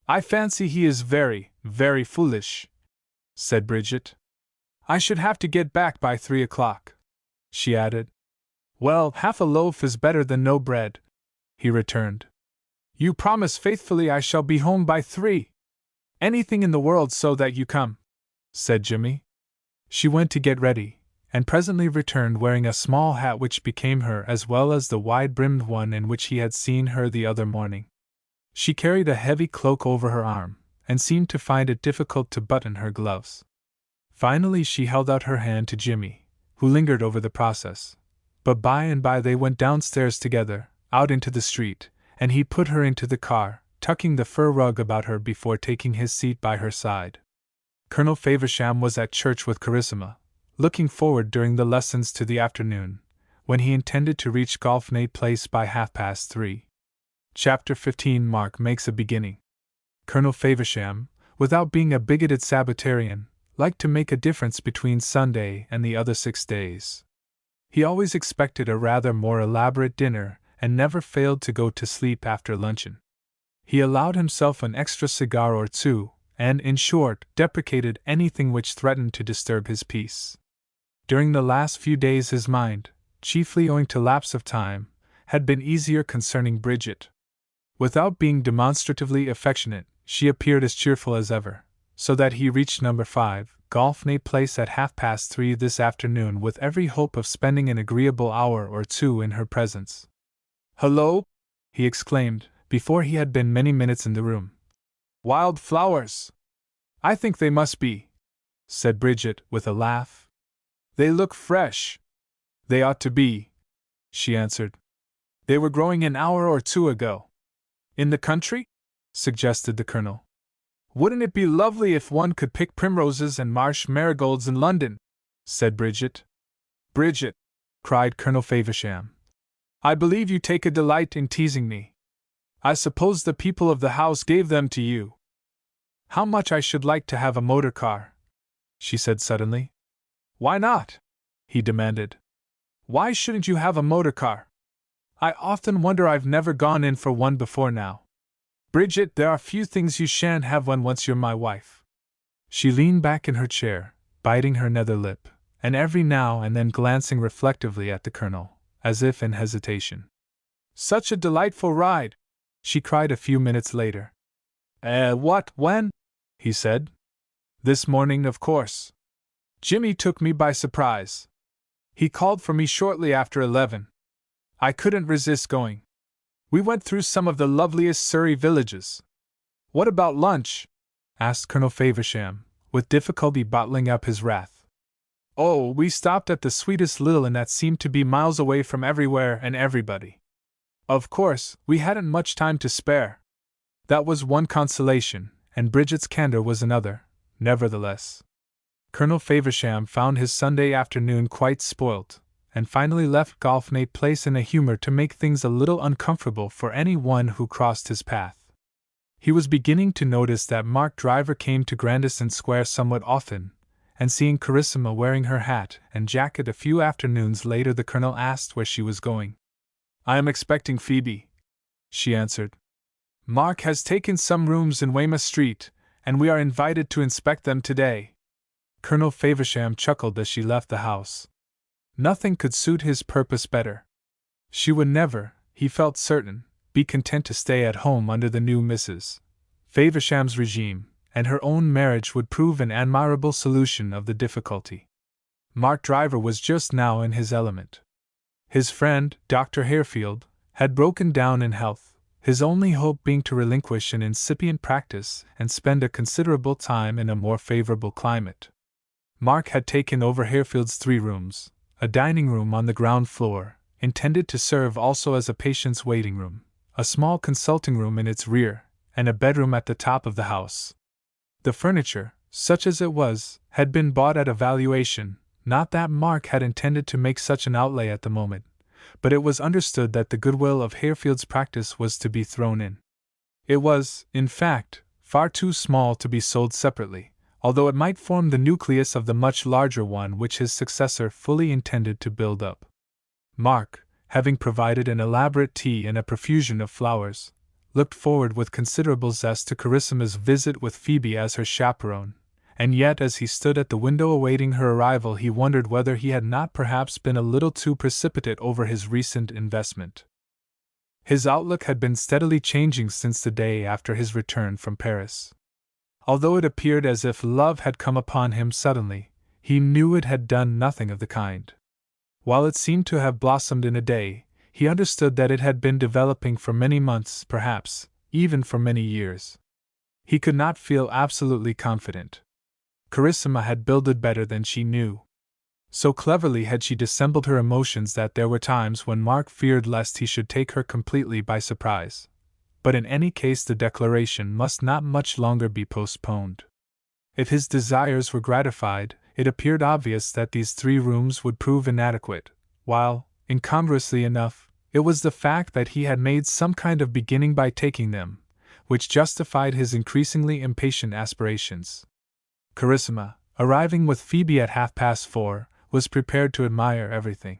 I fancy he is very, very foolish, said Bridget. I should have to get back by 3 o'clock, she added. Well, half a loaf is better than no bread, he returned. You promise faithfully I shall be home by 3. Anything in the world so that you come, said Jimmy. She went to get ready, and presently returned wearing a small hat which became her as well as the wide-brimmed one in which he had seen her the other morning. She carried a heavy cloak over her arm, and seemed to find it difficult to button her gloves. Finally she held out her hand to Jimmy, who lingered over the process, but by and by they went downstairs together, out into the street, and he put her into the car, tucking the fur rug about her before taking his seat by her side. Colonel Faversham was at church with Carissima, looking forward during the lessons to the afternoon, when he intended to reach Golfney Place by 3:30. Chapter 15 Mark makes a beginning. Colonel Faversham, without being a bigoted Sabbatarian, liked to make a difference between Sunday and the other 6 days. He always expected a rather more elaborate dinner and never failed to go to sleep after luncheon. He allowed himself an extra cigar or 2, and, in short, deprecated anything which threatened to disturb his peace. During the last few days his mind, chiefly owing to lapse of time, had been easier concerning Bridget. Without being demonstratively affectionate, she appeared as cheerful as ever, so that he reached No. 5, Golfney Place at 3:30 this afternoon with every hope of spending an agreeable hour or 2 in her presence. "Hullo!" he exclaimed, before he had been many minutes in the room. "Wild flowers! I think they must be," said Bridget, with a laugh. "They look fresh." "They ought to be," she answered. "They were growing an hour or 2 ago." "In the country?" suggested the Colonel. "Wouldn't it be lovely if one could pick primroses and marsh marigolds in London?" said Bridget. "Bridget!" cried Colonel Faversham. "I believe you take a delight in teasing me. I suppose the people of the house gave them to you. How much I should like to have a motor car," she said suddenly. "Why not?" he demanded. "Why shouldn't you have a motor car? I often wonder I've never gone in for one before now. Bridget, there are few things you shan't have when once you're my wife." She leaned back in her chair, biting her nether lip, and every now and then glancing reflectively at the Colonel, as if in hesitation. "Such a delightful ride!" she cried a few minutes later. What, when?" he said. "This morning, of course. Jimmy took me by surprise. He called for me shortly after 11. I couldn't resist going. We went through some of the loveliest Surrey villages." "What about lunch?" asked Colonel Faversham, with difficulty bottling up his wrath. "Oh, we stopped at the sweetest little inn that seemed to be miles away from everywhere and everybody. Of course, we hadn't much time to spare." That was one consolation, and Bridget's candor was another, nevertheless. Colonel Faversham found his Sunday afternoon quite spoilt, and finally left Golfney Place in a humor to make things a little uncomfortable for any one who crossed his path. He was beginning to notice that Mark Driver came to Grandison Square somewhat often, and seeing Carissima wearing her hat and jacket a few afternoons later, the Colonel asked where she was going. "I am expecting Phoebe," she answered. "Mark has taken some rooms in Weymouth Street, and we are invited to inspect them today." Colonel Faversham chuckled as she left the house. Nothing could suit his purpose better. She would never, he felt certain, be content to stay at home under the new Mrs. Faversham's regime, and her own marriage would prove an admirable solution of the difficulty. Mark Driver was just now in his element. His friend, Dr. Harefield, had broken down in health, his only hope being to relinquish an incipient practice and spend a considerable time in a more favorable climate. Mark had taken over Harefield's 3 rooms, a dining room on the ground floor, intended to serve also as a patient's waiting room, a small consulting room in its rear, and a bedroom at the top of the house. The furniture, such as it was, had been bought at a valuation, not that Mark had intended to make such an outlay at the moment, but it was understood that the goodwill of Harefield's practice was to be thrown in. It was, in fact, far too small to be sold separately, although it might form the nucleus of the much larger one which his successor fully intended to build up. Mark, having provided an elaborate tea and a profusion of flowers, looked forward with considerable zest to Charisma's visit with Phoebe as her chaperone, and yet as he stood at the window awaiting her arrival he wondered whether he had not perhaps been a little too precipitate over his recent investment. His outlook had been steadily changing since the day after his return from Paris. Although it appeared as if love had come upon him suddenly, he knew it had done nothing of the kind. While it seemed to have blossomed in a day, he understood that it had been developing for many months, perhaps, even for many years. He could not feel absolutely confident. Charisma had builded better than she knew. So cleverly had she dissembled her emotions that there were times when Mark feared lest he should take her completely by surprise. But in any case the declaration must not much longer be postponed. If his desires were gratified, it appeared obvious that these 3 rooms would prove inadequate, while, incongruously enough, it was the fact that he had made some kind of beginning by taking them, which justified his increasingly impatient aspirations. Charisma, arriving with Phoebe at 4:30, was prepared to admire everything.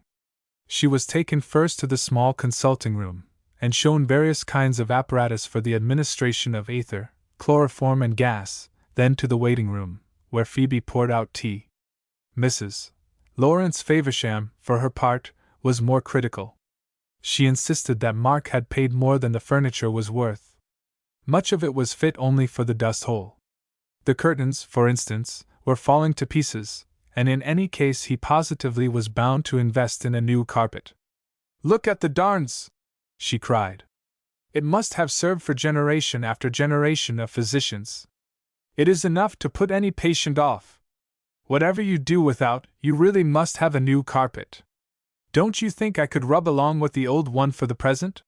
She was taken first to the small consulting room, and shown various kinds of apparatus for the administration of ether, chloroform and gas, then to the waiting room, where Phoebe poured out tea. Mrs. Lawrence Faversham, for her part, was more critical. She insisted that Mark had paid more than the furniture was worth. Much of it was fit only for the dust hole. The curtains, for instance, were falling to pieces, and in any case he positively was bound to invest in a new carpet. "Look at the darns!" she cried. "It must have served for generation after generation of physicians. It is enough to put any patient off. Whatever you do without, you really must have a new carpet. Don't you think I could rub along with the old one for the present?"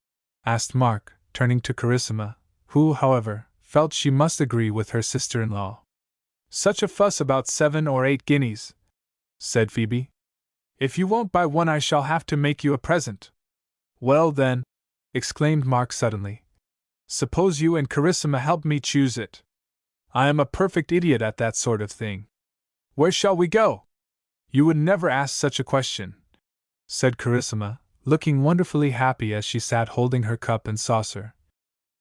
asked Mark, turning to Charisma, who, however, felt she must agree with her sister-in-law. "Such a fuss about 7 or 8 guineas," said Phoebe. "If you won't buy one I shall have to make you a present." "Well then," exclaimed Mark suddenly, "suppose you and Charisma help me choose it. I am a perfect idiot at that sort of thing. Where shall we go?" "You would never ask such a question," said Charisma, looking wonderfully happy as she sat holding her cup and saucer.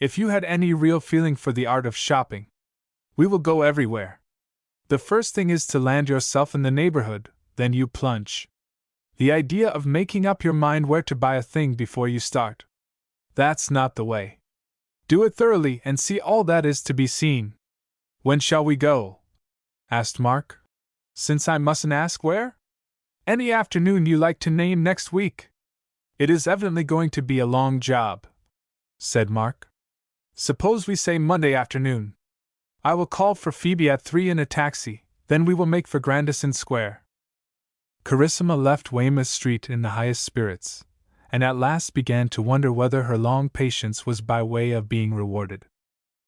"If you had any real feeling for the art of shopping. We will go everywhere. The first thing is to land yourself in the neighborhood, then you plunge. The idea of making up your mind where to buy a thing before you start. That's not the way. Do it thoroughly and see all that is to be seen." "When shall we go?" asked Mark. "Since I mustn't ask where? Any afternoon you like to name next week." "It is evidently going to be a long job," said Mark. "Suppose we say Monday afternoon. I will call for Phoebe at 3 in a taxi, then we will make for Grandison Square." Charisma left Weymouth Street in the highest spirits, and at last began to wonder whether her long patience was by way of being rewarded.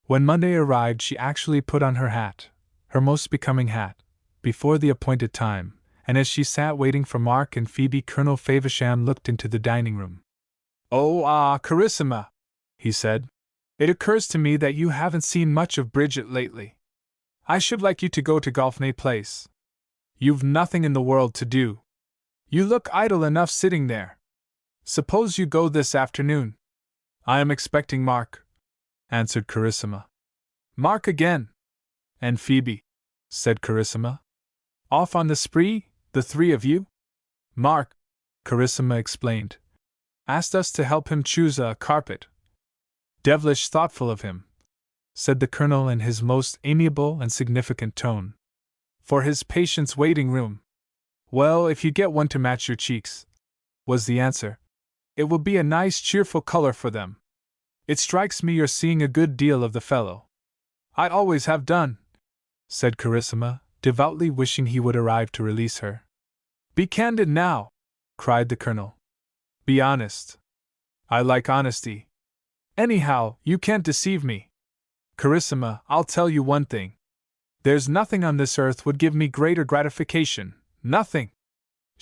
When Monday arrived she actually put on her hat, her most becoming hat, before the appointed time, and as she sat waiting for Mark and Phoebe Colonel Faversham looked into the dining room. Charisma," he said. "It occurs to me that you haven't seen much of Bridget lately. I should like you to go to Golfney Place. You've nothing in the world to do. You look idle enough sitting there. Suppose you go this afternoon." "I am expecting Mark," answered Charisma. "Mark again?" "And Phoebe," said Charisma. "Off on the spree, the 3 of you?" "Mark," Charisma explained, "asked us to help him choose a carpet." "Devilish thoughtful of him," said the Colonel in his most amiable and significant tone. "For his patient's waiting room." "Well, if you get one to match your cheeks," was the answer. It will be a nice cheerful color for them. It strikes me you're seeing a good deal of the fellow. I always have done, said Carissima, devoutly wishing he would arrive to release her. Be candid now, cried the colonel. Be honest. I like honesty. Anyhow, you can't deceive me. Carissima, I'll tell you one thing. There's nothing on this earth would give me greater gratification, nothing.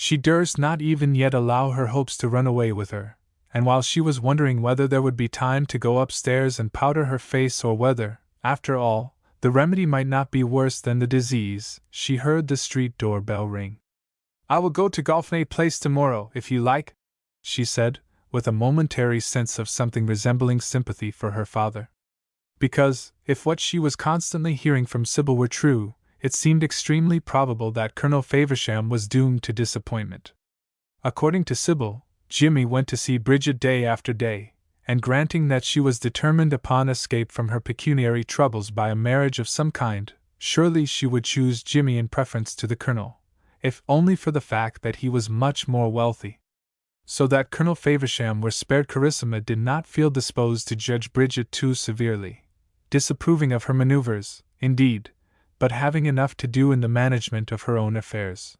She durst not even yet allow her hopes to run away with her, and while she was wondering whether there would be time to go upstairs and powder her face or whether, after all, the remedy might not be worse than the disease, she heard the street door bell ring. I will go to Golfney Place tomorrow, if you like, she said, with a momentary sense of something resembling sympathy for her father. Because, if what she was constantly hearing from Sybil were true, it seemed extremely probable that Colonel Faversham was doomed to disappointment. According to Sybil, Jimmy went to see Bridget day after day, and granting that she was determined upon escape from her pecuniary troubles by a marriage of some kind, surely she would choose Jimmy in preference to the Colonel, if only for the fact that he was much more wealthy. So that Colonel Faversham were spared, Carissima did not feel disposed to judge Bridget too severely, disapproving of her maneuvers, indeed, but having enough to do in the management of her own affairs.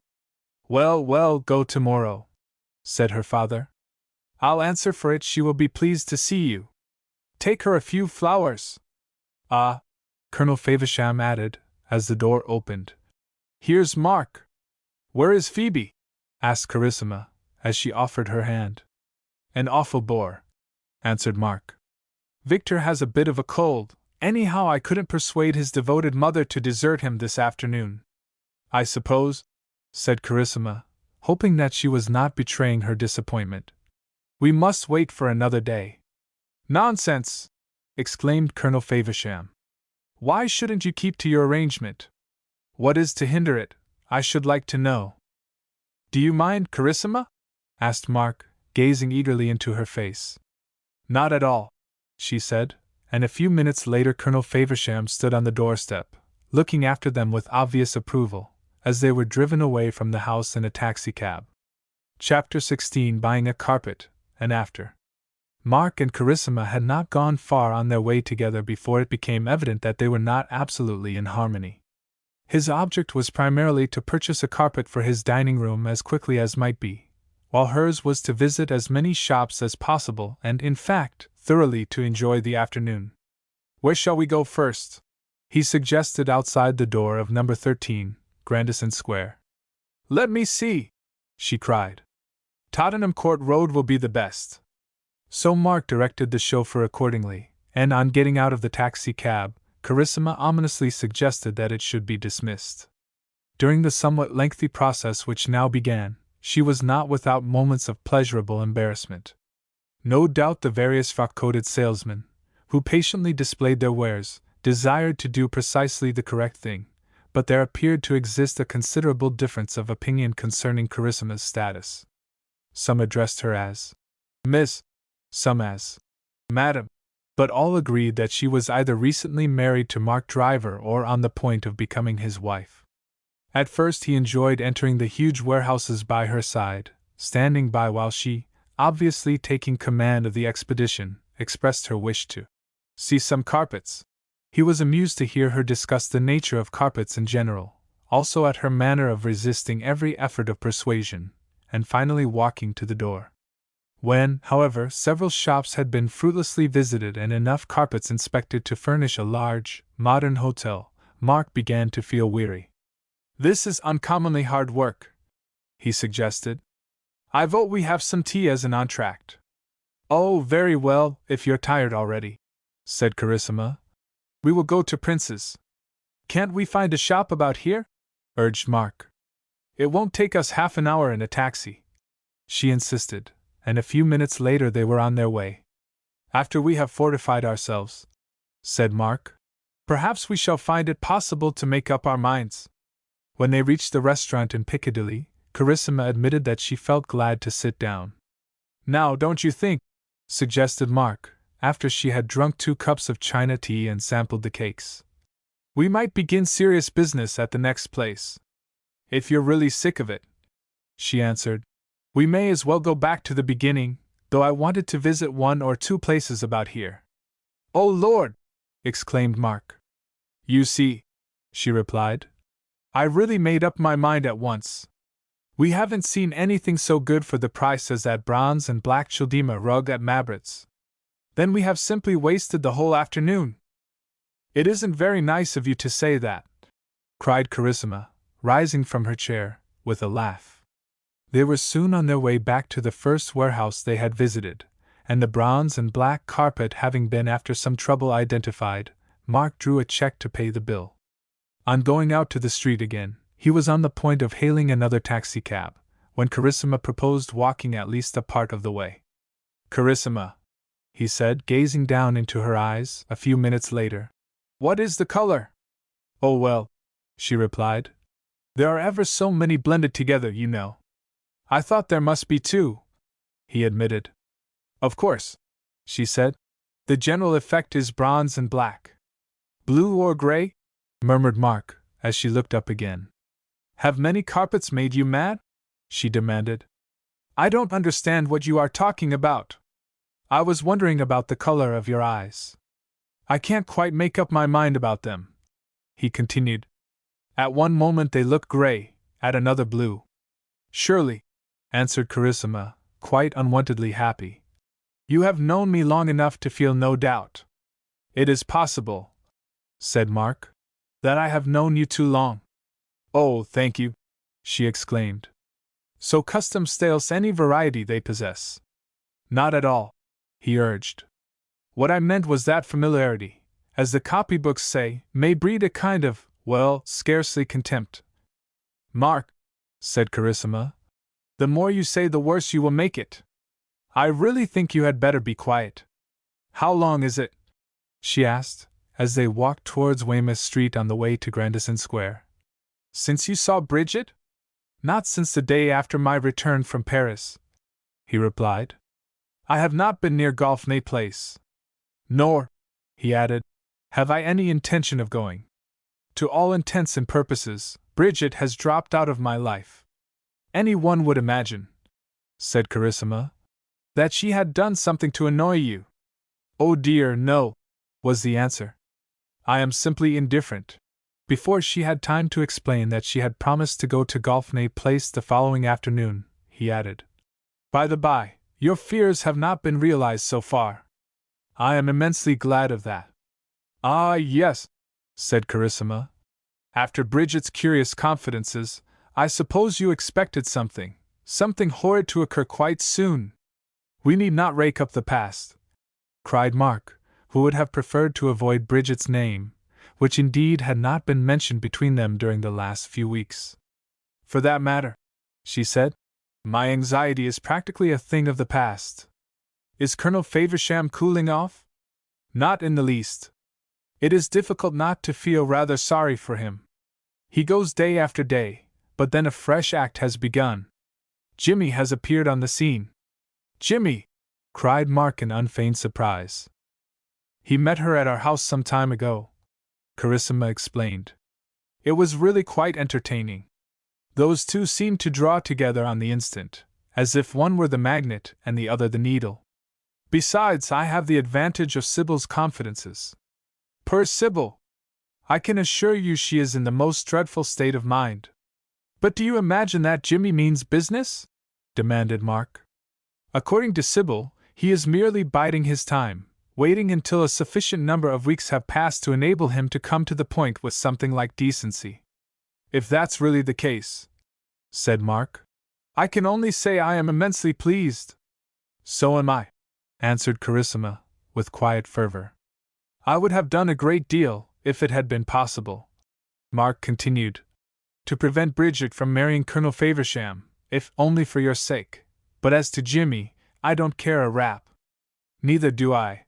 Well, well, go tomorrow, said her father. I'll answer for it she will be pleased to see you. Take her a few flowers. Ah, Colonel Faversham added, as the door opened. Here's Mark. Where is Phoebe? Asked Carissima, as she offered her hand. An awful bore, answered Mark. Victor has a bit of a cold. Anyhow, I couldn't persuade his devoted mother to desert him this afternoon. I suppose, said Carissima, hoping that she was not betraying her disappointment, we must wait for another day. Nonsense! Exclaimed Colonel Faversham. Why shouldn't you keep to your arrangement? What is to hinder it, I should like to know? Do you mind, Carissima? Asked Mark, gazing eagerly into her face. Not at all, she said, and a few minutes later Colonel Faversham stood on the doorstep, looking after them with obvious approval, as they were driven away from the house in a taxicab. Chapter 16. Buying a Carpet, and After. Mark and Carissima had not gone far on their way together before it became evident that they were not absolutely in harmony. His object was primarily to purchase a carpet for his dining room as quickly as might be, while hers was to visit as many shops as possible and, in fact, thoroughly to enjoy the afternoon. Where shall we go first? He suggested outside the door of number 13, Grandison Square. Let me see, she cried. Tottenham Court Road will be the best. So Mark directed the chauffeur accordingly, and on getting out of the taxi-cab, Carissima ominously suggested that it should be dismissed. During the somewhat lengthy process which now began, she was not without moments of pleasurable embarrassment. No doubt the various frock-coated salesmen, who patiently displayed their wares, desired to do precisely the correct thing, but there appeared to exist a considerable difference of opinion concerning Carissa's status. Some addressed her as Miss, some as Madam, but all agreed that she was either recently married to Mark Driver or on the point of becoming his wife. At first he enjoyed entering the huge warehouses by her side, standing by while she, obviously taking command of the expedition, expressed her wish to see some carpets. He was amused to hear her discuss the nature of carpets in general, also at her manner of resisting every effort of persuasion, and finally walking to the door. When, however, several shops had been fruitlessly visited and enough carpets inspected to furnish a large, modern hotel, Mark began to feel weary. This is uncommonly hard work, he suggested. I vote we have some tea as an entr'acte. Oh, very well, if you're tired already, said Carissima. We will go to Prince's. Can't we find a shop about here? Urged Mark. It won't take us half an hour in a taxi, she insisted, and a few minutes later they were on their way. After we have fortified ourselves, said Mark, perhaps we shall find it possible to make up our minds. When they reached the restaurant in Piccadilly, Carissima admitted that she felt glad to sit down. Now, don't you think, suggested Mark, after she had drunk 2 cups of China tea and sampled the cakes, we might begin serious business at the next place. If you're really sick of it, she answered, we may as well go back to the beginning, though I wanted to visit 1 or 2 places about here. Oh Lord! Exclaimed Mark. You see, she replied, I really made up my mind at once. We haven't seen anything so good for the price as that bronze and black Chaldema rug at Mabrit's. Then we have simply wasted the whole afternoon. It isn't very nice of you to say that, cried Carissima, rising from her chair, with a laugh. They were soon on their way back to the first warehouse they had visited, and the bronze and black carpet having been after some trouble identified, Mark drew a check to pay the bill. On going out to the street again, he was on the point of hailing another taxicab, when Carissima proposed walking at least a part of the way. Carissima, he said, gazing down into her eyes a few minutes later, what is the color? Oh well, she replied. There are ever so many blended together, you know. I thought there must be 2, he admitted. Of course, she said. The general effect is bronze and black. Blue or gray? Murmured Mark, as she looked up again. Have many carpets made you mad? She demanded. I don't understand what you are talking about. I was wondering about the color of your eyes. I can't quite make up my mind about them, he continued. At one moment they look gray, at another blue. Surely, answered Carissima, quite unwontedly happy. You have known me long enough to feel no doubt. It is possible, said Mark, that I have known you too long. Oh, thank you, she exclaimed. So custom stales any variety they possess. Not at all, he urged. What I meant was that familiarity, as the copybooks say, may breed a kind of, well, scarcely contempt. Mark, said Carissima, the more you say the worse you will make it. I really think you had better be quiet. How long is it? She asked, as they walked towards Weymouth Street on the way to Grandison Square. Since you saw Bridget? Not since the day after my return from Paris, he replied. I have not been near Golfney Place. Nor, he added, have I any intention of going. To all intents and purposes, Bridget has dropped out of my life. Any one would imagine, said Carissima, that she had done something to annoy you. Oh dear, no, was the answer. I am simply indifferent. Before she had time to explain that she had promised to go to Golfney Place the following afternoon, he added, by the by, your fears have not been realized so far. I am immensely glad of that. Ah, yes, said Carissima. After Bridget's curious confidences, I suppose you expected something horrid to occur quite soon. We need not rake up the past, cried Mark, who would have preferred to avoid Bridget's name, which indeed had not been mentioned between them during the last few weeks. For that matter, she said, my anxiety is practically a thing of the past. Is Colonel Faversham cooling off? Not in the least. It is difficult not to feel rather sorry for him. He goes day after day, but then a fresh act has begun. Jimmy has appeared on the scene. Jimmy! Cried Mark in unfeigned surprise. He met her at our house some time ago, Carissima explained. It was really quite entertaining. Those two seemed to draw together on the instant, as if one were the magnet and the other the needle. Besides, I have the advantage of Sybil's confidences. Poor Sybil! I can assure you she is in the most dreadful state of mind. But do you imagine that Jimmy means business? Demanded Mark. According to Sybil, he is merely biding his time, waiting until a sufficient number of weeks have passed to enable him to come to the point with something like decency. If that's really the case, said Mark, I can only say I am immensely pleased. So am I, answered Carissima, with quiet fervor. I would have done a great deal, if it had been possible, Mark continued, to prevent Bridget from marrying Colonel Faversham, if only for your sake. But as to Jimmy, I don't care a rap. Neither do I,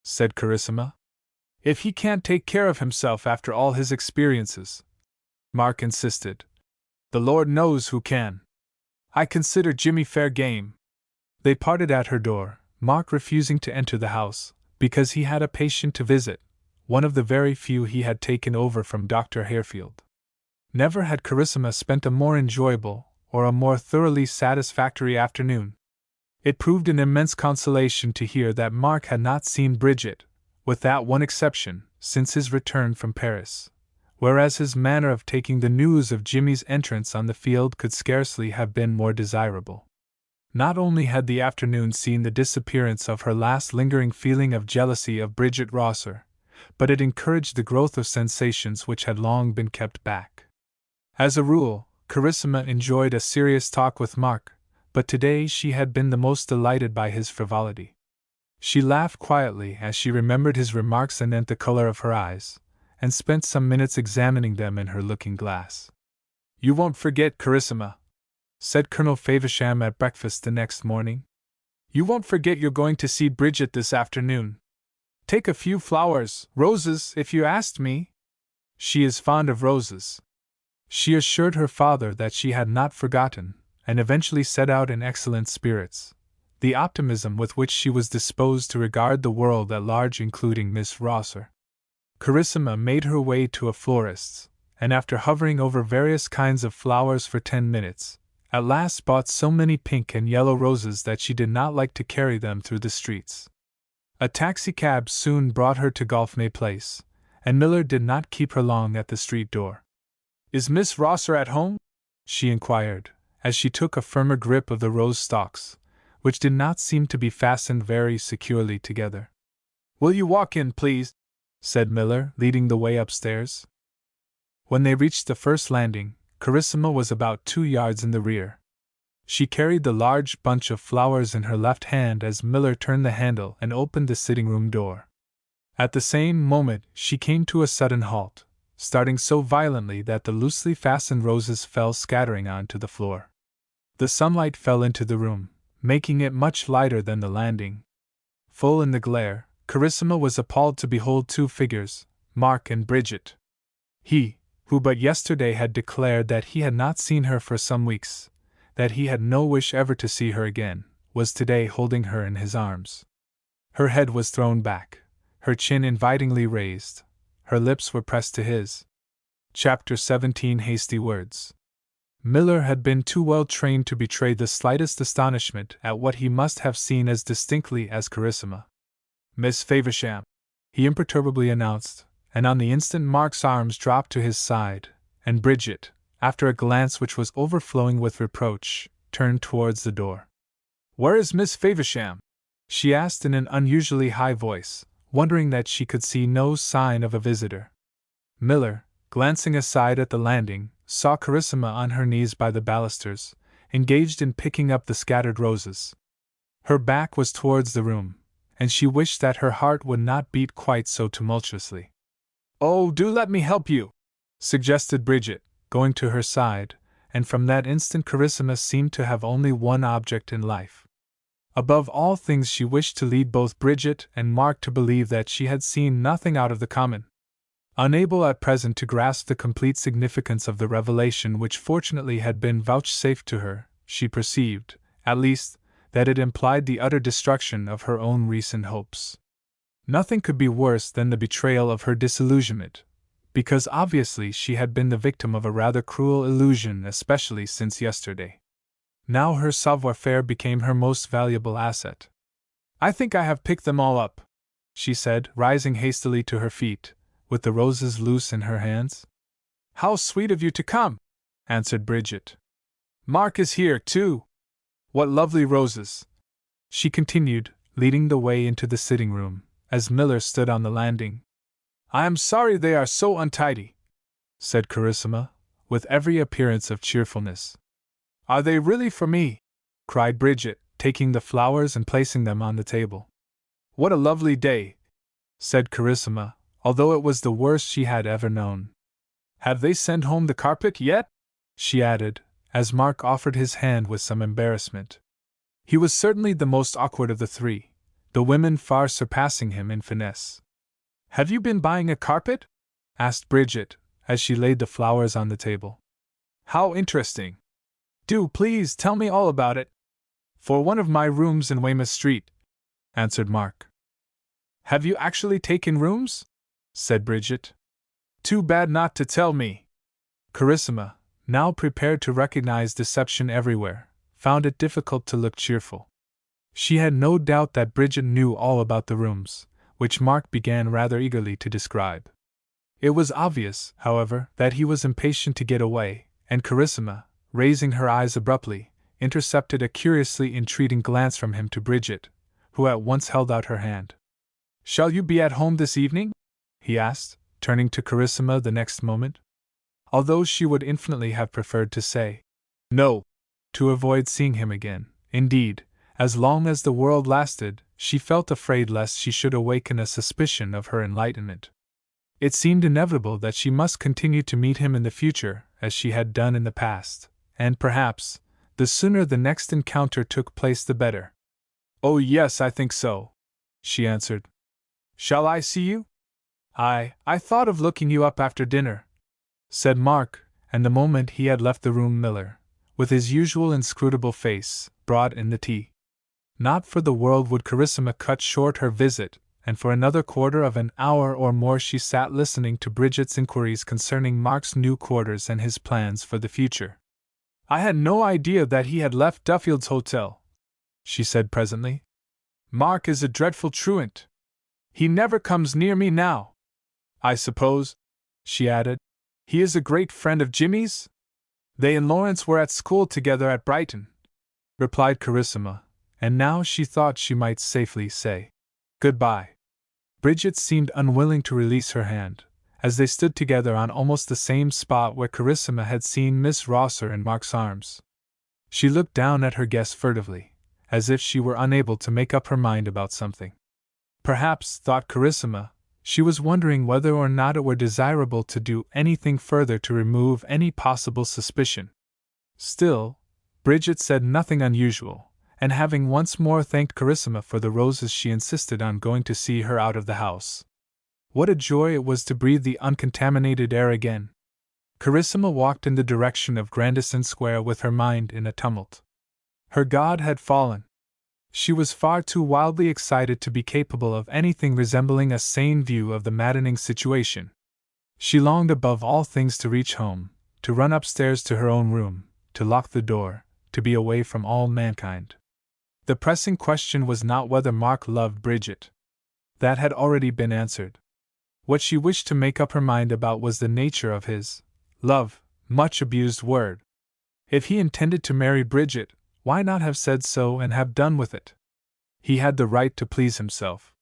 said Carissima. If he can't take care of himself after all his experiences, Mark insisted, the Lord knows who can. I consider Jimmy fair game. They parted at her door, Mark refusing to enter the house, because he had a patient to visit, one of the very few he had taken over from Dr. Harefield. Never had Carissima spent a more enjoyable, or a more thoroughly satisfactory afternoon. It proved an immense consolation to hear that Mark had not seen Bridget, with that one exception, since his return from Paris, whereas his manner of taking the news of Jimmy's entrance on the field could scarcely have been more desirable. Not only had the afternoon seen the disappearance of her last lingering feeling of jealousy of Bridget Rosser, but it encouraged the growth of sensations which had long been kept back. As a rule, Carissima enjoyed a serious talk with Mark, but today she had been the most delighted by his frivolity. She laughed quietly as she remembered his remarks anent the color of her eyes, and spent some minutes examining them in her looking-glass. "You won't forget, Carissima," said Colonel Faversham at breakfast the next morning. "You won't forget you're going to see Bridget this afternoon. Take a few flowers, roses, if you asked me. She is fond of roses." She assured her father that she had not forgotten, and eventually set out in excellent spirits, the optimism with which she was disposed to regard the world at large including Miss Rosser. Carissima made her way to a florist's, and after hovering over various kinds of flowers for 10 minutes, at last bought so many pink and yellow roses that she did not like to carry them through the streets. A taxicab soon brought her to Golfney Place, and Miller did not keep her long at the street door. "Is Miss Rosser at home?" she inquired, as she took a firmer grip of the rose stalks, which did not seem to be fastened very securely together. "Will you walk in, please?" said Miller, leading the way upstairs. When they reached the first landing, Carissima was about 2 yards in the rear. She carried the large bunch of flowers in her left hand as Miller turned the handle and opened the sitting-room door. At the same moment she came to a sudden halt, starting so violently that the loosely fastened roses fell scattering onto the floor. The sunlight fell into the room, making it much lighter than the landing. Full in the glare, Carissima was appalled to behold 2 figures, Mark and Bridget. He, who but yesterday had declared that he had not seen her for some weeks, that he had no wish ever to see her again, was today holding her in his arms. Her head was thrown back, her chin invitingly raised, her lips were pressed to his. Chapter 17 Hasty Words. Miller had been too well trained to betray the slightest astonishment at what he must have seen as distinctly as Carissima. "Miss Faversham," he imperturbably announced, and on the instant Mark's arms dropped to his side, and Bridget, after a glance which was overflowing with reproach, turned towards the door. "Where is Miss Faversham?" she asked in an unusually high voice, wondering that she could see no sign of a visitor. Miller, glancing aside at the landing, saw Carissima on her knees by the balusters, engaged in picking up the scattered roses. Her back was towards the room, and she wished that her heart would not beat quite so tumultuously. "Oh, do let me help you," suggested Bridget, going to her side, and from that instant Carissima seemed to have only one object in life. Above all things she wished to lead both Bridget and Mark to believe that she had seen nothing out of the common. Unable at present to grasp the complete significance of the revelation which fortunately had been vouchsafed to her, she perceived, at least, that it implied the utter destruction of her own recent hopes. Nothing could be worse than the betrayal of her disillusionment, because obviously she had been the victim of a rather cruel illusion, especially since yesterday. Now her savoir-faire became her most valuable asset. "I think I have picked them all up," she said, rising hastily to her feet, with the roses loose in her hands. "How sweet of you to come," answered Bridget. "Mark is here, too. What lovely roses," she continued, leading the way into the sitting-room, as Miller stood on the landing. "I am sorry they are so untidy," said Carissima, with every appearance of cheerfulness. "Are they really for me?" cried Bridget, taking the flowers and placing them on the table. "What a lovely day," said Carissima, although it was the worst she had ever known. "Have they sent home the carpet yet?" she added, as Mark offered his hand with some embarrassment. He was certainly the most awkward of the 3, the women far surpassing him in finesse. "Have you been buying a carpet?" asked Bridget, as she laid the flowers on the table. "How interesting! Do please tell me all about it." "For one of my rooms in Weymouth Street," answered Mark. "Have you actually taken rooms?" said Bridget. "Too bad not to tell me." Carissima, now prepared to recognize deception everywhere, found it difficult to look cheerful. She had no doubt that Bridget knew all about the rooms, which Mark began rather eagerly to describe. It was obvious, however, that he was impatient to get away, and Carissima, raising her eyes abruptly, intercepted a curiously entreating glance from him to Bridget, who at once held out her hand. "Shall you be at home this evening?" he asked, turning to Carissima the next moment. Although she would infinitely have preferred to say no, to avoid seeing him again. Indeed, as long as the world lasted, she felt afraid lest she should awaken a suspicion of her enlightenment. It seemed inevitable that she must continue to meet him in the future, as she had done in the past, and perhaps, the sooner the next encounter took place the better. "Oh yes, I think so," she answered. "Shall I see you?" I thought of looking you up after dinner," said Mark, and the moment he had left the room Miller, with his usual inscrutable face, brought in the tea. Not for the world would Carissima cut short her visit, and for another quarter of an hour or more she sat listening to Bridget's inquiries concerning Mark's new quarters and his plans for the future. "I had no idea that he had left Duffield's Hotel," she said presently. "Mark is a dreadful truant. He never comes near me now. I suppose," she added, "he is a great friend of Jimmy's?" "They and Lawrence were at school together at Brighton," replied Carissima, and now she thought she might safely say goodbye. Bridget seemed unwilling to release her hand, as they stood together on almost the same spot where Carissima had seen Miss Rosser in Mark's arms. She looked down at her guest furtively, as if she were unable to make up her mind about something. Perhaps, thought Carissima, she was wondering whether or not it were desirable to do anything further to remove any possible suspicion. Still, Bridget said nothing unusual, and having once more thanked Carissima for the roses, she insisted on going to see her out of the house. What a joy it was to breathe the uncontaminated air again! Carissima walked in the direction of Grandison Square with her mind in a tumult. Her god had fallen. She was far too wildly excited to be capable of anything resembling a sane view of the maddening situation. She longed above all things to reach home, to run upstairs to her own room, to lock the door, to be away from all mankind. The pressing question was not whether Mark loved Bridget. That had already been answered. What she wished to make up her mind about was the nature of his love, much abused word. If he intended to marry Bridget, why not have said so and have done with it? He had the right to please himself.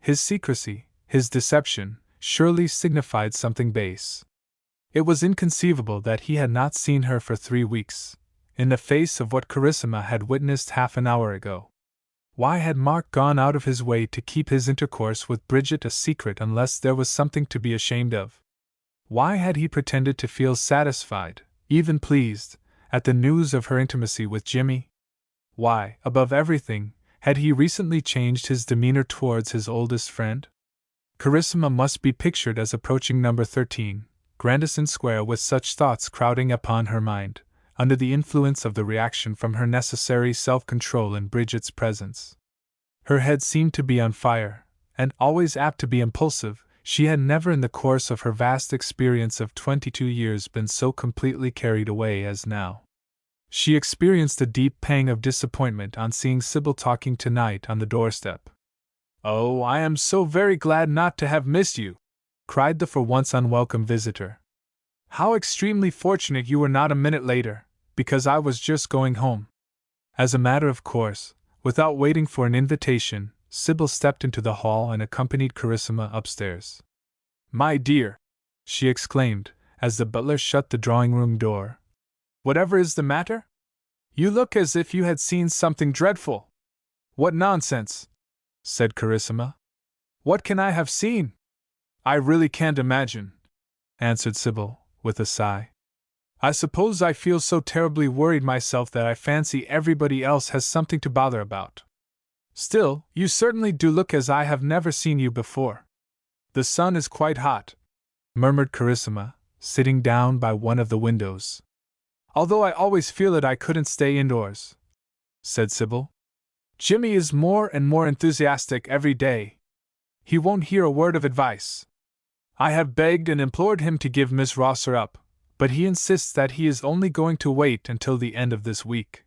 His secrecy, his deception, surely signified something base. It was inconceivable that he had not seen her for 3 weeks, in the face of what Carissima had witnessed half an hour ago. Why had Mark gone out of his way to keep his intercourse with Bridget a secret unless there was something to be ashamed of? Why had he pretended to feel satisfied, even pleased, at the news of her intimacy with Jimmy? Why, above everything, had he recently changed his demeanor towards his oldest friend? Carissima must be pictured as approaching number 13, Grandison Square, with such thoughts crowding upon her mind, under the influence of the reaction from her necessary self-control in Bridget's presence. Her head seemed to be on fire, and always apt to be impulsive. She had never in the course of her vast experience of 22 years been so completely carried away as now. She experienced a deep pang of disappointment on seeing Sybil talking tonight on the doorstep. "Oh, I am so very glad not to have missed you," cried the for once unwelcome visitor. "How extremely fortunate you were not a minute later, because I was just going home." As a matter of course, without waiting for an invitation, Sybil stepped into the hall and accompanied Carissima upstairs. "My dear," she exclaimed, as the butler shut the drawing-room door, "whatever is the matter? You look as if you had seen something dreadful." "What nonsense!" said Carissima. "What can I have seen?" "I really can't imagine," answered Sybil, with a sigh. "I suppose I feel so terribly worried myself that I fancy everybody else has something to bother about. Still, you certainly do look as I have never seen you before." "The sun is quite hot," murmured Carissima, sitting down by one of the windows. "Although I always feel that I couldn't stay indoors," said Sybil. "Jimmy is more and more enthusiastic every day. He won't hear a word of advice. I have begged and implored him to give Miss Rosser up, but he insists that he is only going to wait until the end of this week."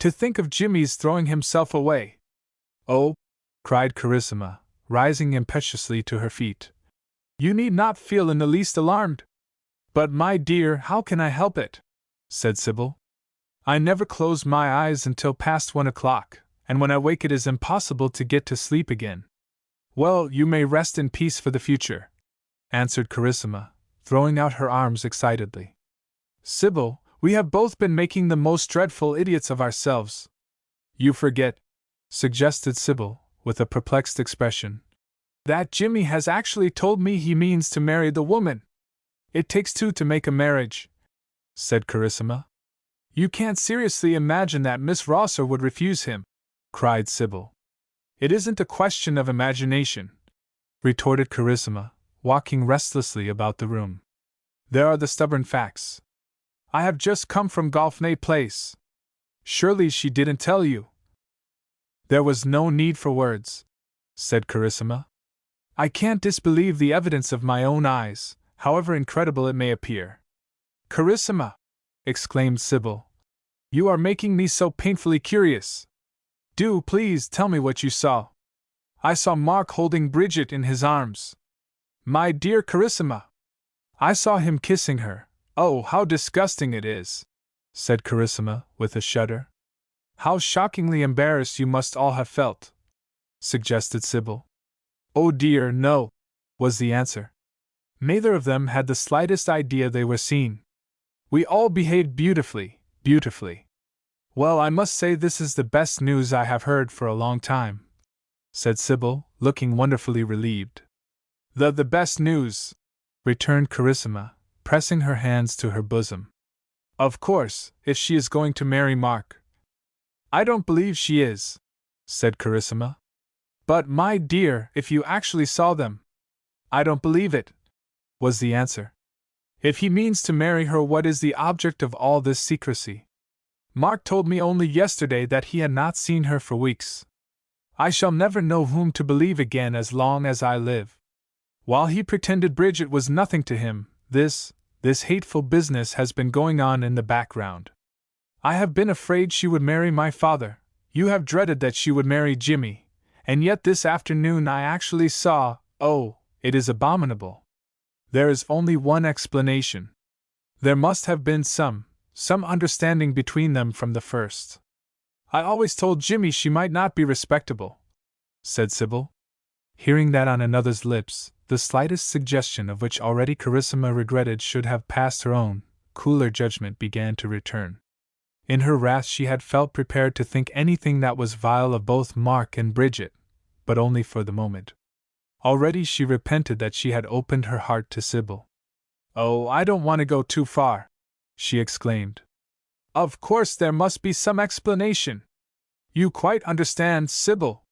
To think of Jimmy's throwing himself away! Oh! Cried Carissima, rising impetuously to her feet. You need not feel in the least alarmed. But, my dear, how can I help it? Said Sybil. I never close my eyes until past 1 o'clock, and when I wake it is impossible to get to sleep again. Well, you may rest in peace for the future, answered Carissima, throwing out her arms excitedly. Sybil, we have both been making the most dreadful idiots of ourselves. You forget, suggested Sybil, with a perplexed expression, that Jimmy has actually told me he means to marry the woman. It takes two to make a marriage, said Carissima. You can't seriously imagine that Miss Rosser would refuse him, cried Sybil. It isn't a question of imagination, retorted Carissima, walking restlessly about the room. There are the stubborn facts. I have just come from Golfney Place. Surely she didn't tell you. There was no need for words, said Carissima. I can't disbelieve the evidence of my own eyes, however incredible it may appear. Carissima, exclaimed Sybil, you are making me so painfully curious. Do please tell me what you saw. I saw Mark holding Bridget in his arms. My dear Carissima! I saw him kissing her. Oh, how disgusting it is, said Carissima, with a shudder. How shockingly embarrassed you must all have felt, suggested Sybil. Oh dear, no, was the answer. Neither of them had the slightest idea they were seen. We all behaved beautifully, beautifully. Well, I must say this is the best news I have heard for a long time, said Sybil, looking wonderfully relieved. The best news, returned Carissima, pressing her hands to her bosom. Of course, if she is going to marry Mark. I don't believe she is, said Carissima. But, my dear, if you actually saw them. I don't believe it, was the answer. If he means to marry her, what is the object of all this secrecy? Mark told me only yesterday that he had not seen her for weeks. I shall never know whom to believe again as long as I live. While he pretended Bridget was nothing to him, this hateful business has been going on in the background. I have been afraid she would marry my father, you have dreaded that she would marry Jimmy, and yet this afternoon I actually saw, oh, it is abominable. There is only one explanation. There must have been some understanding between them from the first. I always told Jimmy she might not be respectable, said Sybil. Hearing that on another's lips, the slightest suggestion of which already Carissima regretted should have passed her own, cooler judgment began to return. In her wrath she had felt prepared to think anything that was vile of both Mark and Bridget, but only for the moment. Already she repented that she had opened her heart to Sybil. Oh, I don't want to go too far, she exclaimed. Of course there must be some explanation. You quite understand, Sybil.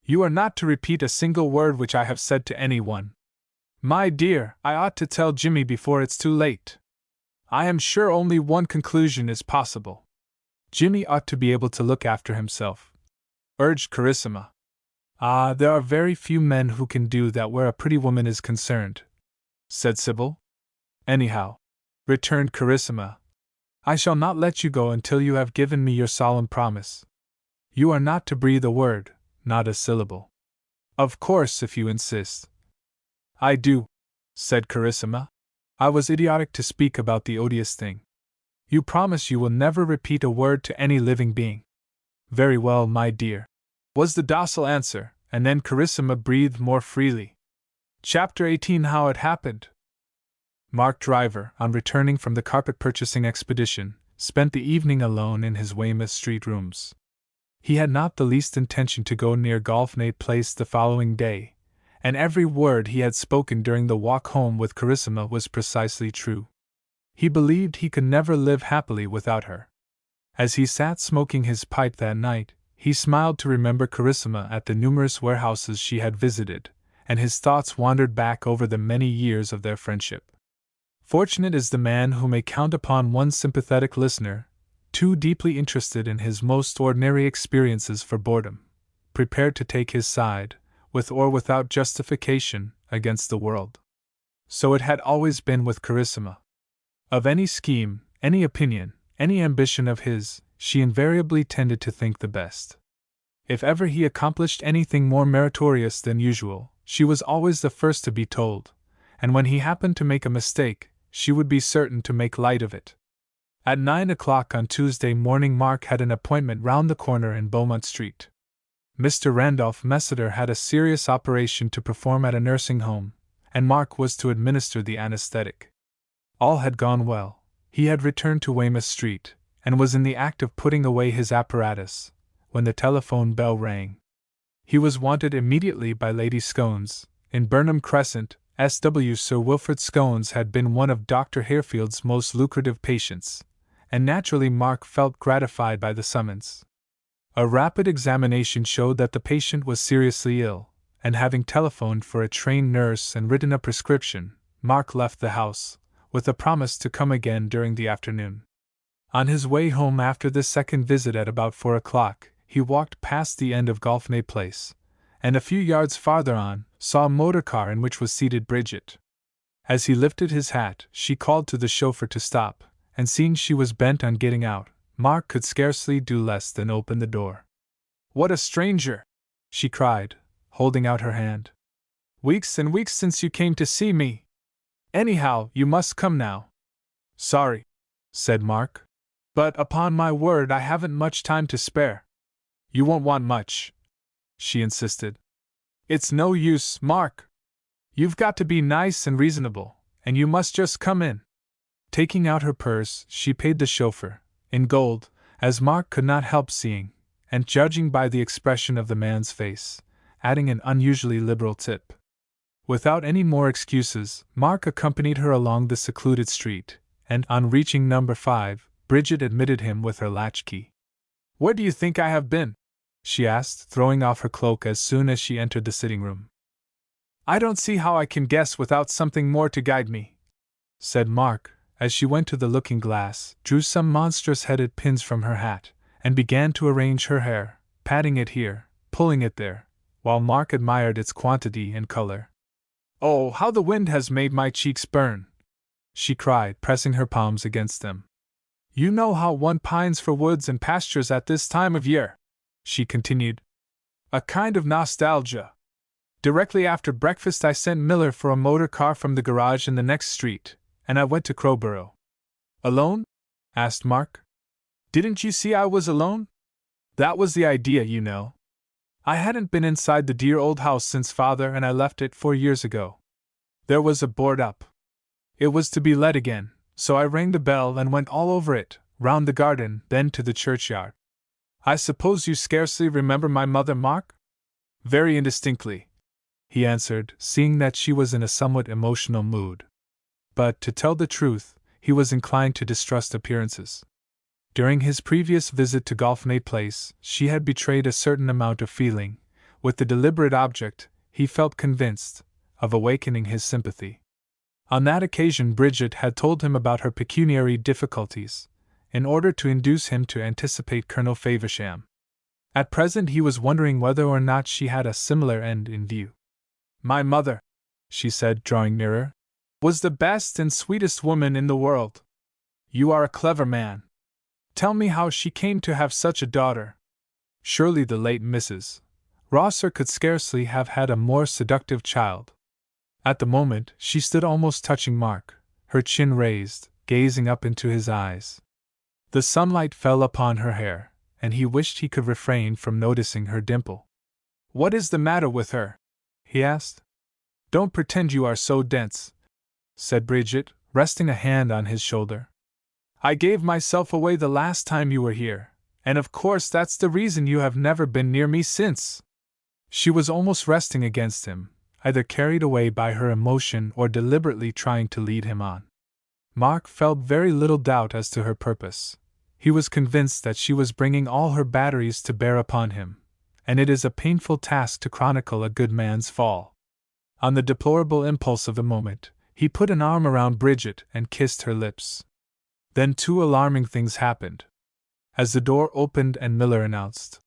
You are not to repeat a single word which I have said to anyone. My dear, I ought to tell Jimmy before it's too late. I am sure only one conclusion is possible. Jimmy ought to be able to look after himself, urged Carissima. Ah, there are very few men who can do that where a pretty woman is concerned, said Sybil. Anyhow, returned Carissima, I shall not let you go until you have given me your solemn promise. You are not to breathe a word, not a syllable. Of course, if you insist. I do, said Carissima. I was idiotic to speak about the odious thing. You promise you will never repeat a word to any living being. Very well, my dear, was the docile answer, and then Carissima breathed more freely. Chapter 18 How It Happened. Mark Driver, on returning from the carpet purchasing expedition, spent the evening alone in his Weymouth Street rooms. He had not the least intention to go near Golfney Place the following day, and every word he had spoken during the walk home with Carissima was precisely true. He believed he could never live happily without her. As he sat smoking his pipe that night, he smiled to remember Carissima at the numerous warehouses she had visited, and his thoughts wandered back over the many years of their friendship. Fortunate is the man who may count upon one sympathetic listener, too deeply interested in his most ordinary experiences for boredom, prepared to take his side, with or without justification, against the world. So it had always been with Carissima. Of any scheme, any opinion, any ambition of his, she invariably tended to think the best. If ever he accomplished anything more meritorious than usual, she was always the first to be told, and when he happened to make a mistake, she would be certain to make light of it. At 9 o'clock on Tuesday morning, Mark had an appointment round the corner in Beaumont Street. Mr. Randolph Messiter had a serious operation to perform at a nursing home, and Mark was to administer the anesthetic. All had gone well. He had returned to Weymouth Street, and was in the act of putting away his apparatus, when the telephone bell rang. He was wanted immediately by Lady Scones, in Burnham Crescent. S.W. Sir Wilfrid Scones had been one of Dr. Harefield's most lucrative patients, and naturally Mark felt gratified by the summons. A rapid examination showed that the patient was seriously ill, and having telephoned for a trained nurse and written a prescription, Mark left the house, with a promise to come again during the afternoon. On his way home after this second visit at about 4 o'clock, he walked past the end of Golfney Place, and a few yards farther on, saw a motor car in which was seated Bridget. As he lifted his hat, she called to the chauffeur to stop, and seeing she was bent on getting out, Mark could scarcely do less than open the door. "What a stranger!" she cried, holding out her hand. "Weeks and weeks since you came to see me. Anyhow, you must come now." "Sorry," said Mark, "but upon my word I haven't much time to spare." "You won't want much," she insisted. "It's no use, Mark. You've got to be nice and reasonable, and you must just come in." Taking out her purse, she paid the chauffeur, in gold, as Mark could not help seeing, and judging by the expression of the man's face, adding an unusually liberal tip. Without any more excuses, Mark accompanied her along the secluded street, and on reaching number 5, Bridget admitted him with her latchkey. "Where do you think I have been?" she asked, throwing off her cloak as soon as she entered the sitting room. "I don't see how I can guess without something more to guide me," said Mark, as she went to the looking-glass, drew some monstrous-headed pins from her hat, and began to arrange her hair, patting it here, pulling it there, while Mark admired its quantity and color. "Oh, how the wind has made my cheeks burn!" she cried, pressing her palms against them. "You know how one pines for woods and pastures at this time of year," she continued. "A kind of nostalgia. Directly after breakfast I sent Miller for a motor car from the garage in the next street, and I went to Crowborough." "Alone?" asked Mark. "Didn't you see I was alone? That was the idea, you know. I hadn't been inside the dear old house since Father and I left it 4 years ago. There was a board up. It was to be let again, so I rang the bell and went all over it, round the garden, then to the churchyard. I suppose you scarcely remember my mother, Mark?" "Very indistinctly," he answered, seeing that she was in a somewhat emotional mood. But, to tell the truth, he was inclined to distrust appearances. During his previous visit to Golfney Place, she had betrayed a certain amount of feeling, with the deliberate object, he felt convinced, of awakening his sympathy. On that occasion Bridget had told him about her pecuniary difficulties, in order to induce him to anticipate Colonel Faversham. At present he was wondering whether or not she had a similar end in view. "My mother," she said, drawing nearer, "was the best and sweetest woman in the world. You are a clever man. Tell me how she came to have such a daughter." Surely the late Mrs. Rosser could scarcely have had a more seductive child. At the moment, she stood almost touching Mark, her chin raised, gazing up into his eyes. The sunlight fell upon her hair, and he wished he could refrain from noticing her dimple. "What is the matter with her?" he asked. "Don't pretend you are so dense," said Bridget, resting a hand on his shoulder. "I gave myself away the last time you were here, and of course that's the reason you have never been near me since." She was almost resting against him, either carried away by her emotion or deliberately trying to lead him on. Mark felt very little doubt as to her purpose. He was convinced that she was bringing all her batteries to bear upon him, and it is a painful task to chronicle a good man's fall. On the deplorable impulse of the moment, he put an arm around Bridget and kissed her lips. Then 2 alarming things happened. As the door opened and Miller announced,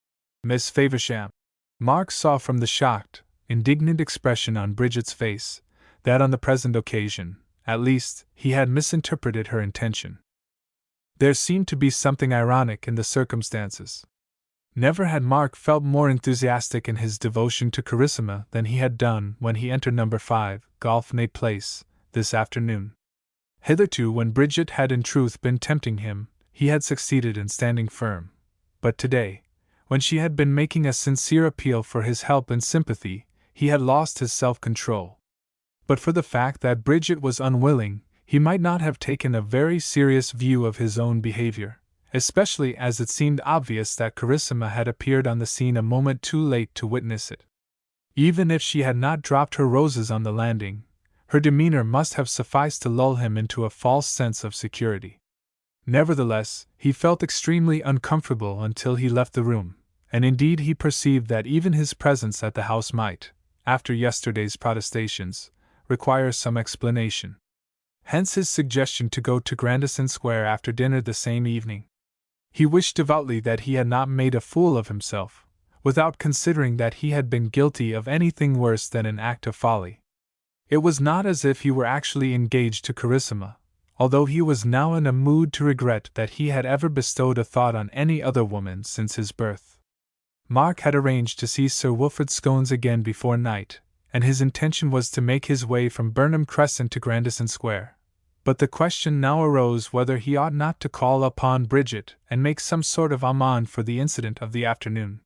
"Miss Faversham," Mark saw from the shocked, indignant expression on Bridget's face that on the present occasion, at least, he had misinterpreted her intention. There seemed to be something ironic in the circumstances. Never had Mark felt more enthusiastic in his devotion to Carissima than he had done when he entered number 5, Golf-Nate Place, this afternoon. Hitherto, when Bridget had in truth been tempting him, he had succeeded in standing firm. But today, when she had been making a sincere appeal for his help and sympathy, he had lost his self-control. But for the fact that Bridget was unwilling, he might not have taken a very serious view of his own behavior, especially as it seemed obvious that Carissima had appeared on the scene a moment too late to witness it. Even if she had not dropped her roses on the landing, her demeanor must have sufficed to lull him into a false sense of security. Nevertheless, he felt extremely uncomfortable until he left the room, and indeed he perceived that even his presence at the house might, after yesterday's protestations, require some explanation. Hence his suggestion to go to Grandison Square after dinner the same evening. He wished devoutly that he had not made a fool of himself, without considering that he had been guilty of anything worse than an act of folly. It was not as if he were actually engaged to Carissima, although he was now in a mood to regret that he had ever bestowed a thought on any other woman since his birth. Mark had arranged to see Sir Wilfrid Scones again before night, and his intention was to make his way from Burnham Crescent to Grandison Square. But the question now arose whether he ought not to call upon Bridget and make some sort of amende for the incident of the afternoon.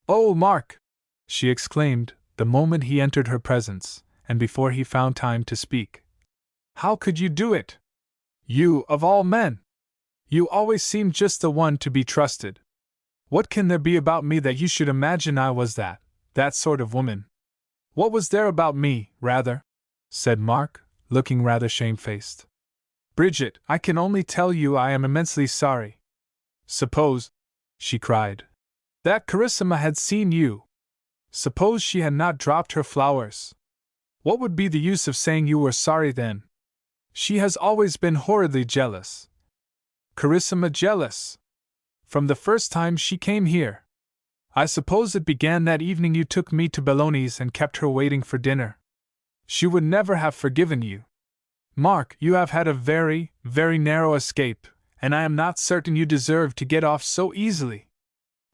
"Oh, Mark!" she exclaimed, the moment he entered her presence, and before he found time to speak. "How could you do it? You, of all men! You always seemed just the one to be trusted. What can there be about me that you should imagine I was that sort of woman?" "What was there about me, rather?" said Mark, looking rather shamefaced. "Bridget, I can only tell you I am immensely sorry. Suppose," she cried, "that Carissima had seen you. Suppose she had not dropped her flowers. What would be the use of saying you were sorry then? She has always been horridly jealous. Carissima jealous! From the first time she came here. I suppose it began that evening you took me to Belloni's and kept her waiting for dinner. She would never have forgiven you. Mark, you have had a very, very narrow escape, and I am not certain you deserve to get off so easily.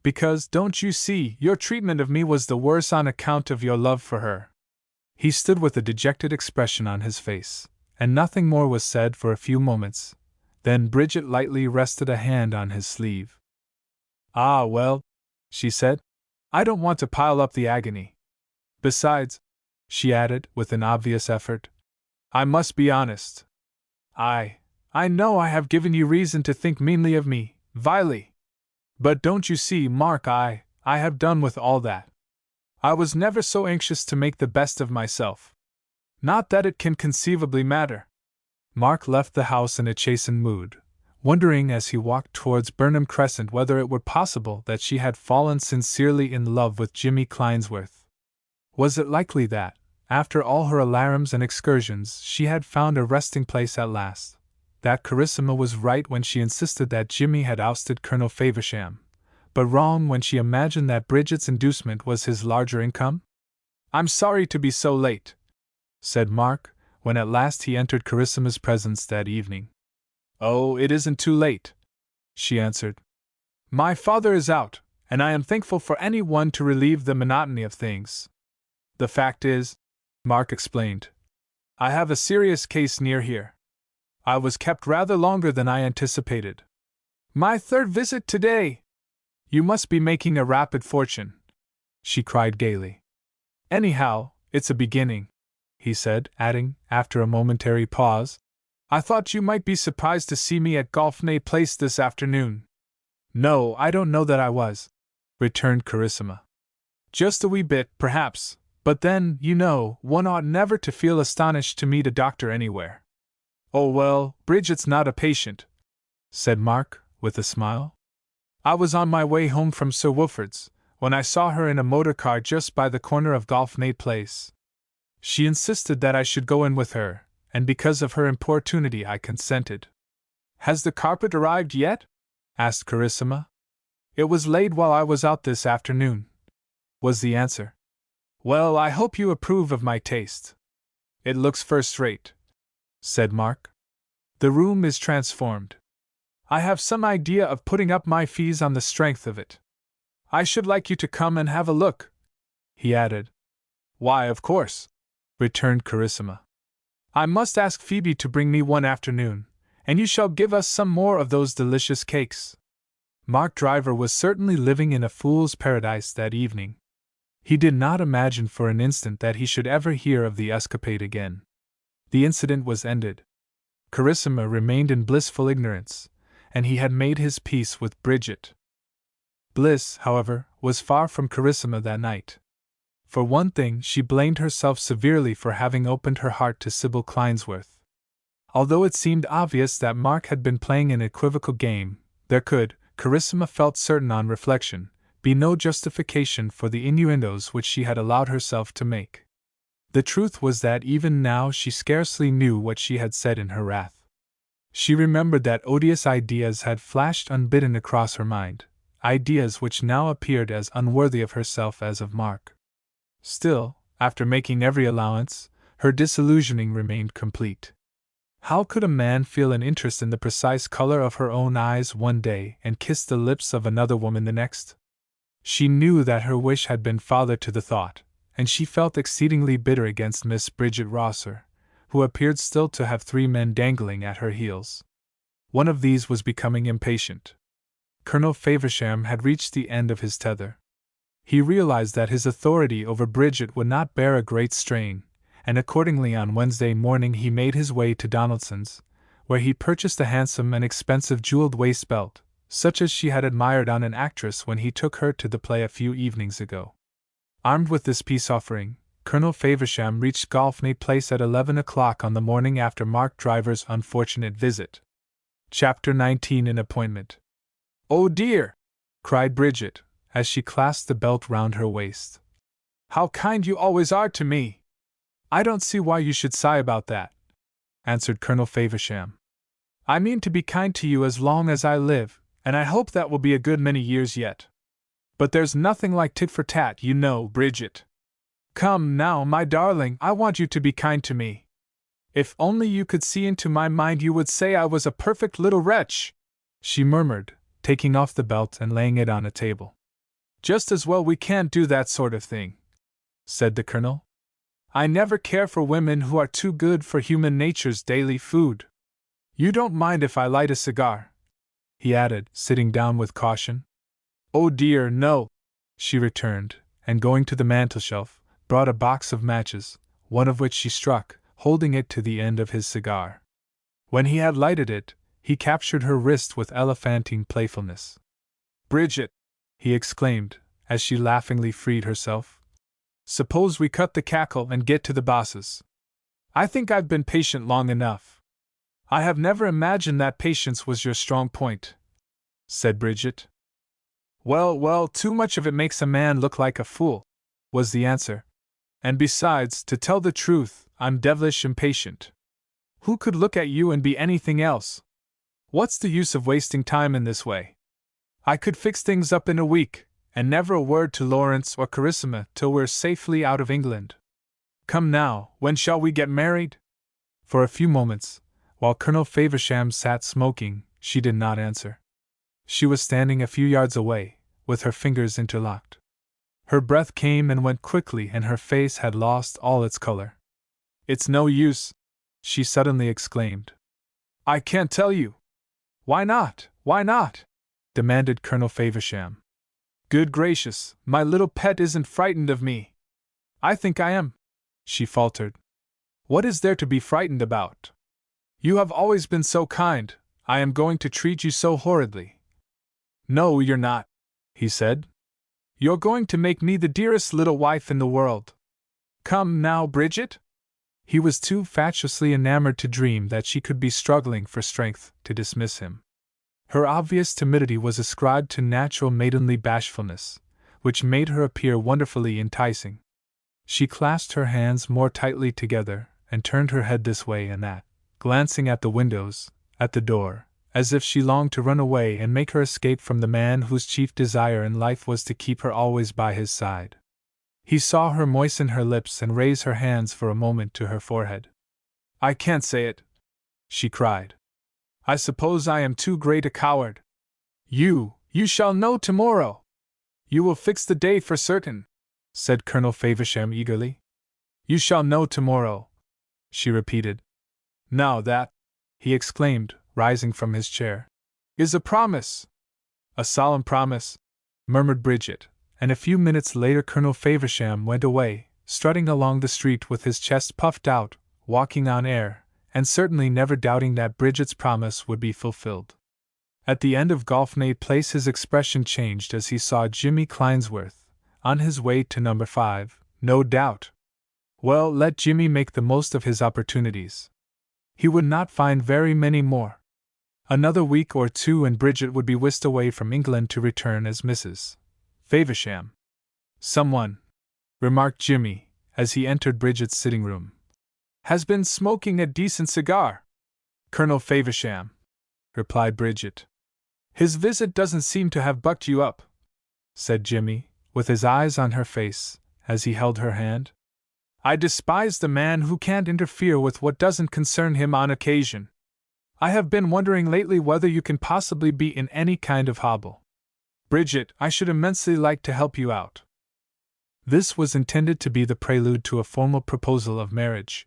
Because, don't you see, your treatment of me was the worse on account of your love for her." He stood with a dejected expression on his face, and nothing more was said for a few moments. Then Bridget lightly rested a hand on his sleeve. "Ah, well," she said, "I don't want to pile up the agony. Besides," she added, with an obvious effort, "I must be honest. I know I have given you reason to think meanly of me, vilely. But don't you see, Mark, I have done with all that. I was never so anxious to make the best of myself. Not that it can conceivably matter." Mark left the house in a chastened mood, wondering as he walked towards Burnham Crescent whether it were possible that she had fallen sincerely in love with Jimmy Clinesworth. Was it likely that, after all her alarums and excursions, she had found a resting place at last? That Carissima was right when she insisted that Jimmy had ousted Colonel Faversham, but wrong when she imagined that Bridget's inducement was his larger income? "I'm sorry to be so late," said Mark, when at last he entered Carissa's presence that evening. "Oh, it isn't too late," she answered. "My father is out, and I am thankful for any one to relieve the monotony of things. The fact is," Mark explained, "I have a serious case near here. I was kept rather longer than I anticipated. My third visit today! You must be making a rapid fortune," she cried gaily. "Anyhow, it's a beginning," he said, adding, after a momentary pause, "I thought you might be surprised to see me at Golf-Nate Place this afternoon." "No, I don't know that I was," returned Carissima. "Just a wee bit, perhaps, but then, you know, one ought never to feel astonished to meet a doctor anywhere." "Oh well, Bridget's not a patient," said Mark, with a smile. "I was on my way home from Sir Wilfrid's, when I saw her in a motor car just by the corner of Golf-Nate Place. She insisted that I should go in with her, and because of her importunity I consented." "Has the carpet arrived yet?" asked Carissima. "It was laid while I was out this afternoon," was the answer. "Well, I hope you approve of my taste." "It looks first-rate," said Mark. "The room is transformed. I have some idea of putting up my fees on the strength of it. I should like you to come and have a look," he added. "Why, of course," returned Carissima. "I must ask Phoebe to bring me one afternoon, and you shall give us some more of those delicious cakes." Mark Driver was certainly living in a fool's paradise that evening. He did not imagine for an instant that he should ever hear of the escapade again. The incident was ended. Carissima remained in blissful ignorance, and he had made his peace with Bridget. Bliss, however, was far from Carissima that night. For one thing, she blamed herself severely for having opened her heart to Sybil Kleinsworth. Although it seemed obvious that Mark had been playing an equivocal game, there could, Carissima felt certain on reflection, be no justification for the innuendos which she had allowed herself to make. The truth was that even now she scarcely knew what she had said in her wrath. She remembered that odious ideas had flashed unbidden across her mind, ideas which now appeared as unworthy of herself as of Mark. Still, after making every allowance, her disillusioning remained complete. How could a man feel an interest in the precise color of her own eyes one day and kiss the lips of another woman the next? She knew that her wish had been father to the thought, and she felt exceedingly bitter against Miss Bridget Rosser, who appeared still to have 3 men dangling at her heels. One of these was becoming impatient. Colonel Faversham had reached the end of his tether. He realized that his authority over Bridget would not bear a great strain, and accordingly on Wednesday morning he made his way to Donaldson's, where he purchased a handsome and expensive jeweled waist belt, such as she had admired on an actress when he took her to the play a few evenings ago. Armed with this peace offering, Colonel Faversham reached Golfney Place at 11 o'clock on the morning after Mark Driver's unfortunate visit. Chapter 19. An Appointment. "Oh dear!" cried Bridget, as she clasped the belt round her waist. "How kind you always are to me!" "I don't see why you should sigh about that," answered Colonel Faversham. "I mean to be kind to you as long as I live, and I hope that will be a good many years yet. But there's nothing like tit for tat, you know, Bridget. Come now, my darling, I want you to be kind to me. If only you could see into my mind you would say I was a perfect little wretch," she murmured, taking off the belt and laying it on a table. "Just as well we can't do that sort of thing," said the colonel. "I never care for women who are too good for human nature's daily food. You don't mind if I light a cigar?" he added, sitting down with caution. "Oh dear, no," she returned, and going to the mantelshelf, brought a box of matches, one of which she struck, holding it to the end of his cigar. When he had lighted it, he captured her wrist with elephantine playfulness. "Bridget," he exclaimed, as she laughingly freed herself, "suppose we cut the cackle and get to the bosses. I think I've been patient long enough." "I have never imagined that patience was your strong point," said Bridget. Well, well, too much of it makes a man look like a fool," was the answer. "And besides, to tell the truth, I'm devilish impatient. Who could look at you and be anything else? What's the use of wasting time in this way? I could fix things up in a week, and never a word to Lawrence or Carissima till we're safely out of England. Come now, when shall we get married?" For a few moments, while Colonel Faversham sat smoking, she did not answer. She was standing a few yards away, with her fingers interlocked. Her breath came and went quickly and her face had lost all its color. "It's no use," she suddenly exclaimed. "I can't tell you." "Why not? Why not?" demanded Colonel Faversham. "Good gracious, my little pet isn't frightened of me." "I think I am," she faltered. "What is there to be frightened about? You have always been so kind, I am going to treat you so horridly." "No, you're not," he said. "You're going to make me the dearest little wife in the world. Come now, Bridget." He was too fatuously enamored to dream that she could be struggling for strength to dismiss him. Her obvious timidity was ascribed to natural maidenly bashfulness, which made her appear wonderfully enticing. She clasped her hands more tightly together and turned her head this way and that, glancing at the windows, at the door, as if she longed to run away and make her escape from the man whose chief desire in life was to keep her always by his side. He saw her moisten her lips and raise her hands for a moment to her forehead. "I can't say it," she cried. I suppose I am too great a coward. You shall know tomorrow. You will fix the day for certain, said Colonel Faversham eagerly. You shall know tomorrow, she repeated. Now that, he exclaimed, rising from his chair, is a promise. A solemn promise, murmured Bridget, and a few minutes later Colonel Faversham went away, strutting along the street with his chest puffed out, walking on air, and certainly never doubting that Bridget's promise would be fulfilled. At the end of Golfnade Place his expression changed as he saw Jimmy Clinesworth, on his way to number 5, no doubt. Well, let Jimmy make the most of his opportunities. He would not find very many more. Another week or two and Bridget would be whisked away from England to return as Mrs. Faversham. Someone, remarked Jimmy, as he entered Bridget's sitting room, has been smoking a decent cigar. Colonel Faversham, replied Bridget. His visit doesn't seem to have bucked you up, said Jimmy, with his eyes on her face, as he held her hand. I despise the man who can't interfere with what doesn't concern him on occasion. I have been wondering lately whether you can possibly be in any kind of hobble. Bridget, I should immensely like to help you out. This was intended to be the prelude to a formal proposal of marriage.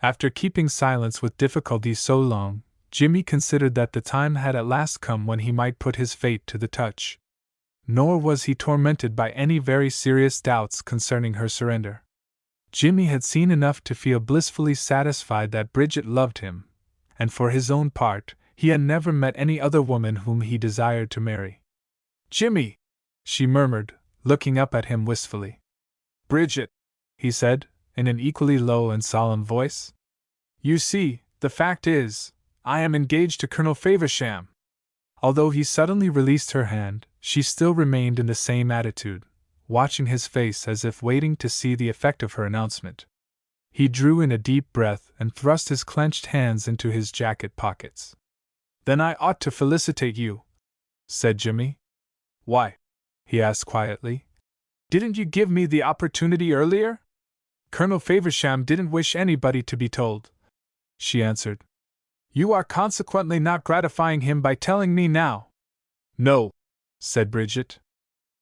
After keeping silence with difficulty so long, Jimmy considered that the time had at last come when he might put his fate to the touch. Nor was he tormented by any very serious doubts concerning her surrender. Jimmy had seen enough to feel blissfully satisfied that Bridget loved him, and for his own part, he had never met any other woman whom he desired to marry. Jimmy, she murmured, looking up at him wistfully. Bridget, he said, in an equally low and solemn voice. You see, the fact is, I am engaged to Colonel Faversham. Although he suddenly released her hand, she still remained in the same attitude, watching his face as if waiting to see the effect of her announcement. He drew in a deep breath and thrust his clenched hands into his jacket pockets. Then I ought to felicitate you, said Jimmy. Why? He asked quietly. Didn't you give me the opportunity earlier? Colonel Faversham didn't wish anybody to be told, she answered. You are consequently not gratifying him by telling me now. No, said Bridget.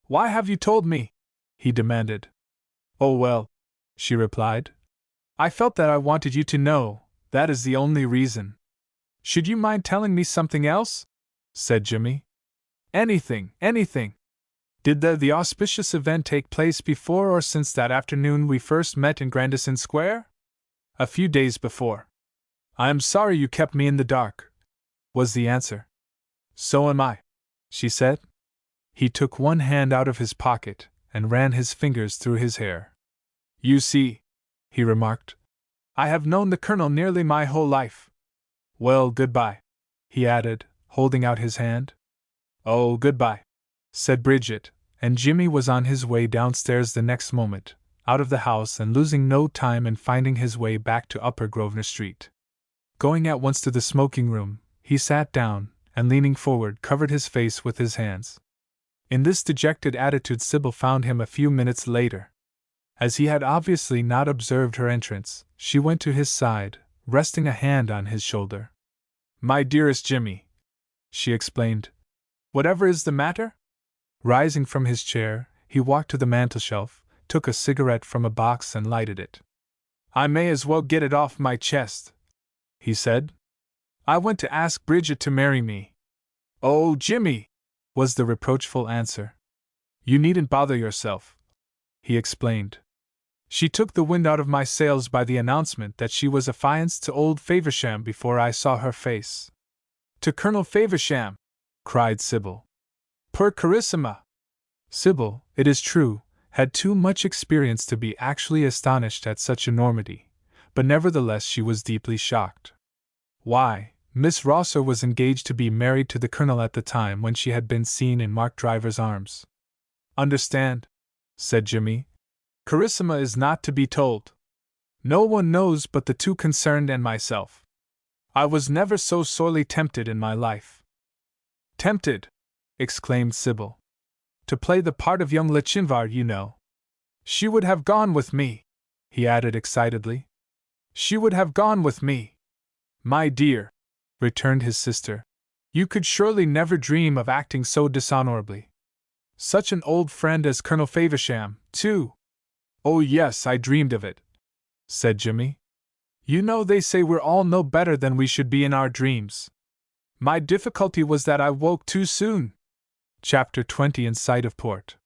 Why have you told me? He demanded. Oh well, she replied. I felt that I wanted you to know, that is the only reason. Should you mind telling me something else? Said Jimmy. Anything. Did the auspicious event take place before or since that afternoon we first met in Grandison Square? A few days before. I am sorry you kept me in the dark, was the answer. So am I, she said. He took one hand out of his pocket and ran his fingers through his hair. You see, he remarked, I have known the Colonel nearly my whole life. Well, goodbye, he added, holding out his hand. Oh, goodbye, said Bridget, and Jimmy was on his way downstairs the next moment, out of the house and losing no time in finding his way back to Upper Grosvenor Street. Going at once to the smoking room, he sat down, and leaning forward covered his face with his hands. In this dejected attitude Sybil found him a few minutes later. As he had obviously not observed her entrance, she went to his side, resting a hand on his shoulder. My dearest Jimmy, she explained. Whatever is the matter? Rising from his chair, he walked to the mantelshelf, took a cigarette from a box and lighted it. I may as well get it off my chest, he said. I went to ask Bridget to marry me. Oh, Jimmy, was the reproachful answer. You needn't bother yourself, he explained. She took the wind out of my sails by the announcement that she was affianced to old Faversham before I saw her face. To Colonel Faversham, cried Sybil. Per Carissima! Sybil, it is true, had too much experience to be actually astonished at such enormity, but nevertheless she was deeply shocked. Why, Miss Rosser was engaged to be married to the Colonel at the time when she had been seen in Mark Driver's arms. Understand, said Jimmy. Carissima is not to be told. No one knows but the two concerned and myself. I was never so sorely tempted in my life. Tempted! Exclaimed Sybil. To play the part of young Lochinvar, you know. She would have gone with me, he added excitedly. She would have gone with me. My dear, returned his sister. You could surely never dream of acting so dishonorably. Such an old friend as Colonel Faversham, too. Oh yes, I dreamed of it, said Jimmy. You know they say we're all no better than we should be in our dreams. My difficulty was that I woke too soon. Chapter 20 In Sight of Port.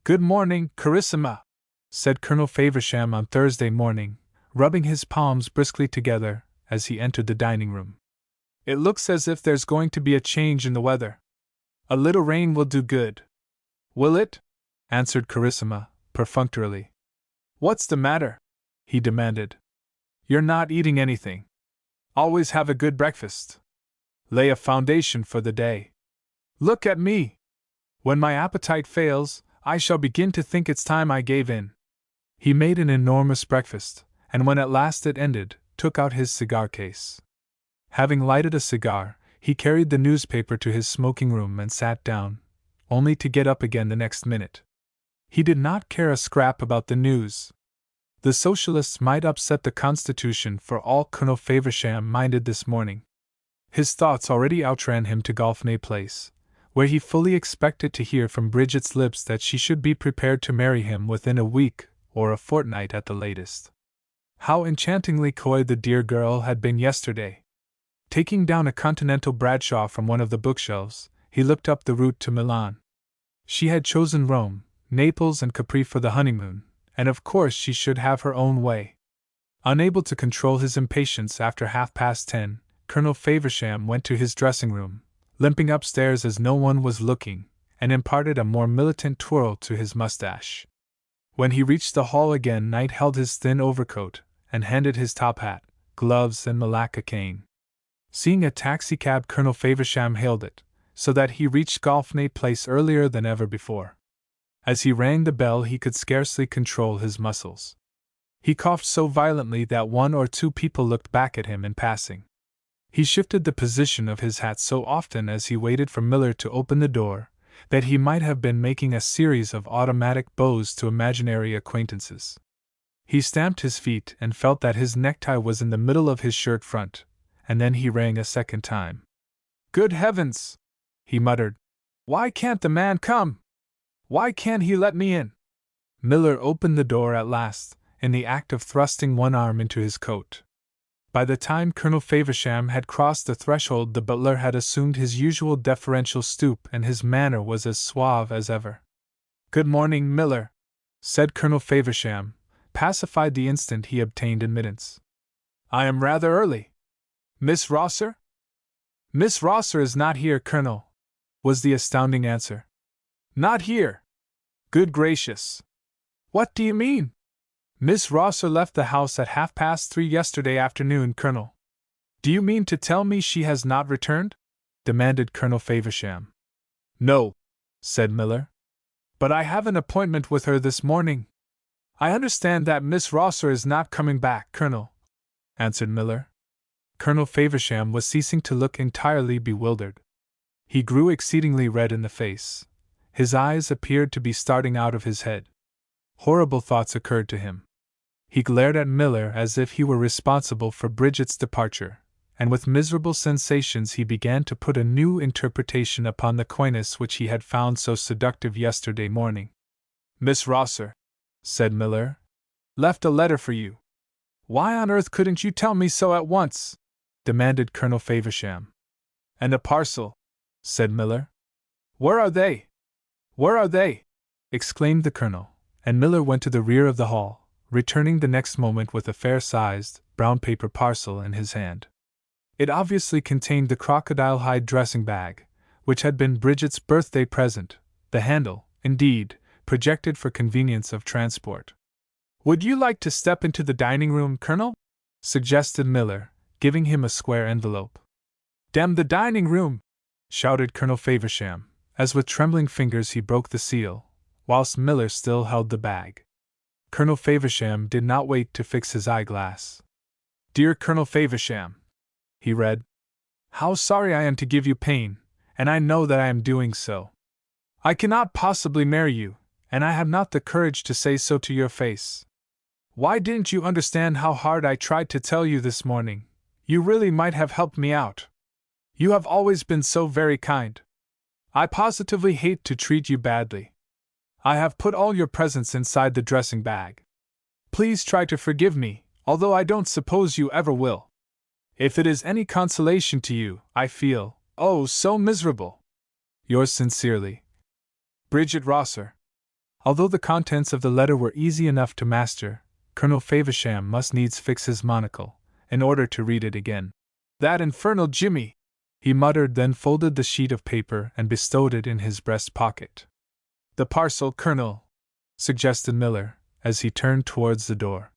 Good morning, Carissima, said Colonel Faversham on Thursday morning, rubbing his palms briskly together as he entered the dining room. It looks as if there's going to be a change in the weather. A little rain will do good. Will it? Answered Carissima, perfunctorily. What's the matter? He demanded. You're not eating anything. Always have a good breakfast. Lay a foundation for the day. Look at me. When my appetite fails, I shall begin to think it's time I gave in. He made an enormous breakfast, and when at last it ended, took out his cigar case. Having lighted a cigar, he carried the newspaper to his smoking room and sat down, only to get up again the next minute. He did not care a scrap about the news. The Socialists might upset the Constitution for all Colonel Faversham minded this morning. His thoughts already outran him to Golfney Place, where he fully expected to hear from Bridget's lips that she should be prepared to marry him within a week or a fortnight at the latest. How enchantingly coy the dear girl had been yesterday! Taking down a Continental Bradshaw from one of the bookshelves, he looked up the route to Milan. She had chosen Rome, Naples, and Capri for the honeymoon, and of course she should have her own way. Unable to control his impatience after 10:30, Colonel Faversham went to his dressing room, limping upstairs as no one was looking, and imparted a more militant twirl to his mustache. When he reached the hall again, Knight held his thin overcoat and handed his top hat, gloves, and Malacca cane. Seeing a taxicab, Colonel Faversham hailed it, so that he reached Golfney Place earlier than ever before. As he rang the bell, he could scarcely control his muscles. He coughed so violently that one or two people looked back at him in passing. He shifted the position of his hat so often as he waited for Miller to open the door, that he might have been making a series of automatic bows to imaginary acquaintances. He stamped his feet and felt that his necktie was in the middle of his shirt front, and then he rang a second time. Good heavens! He muttered. Why can't the man come? Why can't he let me in? Miller opened the door at last, in the act of thrusting one arm into his coat. By the time Colonel Faversham had crossed the threshold, the butler had assumed his usual deferential stoop and his manner was as suave as ever. Good morning, Miller, said Colonel Faversham, pacified the instant he obtained admittance. I am rather early. Miss Rosser? Miss Rosser is not here, Colonel, was the astounding answer. Not here? Good gracious! What do you mean? Miss Rosser left the house at 3:30 yesterday afternoon, Colonel. Do you mean to tell me she has not returned? Demanded Colonel Faversham. No, said Miller. But I have an appointment with her this morning. I understand that Miss Rosser is not coming back, Colonel, answered Miller. Colonel Faversham was ceasing to look entirely bewildered. He grew exceedingly red in the face. His eyes appeared to be starting out of his head. Horrible thoughts occurred to him. He glared at Miller as if he were responsible for Bridget's departure, and with miserable sensations he began to put a new interpretation upon the coyness which he had found so seductive yesterday morning. Miss Rosser, said Miller, left a letter for you. Why on earth couldn't you tell me so at once? Demanded Colonel Faversham. And a parcel, said Miller. Where are they? Where are they? Exclaimed the Colonel, and Miller went to the rear of the hall, returning the next moment with a fair-sized, brown paper parcel in his hand. It obviously contained the crocodile-hide dressing bag, which had been Bridget's birthday present, the handle, indeed, projected for convenience of transport. Would you like to step into the dining room, Colonel? Suggested Miller, giving him a square envelope. Damn the dining room! Shouted Colonel Faversham, as with trembling fingers he broke the seal, whilst Miller still held the bag. Colonel Faversham did not wait to fix his eyeglass. Dear Colonel Faversham, he read, how sorry I am to give you pain, and I know that I am doing so. I cannot possibly marry you, and I have not the courage to say so to your face. Why didn't you understand how hard I tried to tell you this morning? You really might have helped me out. You have always been so very kind. I positively hate to treat you badly. I have put all your presents inside the dressing bag. Please try to forgive me, although I don't suppose you ever will. If it is any consolation to you, I feel, oh, so miserable. Yours sincerely, Bridget Rosser. Although the contents of the letter were easy enough to master, Colonel Faversham must needs fix his monocle, in order to read it again. That infernal Jimmy! He muttered, then folded the sheet of paper and bestowed it in his breast pocket. The parcel, Colonel, suggested Miller, as he turned towards the door.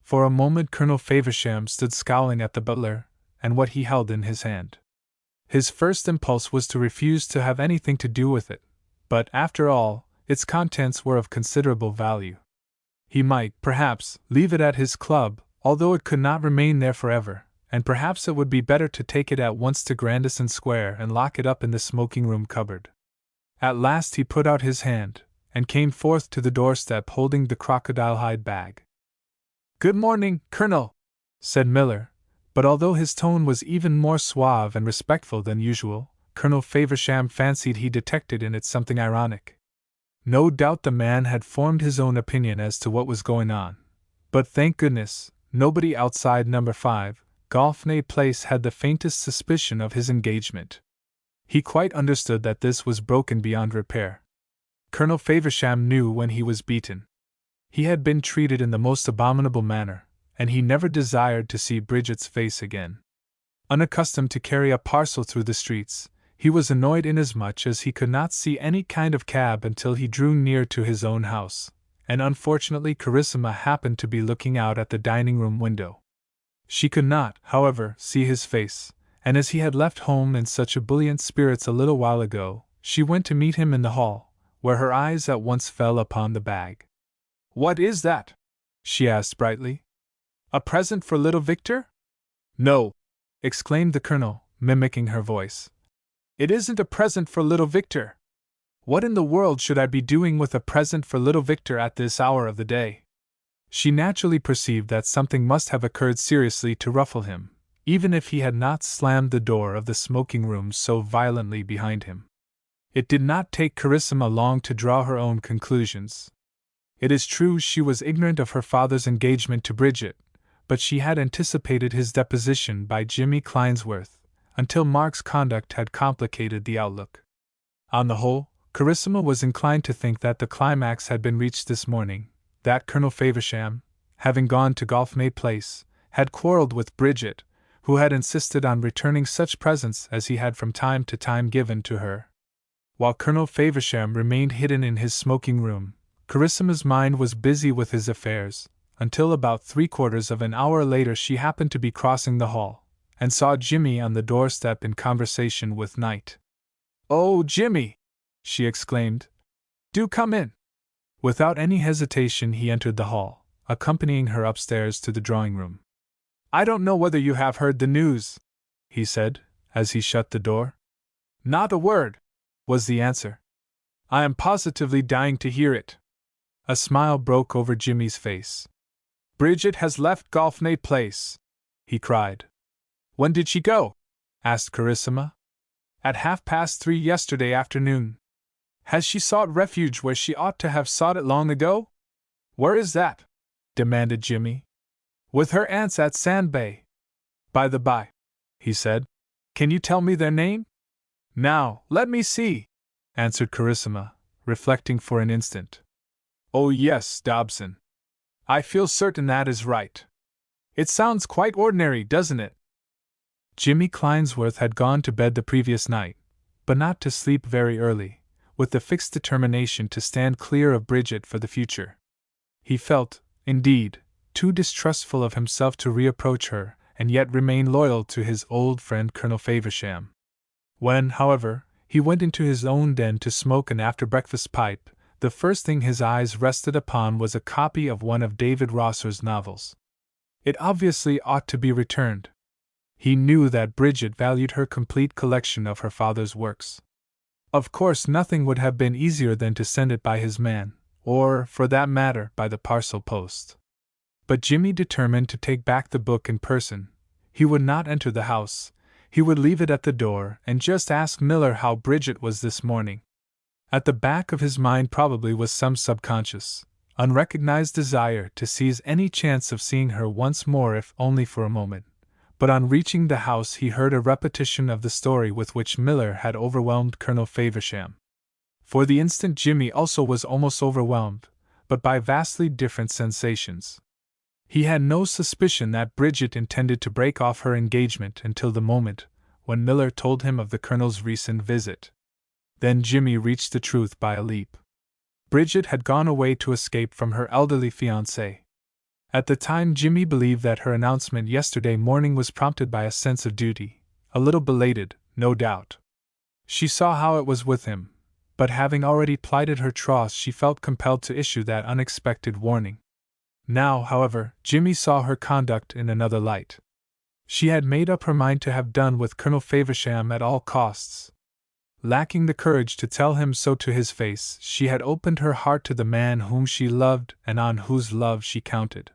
For a moment Colonel Faversham stood scowling at the butler and what he held in his hand. His first impulse was to refuse to have anything to do with it, but, after all, its contents were of considerable value. He might, perhaps, leave it at his club, although it could not remain there forever, and perhaps it would be better to take it at once to Grandison Square and lock it up in the smoking-room cupboard. At last he put out his hand, and came forth to the doorstep holding the crocodile-hide bag. "Good morning, Colonel," said Miller, but although his tone was even more suave and respectful than usual, Colonel Faversham fancied he detected in it something ironic. No doubt the man had formed his own opinion as to what was going on, but thank goodness, nobody outside No. 5, Golfney Place had the faintest suspicion of his engagement. He quite understood that this was broken beyond repair. Colonel Faversham knew when he was beaten. He had been treated in the most abominable manner, and he never desired to see Bridget's face again. Unaccustomed to carry a parcel through the streets, he was annoyed inasmuch as he could not see any kind of cab until he drew near to his own house, and unfortunately Carissima happened to be looking out at the dining-room window. She could not, however, see his face, and as he had left home in such ebullient spirits a little while ago, she went to meet him in the hall, where her eyes at once fell upon the bag. "What is that?" she asked brightly. "A present for little Victor?" "No," exclaimed the colonel, mimicking her voice. "It isn't a present for little Victor. What in the world should I be doing with a present for little Victor at this hour of the day?" She naturally perceived that something must have occurred seriously to ruffle him, even if he had not slammed the door of the smoking-room so violently behind him. It did not take Carissima long to draw her own conclusions. It is true she was ignorant of her father's engagement to Bridget, but she had anticipated his deposition by Jimmy Clinesworth, until Mark's conduct had complicated the outlook. On the whole, Carissima was inclined to think that the climax had been reached this morning, that Colonel Faversham, having gone to Golfney Place, had quarrelled with Bridget, who had insisted on returning such presents as he had from time to time given to her. While Colonel Faversham remained hidden in his smoking-room, Carissa's mind was busy with his affairs, until about 3/4 of an hour later she happened to be crossing the hall, and saw Jimmy on the doorstep in conversation with Knight. "Oh, Jimmy!" she exclaimed. "Do come in!" Without any hesitation he entered the hall, accompanying her upstairs to the drawing-room. "I don't know whether you have heard the news," he said, as he shut the door. "Not a word," was the answer. "I am positively dying to hear it." A smile broke over Jimmy's face. "Bridget has left Golfney Place," he cried. "When did she go?" asked Carissima. "At 3:30 yesterday afternoon." "Has she sought refuge where she ought to have sought it long ago?" "Where is that?" demanded Jimmy. "With her aunts at Sandbay." "By the by," he said, "can you tell me their name?" "Now, let me see," answered Carissima, reflecting for an instant. "Oh yes, Dobson. I feel certain that is right. It sounds quite ordinary, doesn't it?" Jimmy Clinesworth had gone to bed the previous night, but not to sleep very early, with the fixed determination to stand clear of Bridget for the future. He felt, indeed, too distrustful of himself to reapproach her, and yet remain loyal to his old friend Colonel Faversham. When, however, he went into his own den to smoke an after-breakfast pipe, the first thing his eyes rested upon was a copy of one of David Rosser's novels. It obviously ought to be returned. He knew that Bridget valued her complete collection of her father's works. Of course, nothing would have been easier than to send it by his man, or, for that matter, by the parcel post. But Jimmy determined to take back the book in person. He would not enter the house. He would leave it at the door and just ask Miller how Bridget was this morning. At the back of his mind probably was some subconscious, unrecognized desire to seize any chance of seeing her once more if only for a moment. But on reaching the house he heard a repetition of the story with which Miller had overwhelmed Colonel Faversham. For the instant Jimmy also was almost overwhelmed, but by vastly different sensations. He had no suspicion that Bridget intended to break off her engagement until the moment when Miller told him of the Colonel's recent visit. Then Jimmy reached the truth by a leap. Bridget had gone away to escape from her elderly fiancé. At the time Jimmy believed that her announcement yesterday morning was prompted by a sense of duty, a little belated, no doubt. She saw how it was with him, but having already plighted her troth she felt compelled to issue that unexpected warning. Now, however, Jimmy saw her conduct in another light. She had made up her mind to have done with Colonel Faversham at all costs. Lacking the courage to tell him so to his face, she had opened her heart to the man whom she loved and on whose love she counted.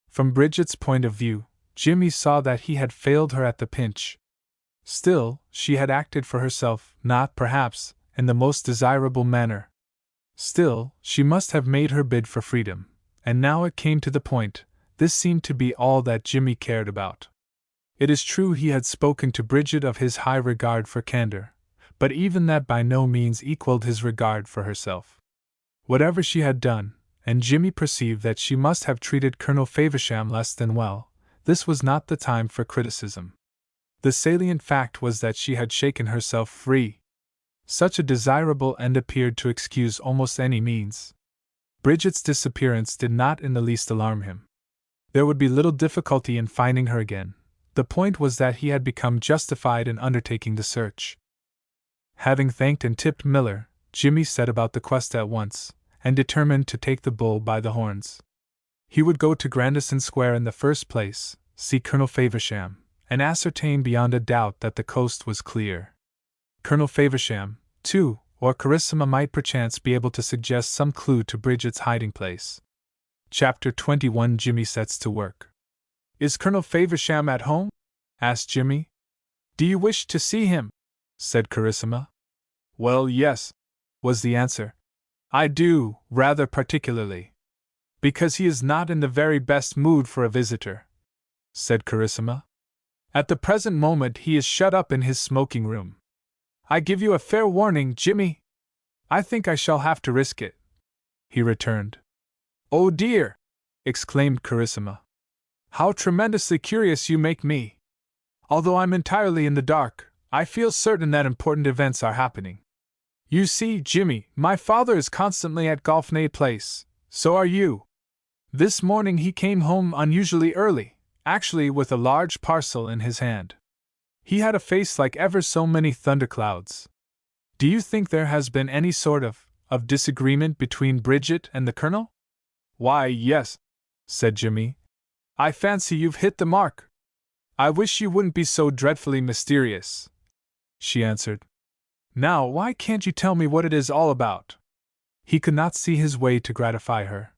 From Bridget's point of view, Jimmy saw that he had failed her at the pinch. Still, she had acted for herself, not, perhaps, in the most desirable manner. Still, she must have made her bid for freedom, and now it came to the point, this seemed to be all that Jimmy cared about. It is true he had spoken to Bridget of his high regard for candor, but even that by no means equaled his regard for herself. Whatever she had done, and Jimmy perceived that she must have treated Colonel Faversham less than well, this was not the time for criticism. The salient fact was that she had shaken herself free. Such a desirable end appeared to excuse almost any means. Bridget's disappearance did not in the least alarm him. There would be little difficulty in finding her again. The point was that he had become justified in undertaking the search. Having thanked and tipped Miller, Jimmy set about the quest at once, and determined to take the bull by the horns. He would go to Grandison Square in the first place, see Colonel Faversham, and ascertain beyond a doubt that the coast was clear. Colonel Faversham, too, or Carissima might perchance be able to suggest some clue to Bridget's hiding place. Chapter 21 Jimmy Sets to Work. "Is Colonel Faversham at home?" asked Jimmy. "Do you wish to see him?" said Carissima. "Well, yes," was the answer. "I do, rather particularly. Because he is not in the very best mood for a visitor," said Carissima. "At the present moment he is shut up in his smoking room. I give you a fair warning, Jimmy. I think I shall have to risk it," he returned. "Oh dear!" exclaimed Carissima. "How tremendously curious you make me. Although I'm entirely in the dark, I feel certain that important events are happening. You see, Jimmy, my father is constantly at Golfney Place, so are you. This morning he came home unusually early, actually with a large parcel in his hand. He had a face like ever so many thunderclouds. Do you think there has been any sort of disagreement between Bridget and the Colonel?" "Why, yes," said Jimmy. "I fancy you've hit the mark." "I wish you wouldn't be so dreadfully mysterious," she answered. "Now, why can't you tell me what it is all about?" He could not see his way to gratify her.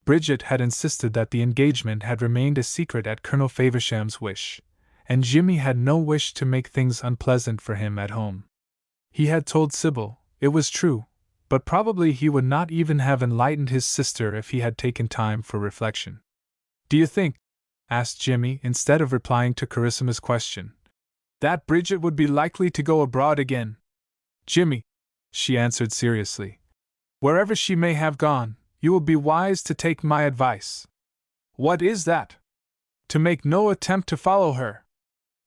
Bridget had insisted that the engagement had remained a secret at Colonel Faversham's wish, and Jimmy had no wish to make things unpleasant for him at home. He had told Sybil, it was true, but probably he would not even have enlightened his sister if he had taken time for reflection. "Do you think," asked Jimmy, instead of replying to Carissa's question, "that Bridget would be likely to go abroad again?" "Jimmy," she answered seriously, "wherever she may have gone, you will be wise to take my advice." "What is that?" "To make no attempt to follow her."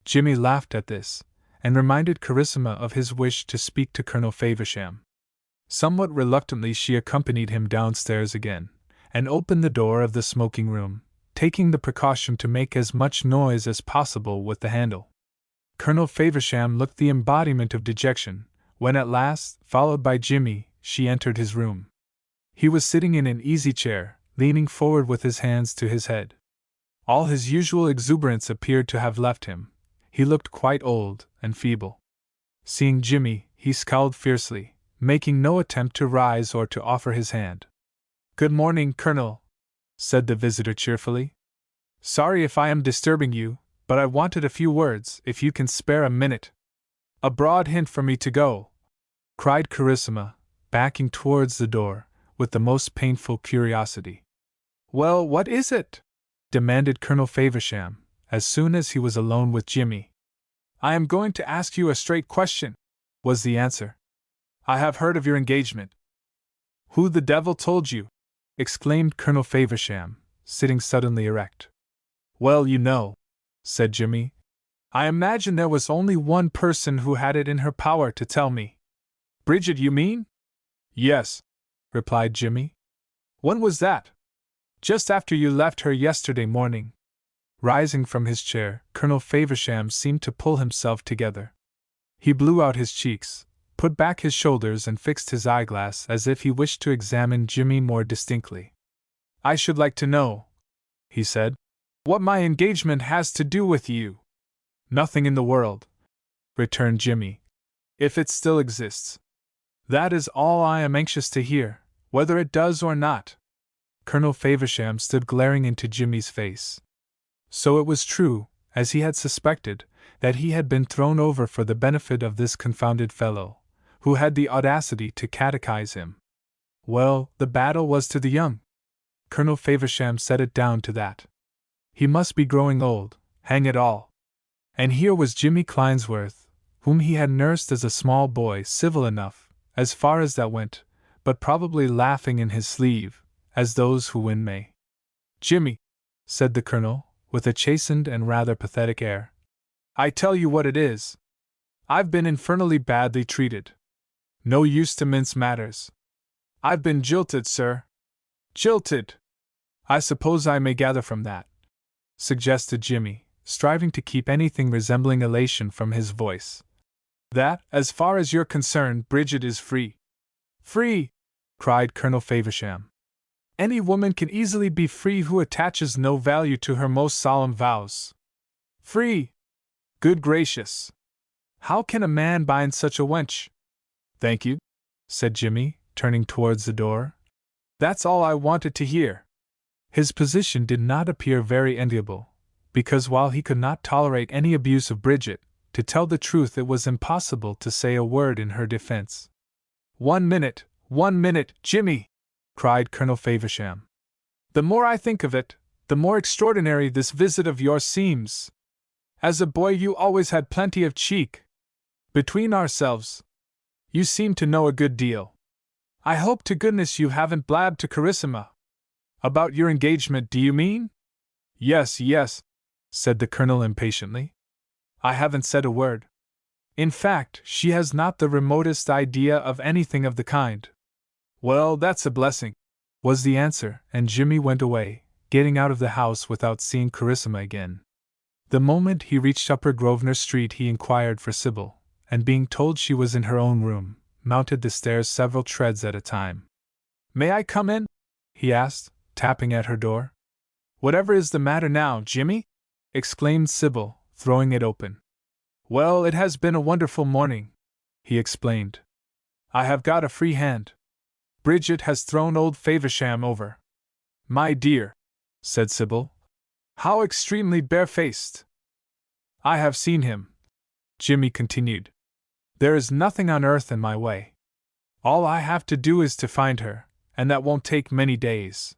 Jimmy laughed at this, and reminded Carissima of his wish to speak to Colonel Faversham. Somewhat reluctantly she accompanied him downstairs again, and opened the door of the smoking room, taking the precaution to make as much noise as possible with the handle. Colonel Faversham looked the embodiment of dejection, when at last, followed by Jimmy, she entered his room. He was sitting in an easy chair, leaning forward with his hands to his head. All his usual exuberance appeared to have left him. He looked quite old and feeble. Seeing Jimmy, he scowled fiercely, making no attempt to rise or to offer his hand. "Good morning, Colonel," said the visitor cheerfully. "Sorry if I am disturbing you, but I wanted a few words, if you can spare a minute. A broad hint for me to go," cried Carissima, backing towards the door, with the most painful curiosity. "Well, what is it?" demanded Colonel Faversham, as soon as he was alone with Jimmy. "I am going to ask you a straight question," was the answer. "I have heard of your engagement." "Who the devil told you?" exclaimed Colonel Faversham, sitting suddenly erect. "Well, you know," said Jimmy. "I imagine there was only one person who had it in her power to tell me." "Bridget, you mean?" "Yes," replied Jimmy. "When was that?" "Just after you left her yesterday morning." Rising from his chair, Colonel Faversham seemed to pull himself together. He blew out his cheeks, put back his shoulders, and fixed his eyeglass as if he wished to examine Jimmy more distinctly. "I should like to know," he said, "what my engagement has to do with you." "Nothing in the world," returned Jimmy, "if it still exists. That is all I am anxious to hear, whether it does or not." Colonel Faversham stood glaring into Jimmy's face. So it was true, as he had suspected, that he had been thrown over for the benefit of this confounded fellow, who had the audacity to catechize him. Well, the battle was to the young. Colonel Faversham set it down to that. He must be growing old, hang it all. And here was Jimmy Clinesworth, whom he had nursed as a small boy, civil enough, as far as that went, but probably laughing in his sleeve, as those who win may. "Jimmy," said the Colonel, with a chastened and rather pathetic air, "I tell you what it is. I've been infernally badly treated. No use to mince matters. I've been jilted, sir." "Jilted? I suppose I may gather from that," suggested Jimmy, striving to keep anything resembling elation from his voice, "that, as far as you're concerned, Bridget is free." "Free!" cried Colonel Faversham. "Any woman can easily be free who attaches no value to her most solemn vows." "Free! Good gracious! How can a man bind such a wench?" "Thank you," said Jimmy, turning towards the door. "That's all I wanted to hear." His position did not appear very enviable, because while he could not tolerate any abuse of Bridget, to tell the truth it was impossible to say a word in her defense. "1 minute, 1 minute, Jimmy!" cried Colonel Faversham. "The more I think of it, the more extraordinary this visit of yours seems. As a boy you always had plenty of cheek. Between ourselves, you seem to know a good deal. I hope to goodness you haven't blabbed to Carissima. About your engagement, do you mean?" "Yes, yes," said the Colonel impatiently. "I haven't said a word. In fact, she has not the remotest idea of anything of the kind." "Well, that's a blessing," was the answer, and Jimmy went away, getting out of the house without seeing Carissima again. The moment he reached Upper Grosvenor Street he inquired for Sybil, and being told she was in her own room, mounted the stairs several treads at a time. "May I come in?" he asked, tapping at her door. "Whatever is the matter now, Jimmy?" exclaimed Sybil, throwing it open. "Well, it has been a wonderful morning," he explained. "I have got a free hand. Bridget has thrown old Faversham over." "My dear," said Sybil, "how extremely barefaced!" "I have seen him," Jimmy continued. "There is nothing on earth in my way. All I have to do is to find her, and that won't take many days."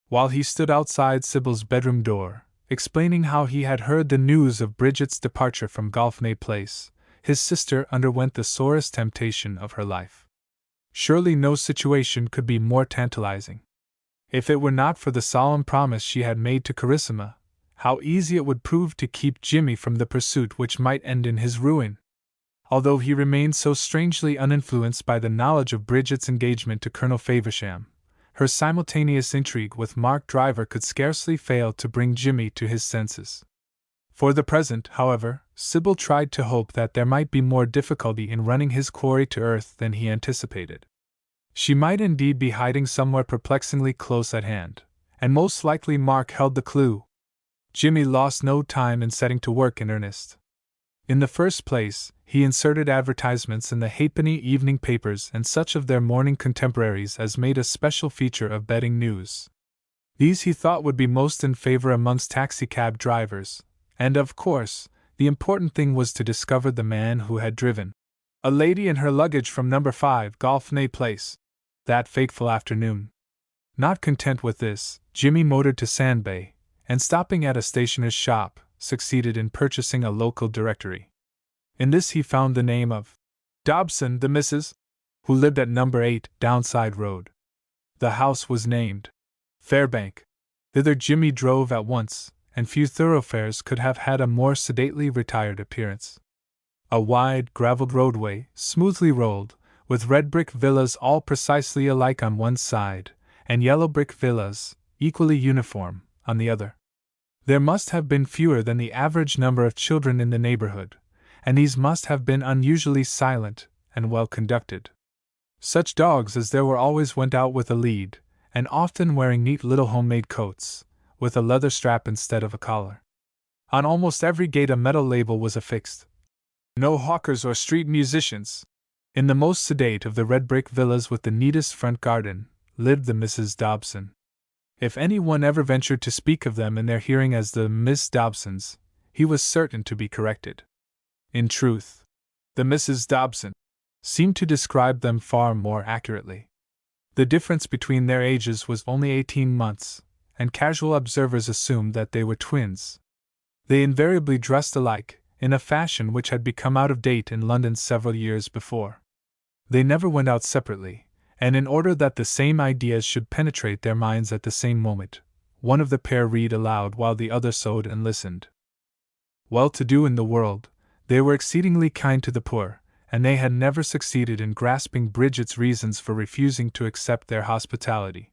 While he stood outside Sybil's bedroom door, explaining how he had heard the news of Bridget's departure from Golfney Place, his sister underwent the sorest temptation of her life. Surely no situation could be more tantalizing. If it were not for the solemn promise she had made to Carissima, how easy it would prove to keep Jimmy from the pursuit which might end in his ruin. Although he remained so strangely uninfluenced by the knowledge of Bridget's engagement to Colonel Faversham, her simultaneous intrigue with Mark Driver could scarcely fail to bring Jimmy to his senses. For the present, however, Sybil tried to hope that there might be more difficulty in running his quarry to earth than he anticipated. She might indeed be hiding somewhere perplexingly close at hand, and most likely Mark held the clue. Jimmy lost no time in setting to work in earnest. In the first place, he inserted advertisements in the halfpenny evening papers and such of their morning contemporaries as made a special feature of betting news. These he thought would be most in favor amongst taxicab drivers, And of course, the important thing was to discover the man who had driven a lady and her luggage from number 5 Golfney Place that fateful afternoon. Not content with this, Jimmy motored to Sandbay, and stopping at a stationer's shop, succeeded in purchasing a local directory. In this he found the name of Dobson, the Mrs., who lived at number 8 Downside Road. The house was named Fairbank. Thither Jimmy drove at once, and few thoroughfares could have had a more sedately retired appearance. A wide, gravelled roadway, smoothly rolled, with red brick villas all precisely alike on one side, and yellow brick villas, equally uniform, on the other. There must have been fewer than the average number of children in the neighborhood, and these must have been unusually silent and well conducted. Such dogs as there were always went out with a lead, and often wearing neat little homemade coats, with a leather strap instead of a collar. On almost every gate a metal label was affixed. No hawkers or street musicians. In the most sedate of the red brick villas with the neatest front garden, lived the Mrs. Dobson. If anyone ever ventured to speak of them in their hearing as the Miss Dobsons, he was certain to be corrected. In truth, the Mrs. Dobson seemed to describe them far more accurately. The difference between their ages was only 18 months, and casual observers assumed that they were twins. They invariably dressed alike, in a fashion which had become out of date in London several years before. They never went out separately, and in order that the same ideas should penetrate their minds at the same moment, one of the pair read aloud while the other sewed and listened. Well-to-do in the world, they were exceedingly kind to the poor, and they had never succeeded in grasping Bridget's reasons for refusing to accept their hospitality.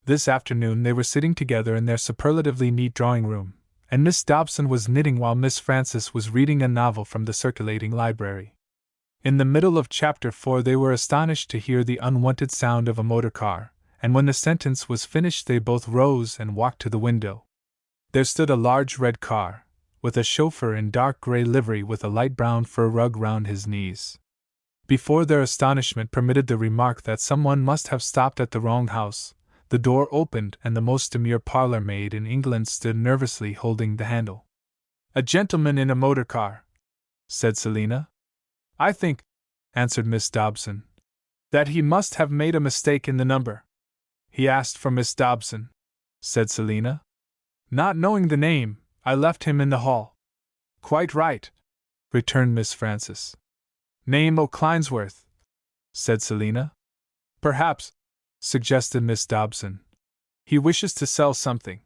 This afternoon they were sitting together in their superlatively neat drawing-room, and Miss Dobson was knitting while Miss Frances was reading a novel from the circulating library. In the middle of Chapter 4 they were astonished to hear the unwonted sound of a motor car, and when the sentence was finished they both rose and walked to the window. There stood a large red car, with a chauffeur in dark grey livery with a light brown fur rug round his knees. Before their astonishment permitted the remark that someone must have stopped at the wrong house, the door opened and the most demure parlour-maid in England stood nervously holding the handle. "A gentleman in a motor car," said Selina. "I think," answered Miss Dobson, "that he must have made a mistake in the number." "He asked for Miss Dobson," said Selina. "Not knowing the name, I left him in the hall." "Quite right," returned Miss Frances. "Name O'Kleinsworth," said Selina. "Perhaps," suggested Miss Dobson, "he wishes to sell something."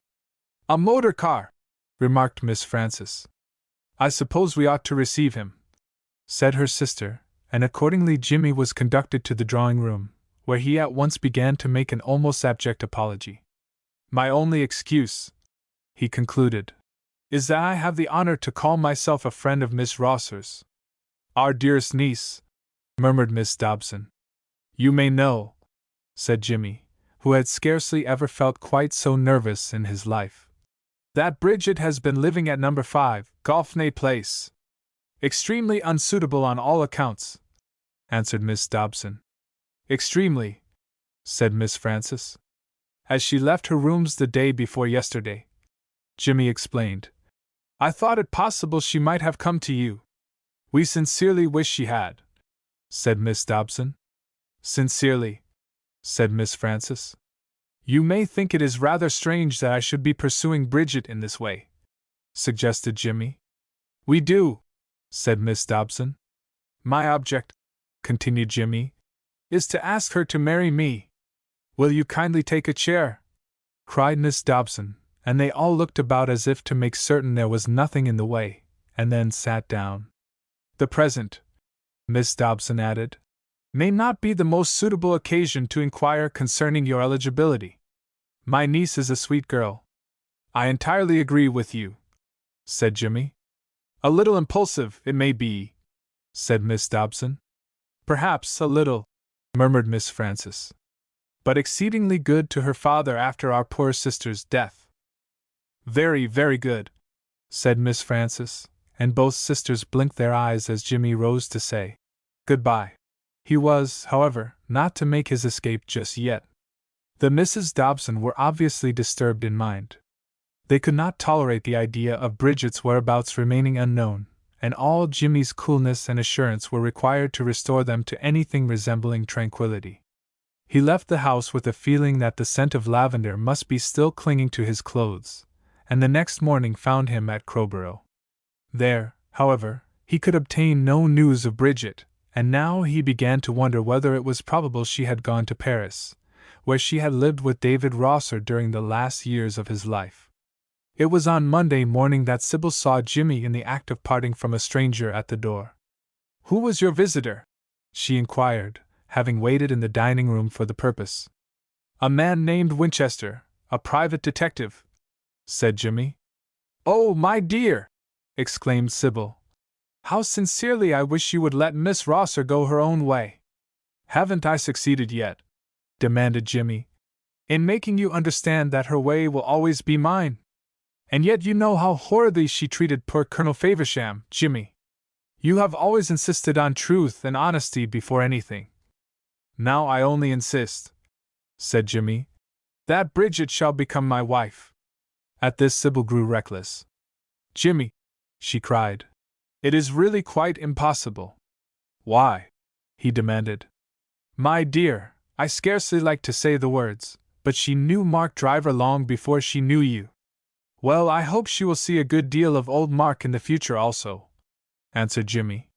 "A motor car," remarked Miss Frances. "I suppose we ought to receive him," said her sister, and accordingly Jimmy was conducted to the drawing-room, where he at once began to make an almost abject apology. "My only excuse," he concluded, "is that I have the honor to call myself a friend of Miss Rosser's." "Our dearest niece," murmured Miss Dobson. "You may know," said Jimmy, who had scarcely ever felt quite so nervous in his life, "that Bridget has been living at number 5 Golfney Place." "Extremely unsuitable on all accounts," answered Miss Dobson. "Extremely," said Miss Frances. "As she left her rooms the day before yesterday," Jimmy explained, "I thought it possible she might have come to you." "We sincerely wish she had," said Miss Dobson. "Sincerely," said Miss Frances. "You may think it is rather strange that I should be pursuing Bridget in this way," suggested Jimmy. "We do," said Miss Dobson. "My object," continued Jimmy, "is to ask her to marry me." "Will you kindly take a chair?" cried Miss Dobson, and they all looked about as if to make certain there was nothing in the way, and then sat down. "The present," Miss Dobson added, "may not be the most suitable occasion to inquire concerning your eligibility. My niece is a sweet girl." "I entirely agree with you," said Jimmy. "A little impulsive, it may be," said Miss Dobson. "Perhaps a little," murmured Miss Frances. "But exceedingly good to her father after our poor sister's death." "Very, very good," said Miss Frances, and both sisters blinked their eyes as Jimmy rose to say goodbye. He was, however, not to make his escape just yet. The Misses Dobson were obviously disturbed in mind. They could not tolerate the idea of Bridget's whereabouts remaining unknown, and all Jimmy's coolness and assurance were required to restore them to anything resembling tranquility. He left the house with a feeling that the scent of lavender must be still clinging to his clothes, and the next morning found him at Crowborough. There, however, he could obtain no news of Bridget, and now he began to wonder whether it was probable she had gone to Paris, where she had lived with David Rosser during the last years of his life. It was on Monday morning that Sybil saw Jimmy in the act of parting from a stranger at the door. "Who was your visitor?" she inquired, having waited in the dining room for the purpose. "A man named Winchester, a private detective," said Jimmy. "Oh, my dear!" exclaimed Sybil. "How sincerely I wish you would let Miss Rosser go her own way." "Haven't I succeeded yet?" demanded Jimmy. "In making you understand that her way will always be mine? And yet you know how horridly she treated poor Colonel Faversham, Jimmy. You have always insisted on truth and honesty before anything. Now I only insist," said Jimmy, "that Bridget shall become my wife." At this Sybil grew reckless. "Jimmy," she cried, "it is really quite impossible." "Why?" he demanded. "My dear, I scarcely like to say the words, but she knew Mark Driver long before she knew you." "Well, I hope she will see a good deal of old Mark in the future also," answered Jimmy.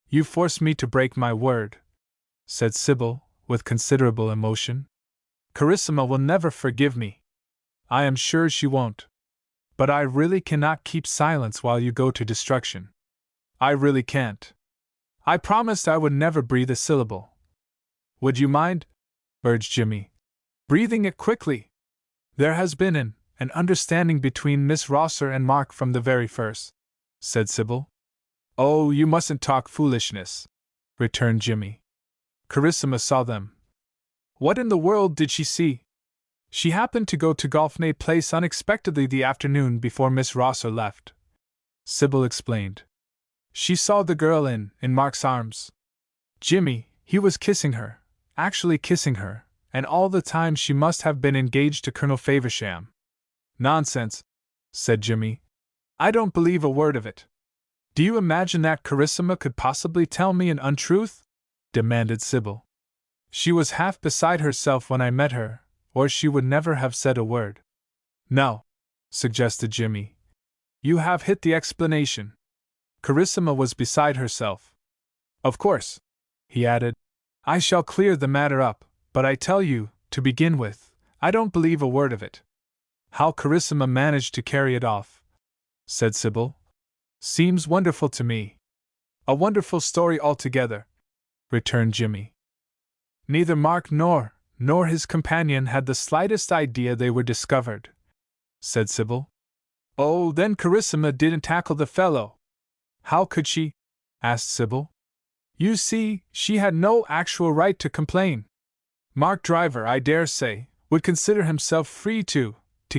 "You force me to break my word," said Sybil, with considerable emotion. "Carissima will never forgive me. I am sure she won't. But I really cannot keep silence while you go to destruction. I really can't. I promised I would never breathe a syllable." "Would you mind," urged Jimmy, "breathing it quickly? There has been an understanding between Miss Rosser and Mark from the very first," said Sybil. "Oh, you mustn't talk foolishness," returned Jimmy. "Carissima saw them." "What in the world did she see?" "She happened to go to Golfney Place unexpectedly the afternoon before Miss Rosser left," Sybil explained. "She saw the girl in Mark's arms. Jimmy, he was kissing her, actually kissing her, and all the time she must have been engaged to Colonel Faversham." "Nonsense," said Jimmy. "I don't believe a word of it." "Do you imagine that Carissima could possibly tell me an untruth?" demanded Sybil. "She was half beside herself when I met her, or she would never have said a word." "No," suggested Jimmy. "You have hit the explanation. Carissima was beside herself. Of course," he added, "I shall clear the matter up, but I tell you, to begin with, I don't believe a word of it." "How Carissima managed to carry it off," said Sybil, "seems wonderful to me." "A wonderful story altogether," returned Jimmy. "Neither Mark nor his companion had the slightest idea they were discovered," said Sybil. "Oh, then Carissima didn't tackle the fellow." "How could she?" asked Sybil. "You see, she had no actual right to complain. Mark Driver, I dare say, would consider himself free to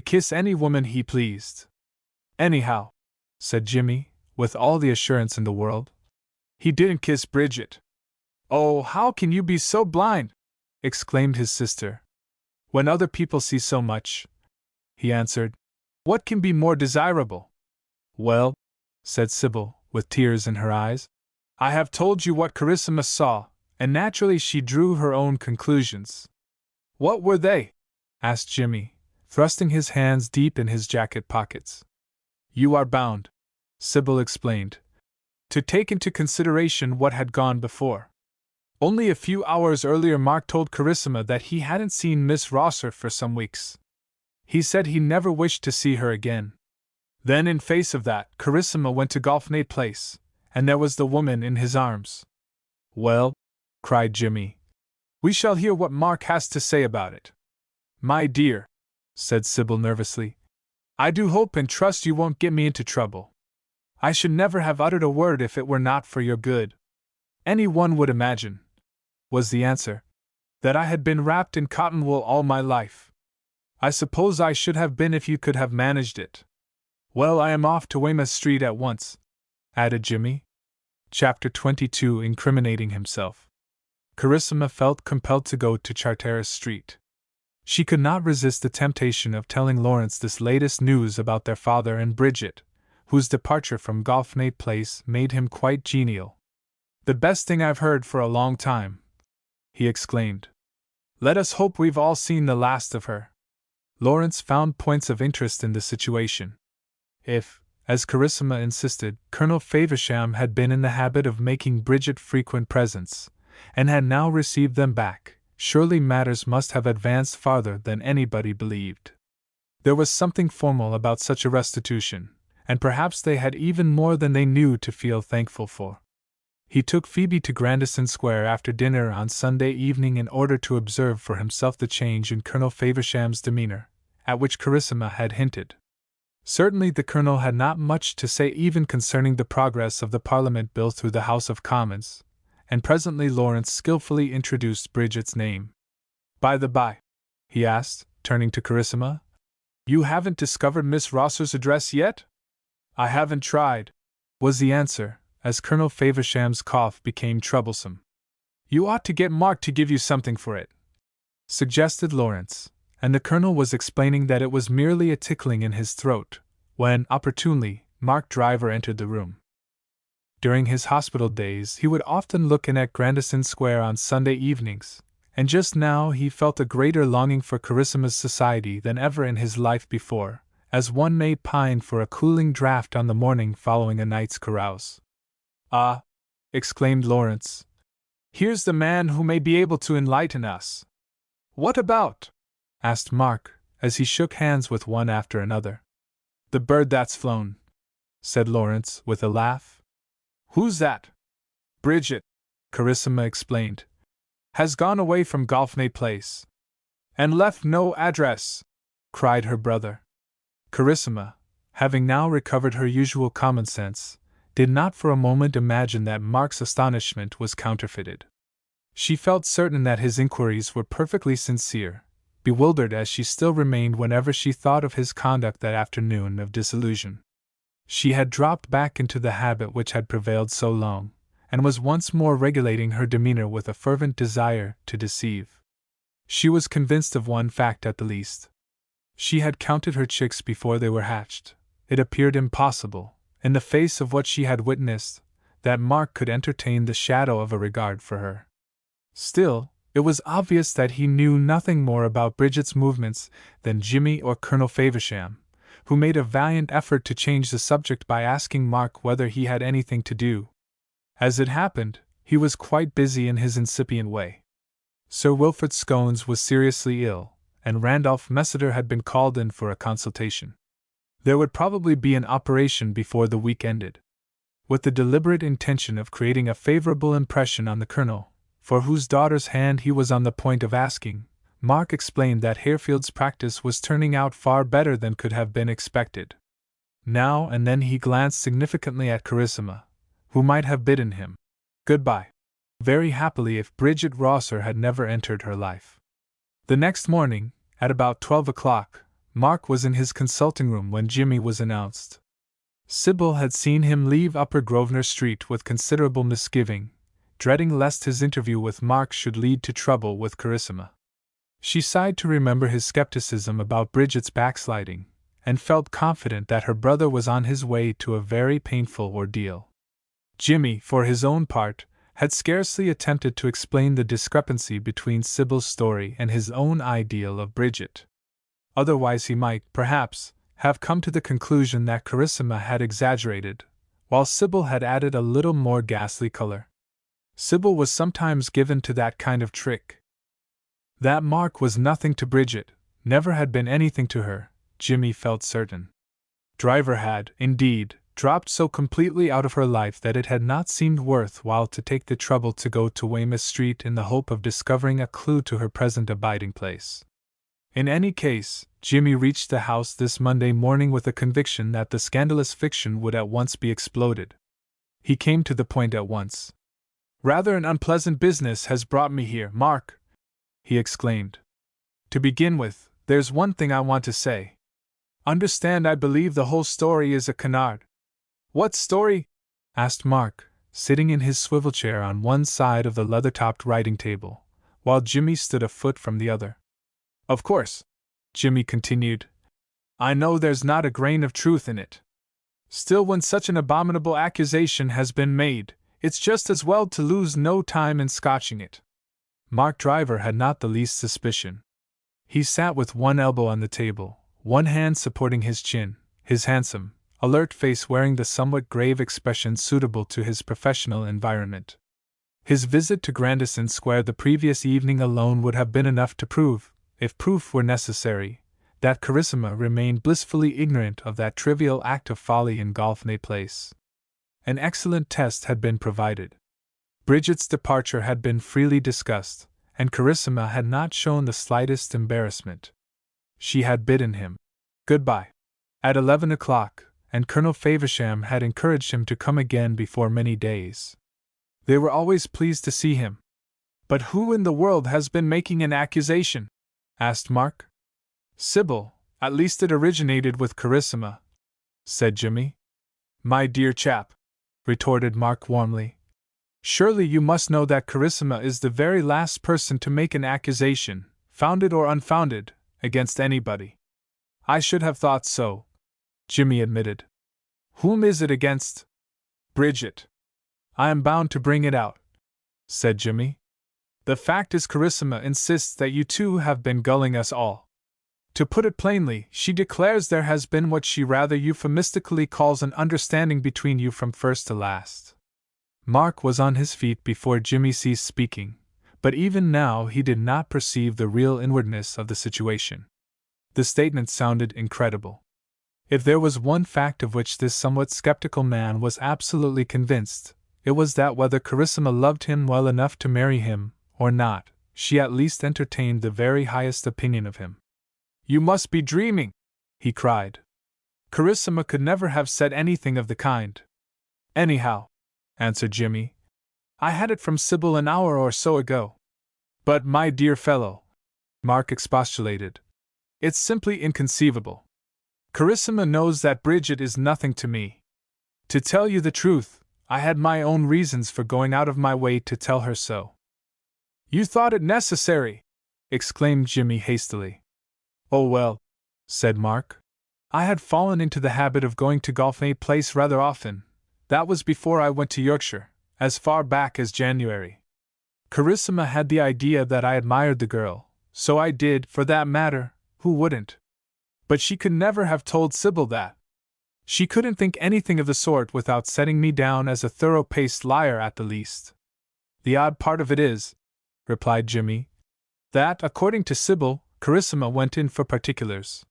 kiss any woman he pleased." "Anyhow," said Jimmy, with all the assurance in the world, "he didn't kiss Bridget." "Oh, how can you be so blind?" exclaimed his sister. "When other people see so much," he answered, "what can be more desirable?" "Well," said Sybil, with tears in her eyes, "I have told you what Carissima saw, and naturally she drew her own conclusions." "What were they?" asked Jimmy, thrusting his hands deep in his jacket pockets. "You are bound," Sybil explained, "to take into consideration what had gone before. Only a few hours earlier Mark told Carissima that he hadn't seen Miss Rosser for some weeks. He said he never wished to see her again. Then, in face of that, Carissima went to Golfney Place, and there was the woman in his arms." "Well," cried Jimmy, "we shall hear what Mark has to say about it." "My dear," said Sybil nervously, "I do hope and trust you won't get me into trouble. I should never have uttered a word if it were not for your good. Any one would imagine," was the answer, "that I had been wrapped in cotton wool all my life. I suppose I should have been if you could have managed it. Well, I am off to Weymouth Street at once," added Jimmy. Chapter 22 Incriminating Himself. Carissima felt compelled to go to Charteris Street. She could not resist the temptation of telling Lawrence this latest news about their father and Bridget, whose departure from Gutenberg Place made him quite genial. "The best thing I've heard for a long time," he exclaimed. "Let us hope we've all seen the last of her." Lawrence found points of interest in the situation. If, as Carissima insisted, Colonel Faversham had been in the habit of making Bridget frequent presents, and had now received them back, surely matters must have advanced farther than anybody believed. There was something formal about such a restitution, and perhaps they had even more than they knew to feel thankful for. He took Phoebe to Grandison Square after dinner on Sunday evening in order to observe for himself the change in Colonel Faversham's demeanor, at which Carissima had hinted. Certainly the Colonel had not much to say even concerning the progress of the Parliament Bill through the House of Commons, and presently Lawrence skillfully introduced Bridget's name. "By the by," he asked, turning to Carissima, "you haven't discovered Miss Rosser's address yet?" "I haven't tried," was the answer, as Colonel Faversham's cough became troublesome. "You ought to get Mark to give you something for it," suggested Lawrence, and the Colonel was explaining that it was merely a tickling in his throat, when, opportunely, Mark Driver entered the room. During his hospital days he would often look in at Grandison Square on Sunday evenings, and just now he felt a greater longing for Carissa's society than ever in his life before, as one may pine for a cooling draught on the morning following a night's carouse. "Ah!" exclaimed Lawrence. "Here's the man who may be able to enlighten us." "What about?" asked Mark, as he shook hands with one after another. "The bird that's flown," said Lawrence, with a laugh. "Who's that?" "Bridget," Carissima explained. "Has gone away from Gutenberg Place." "And left no address!" cried her brother. Carissima, having now recovered her usual common sense, did not for a moment imagine that Mark's astonishment was counterfeited. She felt certain that his inquiries were perfectly sincere, bewildered as she still remained whenever she thought of his conduct that afternoon of disillusion. She had dropped back into the habit which had prevailed so long, and was once more regulating her demeanor with a fervent desire to deceive. She was convinced of one fact at the least. She had counted her chicks before they were hatched. It appeared impossible, in the face of what she had witnessed, that Mark could entertain the shadow of a regard for her. Still, it was obvious that he knew nothing more about Bridget's movements than Jimmy or Colonel Faversham, who made a valiant effort to change the subject by asking Mark whether he had anything to do. As it happened, he was quite busy in his incipient way. Sir Wilfrid Scones was seriously ill, and Randolph Messiter had been called in for a consultation. There would probably be an operation before the week ended. With the deliberate intention of creating a favorable impression on the Colonel, for whose daughter's hand he was on the point of asking, Mark explained that Harefield's practice was turning out far better than could have been expected. Now and then he glanced significantly at Carissima, who might have bidden him goodbye very happily if Bridget Rosser had never entered her life. The next morning, at about 12 o'clock, Mark was in his consulting room when Jimmy was announced. Sybil had seen him leave Upper Grosvenor Street with considerable misgiving, dreading lest his interview with Mark should lead to trouble with Carissima. She sighed to remember his skepticism about Bridget's backsliding, and felt confident that her brother was on his way to a very painful ordeal. Jimmy, for his own part, had scarcely attempted to explain the discrepancy between Sybil's story and his own ideal of Bridget. Otherwise he might, perhaps, have come to the conclusion that Carissima had exaggerated, while Sybil had added a little more ghastly color. Sybil was sometimes given to that kind of trick. That Mark was nothing to Bridget, never had been anything to her, Jimmy felt certain. Driver had, indeed, dropped so completely out of her life that it had not seemed worth while to take the trouble to go to Weymouth Street in the hope of discovering a clue to her present abiding place. In any case, Jimmy reached the house this Monday morning with a conviction that the scandalous fiction would at once be exploded. He came to the point at once. "Rather an unpleasant business has brought me here, Mark," he exclaimed. "To begin with, there's one thing I want to say. Understand, I believe the whole story is a canard." "What story?" asked Mark, sitting in his swivel chair on one side of the leather-topped writing table, while Jimmy stood a foot from the other. Of course, Jimmy continued, I know there's not a grain of truth in it. Still, when such an abominable accusation has been made, it's just as well to lose no time in scotching it. Mark Driver had not the least suspicion. He sat with one elbow on the table, one hand supporting his chin, his handsome, alert face wearing the somewhat grave expression suitable to his professional environment. His visit to Grandison Square the previous evening alone would have been enough to prove, if proof were necessary, that Carissima remained blissfully ignorant of that trivial act of folly in Golfney Place. An excellent test had been provided. Bridget's departure had been freely discussed, and Carissima had not shown the slightest embarrassment. She had bidden him goodbye at 11 o'clock, and Colonel Faversham had encouraged him to come again before many days. They were always pleased to see him. But who in the world has been making an accusation? Asked Mark. Sybil, at least it originated with Carissima, said Jimmy. My dear chap, retorted Mark warmly, surely you must know that Carissima is the very last person to make an accusation, founded or unfounded, against anybody. I should have thought so, Jimmy admitted. Whom is it against? Bridget. I am bound to bring it out, said Jimmy. The fact is, Carissima insists that you two have been gulling us all. To put it plainly, she declares there has been what she rather euphemistically calls an understanding between you from first to last. Mark was on his feet before Jimmy ceased speaking, but even now he did not perceive the real inwardness of the situation. The statement sounded incredible. If there was one fact of which this somewhat skeptical man was absolutely convinced, it was that whether Carissima loved him well enough to marry him, or not, she at least entertained the very highest opinion of him. You must be dreaming, he cried. Carissima could never have said anything of the kind. Anyhow, answered Jimmy, I had it from Sybil an hour or so ago. But, my dear fellow, Mark expostulated, it's simply inconceivable. Carissima knows that Bridget is nothing to me. To tell you the truth, I had my own reasons for going out of my way to tell her so. You thought it necessary, exclaimed Jimmy hastily. Oh well, said Mark. I had fallen into the habit of going to Golfney Place rather often. That was before I went to Yorkshire, as far back as January. Carissima had the idea that I admired the girl, so I did, for that matter, who wouldn't? But she could never have told Sybil that. She couldn't think anything of the sort without setting me down as a thorough-paced liar at the least. The odd part of it is, replied Jimmy, that, according to Sybil, Carissima went in for particulars.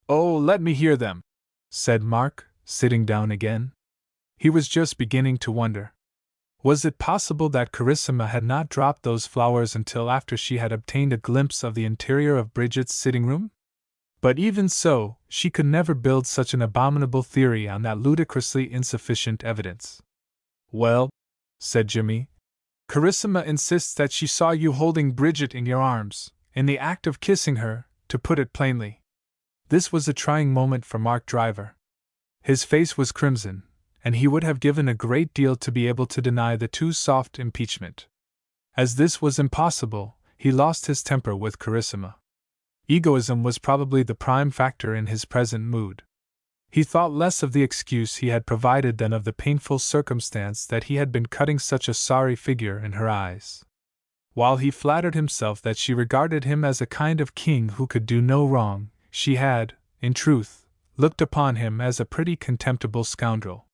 Oh, let me hear them, said Mark, sitting down again. He was just beginning to wonder. Was it possible that Carissima had not dropped those flowers until after she had obtained a glimpse of the interior of Bridget's sitting room? But even so, she could never build such an abominable theory on that ludicrously insufficient evidence. Well, said Jimmy, Carissima insists that she saw you holding Bridget in your arms, in the act of kissing her, to put it plainly. This was a trying moment for Mark Driver. His face was crimson, and he would have given a great deal to be able to deny the too soft impeachment. As this was impossible, he lost his temper with Carissima. Egoism was probably the prime factor in his present mood. He thought less of the excuse he had provided than of the painful circumstance that he had been cutting such a sorry figure in her eyes. While he flattered himself that she regarded him as a kind of king who could do no wrong, she had, in truth, looked upon him as a pretty contemptible scoundrel.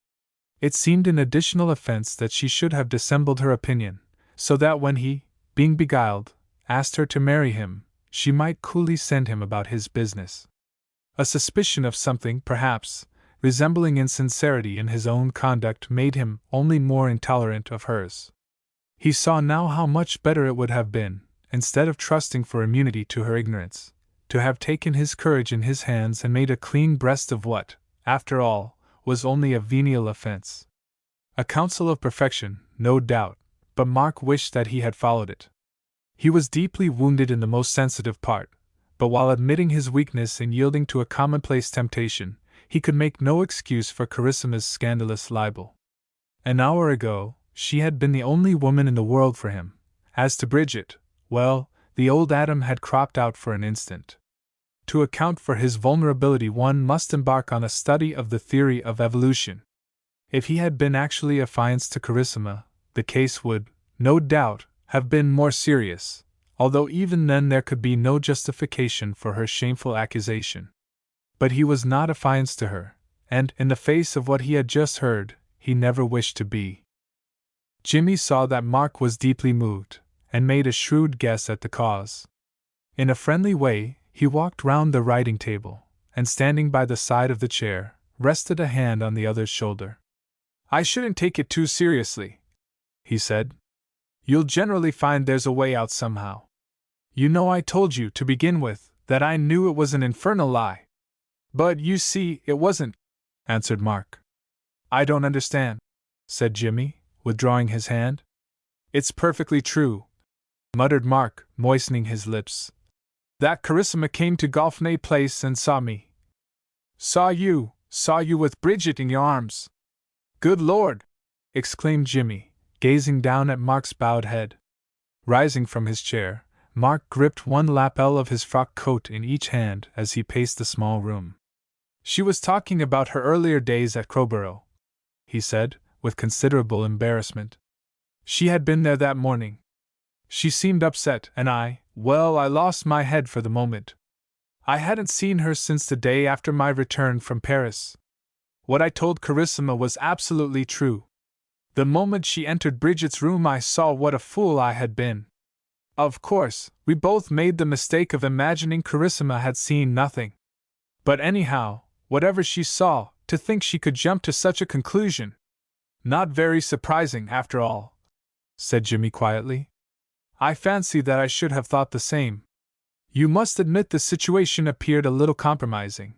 It seemed an additional offense that she should have dissembled her opinion, so that when he, being beguiled, asked her to marry him, she might coolly send him about his business. A suspicion of something, perhaps, resembling insincerity in his own conduct made him only more intolerant of hers. He saw now how much better it would have been, instead of trusting for immunity to her ignorance, to have taken his courage in his hands and made a clean breast of what, after all, was only a venial offense. A counsel of perfection, no doubt, but Mark wished that he had followed it. He was deeply wounded in the most sensitive part, but while admitting his weakness in yielding to a commonplace temptation, he could make no excuse for Carissa's scandalous libel. An hour ago, she had been the only woman in the world for him. As to Bridget, well, The old Adam had cropped out for an instant. To account for his vulnerability, one must embark on a study of the theory of evolution. If he had been actually affianced to Carissima, the case would, no doubt, have been more serious, although even then there could be no justification for her shameful accusation. But he was not affianced to her, and, in the face of what he had just heard, he never wished to be. Jimmy saw that Mark was deeply moved, and made a shrewd guess at the cause. In a friendly way, he walked round the writing table, and standing by the side of the chair, rested a hand on the other's shoulder. "I shouldn't take it too seriously," he said. "You'll generally find there's a way out somehow. You know I told you, to begin with, that I knew it was an infernal lie." "But you see, it wasn't," answered Mark. "I don't understand," said Jimmy, withdrawing his hand. "It's perfectly true," muttered Mark, moistening his lips. "That Carissima came to Golfney Place and saw me." Saw you with Bridget in your arms." "Good Lord!" exclaimed Jimmy, gazing down at Mark's bowed head. Rising from his chair, Mark gripped one lapel of his frock coat in each hand as he paced the small room. "She was talking about her earlier days at Crowborough," he said, with considerable embarrassment. "She had been there that morning. She seemed upset, and I lost my head for the moment. I hadn't seen her since the day after my return from Paris. What I told Carissima was absolutely true. The moment she entered Bridget's room, I saw what a fool I had been. Of course, we both made the mistake of imagining Carissima had seen nothing. But anyhow, whatever she saw, to think she could jump to such a conclusion! Not very surprising, after all," said Jimmy quietly. "I fancy that I should have thought the same. You must admit the situation appeared a little compromising."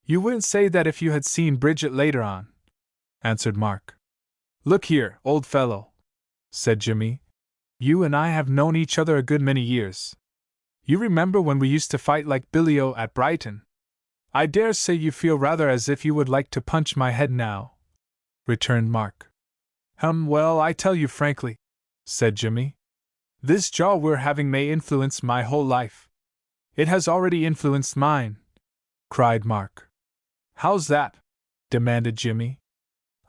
"You wouldn't say that if you had seen Bridget later on," answered Mark. "Look here, old fellow," said Jimmy. "You and I have known each other a good many years. You remember when we used to fight like Billy-O at Brighton? I dare say you feel rather as if you would like to punch my head now," returned Mark. Well, I tell you frankly," said Jimmy, "this jaw we're having may influence my whole life." "It has already influenced mine," cried Mark. "How's that?" demanded Jimmy.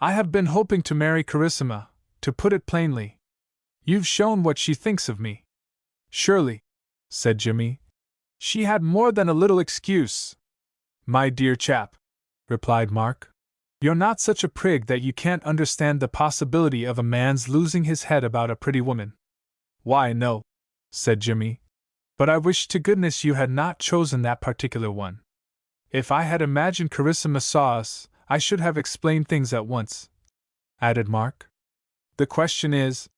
"I have been hoping to marry Carissima, to put it plainly. You've shown what she thinks of me." "Surely," said Jimmy, "she had more than a little excuse." "My dear chap," replied Mark, "you're not such a prig that you can't understand the possibility of a man's losing his head about a pretty woman." "Why, no," said Jimmy, "but I wish to goodness you had not chosen that particular one. If I had imagined Carissima saw us, I should have explained things at once," added Mark. "The question is,"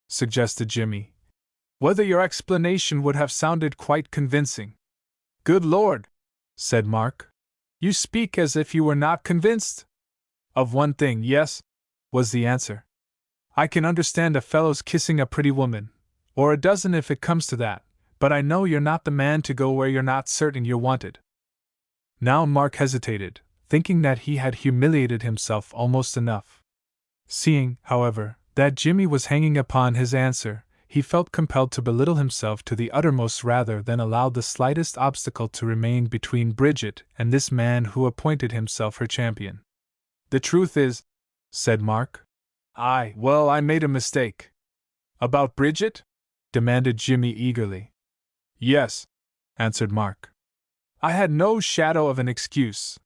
suggested Jimmy, "whether your explanation would have sounded quite convincing." "Good Lord!" said Mark. "You speak as if you were not convinced." "Of one thing, yes," was the answer. "I can understand a fellow's kissing a pretty woman, or a dozen if it comes to that, but I know you're not the man to go where you're not certain you're wanted." Now Mark hesitated, thinking that he had humiliated himself almost enough. Seeing, however, that Jimmy was hanging upon his answer, he felt compelled to belittle himself to the uttermost rather than allow the slightest obstacle to remain between Bridget and this man who appointed himself her champion. "The truth is," said Mark, I made a mistake." "About Bridget?" demanded Jimmy eagerly. "Yes," answered Mark. "I had no shadow of an excuse.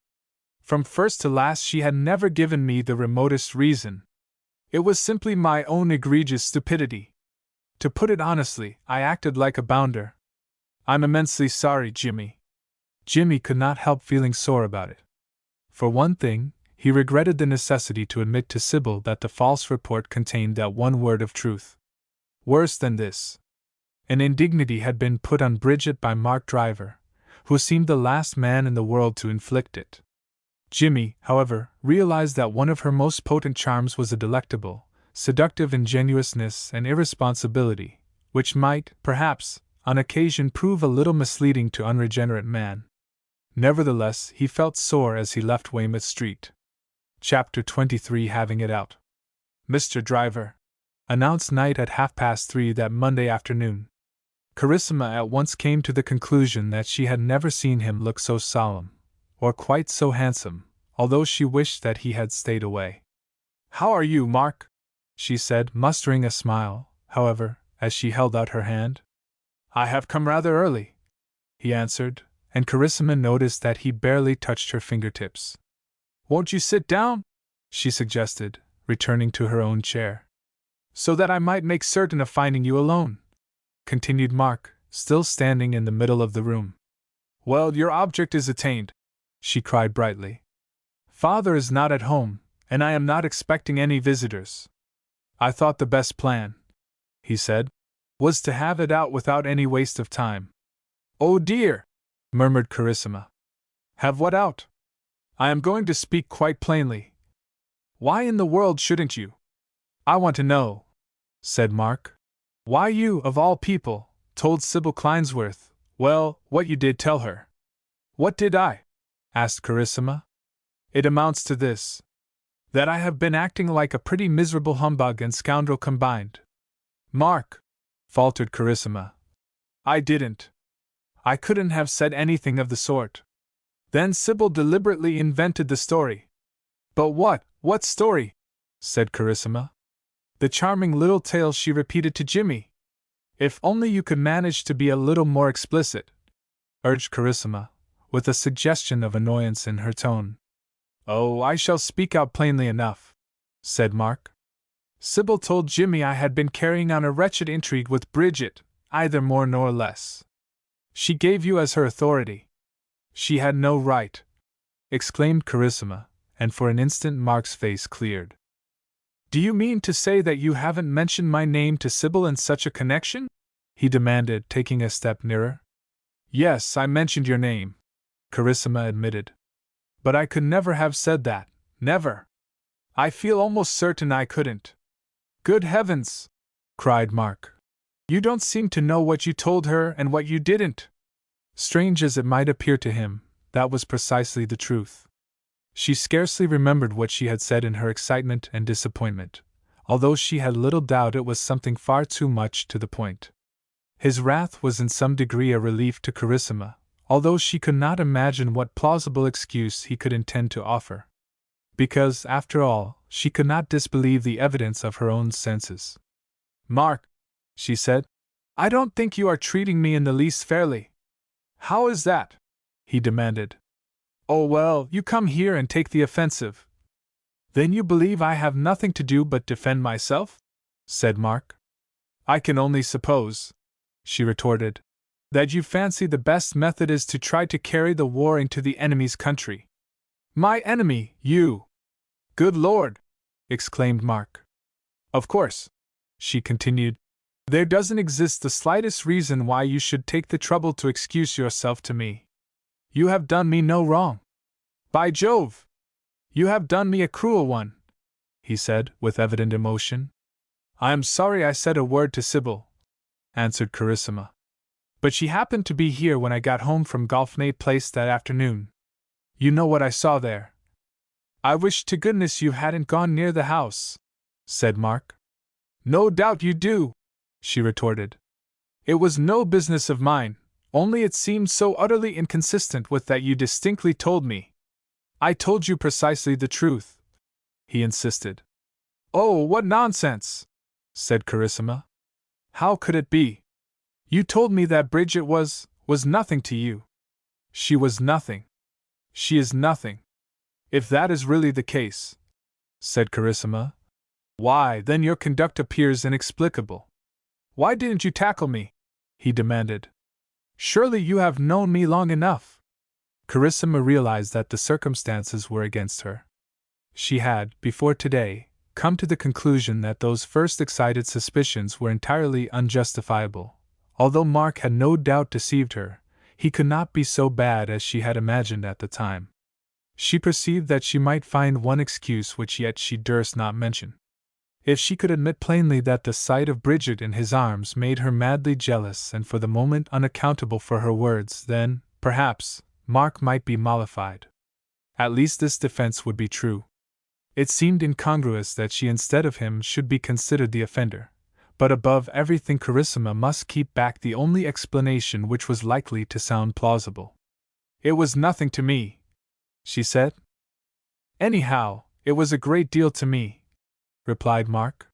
From first to last she had never given me the remotest reason. It was simply my own egregious stupidity. To put it honestly, I acted like a bounder. I'm immensely sorry, Jimmy." Jimmy could not help feeling sore about it. For one thing, he regretted the necessity to admit to Sybil that the false report contained that one word of truth. Worse than this, an indignity had been put on Bridget by Mark Driver, who seemed the last man in the world to inflict it. Jimmy, however, realized that one of her most potent charms was a delectable, seductive ingenuousness and irresponsibility, which might, perhaps, on occasion prove a little misleading to unregenerate man. Nevertheless, he felt sore as he left Weymouth Street. Chapter 23. Having it out. "Mr. Driver," announced Knight at 3:30 that Monday afternoon. Carissima at once came to the conclusion that she had never seen him look so solemn, or quite so handsome, although she wished that he had stayed away. "How are you, Mark?" she said, mustering a smile, however, as she held out her hand. "I have come rather early," he answered, and Carissima noticed that he barely touched her fingertips. "Won't you sit down?" she suggested, returning to her own chair. "So that I might make certain of finding you alone," continued Mark, still standing in the middle of the room. "Well, your object is attained," she cried brightly. "Father is not at home, and I am not expecting any visitors. I thought the best plan," he said, "was to have it out without any waste of time." "Oh dear!" murmured Carissima. "Have what out? I am going to speak quite plainly. Why in the world shouldn't you?" "I want to know," said Mark, "why you, of all people, told Sybil Kleinsworth, well, what you did tell her." "What did I?" asked Carissima. "It amounts to this: that I have been acting like a pretty miserable humbug and scoundrel combined." "Mark," faltered Carissima, "I didn't. I couldn't have said anything of the sort. Then Sybil deliberately invented the story." "But what story?" said Carissima. "The charming little tale she repeated to Jimmy." "If only you could manage to be a little more explicit," urged Carissima, with a suggestion of annoyance in her tone. "Oh, I shall speak out plainly enough," said Mark. "Sybil told Jimmy I had been carrying on a wretched intrigue with Bridget, either more nor less. She gave you as her authority." "She had no right," exclaimed Carissima, and for an instant Mark's face cleared. "Do you mean to say that you haven't mentioned my name to Sybil in such a connection?" he demanded, taking a step nearer. "Yes, I mentioned your name," Carissima admitted. "But I could never have said that, never. I feel almost certain I couldn't." "Good heavens!" cried Mark. "You don't seem to know what you told her and what you didn't." Strange as it might appear to him, that was precisely the truth. She scarcely remembered what she had said in her excitement and disappointment, although she had little doubt it was something far too much to the point. His wrath was in some degree a relief to Carissima, although she could not imagine what plausible excuse he could intend to offer. Because, after all, she could not disbelieve the evidence of her own senses. "Mark," she said, "I don't think you are treating me in the least fairly." "How is that?" he demanded. "Oh, well, you come here and take the offensive." "Then you believe I have nothing to do but defend myself?" said Mark. "I can only suppose," she retorted, "that you fancy the best method is to try to carry the war into the enemy's country." "My enemy, you!" "Good Lord!" exclaimed Mark. "Of course," she continued, "there doesn't exist the slightest reason why you should take the trouble to excuse yourself to me. You have done me no wrong." "By Jove! You have done me a cruel one," he said, with evident emotion. "I am sorry I said a word to Sybil," answered Carissima. "But she happened to be here when I got home from Golfney Place that afternoon. You know what I saw there." "I wish to goodness you hadn't gone near the house," said Mark. "No doubt you do," she retorted. "It was no business of mine, only it seemed so utterly inconsistent with that you distinctly told me." "I told you precisely the truth," he insisted. "Oh, what nonsense!" said Carissima. "How could it be? You told me that Bridget was nothing to you." "She was nothing. She is nothing. If that is really the case," said Carissima, "why, then your conduct appears inexplicable." "Why didn't you tackle me?" he demanded. "Surely you have known me long enough." Carissima realized that the circumstances were against her. She had, before today, come to the conclusion that those first excited suspicions were entirely unjustifiable. Although Mark had no doubt deceived her, he could not be so bad as she had imagined at the time. She perceived that she might find one excuse which yet she durst not mention. If she could admit plainly that the sight of Bridget in his arms made her madly jealous and for the moment unaccountable for her words, then, perhaps, Mark might be mollified. At least this defense would be true. It seemed incongruous that she instead of him should be considered the offender, but above everything Carissima must keep back the only explanation which was likely to sound plausible. "It was nothing to me," she said. "Anyhow, it was a great deal to me," replied Mark.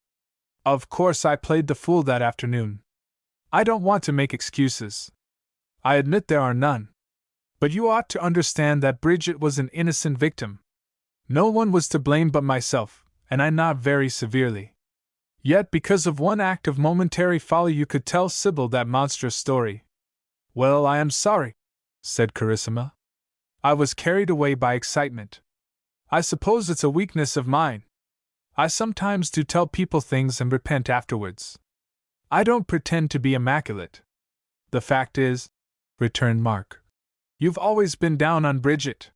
"Of course I played the fool that afternoon. I don't want to make excuses. I admit there are none. But you ought to understand that Bridget was an innocent victim. No one was to blame but myself, and I not very severely. Yet because of one act of momentary folly you could tell Sybil that monstrous story. Well, I am sorry," said Carissima. "I was carried away by excitement. I suppose it's a weakness of mine. I sometimes do tell people things and repent afterwards. I don't pretend to be immaculate. The fact is," returned Mark, "you've always been down on Bridget.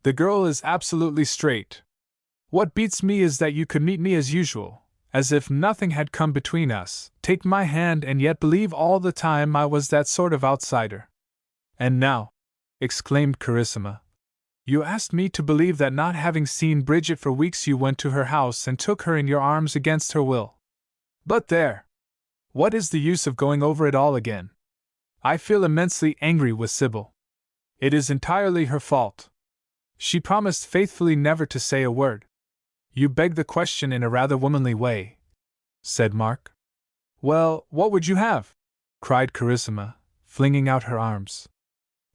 The girl is absolutely straight. What beats me is that you could meet me as usual, as if nothing had come between us, take my hand and yet believe all the time I was that sort of outsider. And now," exclaimed Carissima, "you asked me to believe that not having seen Bridget for weeks you went to her house and took her in your arms against her will. But there! What is the use of going over it all again? I feel immensely angry with Sybil. It is entirely her fault. She promised faithfully never to say a word." "You beg the question in a rather womanly way," said Mark. "Well, what would you have?" cried Carissima, flinging out her arms.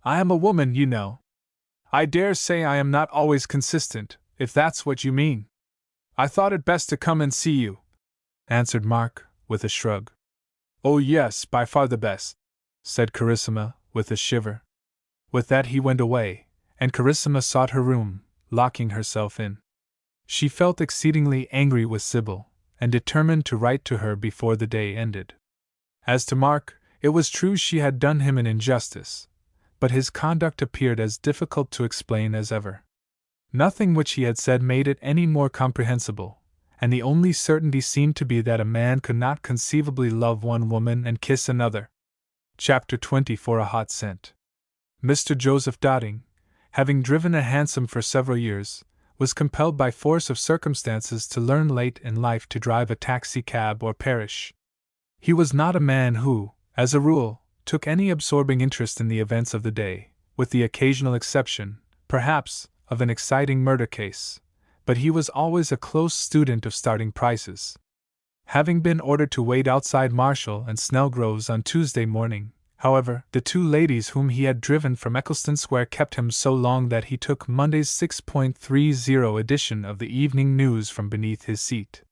"I am a woman, you know. I dare say I am not always consistent, if that's what you mean. I thought it best to come and see you," answered Mark, with a shrug. "Oh yes, by far the best," said Carissima, with a shiver. With that he went away, and Carissima sought her room, locking herself in. She felt exceedingly angry with Sybil, and determined to write to her before the day ended. As to Mark, it was true she had done him an injustice, but his conduct appeared as difficult to explain as ever. Nothing which he had said made it any more comprehensible, and the only certainty seemed to be that a man could not conceivably love one woman and kiss another. Chapter 20 For a hot scent. Mr. Joseph Dotting, having driven a hansom for several years, was compelled by force of circumstances to learn late in life to drive a taxi-cab or perish. He was not a man who, as a rule, took any absorbing interest in the events of the day, with the occasional exception, perhaps, of an exciting murder case, but he was always a close student of starting prices. Having been ordered to wait outside Marshall and Snellgrove's on Tuesday morning, however, the two ladies whom he had driven from Eccleston Square kept him so long that he took Monday's 6.30 edition of the Evening News from beneath his seat.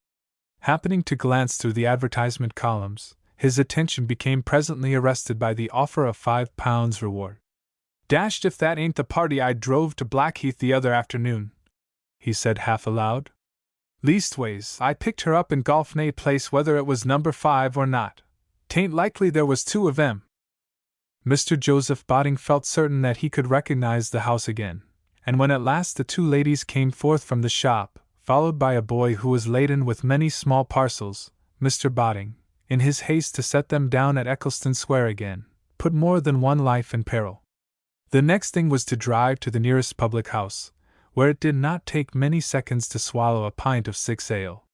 Happening to glance through the advertisement columns, his attention became presently arrested by the offer of £5 reward. "Dashed if that ain't the party I drove to Blackheath the other afternoon," he said half aloud. "Leastways, I picked her up in Golfney Place whether it was number 5 or not. 'Tain't likely there was 2 of 'em." Mr. Joseph Dotting felt certain that he could recognize the house again, and when at last the two ladies came forth from the shop, followed by a boy who was laden with many small parcels, Mr. Dotting, in his haste to set them down at Eccleston Square again, put more than one life in peril. The next thing was to drive to the nearest public house, where it did not take many seconds to swallow a pint of 6 ale.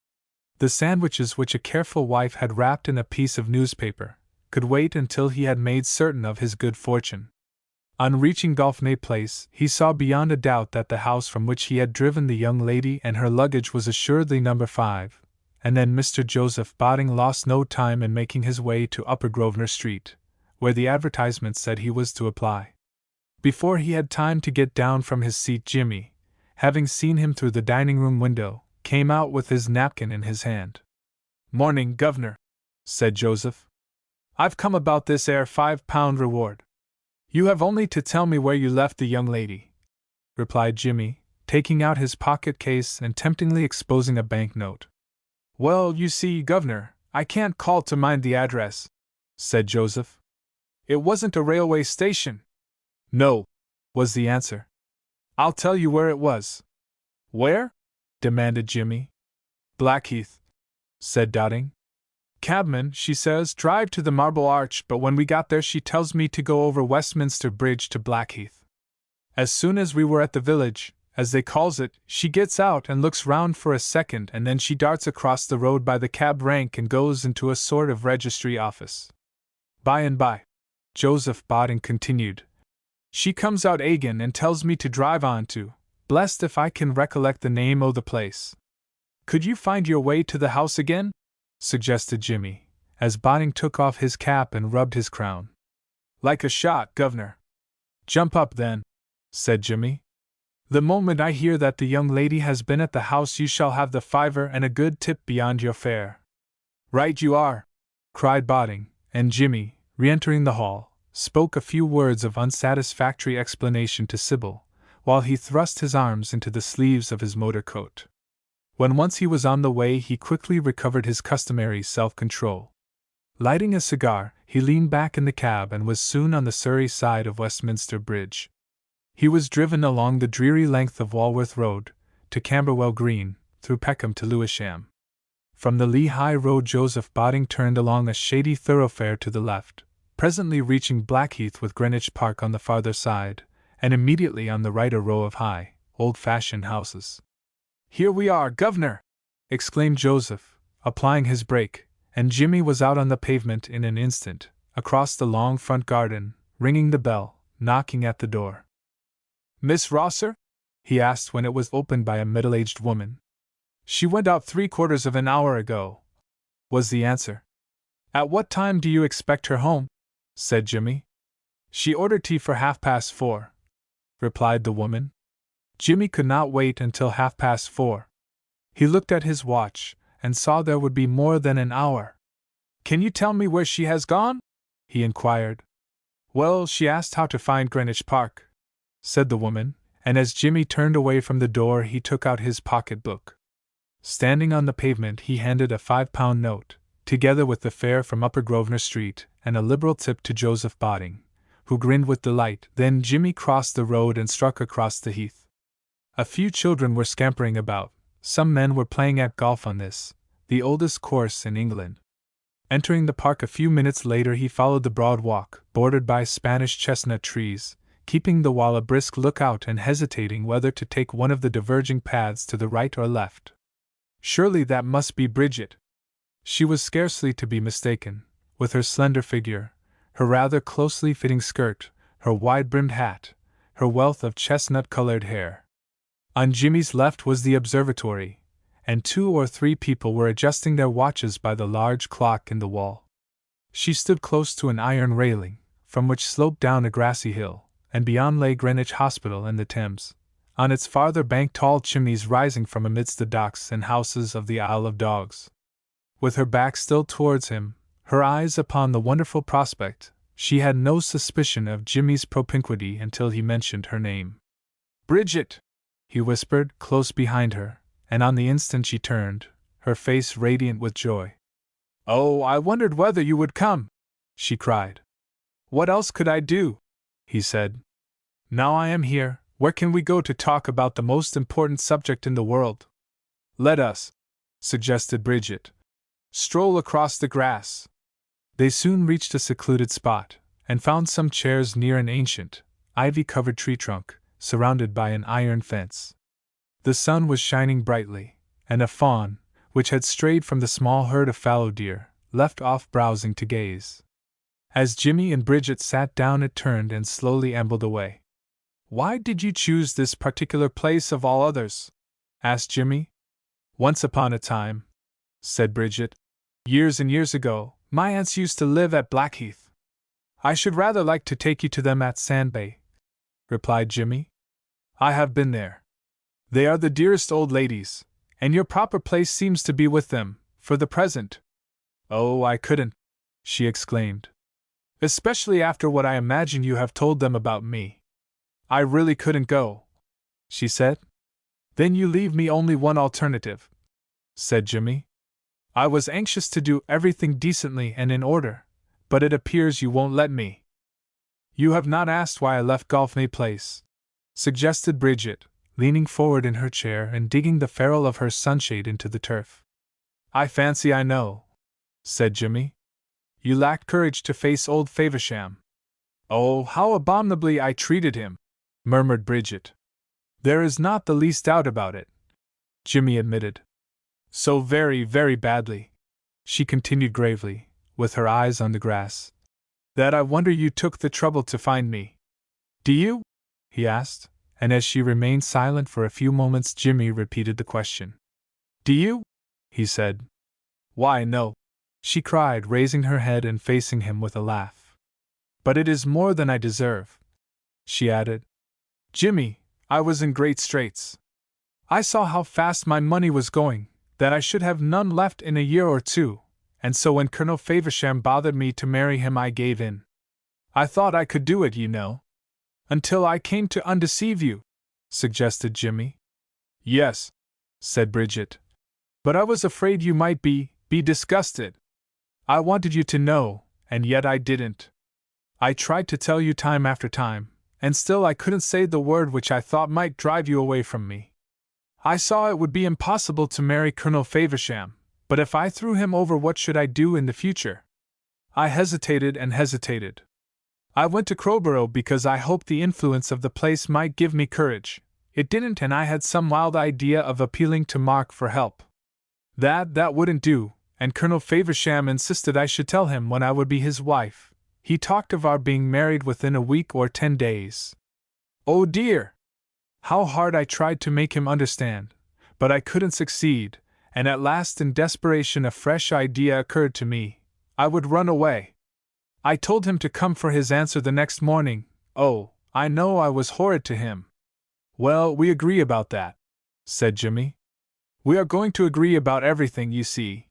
The sandwiches which a careful wife had wrapped in a piece of newspaper could wait until he had made certain of his good fortune. On reaching Golfney Place, he saw beyond a doubt that the house from which he had driven the young lady and her luggage was assuredly number 5, and then Mr. Joseph Dotting lost no time in making his way to Upper Grosvenor Street, where the advertisement said he was to apply. Before he had time to get down from his seat, Jimmy, having seen him through the dining-room window, came out with his napkin in his hand. "Morning, Governor," said Joseph. "I've come about this 'ere £5 reward." "You have only to tell me where you left the young lady," replied Jimmy, taking out his pocket-case and temptingly exposing a banknote. "Well, you see, Governor, I can't call to mind the address," said Joseph. "It wasn't a railway station." "No," was the answer. "I'll tell you where it was." "Where?" demanded Jimmy. "Blackheath," said Dotting. "Cabman, she says, drive to the Marble Arch, but when we got there she tells me to go over Westminster Bridge to Blackheath. As soon as we were at the village, as they calls it. She gets out and looks round for a second, and then she darts across the road by the cab rank and goes into a sort of registry office. By and by, Joseph Bodding continued, she comes out again and tells me to drive on to, blessed if I can recollect the name o' the place. Could you find your way to the house again? Suggested Jimmy, as Bodding took off his cap and rubbed his crown. Like a shot, governor. Jump up then, said Jimmy. The moment I hear that the young lady has been at the house you shall have the fiver and a good tip beyond your fare. Right you are, cried Bodding, and Jimmy, re-entering the hall, spoke a few words of unsatisfactory explanation to Sybil, while he thrust his arms into the sleeves of his motor coat. When once he was on the way, he quickly recovered his customary self-control. Lighting a cigar, he leaned back in the cab and was soon on the Surrey side of Westminster Bridge. He was driven along the dreary length of Walworth Road, to Camberwell Green, through Peckham to Lewisham. From the Lehigh Road Joseph Bodding turned along a shady thoroughfare to the left, presently reaching Blackheath with Greenwich Park on the farther side, and immediately on the right a row of high, old-fashioned houses. Here we are, governor! Exclaimed Joseph, applying his brake, and Jimmy was out on the pavement in an instant, across the long front garden, ringing the bell, knocking at the door. Miss Rosser? He asked when it was opened by a middle-aged woman. She went out 3/4 of an hour ago, was the answer. At what time do you expect her home? Said Jimmy. She ordered tea for 4:30, replied the woman. Jimmy could not wait until 4:30. He looked at his watch, and saw there would be more than an hour. Can you tell me where she has gone? He inquired. Well, she asked how to find Greenwich Park, said the woman, and as Jimmy turned away from the door he took out his pocket-book. Standing on the pavement he handed a £5 note, together with the fare from Upper Grosvenor Street, and a liberal tip to Joseph Bodding, who grinned with delight. Then Jimmy crossed the road and struck across the heath. A few children were scampering about. Some men were playing at golf on this, the oldest course in England. Entering the park a few minutes later he followed the broad walk, bordered by Spanish chestnut trees, keeping the while a brisk lookout and hesitating whether to take one of the diverging paths to the right or left. Surely that must be Bridget. She was scarcely to be mistaken, with her slender figure, her rather closely fitting skirt, her wide-brimmed hat, her wealth of chestnut-colored hair. On Jimmy's left was the observatory, and 2 or 3 people were adjusting their watches by the large clock in the wall. She stood close to an iron railing, from which sloped down a grassy hill, and beyond lay Greenwich Hospital and the Thames, on its farther bank tall chimneys rising from amidst the docks and houses of the Isle of Dogs. With her back still towards him, her eyes upon the wonderful prospect, she had no suspicion of Jimmy's propinquity until he mentioned her name. Bridget! He whispered, close behind her, and on the instant she turned, her face radiant with joy. Oh, I wondered whether you would come, she cried. What else could I do? He said. Now I am here, where can we go to talk about the most important subject in the world? Let us, suggested Bridget, stroll across the grass. They soon reached a secluded spot, and found some chairs near an ancient, ivy-covered tree trunk, surrounded by an iron fence. The sun was shining brightly, and a fawn, which had strayed from the small herd of fallow deer, left off browsing to gaze. As Jimmy and Bridget sat down it turned and slowly ambled away. Why did you choose this particular place of all others? Asked Jimmy. Once upon a time, said Bridget, years and years ago, my aunts used to live at Blackheath. I should rather like to take you to them at Sandbay, replied Jimmy. I have been there. They are the dearest old ladies, and your proper place seems to be with them, for the present. Oh, I couldn't, she exclaimed. Especially after what I imagine you have told them about me. I really couldn't go, she said. Then you leave me only one alternative, said Jimmy. I was anxious to do everything decently and in order, but it appears you won't let me. You have not asked why I left Golfney Place, suggested Bridget, leaning forward in her chair and digging the ferrule of her sunshade into the turf. I fancy I know, said Jimmy. You lacked courage to face old Faversham. Oh, how abominably I treated him, murmured Bridget. There is not the least doubt about it, Jimmy admitted. So very, very badly, she continued gravely, with her eyes on the grass, that I wonder you took the trouble to find me. Do you? He asked, and as she remained silent for a few moments, Jimmy repeated the question. Do you? He said. Why, no, she cried, raising her head and facing him with a laugh. But it is more than I deserve, she added. Jimmy, I was in great straits. I saw how fast my money was going, that I should have none left in a year or two, and so when Colonel Faversham bothered me to marry him, I gave in. I thought I could do it, you know. Until I came to undeceive you, suggested Jimmy. Yes, said Bridget. But I was afraid you might be disgusted. I wanted you to know, and yet I didn't. I tried to tell you time after time, and still I couldn't say the word which I thought might drive you away from me. I saw it would be impossible to marry Colonel Faversham, but if I threw him over, what should I do in the future? I hesitated and hesitated. I went to Crowborough because I hoped the influence of the place might give me courage. It didn't, and I had some wild idea of appealing to Mark for help. That wouldn't do, and Colonel Faversham insisted I should tell him when I would be his wife. He talked of our being married within a week or 10 days. Oh dear! How hard I tried to make him understand, but I couldn't succeed, and at last, in desperation, a fresh idea occurred to me. I would run away. I told him to come for his answer the next morning. Oh, I know I was horrid to him. Well, we agree about that, said Jimmy. We are going to agree about everything, you see.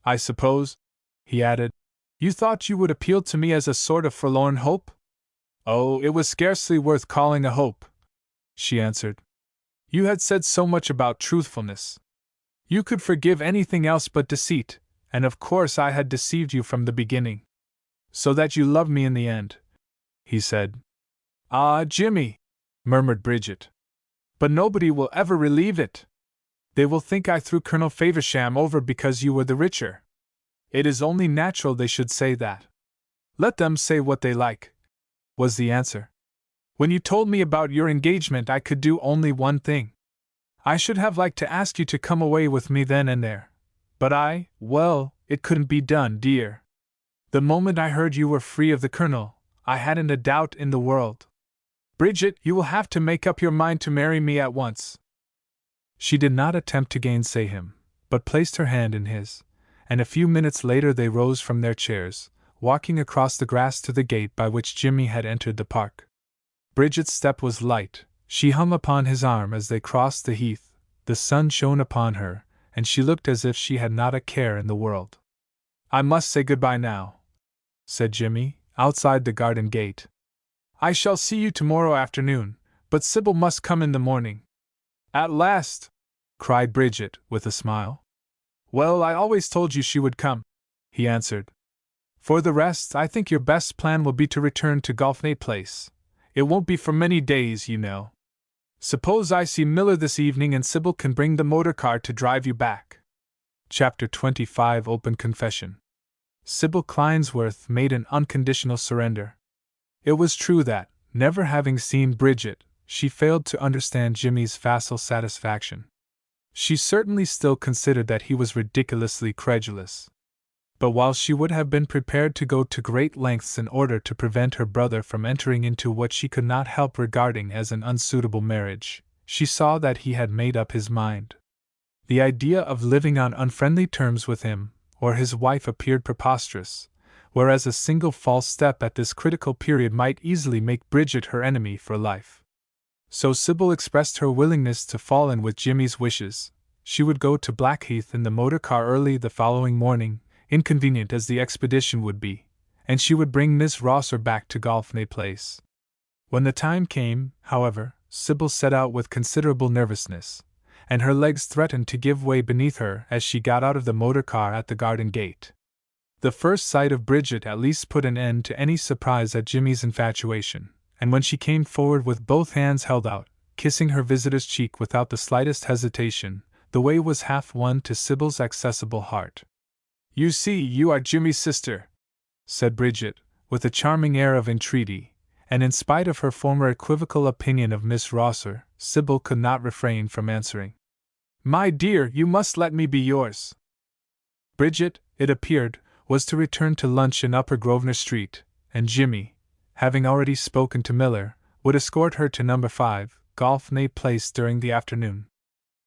I suppose, he added, you thought you would appeal to me as a sort of forlorn hope? Oh, it was scarcely worth calling a hope, she answered. You had said so much about truthfulness. You could forgive anything else but deceit, and of course I had deceived you from the beginning. So that you loved me in the end, he said. Ah, Jimmy, murmured Bridget. But nobody will ever believe it. They will think I threw Colonel Faversham over because you were the richer. It is only natural they should say that. Let them say what they like, was the answer. When you told me about your engagement, I could do only one thing. I should have liked to ask you to come away with me then and there. But well, it couldn't be done, dear. The moment I heard you were free of the Colonel, I hadn't a doubt in the world. Bridget, you will have to make up your mind to marry me at once. She did not attempt to gainsay him, but placed her hand in his, and a few minutes later they rose from their chairs, walking across the grass to the gate by which Jimmy had entered the park. Bridget's step was light, she hung upon his arm as they crossed the heath, the sun shone upon her, and she looked as if she had not a care in the world. I must say goodbye now, said Jimmy, outside the garden gate. I shall see you tomorrow afternoon, but Sybil must come in the morning. At last! Cried Bridget, with a smile. Well, I always told you she would come, he answered. For the rest, I think your best plan will be to return to Golfney Place. It won't be for many days, you know. Suppose I see Miller this evening and Sybil can bring the motor car to drive you back. Chapter 25 Open Confession. Sybil Kleinsworth made an unconditional surrender. It was true that, never having seen Bridget, she failed to understand Jimmy's facile satisfaction. She certainly still considered that he was ridiculously credulous. But while she would have been prepared to go to great lengths in order to prevent her brother from entering into what she could not help regarding as an unsuitable marriage, she saw that he had made up his mind. The idea of living on unfriendly terms with him or his wife appeared preposterous, whereas a single false step at this critical period might easily make Bridget her enemy for life. So Sybil expressed her willingness to fall in with Jimmy's wishes. She would go to Blackheath in the motor car early the following morning, inconvenient as the expedition would be, and she would bring Miss Rosser back to Golfney Place. When the time came, however, Sybil set out with considerable nervousness, and her legs threatened to give way beneath her as she got out of the motor car at the garden gate. The first sight of Bridget at least put an end to any surprise at Jimmy's infatuation, and when she came forward with both hands held out, kissing her visitor's cheek without the slightest hesitation, the way was half won to Sybil's accessible heart. You see, you are Jimmy's sister, said Bridget, with a charming air of entreaty, and in spite of her former equivocal opinion of Miss Rosser, Sybil could not refrain from answering. "My dear, you must let me be yours." Bridget, it appeared, was to return to lunch in Upper Grosvenor Street, and Jimmy, having already spoken to Miller, would escort her to No. 5, Gutenberg Place during the afternoon.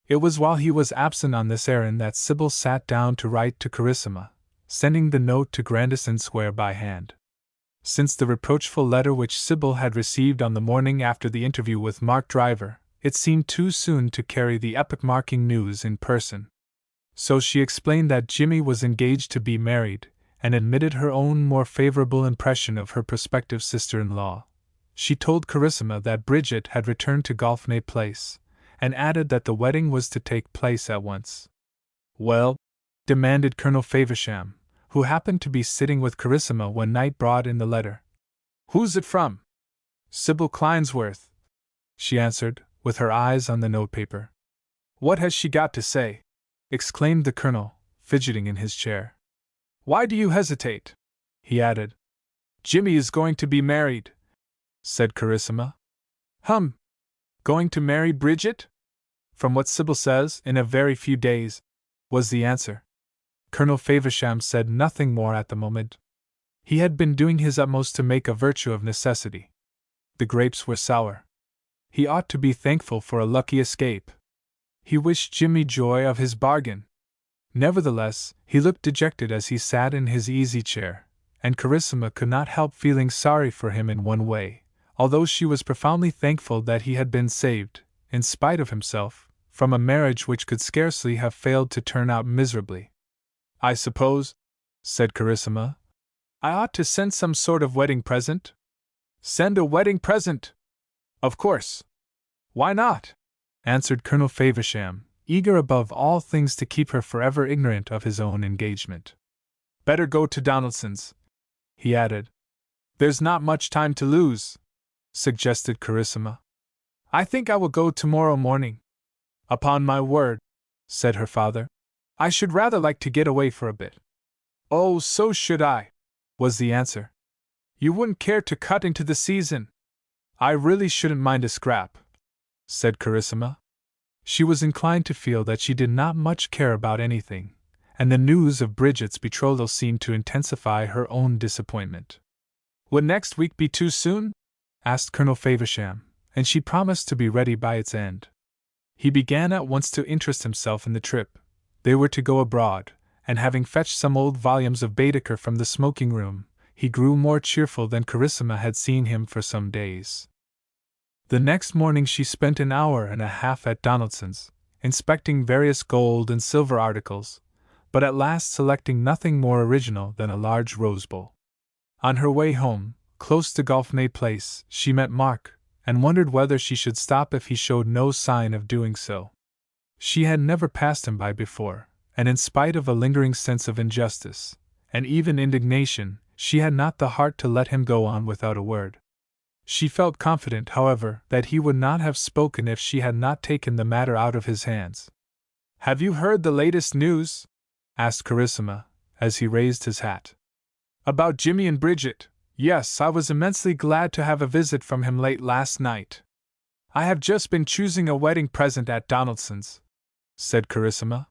It was while he was absent on this errand that Sybil sat down to write to Carissima, sending the note to Grandison Square by hand. Since the reproachful letter which Sybil had received on the morning after the interview with Mark Driver, it seemed too soon to carry the epoch-marking news in person. So she explained that Jimmy was engaged to be married, and admitted her own more favorable impression of her prospective sister-in-law. She told Carissima that Bridget had returned to Gutenberg Place, and added that the wedding was to take place at once. "Well?" demanded Colonel Faversham, who happened to be sitting with Carissima when Knight brought in the letter. "Who's it from?" "Sybil Kleinsworth," she answered, with her eyes on the notepaper. "What has she got to say?" exclaimed the colonel, fidgeting in his chair. "Why do you hesitate?" he added. "Jimmy is going to be married," said Carissima. Going to marry Bridget? From what Sybil says, in a very few days," was the answer. Colonel Faversham said nothing more at the moment. He had been doing his utmost to make a virtue of necessity. The grapes were sour. He ought to be thankful for a lucky escape. He wished Jimmy joy of his bargain. Nevertheless, he looked dejected as he sat in his easy chair, and Carissima could not help feeling sorry for him in one way, although she was profoundly thankful that he had been saved, in spite of himself, from a marriage which could scarcely have failed to turn out miserably. "I suppose," said Carissima, "I ought to send some sort of wedding present?" "Send a wedding present? Of course. Why not?" answered Colonel Faversham, eager above all things to keep her forever ignorant of his own engagement. "Better go to Donaldson's," he added. "There's not much time to lose," suggested Carissima. "I think I will go tomorrow morning." "Upon my word," said her father, "I should rather like to get away for a bit." "Oh, so should I," was the answer. "You wouldn't care to cut into the season?" "I really shouldn't mind a scrap," said Carissima. She was inclined to feel that she did not much care about anything, and the news of Bridget's betrothal seemed to intensify her own disappointment. "Would next week be too soon?" asked Colonel Faversham, and she promised to be ready by its end. He began at once to interest himself in the trip. They were to go abroad, and having fetched some old volumes of Baedeker from the smoking room, he grew more cheerful than Carissima had seen him for some days. The next morning she spent an hour and a half at Donaldson's, inspecting various gold and silver articles, but at last selecting nothing more original than a large rose bowl. On her way home, close to Gutenberg Place, she met Mark, and wondered whether she should stop if he showed no sign of doing so. She had never passed him by before, and in spite of a lingering sense of injustice, and even indignation, she had not the heart to let him go on without a word. She felt confident, however, that he would not have spoken if she had not taken the matter out of his hands. "Have you heard the latest news?" asked Carissima, as he raised his hat. "About Jimmy and Bridget? Yes, I was immensely glad to have a visit from him late last night. I have just been choosing a wedding present at Donaldson's," said Carissima.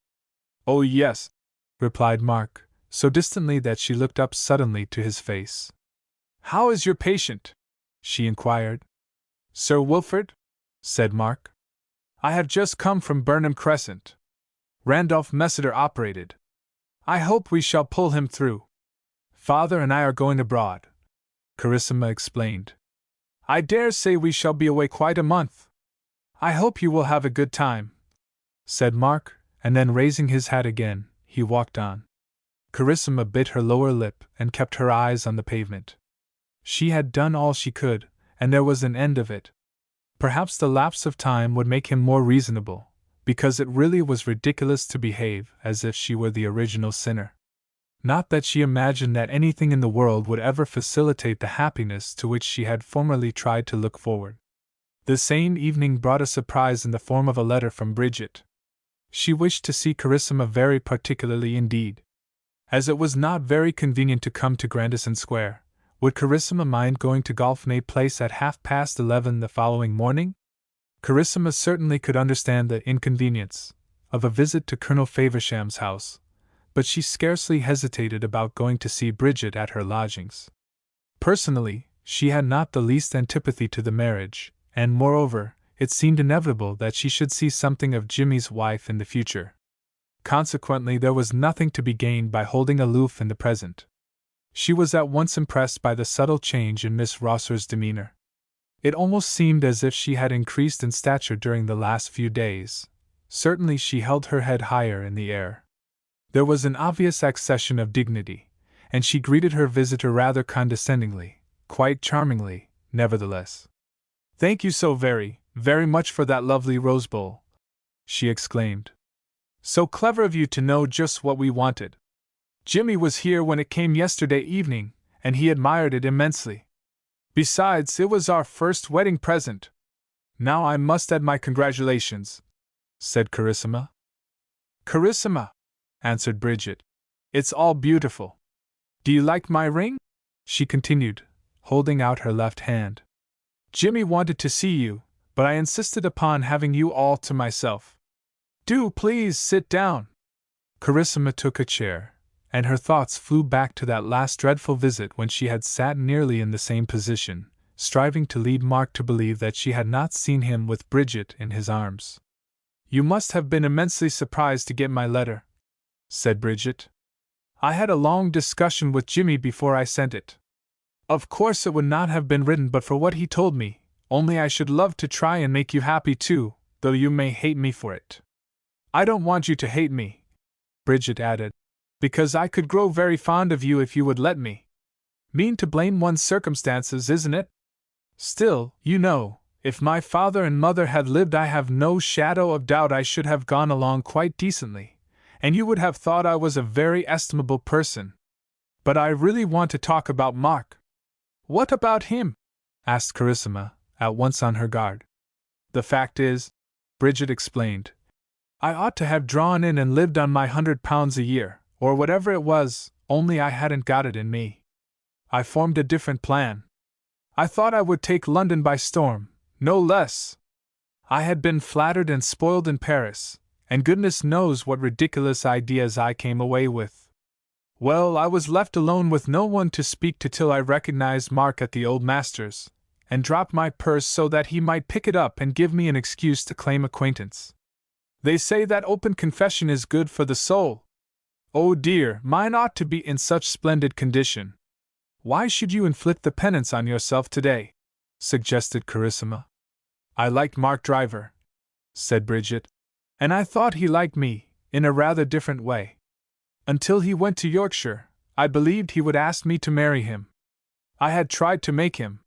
"Oh yes," replied Mark, so distantly that she looked up suddenly to his face. "How is your patient?" she inquired. "Sir Wilfrid?" said Mark. "I have just come from Burnham Crescent. Randolph Messiter operated. I hope we shall pull him through. Father and I are going abroad," Carissima explained. "I dare say we shall be away quite a month. I hope you will have a good time," said Mark, and then raising his hat again, he walked on. Carissima bit her lower lip and kept her eyes on the pavement. She had done all she could, and there was an end of it. Perhaps the lapse of time would make him more reasonable, because it really was ridiculous to behave as if she were the original sinner. Not that she imagined that anything in the world would ever facilitate the happiness to which she had formerly tried to look forward. The same evening brought a surprise in the form of a letter from Bridget. She wished to see Carissima very particularly indeed. As it was not very convenient to come to Grandison Square, Would Carissima mind going to Golfney Place at 11:30 the following morning? Carissima certainly could understand the inconvenience of a visit to Colonel Faversham's house, but she scarcely hesitated about going to see Bridget at her lodgings. Personally, she had not the least antipathy to the marriage, and moreover, it seemed inevitable that she should see something of Jimmy's wife in the future. Consequently, there was nothing to be gained by holding aloof in the present. She was at once impressed by the subtle change in Miss Rosser's demeanor. It almost seemed as if she had increased in stature during the last few days. Certainly she held her head higher in the air. There was an obvious accession of dignity, and she greeted her visitor rather condescendingly, quite charmingly, nevertheless. "Thank you so very, very much for that lovely rose bowl," she exclaimed. "So clever of you to know just what we wanted. Jimmy was here when it came yesterday evening, and he admired it immensely. Besides, it was our first wedding present. Now I must add my congratulations," said Carissima. "Carissima," answered Bridget, "it's all beautiful. Do you like my ring?" she continued, holding out her left hand. "Jimmy wanted to see you, but I insisted upon having you all to myself. Do please sit down." Carissima took a chair, and her thoughts flew back to that last dreadful visit when she had sat nearly in the same position, striving to lead Mark to believe that she had not seen him with Bridget in his arms. "You must have been immensely surprised to get my letter," said Bridget. "I had a long discussion with Jimmy before I sent it. Of course it would not have been written but for what he told me, only I should love to try and make you happy too, though you may hate me for it. I don't want you to hate me," Bridget added, "because I could grow very fond of you if you would let me. Mean to blame one's circumstances, isn't it? Still, you know, if my father and mother had lived, I have no shadow of doubt I should have gone along quite decently, and you would have thought I was a very estimable person. But I really want to talk about Mark." "What about him?" asked Carissima, at once on her guard. "The fact is," Bridget explained, "I ought to have drawn in and lived on my £100 a year, or whatever it was, only I hadn't got it in me. I formed a different plan. I thought I would take London by storm, no less. I had been flattered and spoiled in Paris, and goodness knows what ridiculous ideas I came away with. Well, I was left alone with no one to speak to till I recognized Mark at the old master's, and dropped my purse so that he might pick it up and give me an excuse to claim acquaintance. They say that open confession is good for the soul. Oh dear, mine ought to be in such splendid condition. Why should you inflict the penance on yourself today?" suggested Carissima. "I liked Mark Driver," said Bridget, "and I thought he liked me, in a rather different way. Until he went to Yorkshire, I believed he would ask me to marry him. I had tried to make him.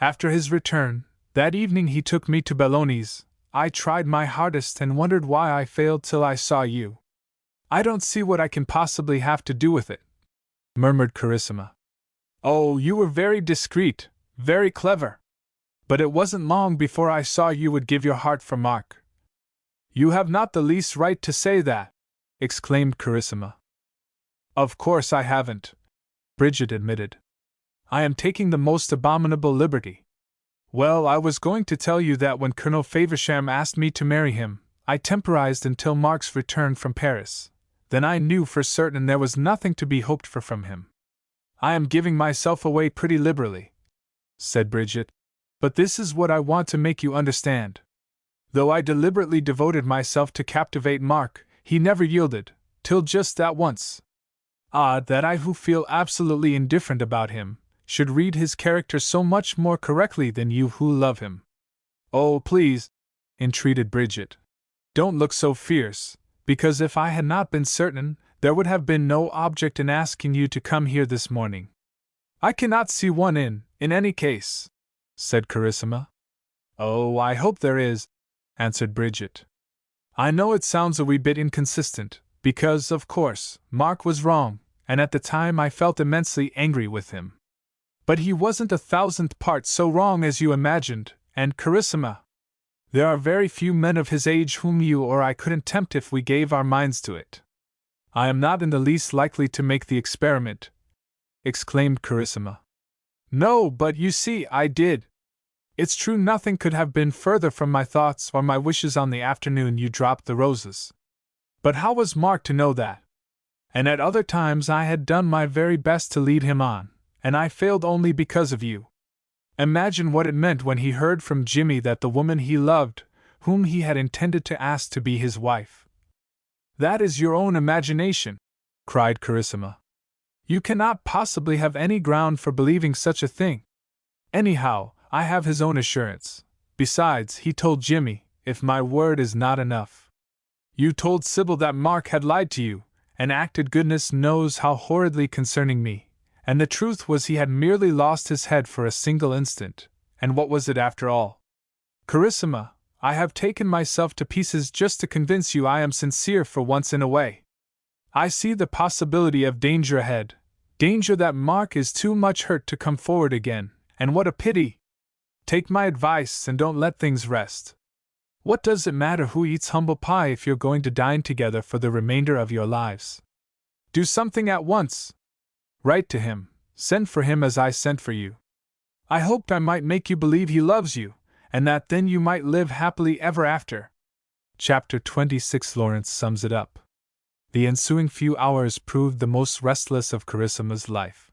After his return, that evening he took me to Belloni's. I tried my hardest and wondered why I failed till I saw you." "I don't see what I can possibly have to do with it," murmured Carissima. "Oh, you were very discreet, very clever. But it wasn't long before I saw you would give your heart for Mark." "You have not the least right to say that," exclaimed Carissima. "Of course I haven't," Bridget admitted. "I am taking the most abominable liberty. Well, I was going to tell you that when Colonel Faversham asked me to marry him, I temporized until Mark's return from Paris. Then I knew for certain there was nothing to be hoped for from him. I am giving myself away pretty liberally," said Bridget, "but this is what I want to make you understand. Though I deliberately devoted myself to captivate Mark, he never yielded, till just that once. Odd that I, who feel absolutely indifferent about him, should read his character so much more correctly than you who love him." "Oh, please," entreated Bridget, "don't look so fierce, because if I had not been certain, there would have been no object in asking you to come here this morning." "I cannot see one in any case," said Carissima. "Oh, I hope there is," answered Bridget. "I know it sounds a wee bit inconsistent, because, of course, Mark was wrong, and at the time I felt immensely angry with him. But he wasn't 1,000th part so wrong as you imagined, and, Carissima, there are very few men of his age whom you or I couldn't tempt if we gave our minds to it." "I am not in the least likely to make the experiment," exclaimed Carissima. No, but you see, I did. It's true nothing could have been further from my thoughts or my wishes on the afternoon you dropped the roses. But how was Mark to know that? And at other times I had done my very best to lead him on, and I failed only because of you. Imagine what it meant when he heard from Jimmy that the woman he loved, whom he had intended to ask to be his wife. That is your own imagination, cried Carissima. You cannot possibly have any ground for believing such a thing. Anyhow, I have his own assurance. Besides, he told Jimmy, if my word is not enough. You told Sybil that Mark had lied to you, and acted goodness knows how horridly concerning me, and the truth was he had merely lost his head for a single instant, and what was it after all? Carissima, I have taken myself to pieces just to convince you I am sincere for once in a way. I see the possibility of danger ahead, danger that Mark is too much hurt to come forward again, and what a pity! Take my advice and don't let things rest. What does it matter who eats humble pie if you're going to dine together for the remainder of your lives? Do something at once. Write to him, send for him as I sent for you. I hoped I might make you believe he loves you, and that then you might live happily ever after. Chapter 26 Lawrence sums it up. The ensuing few hours proved the most restless of Carissa's life.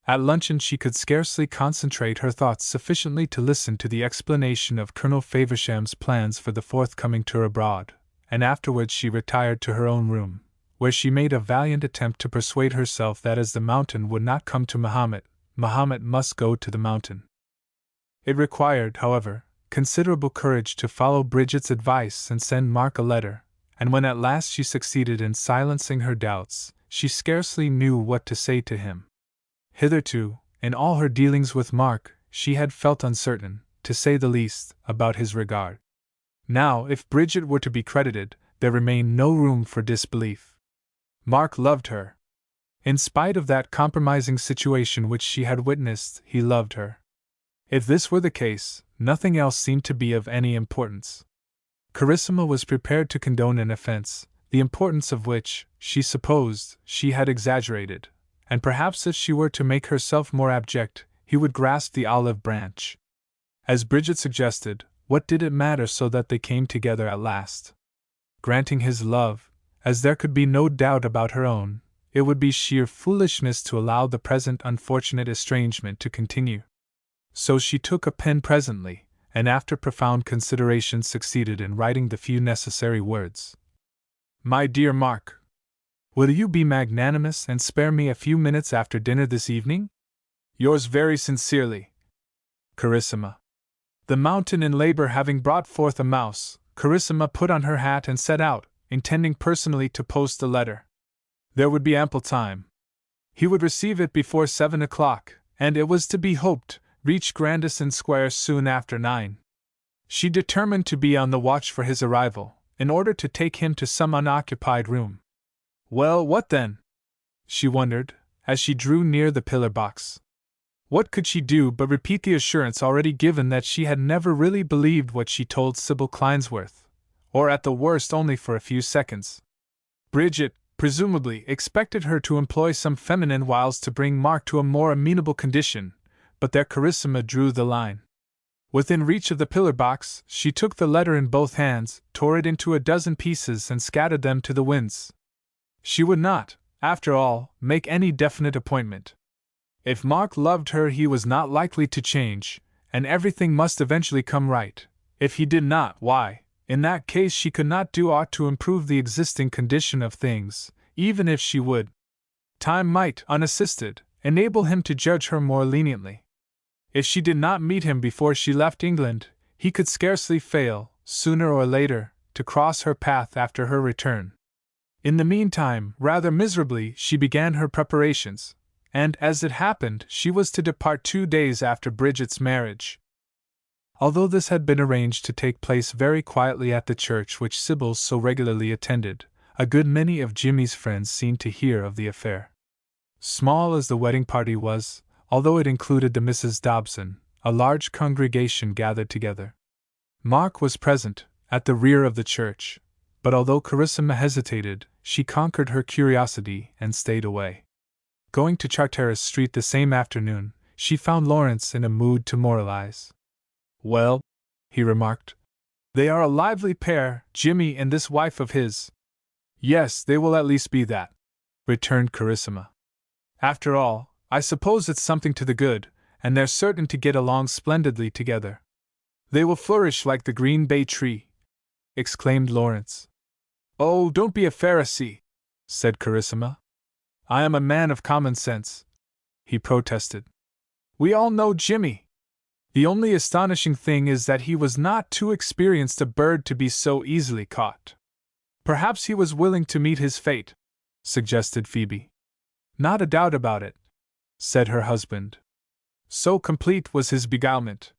At luncheon she could scarcely concentrate her thoughts sufficiently to listen to the explanation of Colonel Faversham's plans for the forthcoming tour abroad, and afterwards she retired to her own room, where she made a valiant attempt to persuade herself that as the mountain would not come to Mahomet, Mahomet must go to the mountain. It required, however, considerable courage to follow Bridget's advice and send Mark a letter, and when at last she succeeded in silencing her doubts, she scarcely knew what to say to him. Hitherto, in all her dealings with Mark, she had felt uncertain, to say the least, about his regard. Now, if Bridget were to be credited, there remained no room for disbelief. Mark loved her. In spite of that compromising situation which she had witnessed, he loved her. If this were the case, nothing else seemed to be of any importance. Carissima was prepared to condone an offense, the importance of which, she supposed, she had exaggerated, and perhaps if she were to make herself more abject, he would grasp the olive branch. As Bridget suggested, what did it matter so that they came together at last? Granting his love, as there could be no doubt about her own, it would be sheer foolishness to allow the present unfortunate estrangement to continue. So she took a pen presently, and after profound consideration succeeded in writing the few necessary words. My dear Mark, will you be magnanimous and spare me a few minutes after dinner this evening? Yours very sincerely, Carissima. The mountain in labor having brought forth a mouse, Carissima put on her hat and set out, intending personally to post the letter. There would be ample time. He would receive it before 7 o'clock, and it was to be hoped reach Grandison Square soon after 9. She determined to be on the watch for his arrival, in order to take him to some unoccupied room. Well, what then? She wondered, as she drew near the pillar box. What could she do but repeat the assurance already given that she had never really believed what she told Sybil Kleinsworth, or at the worst only for a few seconds? Bridget, presumably, expected her to employ some feminine wiles to bring Mark to a more amenable condition, but there Carissima drew the line. Within reach of the pillar box, she took the letter in both hands, tore it into a dozen pieces and scattered them to the winds. She would not, after all, make any definite appointment. If Mark loved her he was not likely to change, and everything must eventually come right. If he did not, why, in that case she could not do aught to improve the existing condition of things, even if she would. Time might, unassisted, enable him to judge her more leniently. If she did not meet him before she left England, he could scarcely fail, sooner or later, to cross her path after her return. In the meantime, rather miserably, she began her preparations, and, as it happened, she was to depart 2 days after Bridget's marriage. Although this had been arranged to take place very quietly at the church which Sybil so regularly attended, a good many of Jimmy's friends seemed to hear of the affair. Small as the wedding party was, although it included the Misses Dobson, a large congregation gathered together. Mark was present, at the rear of the church, but although Carissima hesitated, she conquered her curiosity and stayed away. Going to Charteris Street the same afternoon, she found Lawrence in a mood to moralize. "Well," he remarked, "they are a lively pair, Jimmy and this wife of his." "Yes, they will at least be that," returned Carissima. "After all, I suppose it's something to the good, and they're certain to get along splendidly together." "They will flourish like the green bay tree," exclaimed Lawrence. "Oh, don't be a Pharisee," said Carissima. "I am a man of common sense," he protested. "We all know Jimmy. The only astonishing thing is that he was not too experienced a bird to be so easily caught." "Perhaps he was willing to meet his fate," suggested Phoebe. "Not a doubt about it," said her husband. "So complete was his beguilement.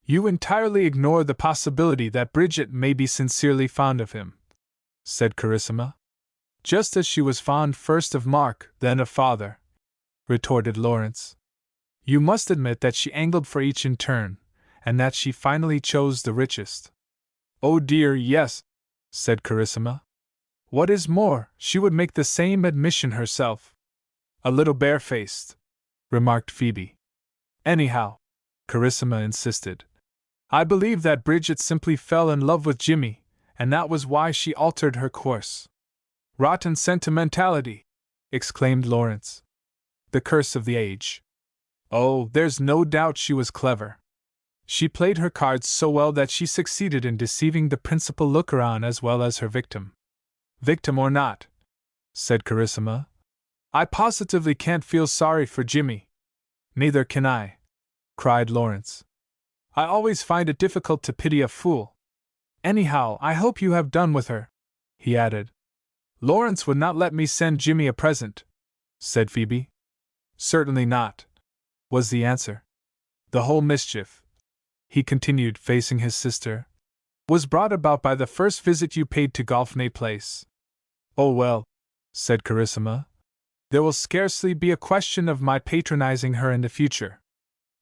You entirely ignore the possibility that Bridget may be sincerely fond of him," said Carissima. "Just as she was fond first of Mark, then of father," retorted Lawrence. "You must admit that she angled for each in turn, and that she finally chose the richest." "Oh dear, yes," said Carissima. "What is more, she would make the same admission herself." "A little barefaced," remarked Phoebe. "Anyhow," Carissima insisted, "I believe that Bridget simply fell in love with Jimmy, and that was why she altered her course." "Rotten sentimentality!" exclaimed Lawrence. "The curse of the age." "Oh, there's no doubt she was clever. She played her cards so well that she succeeded in deceiving the principal looker-on as well as her victim." "Victim or not," said Carissima, "I positively can't feel sorry for Jimmy." "Neither can I," cried Lawrence. "I always find it difficult to pity a fool. Anyhow, I hope you have done with her," he added. "Lawrence would not let me send Jimmy a present," said Phoebe. "Certainly not," was the answer. "The whole mischief," he continued, facing his sister, "was brought about by the first visit you paid to Golfney Place." "Oh well," said Carissima, "there will scarcely be a question of my patronizing her in the future.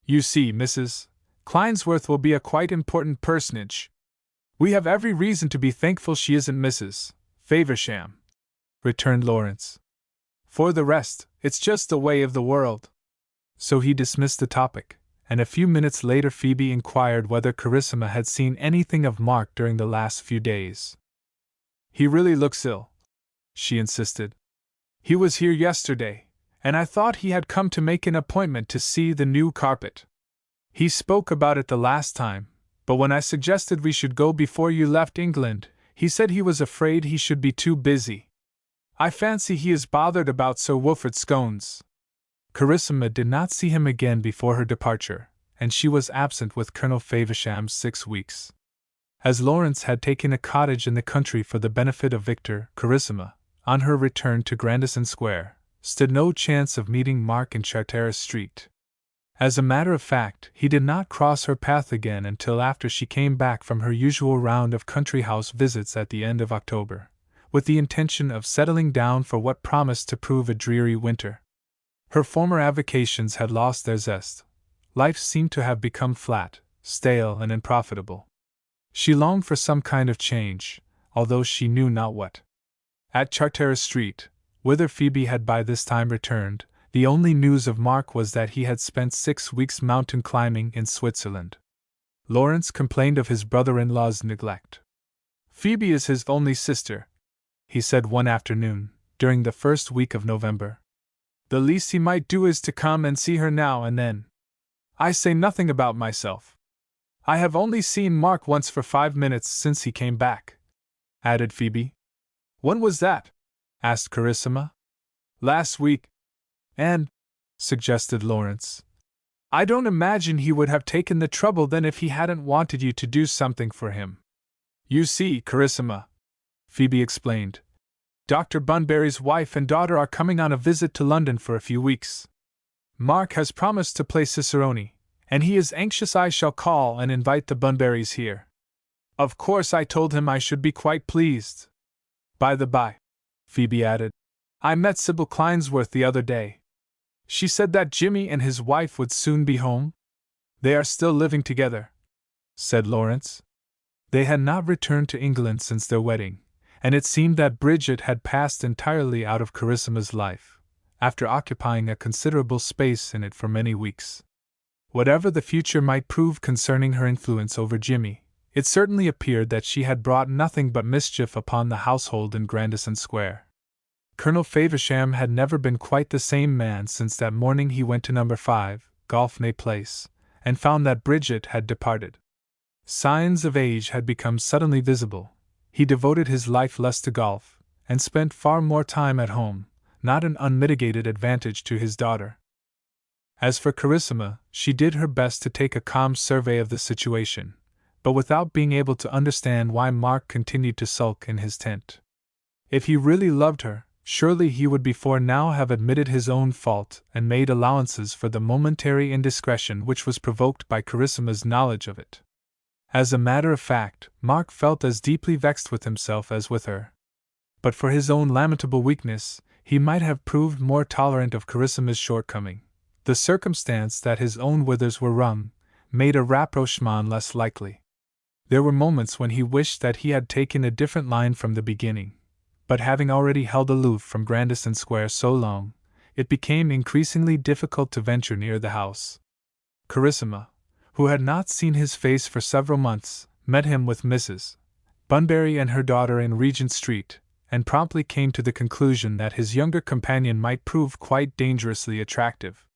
You see, Mrs. Clinesworth will be a quite important personage. We have every reason to be thankful she isn't Mrs. Faversham," returned Lawrence. "For the rest, it's just the way of the world." So he dismissed the topic, and a few minutes later Phoebe inquired whether Carissima had seen anything of Mark during the last few days. "He really looks ill," she insisted. "He was here yesterday, and I thought he had come to make an appointment to see the new carpet. He spoke about it the last time, but when I suggested we should go before you left England, he said he was afraid he should be too busy. I fancy he is bothered about Sir Wilfrid scones." Carissima did not see him again before her departure, and she was absent with Colonel Faversham 6 weeks. As Lawrence had taken a cottage in the country for the benefit of Victor, Carissima, on her return to Grandison Square, stood no chance of meeting Mark in Charteris Street. As a matter of fact, he did not cross her path again until after she came back from her usual round of country house visits at the end of October, with the intention of settling down for what promised to prove a dreary winter. Her former avocations had lost their zest. Life seemed to have become flat, stale, and unprofitable. She longed for some kind of change, although she knew not what. At Charteris Street, whither Phoebe had by this time returned, the only news of Mark was that he had spent 6 weeks mountain climbing in Switzerland. Lawrence complained of his brother-in-law's neglect. "Phoebe is his only sister," he said one afternoon, during the first week of November. "The least he might do is to come and see her now and then. I say nothing about myself. I have only seen Mark once for 5 minutes since he came back," added Phoebe. "When was that?" asked Carissima. "Last week." "And," suggested Lawrence, "I don't imagine he would have taken the trouble then if he hadn't wanted you to do something for him. You see, Carissima," Phoebe explained, "Dr. Bunbury's wife and daughter are coming on a visit to London for a few weeks. Mark has promised to play Cicerone, and he is anxious I shall call and invite the Bunburys here. Of course I told him I should be quite pleased. By the by," Phoebe added, "I met Sybil Clinesworth the other day. She said that Jimmy and his wife would soon be home." "They are still living together," said Lawrence. They had not returned to England since their wedding, and it seemed that Bridget had passed entirely out of Carissima's life, after occupying a considerable space in it for many weeks. Whatever the future might prove concerning her influence over Jimmy, it certainly appeared that she had brought nothing but mischief upon the household in Grandison Square. Colonel Faversham had never been quite the same man since that morning he went to No. 5, Golfney Place, and found that Bridget had departed. Signs of age had become suddenly visible. He devoted his life less to golf, and spent far more time at home, not an unmitigated advantage to his daughter. As for Carissima, she did her best to take a calm survey of the situation, but without being able to understand why Mark continued to sulk in his tent. If he really loved her, surely he would before now have admitted his own fault and made allowances for the momentary indiscretion which was provoked by Carissima's knowledge of it. As a matter of fact, Mark felt as deeply vexed with himself as with her. But for his own lamentable weakness, he might have proved more tolerant of Carissima's shortcoming. The circumstance that his own withers were wrung made a rapprochement less likely. There were moments when he wished that he had taken a different line from the beginning, but having already held aloof from Grandison Square so long, it became increasingly difficult to venture near the house. Carissima, who had not seen his face for several months, met him with Mrs. Bunbury and her daughter in Regent Street, and promptly came to the conclusion that his younger companion might prove quite dangerously attractive.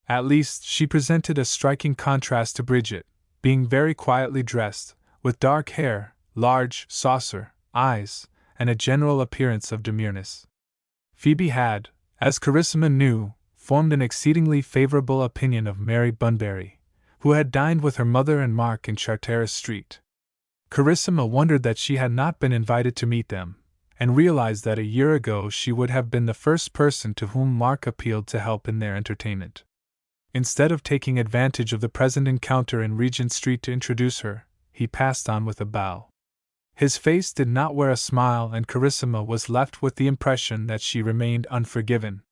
At least, she presented a striking contrast to Bridget, being very quietly dressed, with dark hair, large, saucer eyes, and a general appearance of demureness. Phoebe had, as Carissima knew, formed an exceedingly favorable opinion of Mary Bunbury, who had dined with her mother and Mark in Charteris Street. Carissima wondered that she had not been invited to meet them, and realized that a year ago she would have been the first person to whom Mark appealed to help in their entertainment. Instead of taking advantage of the present encounter in Regent Street to introduce her, he passed on with a bow. His face did not wear a smile, and Carissima was left with the impression that she remained unforgiven.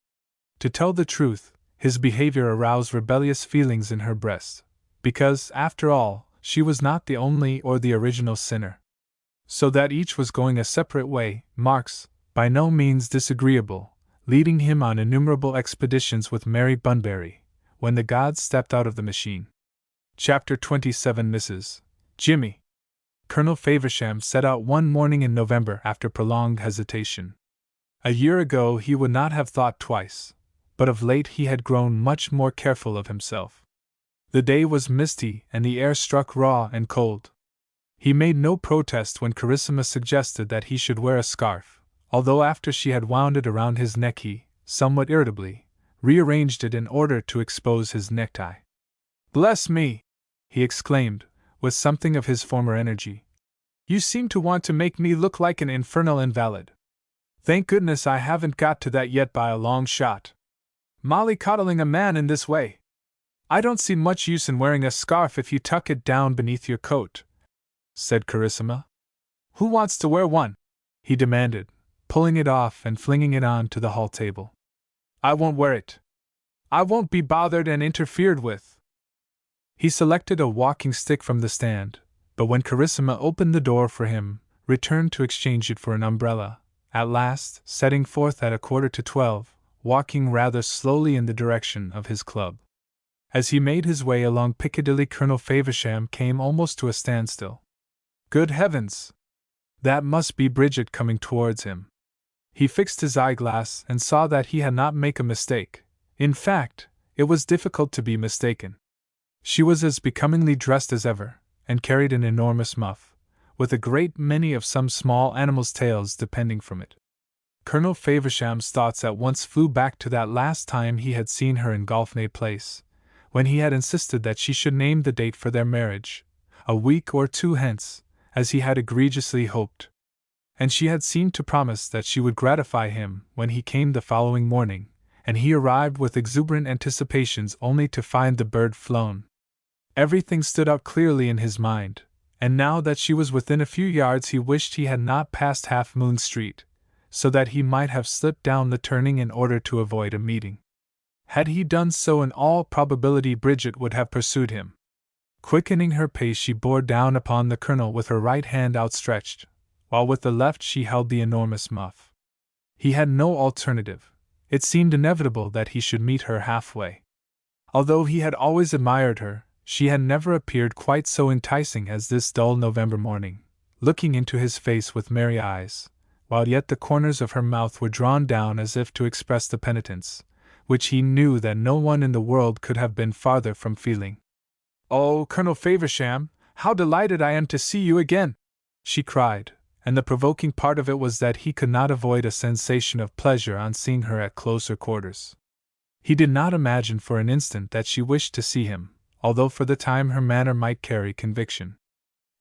To tell the truth, his behavior aroused rebellious feelings in her breast, because, after all, she was not the only or the original sinner. So that each was going a separate way, Mark's, by no means disagreeable, leading him on innumerable expeditions with Mary Bunbury, when the gods stepped out of the machine. Chapter 27. Mrs. Jimmy. Colonel Faversham set out one morning in November after prolonged hesitation. A year ago he would not have thought twice, but of late he had grown much more careful of himself. The day was misty and the air struck raw and cold. He made no protest when Carissima suggested that he should wear a scarf, although after she had wound it around his neck he, somewhat irritably, rearranged it in order to expose his necktie. "Bless me!" he exclaimed, with something of his former energy. "You seem to want to make me look like an infernal invalid. Thank goodness I haven't got to that yet by a long shot. Mollycoddling a man in this way! I don't see much use in wearing a scarf if you tuck it down beneath your coat," said Carissima. "Who wants to wear one?" he demanded, pulling it off and flinging it on to the hall table. "I won't wear it. I won't be bothered and interfered with." He selected a walking stick from the stand, but when Carissima opened the door for him, returned to exchange it for an umbrella, at last, setting forth at 11:45, walking rather slowly in the direction of his club. As he made his way along Piccadilly, Colonel Faversham came almost to a standstill. Good heavens! That must be Bridget coming towards him. He fixed his eyeglass and saw that he had not made a mistake. In fact, it was difficult to be mistaken. She was as becomingly dressed as ever, and carried an enormous muff, with a great many of some small animal's tails depending from it. Colonel Faversham's thoughts at once flew back to that last time he had seen her in Golfney Place, when he had insisted that she should name the date for their marriage, a week or two hence, as he had egregiously hoped. And she had seemed to promise that she would gratify him when he came the following morning, and he arrived with exuberant anticipations only to find the bird flown. Everything stood out clearly in his mind, and now that she was within a few yards he wished he had not passed Half Moon Street, so that he might have slipped down the turning in order to avoid a meeting. Had he done so, in all probability Bridget would have pursued him. Quickening her pace, she bore down upon the colonel with her right hand outstretched, while with the left she held the enormous muff. He had no alternative. It seemed inevitable that he should meet her halfway. Although he had always admired her, she had never appeared quite so enticing as this dull November morning, looking into his face with merry eyes, while yet the corners of her mouth were drawn down as if to express the penitence, which he knew that no one in the world could have been farther from feeling. "Oh, Colonel Faversham, how delighted I am to see you again!" she cried, and the provoking part of it was that he could not avoid a sensation of pleasure on seeing her at closer quarters. He did not imagine for an instant that she wished to see him, although for the time her manner might carry conviction.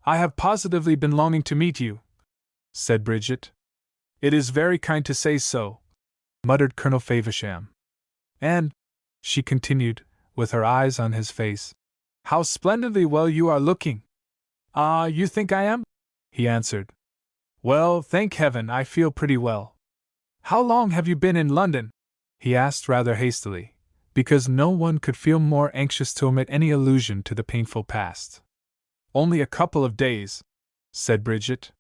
"I have positively been longing to meet you," said Bridget. "It is very kind to say so," muttered Colonel Faversham. "And," she continued, with her eyes on his face, "how splendidly well you are looking!" "Ah, you think I am?" he answered. "Well, thank heaven, I feel pretty well." "How long have you been in London?" he asked rather hastily, because no one could feel more anxious to omit any allusion to the painful past. "Only a couple of days," said Bridget.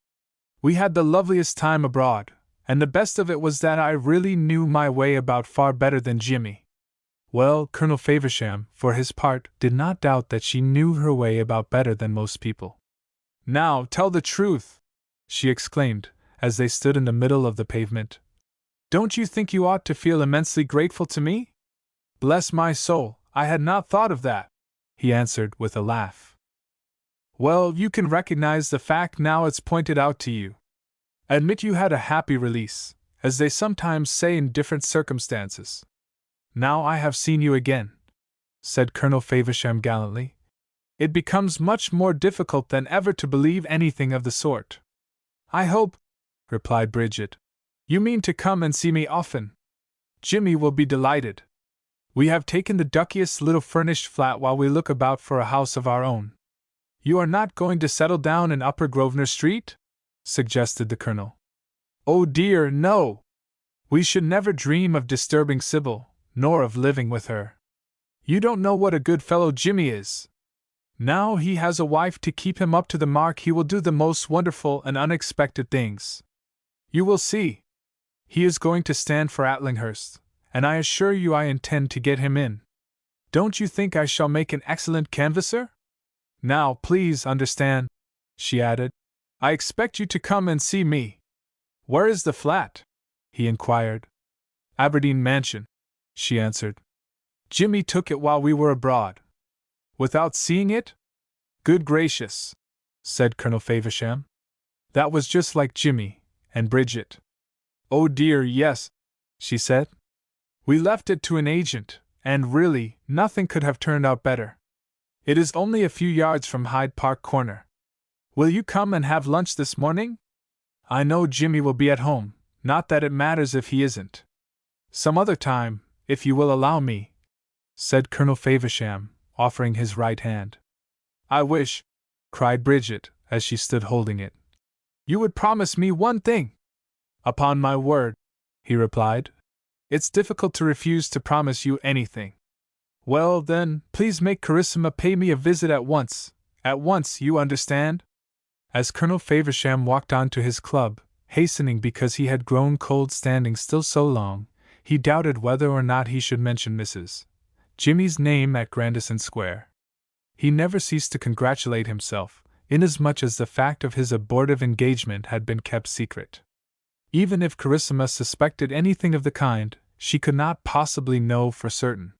"We had the loveliest time abroad, and the best of it was that I really knew my way about far better than Jimmy." Well, Colonel Faversham, for his part, did not doubt that she knew her way about better than most people. "Now, tell the truth!" she exclaimed, as they stood in the middle of the pavement. "Don't you think you ought to feel immensely grateful to me?" "Bless my soul, I had not thought of that," he answered with a laugh. "Well, you can recognize the fact now it's pointed out to you. Admit you had a happy release, as they sometimes say in different circumstances. Now I have seen you again," said Colonel Faversham gallantly. "It becomes much more difficult than ever to believe anything of the sort." "I hope," replied Bridget, "you mean to come and see me often. Jimmy will be delighted. We have taken the duckiest little furnished flat while we look about for a house of our own." "You are not going to settle down in Upper Grosvenor Street?" suggested the Colonel. "Oh dear, no! We should never dream of disturbing Sybil, nor of living with her. You don't know what a good fellow Jimmy is. Now he has a wife to keep him up to the mark, he will do the most wonderful and unexpected things. You will see. He is going to stand for Atlinghurst, and I assure you I intend to get him in. Don't you think I shall make an excellent canvasser? Now, please understand," she added, "I expect you to come and see me." "Where is the flat?" he inquired. "Aberdeen Mansion," she answered. "Jimmy took it while we were abroad." "Without seeing it? Good gracious!" said Colonel Faversham. That was just like Jimmy and Bridget. "Oh dear, yes," she said. "We left it to an agent, and really, nothing could have turned out better. It is only a few yards from Hyde Park Corner. Will you come and have lunch this morning? I know Jimmy will be at home, not that it matters if he isn't. Some other time, if you will allow me," said Colonel Faversham, offering his right hand. "I wish," cried Bridget, as she stood holding it, "you would promise me one thing." "Upon my word," he replied, "it's difficult to refuse to promise you anything." "Well, then, please make Carissima pay me a visit at once, you understand?" As Colonel Faversham walked on to his club, hastening because he had grown cold standing still so long, he doubted whether or not he should mention Mrs. Jimmy's name at Grandison Square. He never ceased to congratulate himself, inasmuch as the fact of his abortive engagement had been kept secret. Even if Carissima suspected anything of the kind, she could not possibly know for certain.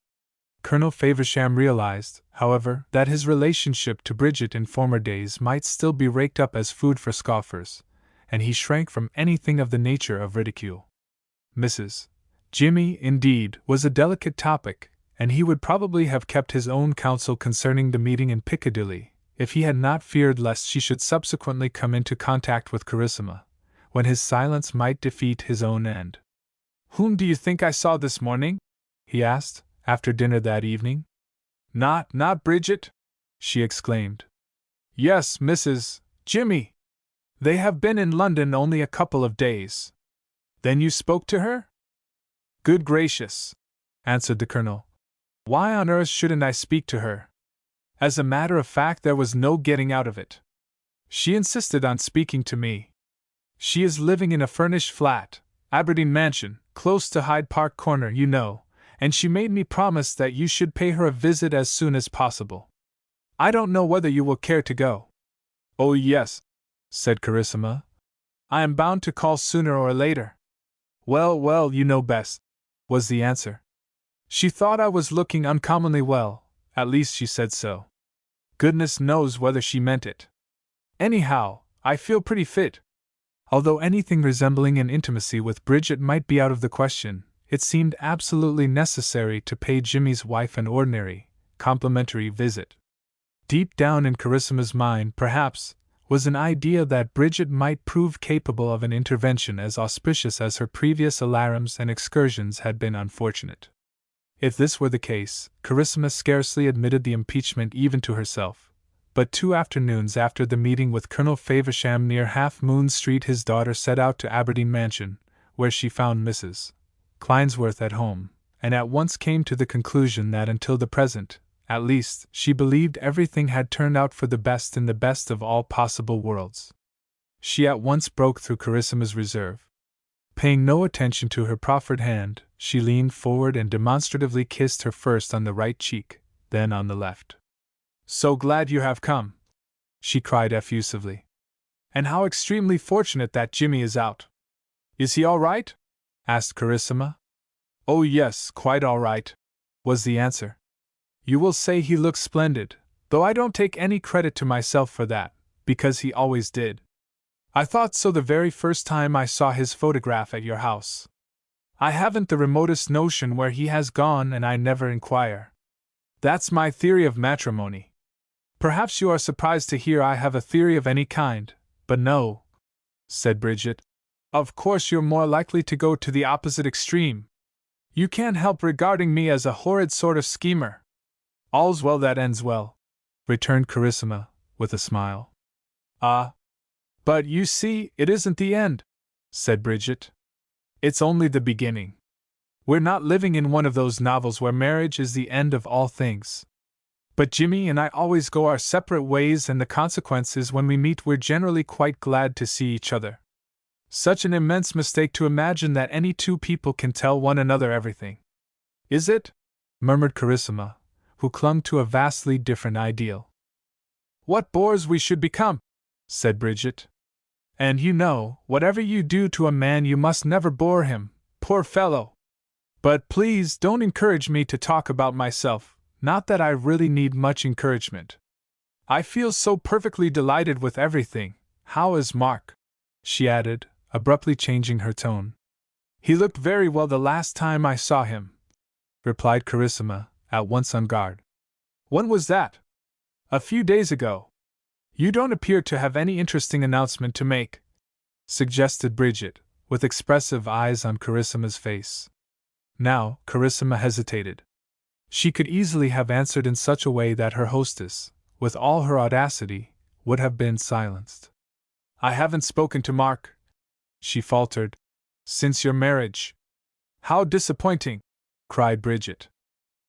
Colonel Faversham realized, however, that his relationship to Bridget in former days might still be raked up as food for scoffers, and he shrank from anything of the nature of ridicule. Mrs. Jimmy, indeed, was a delicate topic, and he would probably have kept his own counsel concerning the meeting in Piccadilly, if he had not feared lest she should subsequently come into contact with Carissima, when his silence might defeat his own end. "Whom do you think I saw this morning?" he asked, after dinner that evening. Not Bridget?" she exclaimed. "Yes, Mrs. Jimmy. They have been in London only a couple of days." "Then you spoke to her?" "Good gracious," answered the Colonel. "Why on earth shouldn't I speak to her? As a matter of fact, there was no getting out of it. She insisted on speaking to me. She is living in a furnished flat, Aberdeen Mansion, close to Hyde Park Corner, you know, and she made me promise that you should pay her a visit as soon as possible. I don't know whether you will care to go." "Oh, yes," said Carissima. "I am bound to call sooner or later." "Well, well, you know best," was the answer. She thought I was looking uncommonly well, at least she said so. Goodness knows whether she meant it. Anyhow, I feel pretty fit. Although anything resembling an intimacy with Bridget might be out of the question, it seemed absolutely necessary to pay Jimmy's wife an ordinary, complimentary visit. Deep down in Carissa's mind, perhaps, was an idea that Bridget might prove capable of an intervention as auspicious as her previous alarums and excursions had been unfortunate. If this were the case, Carissima scarcely admitted the impeachment even to herself. But 2 afternoons after the meeting with Colonel Faversham near Half Moon Street, his daughter set out to Aberdeen Mansion, where she found Mrs. Clinesworth at home, and at once came to the conclusion that until the present, at least, she believed everything had turned out for the best in the best of all possible worlds. She at once broke through Carissa's reserve. Paying no attention to her proffered hand, she leaned forward and demonstratively kissed her first on the right cheek, then on the left. "So glad you have come," she cried effusively. "And how extremely fortunate that Jimmy is out." "Is he all right?" asked Carissima. "Oh yes, quite all right," was the answer. "You will say he looks splendid, though I don't take any credit to myself for that, because he always did. I thought so the very first time I saw his photograph at your house. I haven't the remotest notion where he has gone, and I never inquire. That's my theory of matrimony. Perhaps you are surprised to hear I have a theory of any kind, but no," said Bridget. "Of course you're more likely to go to the opposite extreme. You can't help regarding me as a horrid sort of schemer." "All's well that ends well," returned Carissima, with a smile. "Ah, but you see, it isn't the end," said Bridget. "It's only the beginning. We're not living in one of those novels where marriage is the end of all things. But Jimmy and I always go our separate ways, and the consequence is when we meet we're generally quite glad to see each other. Such an immense mistake to imagine that any two people can tell one another everything." "Is it?" murmured Carissima, who clung to a vastly different ideal. "What bores we should become!" said Bridget. "And you know, whatever you do to a man you must never bore him, poor fellow! But please don't encourage me to talk about myself, not that I really need much encouragement. I feel so perfectly delighted with everything. How is Mark?" she added, abruptly changing her tone. "He looked very well the last time I saw him," replied Carissima, at once on guard. "When was that?" "A few days ago." "You don't appear to have any interesting announcement to make," suggested Bridget, with expressive eyes on Carissa's face. Now, Carissima hesitated. She could easily have answered in such a way that her hostess, with all her audacity, would have been silenced. "I haven't spoken to Mark," she faltered, "since your marriage." "How disappointing!" cried Bridget.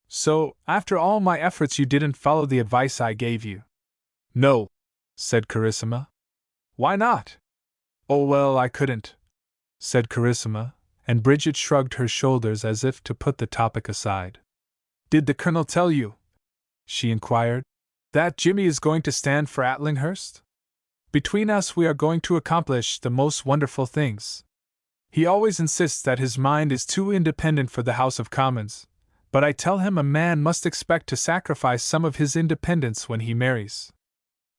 "So, after all my efforts, you didn't follow the advice I gave you?" "No," said Carissima. "Why not?" "Oh well, I couldn't," said Carissima, and Bridget shrugged her shoulders as if to put the topic aside. "Did the Colonel tell you," she inquired, "that Jimmy is going to stand for Atlinghurst? Between us we are going to accomplish the most wonderful things. He always insists that his mind is too independent for the House of Commons, but I tell him a man must expect to sacrifice some of his independence when he marries."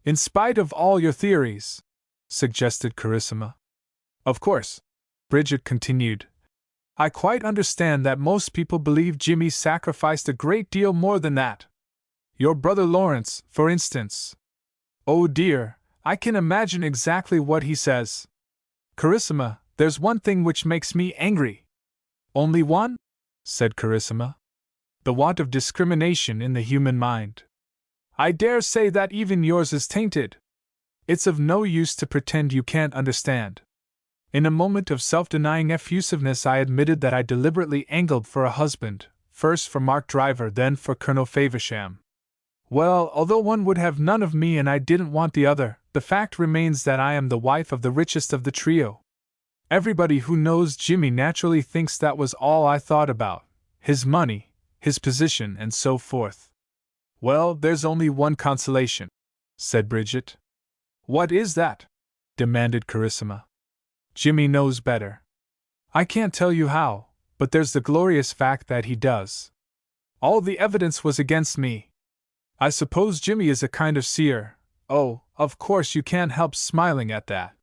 "In spite of all your theories," suggested Carissima. "Of course," Bridget continued, "I quite understand that most people believe Jimmy sacrificed a great deal more than that. Your brother Lawrence, for instance. Oh dear, I can imagine exactly what he says. Carissima, there's one thing which makes me angry." "Only one?" said Carissima. "The want of discrimination in the human mind. I dare say that even yours is tainted. It's of no use to pretend you can't understand. In a moment of self-denying effusiveness I admitted that I deliberately angled for a husband, first for Mark Driver, then for Colonel Faversham. Well, although one would have none of me and I didn't want the other, the fact remains that I am the wife of the richest of the trio. Everybody who knows Jimmy naturally thinks that was all I thought about, his money, his position, and so forth. Well, there's only one consolation, said Bridget. What is that? Demanded Carissima. Jimmy knows better. I can't tell you how, but there's the glorious fact that he does. All the evidence was against me. I suppose Jimmy is a kind of seer. Oh, of course you can't help smiling at that.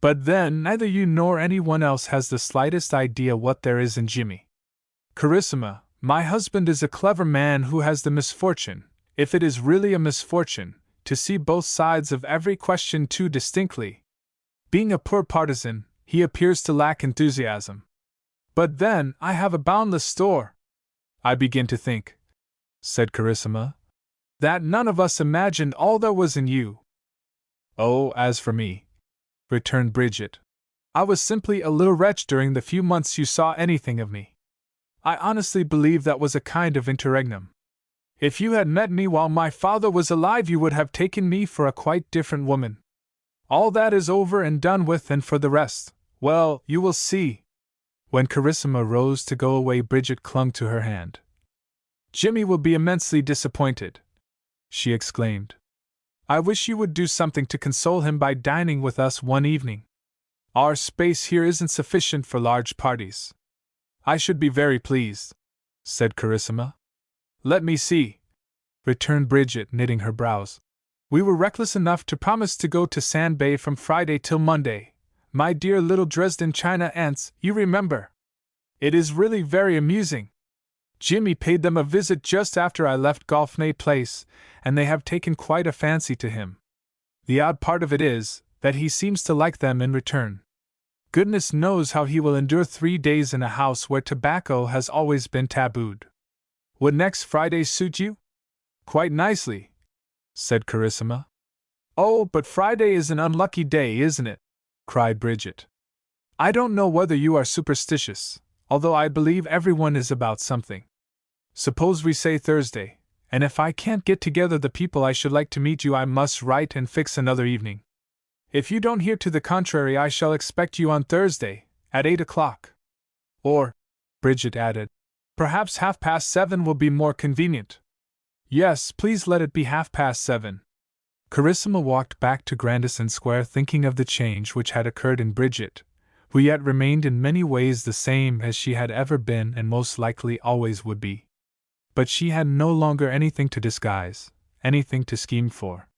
But then neither you nor anyone else has the slightest idea what there is in Jimmy. Carissima, my husband is a clever man who has the misfortune, if it is really a misfortune, to see both sides of every question too distinctly. Being a poor partisan, he appears to lack enthusiasm. But then I have a boundless store. I begin to think, said Carissima, that none of us imagined all there was in you. Oh, as for me, returned Bridget, I was simply a little wretch during the few months you saw anything of me. I honestly believe that was a kind of interregnum. If you had met me while my father was alive, you would have taken me for a quite different woman. All that is over and done with, and for the rest, well, you will see. When Carissima rose to go away, Bridget clung to her hand. Jimmy will be immensely disappointed, she exclaimed. I wish you would do something to console him by dining with us one evening. Our space here isn't sufficient for large parties. I should be very pleased, said Carissima. Let me see, returned Bridget, knitting her brows. We were reckless enough to promise to go to Sand Bay from Friday till Monday. My dear little Dresden china aunts, you remember. It is really very amusing. Jimmy paid them a visit just after I left Golfney Place, and they have taken quite a fancy to him. The odd part of it is that he seems to like them in return. Goodness knows how he will endure 3 days in a house where tobacco has always been tabooed. Would next Friday suit you? Quite nicely, said Carissima. Oh, but Friday is an unlucky day, isn't it? Cried Bridget. I don't know whether you are superstitious, although I believe everyone is about something. Suppose we say Thursday, and if I can't get together the people I should like to meet you, I must write and fix another evening. If you don't hear to the contrary, I shall expect you on Thursday, at 8 o'clock. Or, Bridget added, perhaps 7:30 will be more convenient. Yes, please let it be 7:30. Carissima walked back to Grandison Square thinking of the change which had occurred in Bridget, who yet remained in many ways the same as she had ever been and most likely always would be. But she had no longer anything to disguise, anything to scheme for.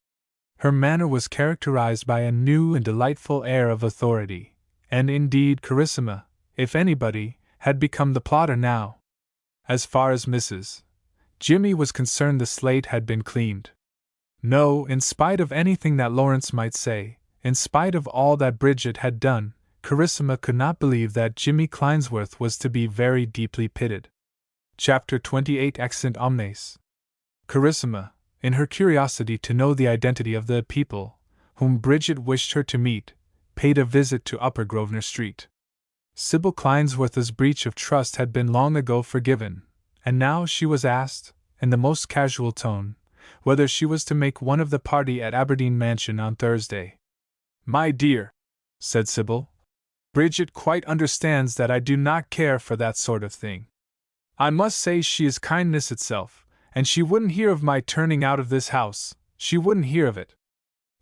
Her manner was characterized by a new and delightful air of authority, and indeed Carissima, if anybody, had become the plotter now. As far as Mrs. Jimmy was concerned, the slate had been cleaned. No, in spite of anything that Lawrence might say, in spite of all that Bridget had done, Carissima could not believe that Jimmy Clinesworth was to be very deeply pitied. Chapter 28 Accent Omnes. Carissima, in her curiosity to know the identity of the people whom Bridget wished her to meet, paid a visit to Upper Grosvenor Street. Sybil Clinesworth's breach of trust had been long ago forgiven, and now she was asked, in the most casual tone, whether she was to make one of the party at Aberdeen Mansion on Thursday. My dear, said Sybil, Bridget quite understands that I do not care for that sort of thing. I must say she is kindness itself, and she wouldn't hear of my turning out of this house, she wouldn't hear of it.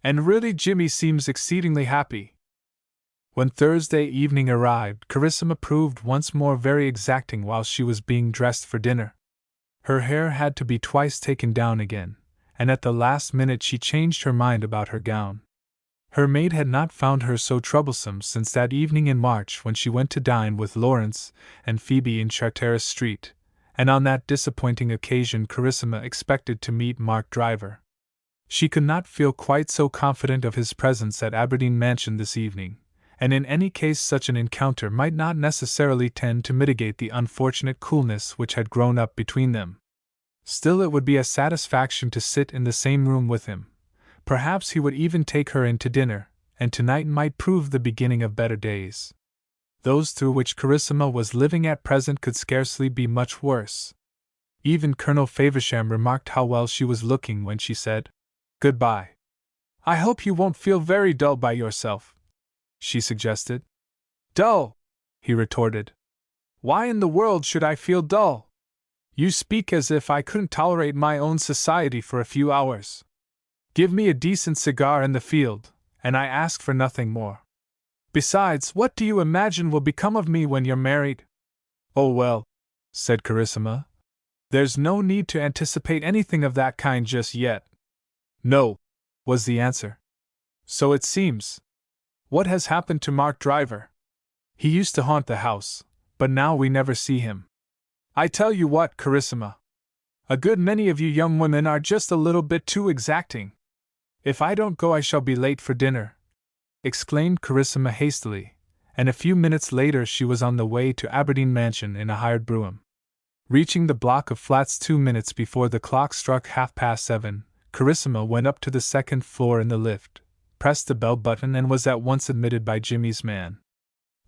And really Jimmy seems exceedingly happy. When Thursday evening arrived, Carissima proved once more very exacting while she was being dressed for dinner. Her hair had to be twice taken down again, and at the last minute she changed her mind about her gown. Her maid had not found her so troublesome since that evening in March when she went to dine with Lawrence and Phoebe in Charteris Street, and on that disappointing occasion Carissima expected to meet Mark Driver. She could not feel quite so confident of his presence at Aberdeen Mansion this evening, and in any case such an encounter might not necessarily tend to mitigate the unfortunate coolness which had grown up between them. Still, it would be a satisfaction to sit in the same room with him. Perhaps he would even take her in to dinner, and tonight might prove the beginning of better days. Those through which Carissima was living at present could scarcely be much worse. Even Colonel Faversham remarked how well she was looking when she said, "Goodbye. I hope you won't feel very dull by yourself," she suggested. "Dull!" he retorted. Why in the world should I feel dull? You speak as if I couldn't tolerate my own society for a few hours. Give me a decent cigar in the field, and I ask for nothing more. Besides, what do you imagine will become of me when you're married? Oh well, said Carissima. There's no need to anticipate anything of that kind just yet. No, was the answer. So it seems. What has happened to Mark Driver? He used to haunt the house, but now we never see him. I tell you what, Carissima. A good many of you young women are just a little bit too exacting. If I don't go, I shall be late for dinner, exclaimed Carissima hastily, and a few minutes later she was on the way to Aberdeen Mansion in a hired brougham. Reaching the block of flats 2 minutes before the clock struck 7:30, Carissima went up to the second floor in the lift, pressed the bell button, and was at once admitted by Jimmy's man.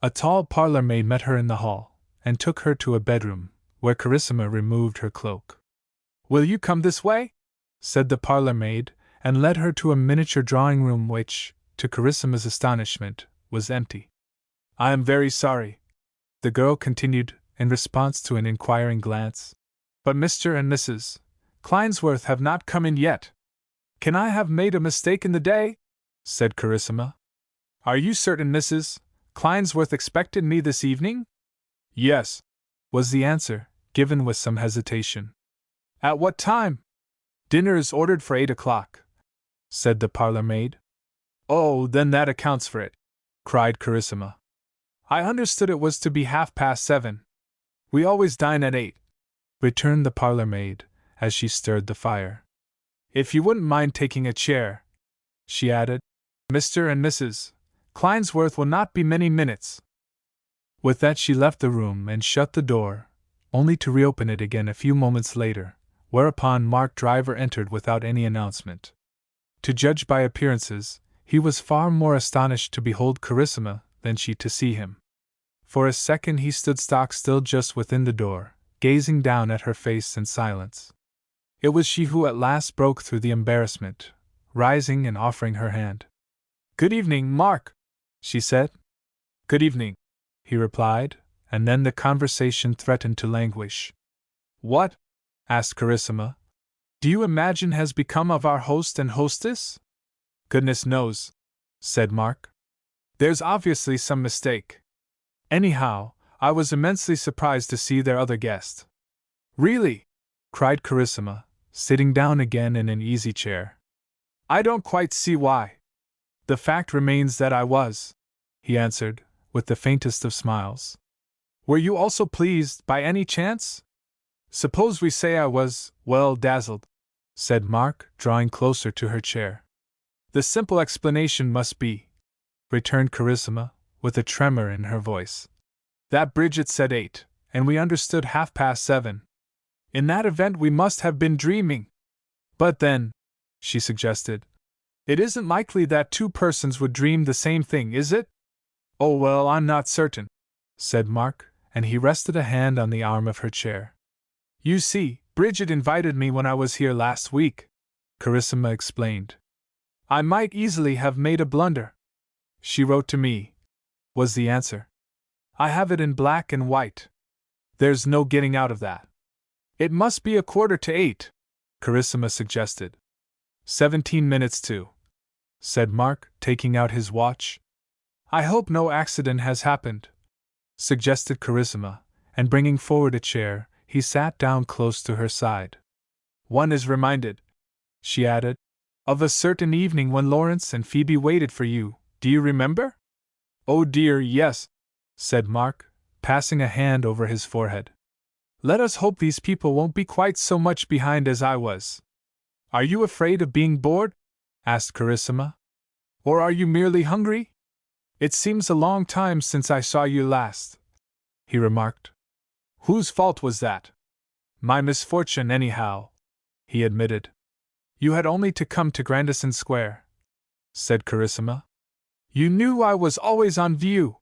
A tall parlor maid met her in the hall, and took her to a bedroom, where Carissima removed her cloak. Will you come this way? Said the parlor maid, and led her to a miniature drawing room which, to Carissa's astonishment, was empty. I am very sorry, the girl continued, in response to an inquiring glance, but Mr. and Mrs. Clinesworth have not come in yet. Can I have made a mistake in the day? Said Carissima. Are you certain Mrs. Clinesworth expected me this evening? Yes, was the answer, given with some hesitation. At what time? Dinner is ordered for 8 o'clock, said the parlor maid. Oh, then that accounts for it, cried Carissima. I understood it was to be 7:30. We always dine at 8, returned the parlor maid, as she stirred the fire. If you wouldn't mind taking a chair, she added, Mr. and Mrs. Clinesworth will not be many minutes. With that she left the room and shut the door, only to reopen it again a few moments later, whereupon Mark Driver entered without any announcement. To judge by appearances, he was far more astonished to behold Carissima than she to see him. For a second he stood stock still just within the door, gazing down at her face in silence. It was she who at last broke through the embarrassment, rising and offering her hand. Good evening, Mark, she said. Good evening, he replied, and then the conversation threatened to languish. What, asked Carissima, do you imagine has become of our host and hostess? Goodness knows, said Mark. There's obviously some mistake. Anyhow, I was immensely surprised to see their other guest. Really? Cried Carissima, sitting down again in an easy chair. I don't quite see why. The fact remains that I was, he answered, with the faintest of smiles. Were you also pleased, by any chance? Suppose we say I was, well, dazzled, said Mark, drawing closer to her chair. The simple explanation must be, returned Carissima, with a tremor in her voice, that Bridget said 8, and we understood 7:30. In that event we must have been dreaming. But then, she suggested, it isn't likely that two persons would dream the same thing, is it? Oh well, I'm not certain, said Mark, and he rested a hand on the arm of her chair. You see, Bridget invited me when I was here last week, Carissima explained. I might easily have made a blunder. She wrote to me, was the answer. I have it in black and white. There's no getting out of that. It must be 7:45, Carissima suggested. 17 minutes to, said Mark, taking out his watch. I hope no accident has happened, suggested Carissima, and bringing forward a chair, he sat down close to her side. One is reminded, she added, of a certain evening when Lawrence and Phoebe waited for you, do you remember? Oh dear, yes, said Mark, passing a hand over his forehead. Let us hope these people won't be quite so much behind as I was. Are you afraid of being bored? Asked Carissima. Or are you merely hungry? It seems a long time since I saw you last, he remarked. Whose fault was that? My misfortune, anyhow, he admitted. You had only to come to Grandison Square, said Carissima. You knew I was always on view.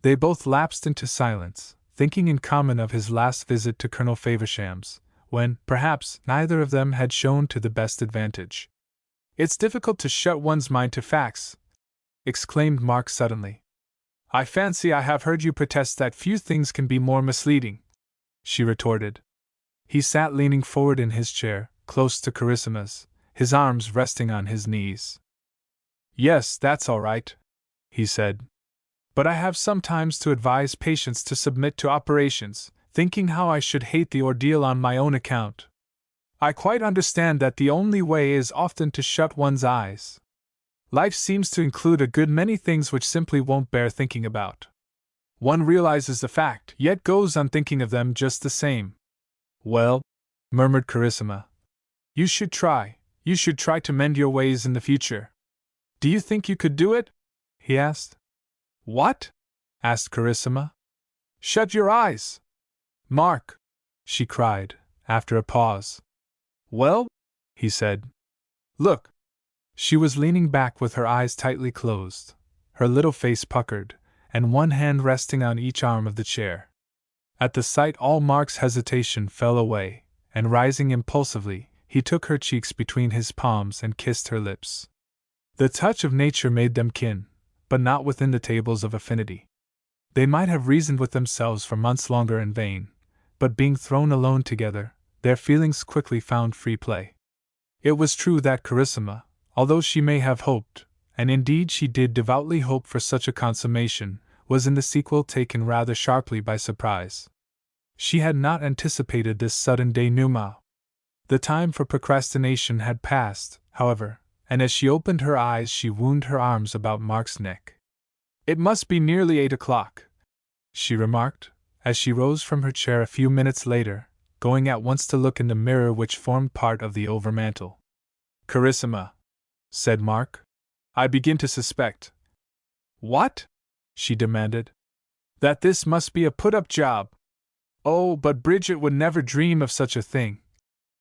They both lapsed into silence, thinking in common of his last visit to Colonel Faversham's, when, perhaps, neither of them had shown to the best advantage. It's difficult to shut one's mind to facts, exclaimed Mark suddenly. I fancy I have heard you protest that few things can be more misleading, she retorted. He sat leaning forward in his chair, close to Carissa's, his arms resting on his knees. Yes, that's all right, he said. But I have sometimes to advise patients to submit to operations, thinking how I should hate the ordeal on my own account. I quite understand that the only way is often to shut one's eyes. Life seems to include a good many things which simply won't bear thinking about. One realizes the fact, yet goes on thinking of them just the same. Well, murmured Carissima, you should try to mend your ways in the future. Do you think you could do it? He asked. What? Asked Carissima. Shut your eyes! Mark! She cried, after a pause. Well? He said. Look! She was leaning back with her eyes tightly closed, her little face puckered, and one hand resting on each arm of the chair. At the sight all Mark's hesitation fell away, and rising impulsively, he took her cheeks between his palms and kissed her lips. The touch of nature made them kin, but not within the tables of affinity. They might have reasoned with themselves for months longer in vain, but being thrown alone together, their feelings quickly found free play. It was true that Carissima, although she may have hoped, and indeed she did devoutly hope for such a consummation, was in the sequel taken rather sharply by surprise. She had not anticipated this sudden denouement. The time for procrastination had passed, however, and as she opened her eyes she wound her arms about Mark's neck. It must be nearly 8 o'clock, she remarked, as she rose from her chair a few minutes later, going at once to look in the mirror which formed part of the overmantel. Carissima, said Mark, I begin to suspect. What? She demanded. That this must be a put-up job. Oh, but Bridget would never dream of such a thing,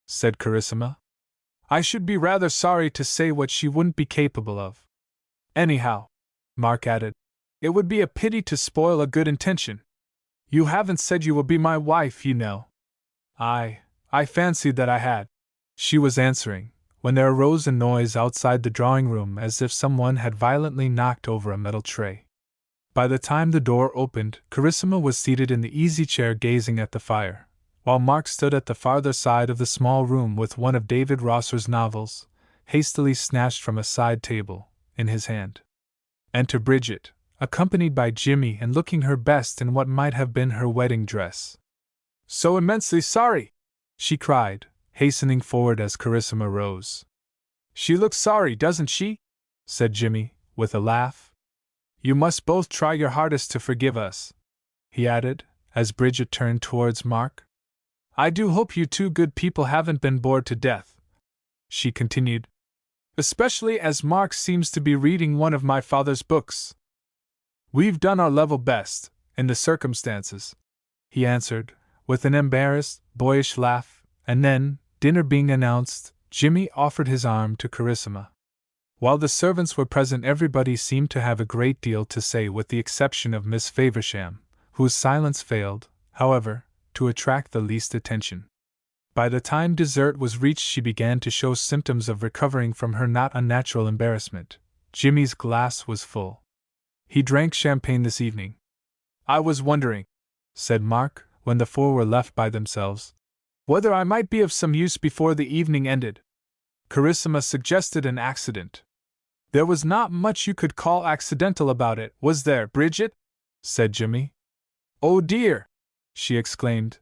said Carissima. I should be rather sorry to say what she wouldn't be capable of. Anyhow, Mark added, it would be a pity to spoil a good intention. You haven't said you will be my wife, you know. I fancied that I had. She was answering, when there arose a noise outside the drawing room as if someone had violently knocked over a metal tray. By the time the door opened, Carissima was seated in the easy chair gazing at the fire, while Mark stood at the farther side of the small room with one of David Rosser's novels, hastily snatched from a side table, in his hand. Enter Bridget, accompanied by Jimmy and looking her best in what might have been her wedding dress. So immensely sorry! She cried, hastening forward as Carissima rose. She looks sorry, doesn't she? Said Jimmy, with a laugh. You must both try your hardest to forgive us, he added, as Bridget turned towards Mark. I do hope you two good people haven't been bored to death, she continued, especially as Mark seems to be reading one of my father's books. We've done our level best, in the circumstances, he answered, with an embarrassed, boyish laugh, and then, dinner being announced, Jimmy offered his arm to Carissima. While the servants were present, everybody seemed to have a great deal to say, with the exception of Miss Faversham, whose silence failed, however, to attract the least attention. By the time dessert was reached, she began to show symptoms of recovering from her not unnatural embarrassment. Jimmy's glass was full. He drank champagne this evening. I was wondering, said Mark, when the four were left by themselves, whether I might be of some use before the evening ended. Carissima suggested an accident. There was not much you could call accidental about it, was there, Bridget? Said Jimmy. Oh dear! She exclaimed.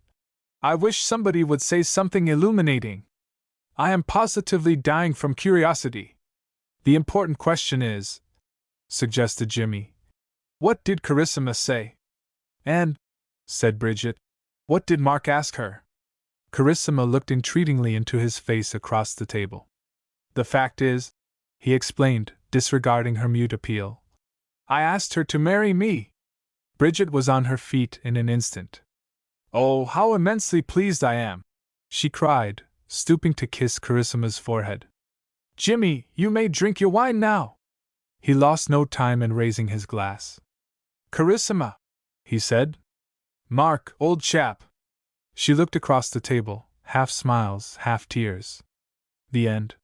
I wish somebody would say something illuminating. I am positively dying from curiosity. The important question is, suggested Jimmy, what did Carissima say? And, said Bridget, what did Mark ask her? Carissima looked entreatingly into his face across the table. The fact is, he explained, disregarding her mute appeal, I asked her to marry me. Bridget was on her feet in an instant. Oh, how immensely pleased I am! She cried, stooping to kiss Carissa's forehead. Jimmy, you may drink your wine now. He lost no time in raising his glass. Carissima, he said. Mark, old chap. She looked across the table, half smiles, half tears. The end.